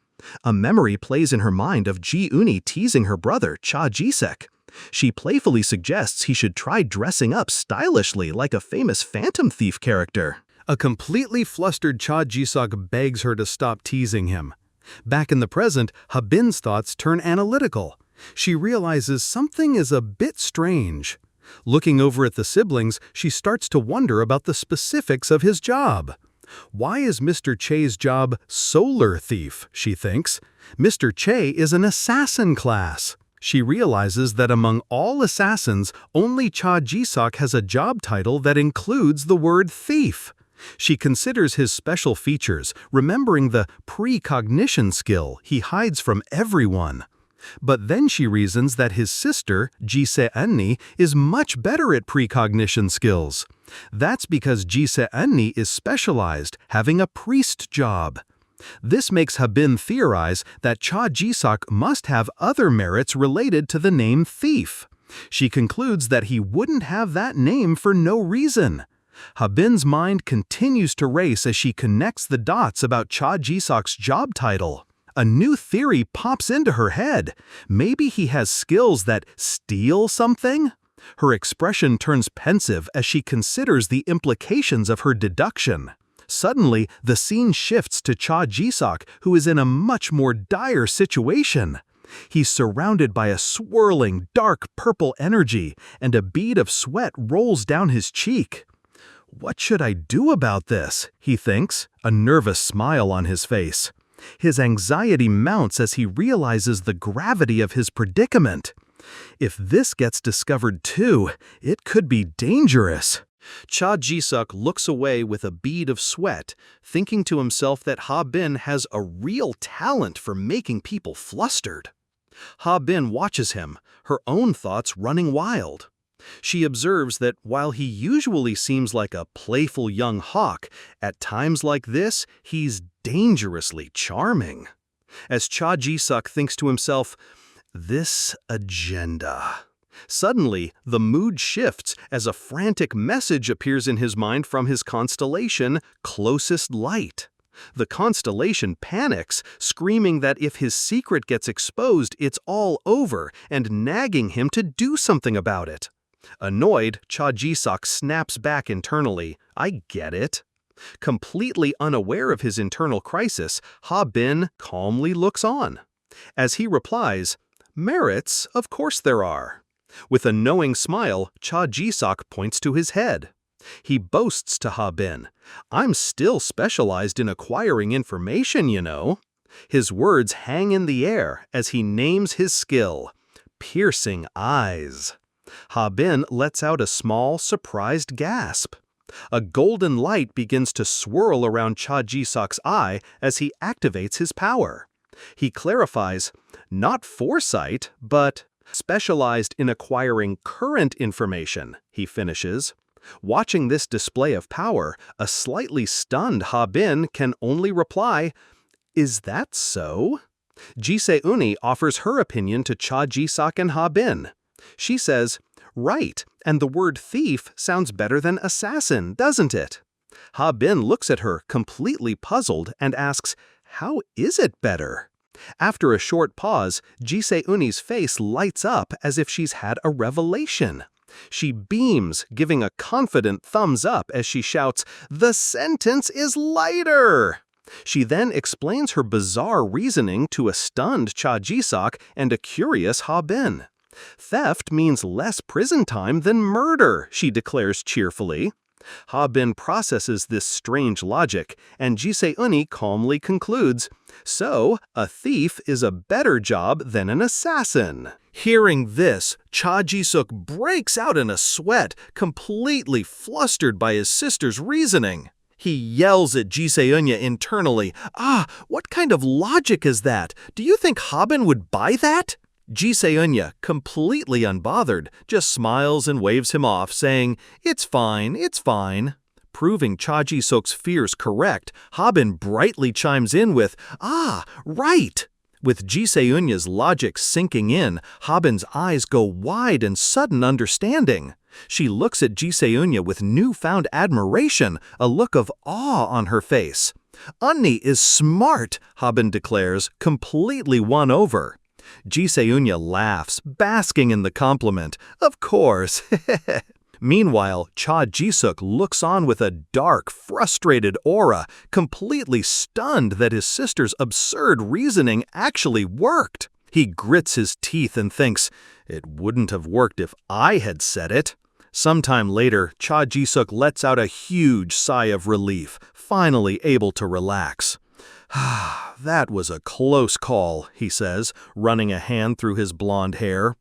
A memory plays in her mind of Ji-Uni teasing her brother, Cha Jisek. She playfully suggests he should try dressing up stylishly like a famous Phantom Thief character. A completely flustered Cha Jisok begs her to stop teasing him. Back in the present, Habin's thoughts turn analytical. She realizes something is a bit strange. Looking over at the siblings, she starts to wonder about the specifics of his job. Why is Mr. Che's job Solar Thief, she thinks? Mr. Che is an assassin class. She realizes that among all assassins, only Cha Jisok has a job title that includes the word thief. She considers his special features, remembering the precognition skill he hides from everyone. But then she reasons that his sister, Jise-Enni, is much better at precognition skills. That's because Jise-Enni is specialized, having a priest job. This makes Habin theorize that Cha Jisok must have other merits related to the name Thief. She concludes that he wouldn't have that name for no reason. Habin's mind continues to race as she connects the dots about Cha Jisok's job title. A new theory pops into her head. Maybe he has skills that steal something? Her expression turns pensive as she considers the implications of her deduction. Suddenly, the scene shifts to Cha Jisok, who is in a much more dire situation. He's surrounded by a swirling, dark purple energy, and a bead of sweat rolls down his cheek. "What should I do about this?" he thinks, a nervous smile on his face. His anxiety mounts as he realizes the gravity of his predicament. If this gets discovered too, it could be dangerous. Cha Jisok looks away with a bead of sweat, thinking to himself that Habin has a real talent for making people flustered. Habin watches him, her own thoughts running wild. She observes that while he usually seems like a playful young hawk, at times like this, he's dangerously charming. As Cha Jisok thinks to himself, "This agenda." Suddenly, the mood shifts as a frantic message appears in his mind from his constellation, Closest Light. The constellation panics, screaming that if his secret gets exposed, it's all over, and nagging him to do something about it. Annoyed, Cha Ji-sok snaps back internally, "I get it." Completely unaware of his internal crisis, Ha-bin calmly looks on. As he replies, "Merits, of course there are." With a knowing smile, Cha Ji-sok points to his head. He boasts to Ha-bin, "I'm still specialized in acquiring information, you know." His words hang in the air as he names his skill, piercing eyes. Ha-bin lets out a small, surprised gasp. A golden light begins to swirl around Cha Ji-sok's eye as he activates his power. He clarifies, "Not foresight, but specialized in acquiring current information," he finishes. Watching this display of power, a slightly stunned Ha-bin can only reply, "Is that so?" Ji-se-uni offers her opinion to Cha Ji-sok and Ha-bin. She says, "Right, and the word thief sounds better than assassin, doesn't it?" Ha-bin looks at her, completely puzzled, and asks, "How is it better?" After a short pause, Ji-se-uni's face lights up as if she's had a revelation. She beams, giving a confident thumbs up as she shouts, "The sentence is lighter!" She then explains her bizarre reasoning to a stunned Cha Ji-sok and a curious Ha-bin. "Theft means less prison time than murder," she declares cheerfully. Ha-bin processes this strange logic, and Ji-se-uni calmly concludes, "So, a thief is a better job than an assassin." Hearing this, Cha Ji-sok breaks out in a sweat, completely flustered by his sister's reasoning. He yells at Ji-se-uni internally, "What kind of logic is that? Do you think Ha-bin would buy that?" Ji-se-uni, completely unbothered, just smiles and waves him off, saying, "It's fine, it's fine." Proving Cha Ji-sok's fears correct, Ha-bin brightly chimes in with, "Right!" With Ji-se-uni's logic sinking in, Ha-bin's eyes go wide in sudden understanding. She looks at Ji-se-uni with newfound admiration, a look of awe on her face. "Unni is smart," Ha-bin declares, completely won over. Ji-se-uni laughs, basking in the compliment. "Of course." Meanwhile, Cha Ji-sok looks on with a dark, frustrated aura, completely stunned that his sister's absurd reasoning actually worked. He grits his teeth and thinks, "It wouldn't have worked if I had said it." Sometime later, Cha Ji-sok lets out a huge sigh of relief, finally able to relax. "That was a close call," he says, running a hand through his blonde hair.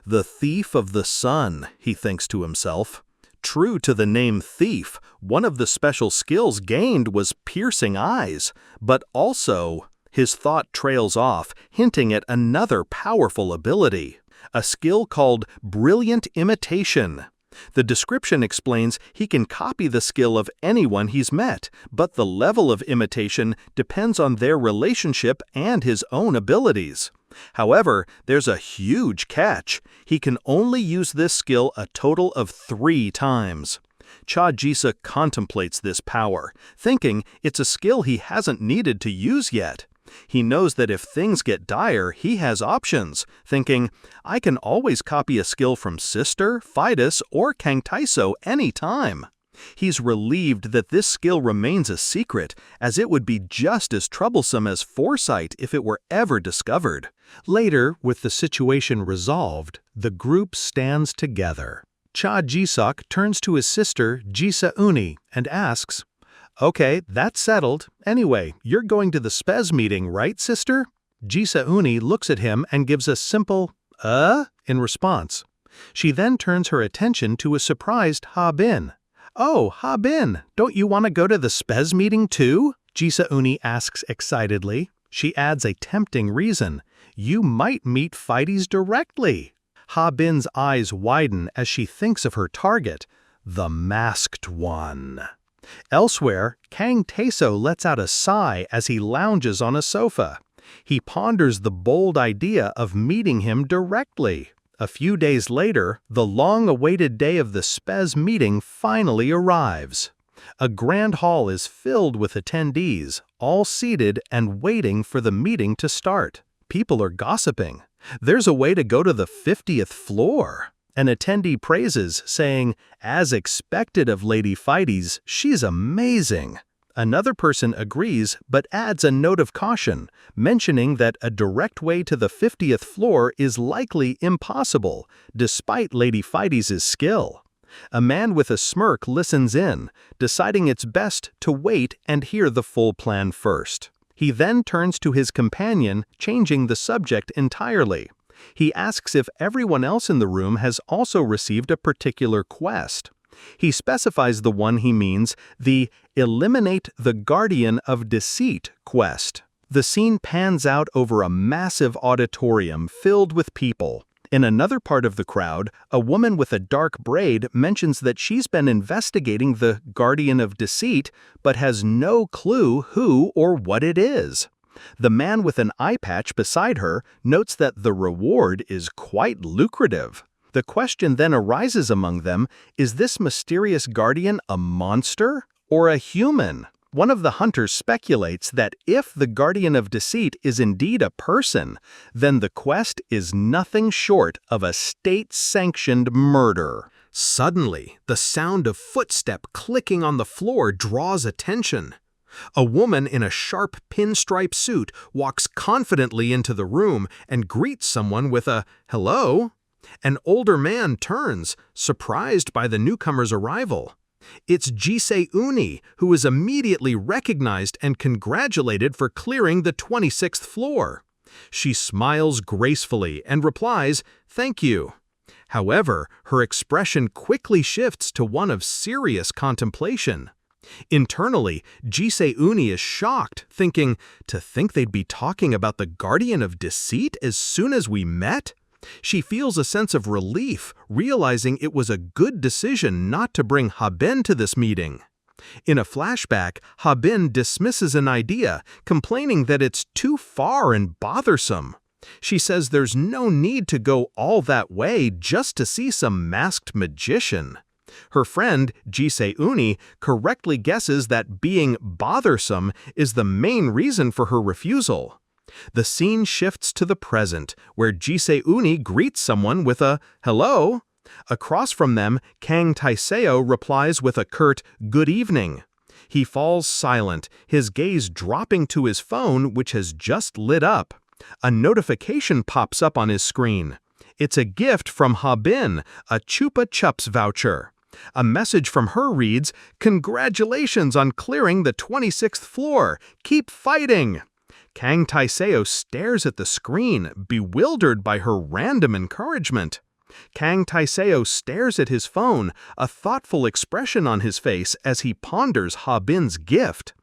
"The thief of the sun," he thinks to himself. True to the name thief, one of the special skills gained was piercing eyes, but also, his thought trails off, hinting at another powerful ability, a skill called brilliant imitation. The description explains he can copy the skill of anyone he's met, but the level of imitation depends on their relationship and his own abilities. However, there's a huge catch. He can only use this skill a total of 3 times. Cha Ji-sok contemplates this power, thinking it's a skill he hasn't needed to use yet. He knows that if things get dire, he has options, thinking, "I can always copy a skill from Sister, Fidus, or Kang Taiso any time." He's relieved that this skill remains a secret, as it would be just as troublesome as foresight if it were ever discovered. Later, with the situation resolved, the group stands together. Cha Ji-sok turns to his sister, Ji-se-uni, and asks, "Okay, that's settled. Anyway, you're going to the spes meeting, right, sister?" Ji-se-uni looks at him and gives a simple, in response. She then turns her attention to a surprised Ha-bin. "Oh, Ha-bin, don't you want to go to the spes meeting too?" Ji-se-uni asks excitedly. She adds a tempting reason. "You might meet Fides directly." Ha-bin's eyes widen as she thinks of her target, the masked one. Elsewhere, Kang Taeso lets out a sigh as he lounges on a sofa. He ponders the bold idea of meeting him directly. A few days later, the long-awaited day of the spes meeting finally arrives. A grand hall is filled with attendees, all seated and waiting for the meeting to start. People are gossiping. There's a way to go to the 50th floor. An attendee praises, saying, "As expected of Lady Fighties, she's amazing." Another person agrees but adds a note of caution, mentioning that a direct way to the 50th floor is likely impossible, despite Lady Fighties' skill. A man with a smirk listens in, deciding it's best to wait and hear the full plan first. He then turns to his companion, changing the subject entirely. He asks if everyone else in the room has also received a particular quest. He specifies the one he means, the "Eliminate the Guardian of Deceit" quest. The scene pans out over a massive auditorium filled with people. In another part of the crowd, a woman with a dark braid mentions that she's been investigating the Guardian of Deceit, but has no clue who or what it is. The man with an eye patch beside her notes that the reward is quite lucrative. The question then arises among them, is this mysterious guardian a monster or a human? One of the hunters speculates that if the Guardian of Deceit is indeed a person, then the quest is nothing short of a state-sanctioned murder. Suddenly, the sound of footstep clicking on the floor draws attention. A woman in a sharp pinstripe suit walks confidently into the room and greets someone with a "hello." An older man turns, surprised by the newcomer's arrival. It's Ch.1, who is immediately recognized and congratulated for clearing the 26th floor. She smiles gracefully and replies, "Thank you." However, her expression quickly shifts to one of serious contemplation. Internally, Ch.1 is shocked, thinking, to think they'd be talking about the Guardian of Deceit as soon as we met? She feels a sense of relief, realizing it was a good decision not to bring Habin to this meeting. In a flashback, Habin dismisses an idea, complaining that it's too far and bothersome. She says there's no need to go all that way just to see some masked magician. Her friend, Ch.1, correctly guesses that being bothersome is the main reason for her refusal. The scene shifts to the present, where Ch.1 greets someone with a "hello." Across from them, Kang Taeseo replies with a curt "good evening." He falls silent, his gaze dropping to his phone, which has just lit up. A notification pops up on his screen. It's a gift from Habin, a Chupa Chups voucher. A message from her reads, "Congratulations on clearing the 26th floor. Keep fighting." Kang Taeseo stares at the screen, bewildered by her random encouragement. Kang Taeseo stares at his phone, a thoughtful expression on his face as he ponders Habin's gift.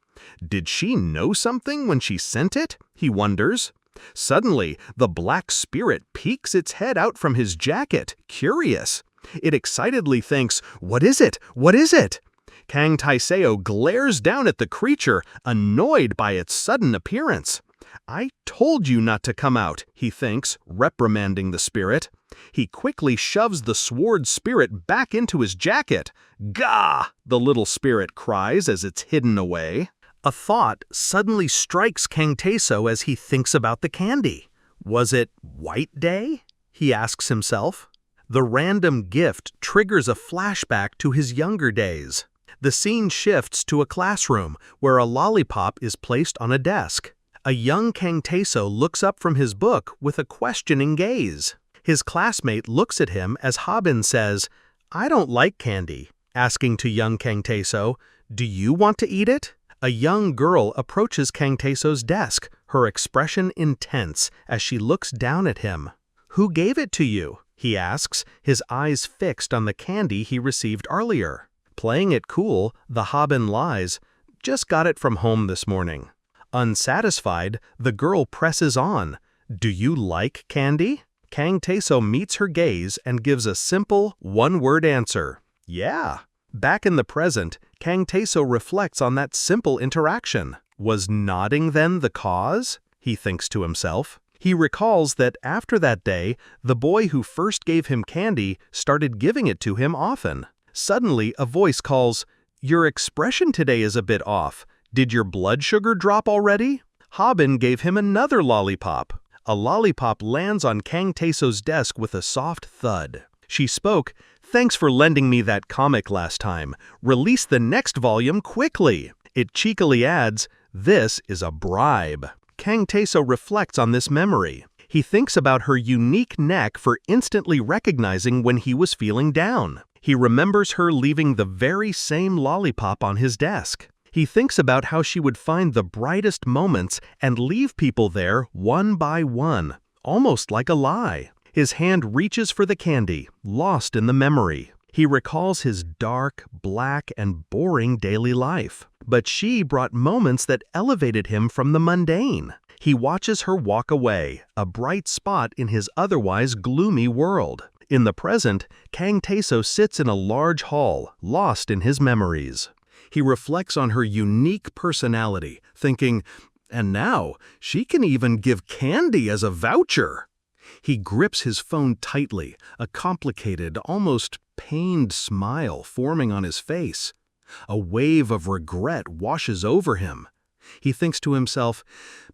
Did she know something when she sent it? He wonders. Suddenly, the black spirit peeks its head out from his jacket, curious. It excitedly thinks, "What is it? What is it?" Kang Taeseo glares down at the creature, annoyed by its sudden appearance. "I told you not to come out," he thinks, reprimanding the spirit. He quickly shoves the sword spirit back into his jacket. "Gah!" the little spirit cries as it's hidden away. A thought suddenly strikes Kang Taeseo as he thinks about the candy. Was it White Day? He asks himself. The random gift triggers a flashback to his younger days. The scene shifts to a classroom where a lollipop is placed on a desk. A young Kang Taeseo looks up from his book with a questioning gaze. His classmate looks at him as Habin says, "I don't like candy," asking to young Kang Taeseo, "Do you want to eat it?" A young girl approaches Kang Taeseo's desk, her expression intense as she looks down at him. "Who gave it to you?" he asks, his eyes fixed on the candy he received earlier. Playing it cool, the Habin lies, "Just got it from home this morning." Unsatisfied, the girl presses on, "Do you like candy?" Kang Taeseo meets her gaze and gives a simple, one-word answer, "Yeah." Back in the present, Kang Taeseo reflects on that simple interaction. Was nodding then the cause? He thinks to himself. He recalls that after that day, the boy who first gave him candy started giving it to him often. Suddenly, a voice calls, Your expression today is a bit off. Did your blood sugar drop already? Habin gave him another lollipop. A lollipop lands on Kang Taeso's desk with a soft thud. She spoke, "Thanks for lending me that comic last time. Release the next volume quickly." It cheekily adds, "This is a bribe." Kang Taeso reflects on this memory. He thinks about her unique knack for instantly recognizing when he was feeling down. He remembers her leaving the very same lollipop on his desk. He thinks about how she would find the brightest moments and leave people there one by one, almost like a lie. His hand reaches for the candy, lost in the memory. He recalls his dark, black, and boring daily life. But she brought moments that elevated him from the mundane. He watches her walk away, a bright spot in his otherwise gloomy world. In the present, Kang Taeso sits in a large hall, lost in his memories. He reflects on her unique personality, thinking, and now she can even give candy as a voucher. He grips his phone tightly, a complicated, almost pained smile forming on his face. A wave of regret washes over him. He thinks to himself,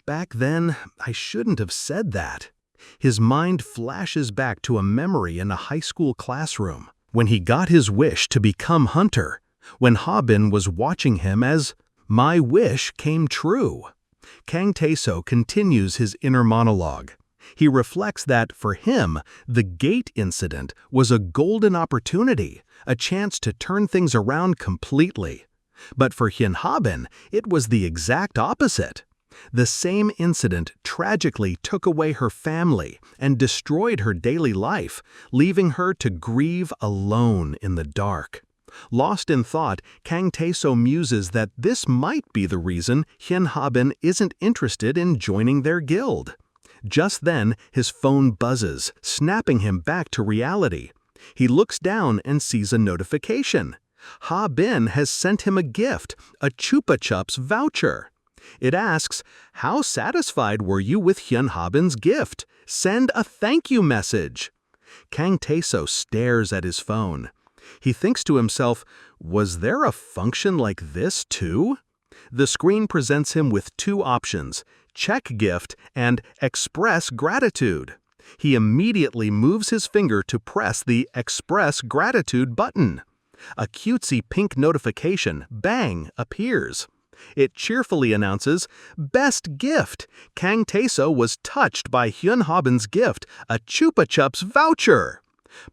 back then, I shouldn't have said that. His mind flashes back to a memory in a high school classroom, when he got his wish to become Hunter, when Habin was watching him as my wish came true. Kang Taeso continues his inner monologue. He reflects that, for him, the gate incident was a golden opportunity, a chance to turn things around completely. But for Hyun Habin, it was the exact opposite. The same incident tragically took away her family and destroyed her daily life, leaving her to grieve alone in the dark. Lost in thought, Kang Taeso muses that this might be the reason Hyun Habin isn't interested in joining their guild. Just then, his phone buzzes, snapping him back to reality. He looks down and sees a notification. Habin has sent him a gift, a Chupa Chups voucher. It asks, how satisfied were you with Hyun Habin's gift? Send a thank you message. Kang Taeso stares at his phone. He thinks to himself, was there a function like this too? The screen presents him with two options, check gift and express gratitude. He immediately moves his finger to press the express gratitude button. A cutesy pink notification, bang, appears. It cheerfully announces, best gift! Kang Taeso was touched by Hyun Habin's gift, a Chupa Chups voucher.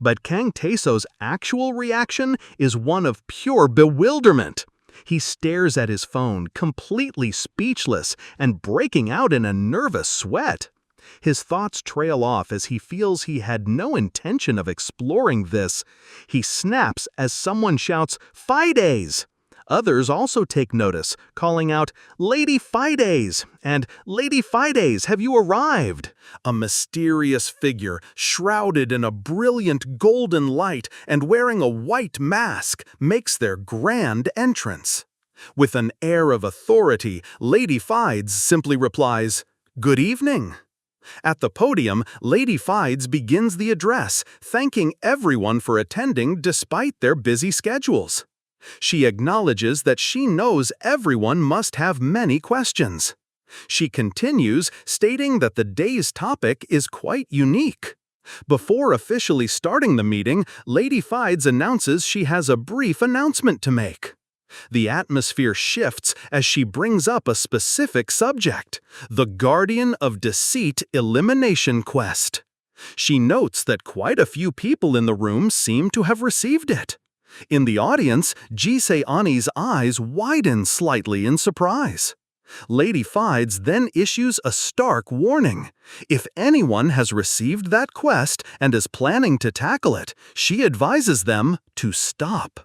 But Kang Taeso's actual reaction is one of pure bewilderment. He stares at his phone, completely speechless and breaking out in a nervous sweat. His thoughts trail off as he feels he had no intention of exploring this. He snaps as someone shouts, Fides! Others also take notice, calling out, Lady Fides! And Lady Fides, have you arrived? A mysterious figure, shrouded in a brilliant golden light and wearing a white mask, makes their grand entrance. With an air of authority, Lady Fides simply replies, Good evening. At the podium, Lady Fides begins the address, thanking everyone for attending despite their busy schedules. She acknowledges that she knows everyone must have many questions. She continues, stating that the day's topic is quite unique. Before officially starting the meeting, Lady Fides announces she has a brief announcement to make. The atmosphere shifts as she brings up a specific subject, the Guardian of Deceit Elimination Quest. She notes that quite a few people in the room seem to have received it. In the audience, Ji-se-ani's eyes widen slightly in surprise. Lady Fides then issues a stark warning. If anyone has received that quest and is planning to tackle it, she advises them to stop.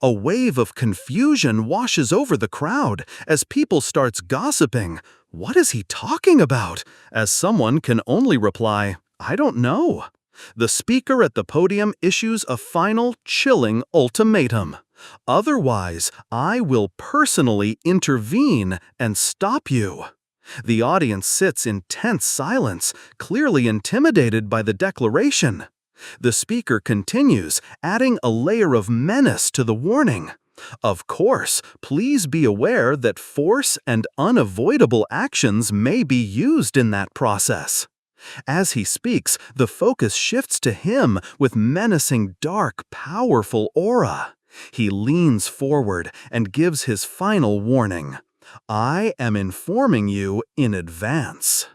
A wave of confusion washes over the crowd as people starts gossiping. What is he talking about? As someone can only reply, I don't know. The speaker at the podium issues a final, chilling ultimatum. Otherwise, I will personally intervene and stop you. The audience sits in tense silence, clearly intimidated by the declaration. The speaker continues, adding a layer of menace to the warning. Of course, please be aware that force and unavoidable actions may be used in that process. As he speaks, the focus shifts to him with menacing, dark, powerful aura. He leans forward and gives his final warning. I am informing you in advance.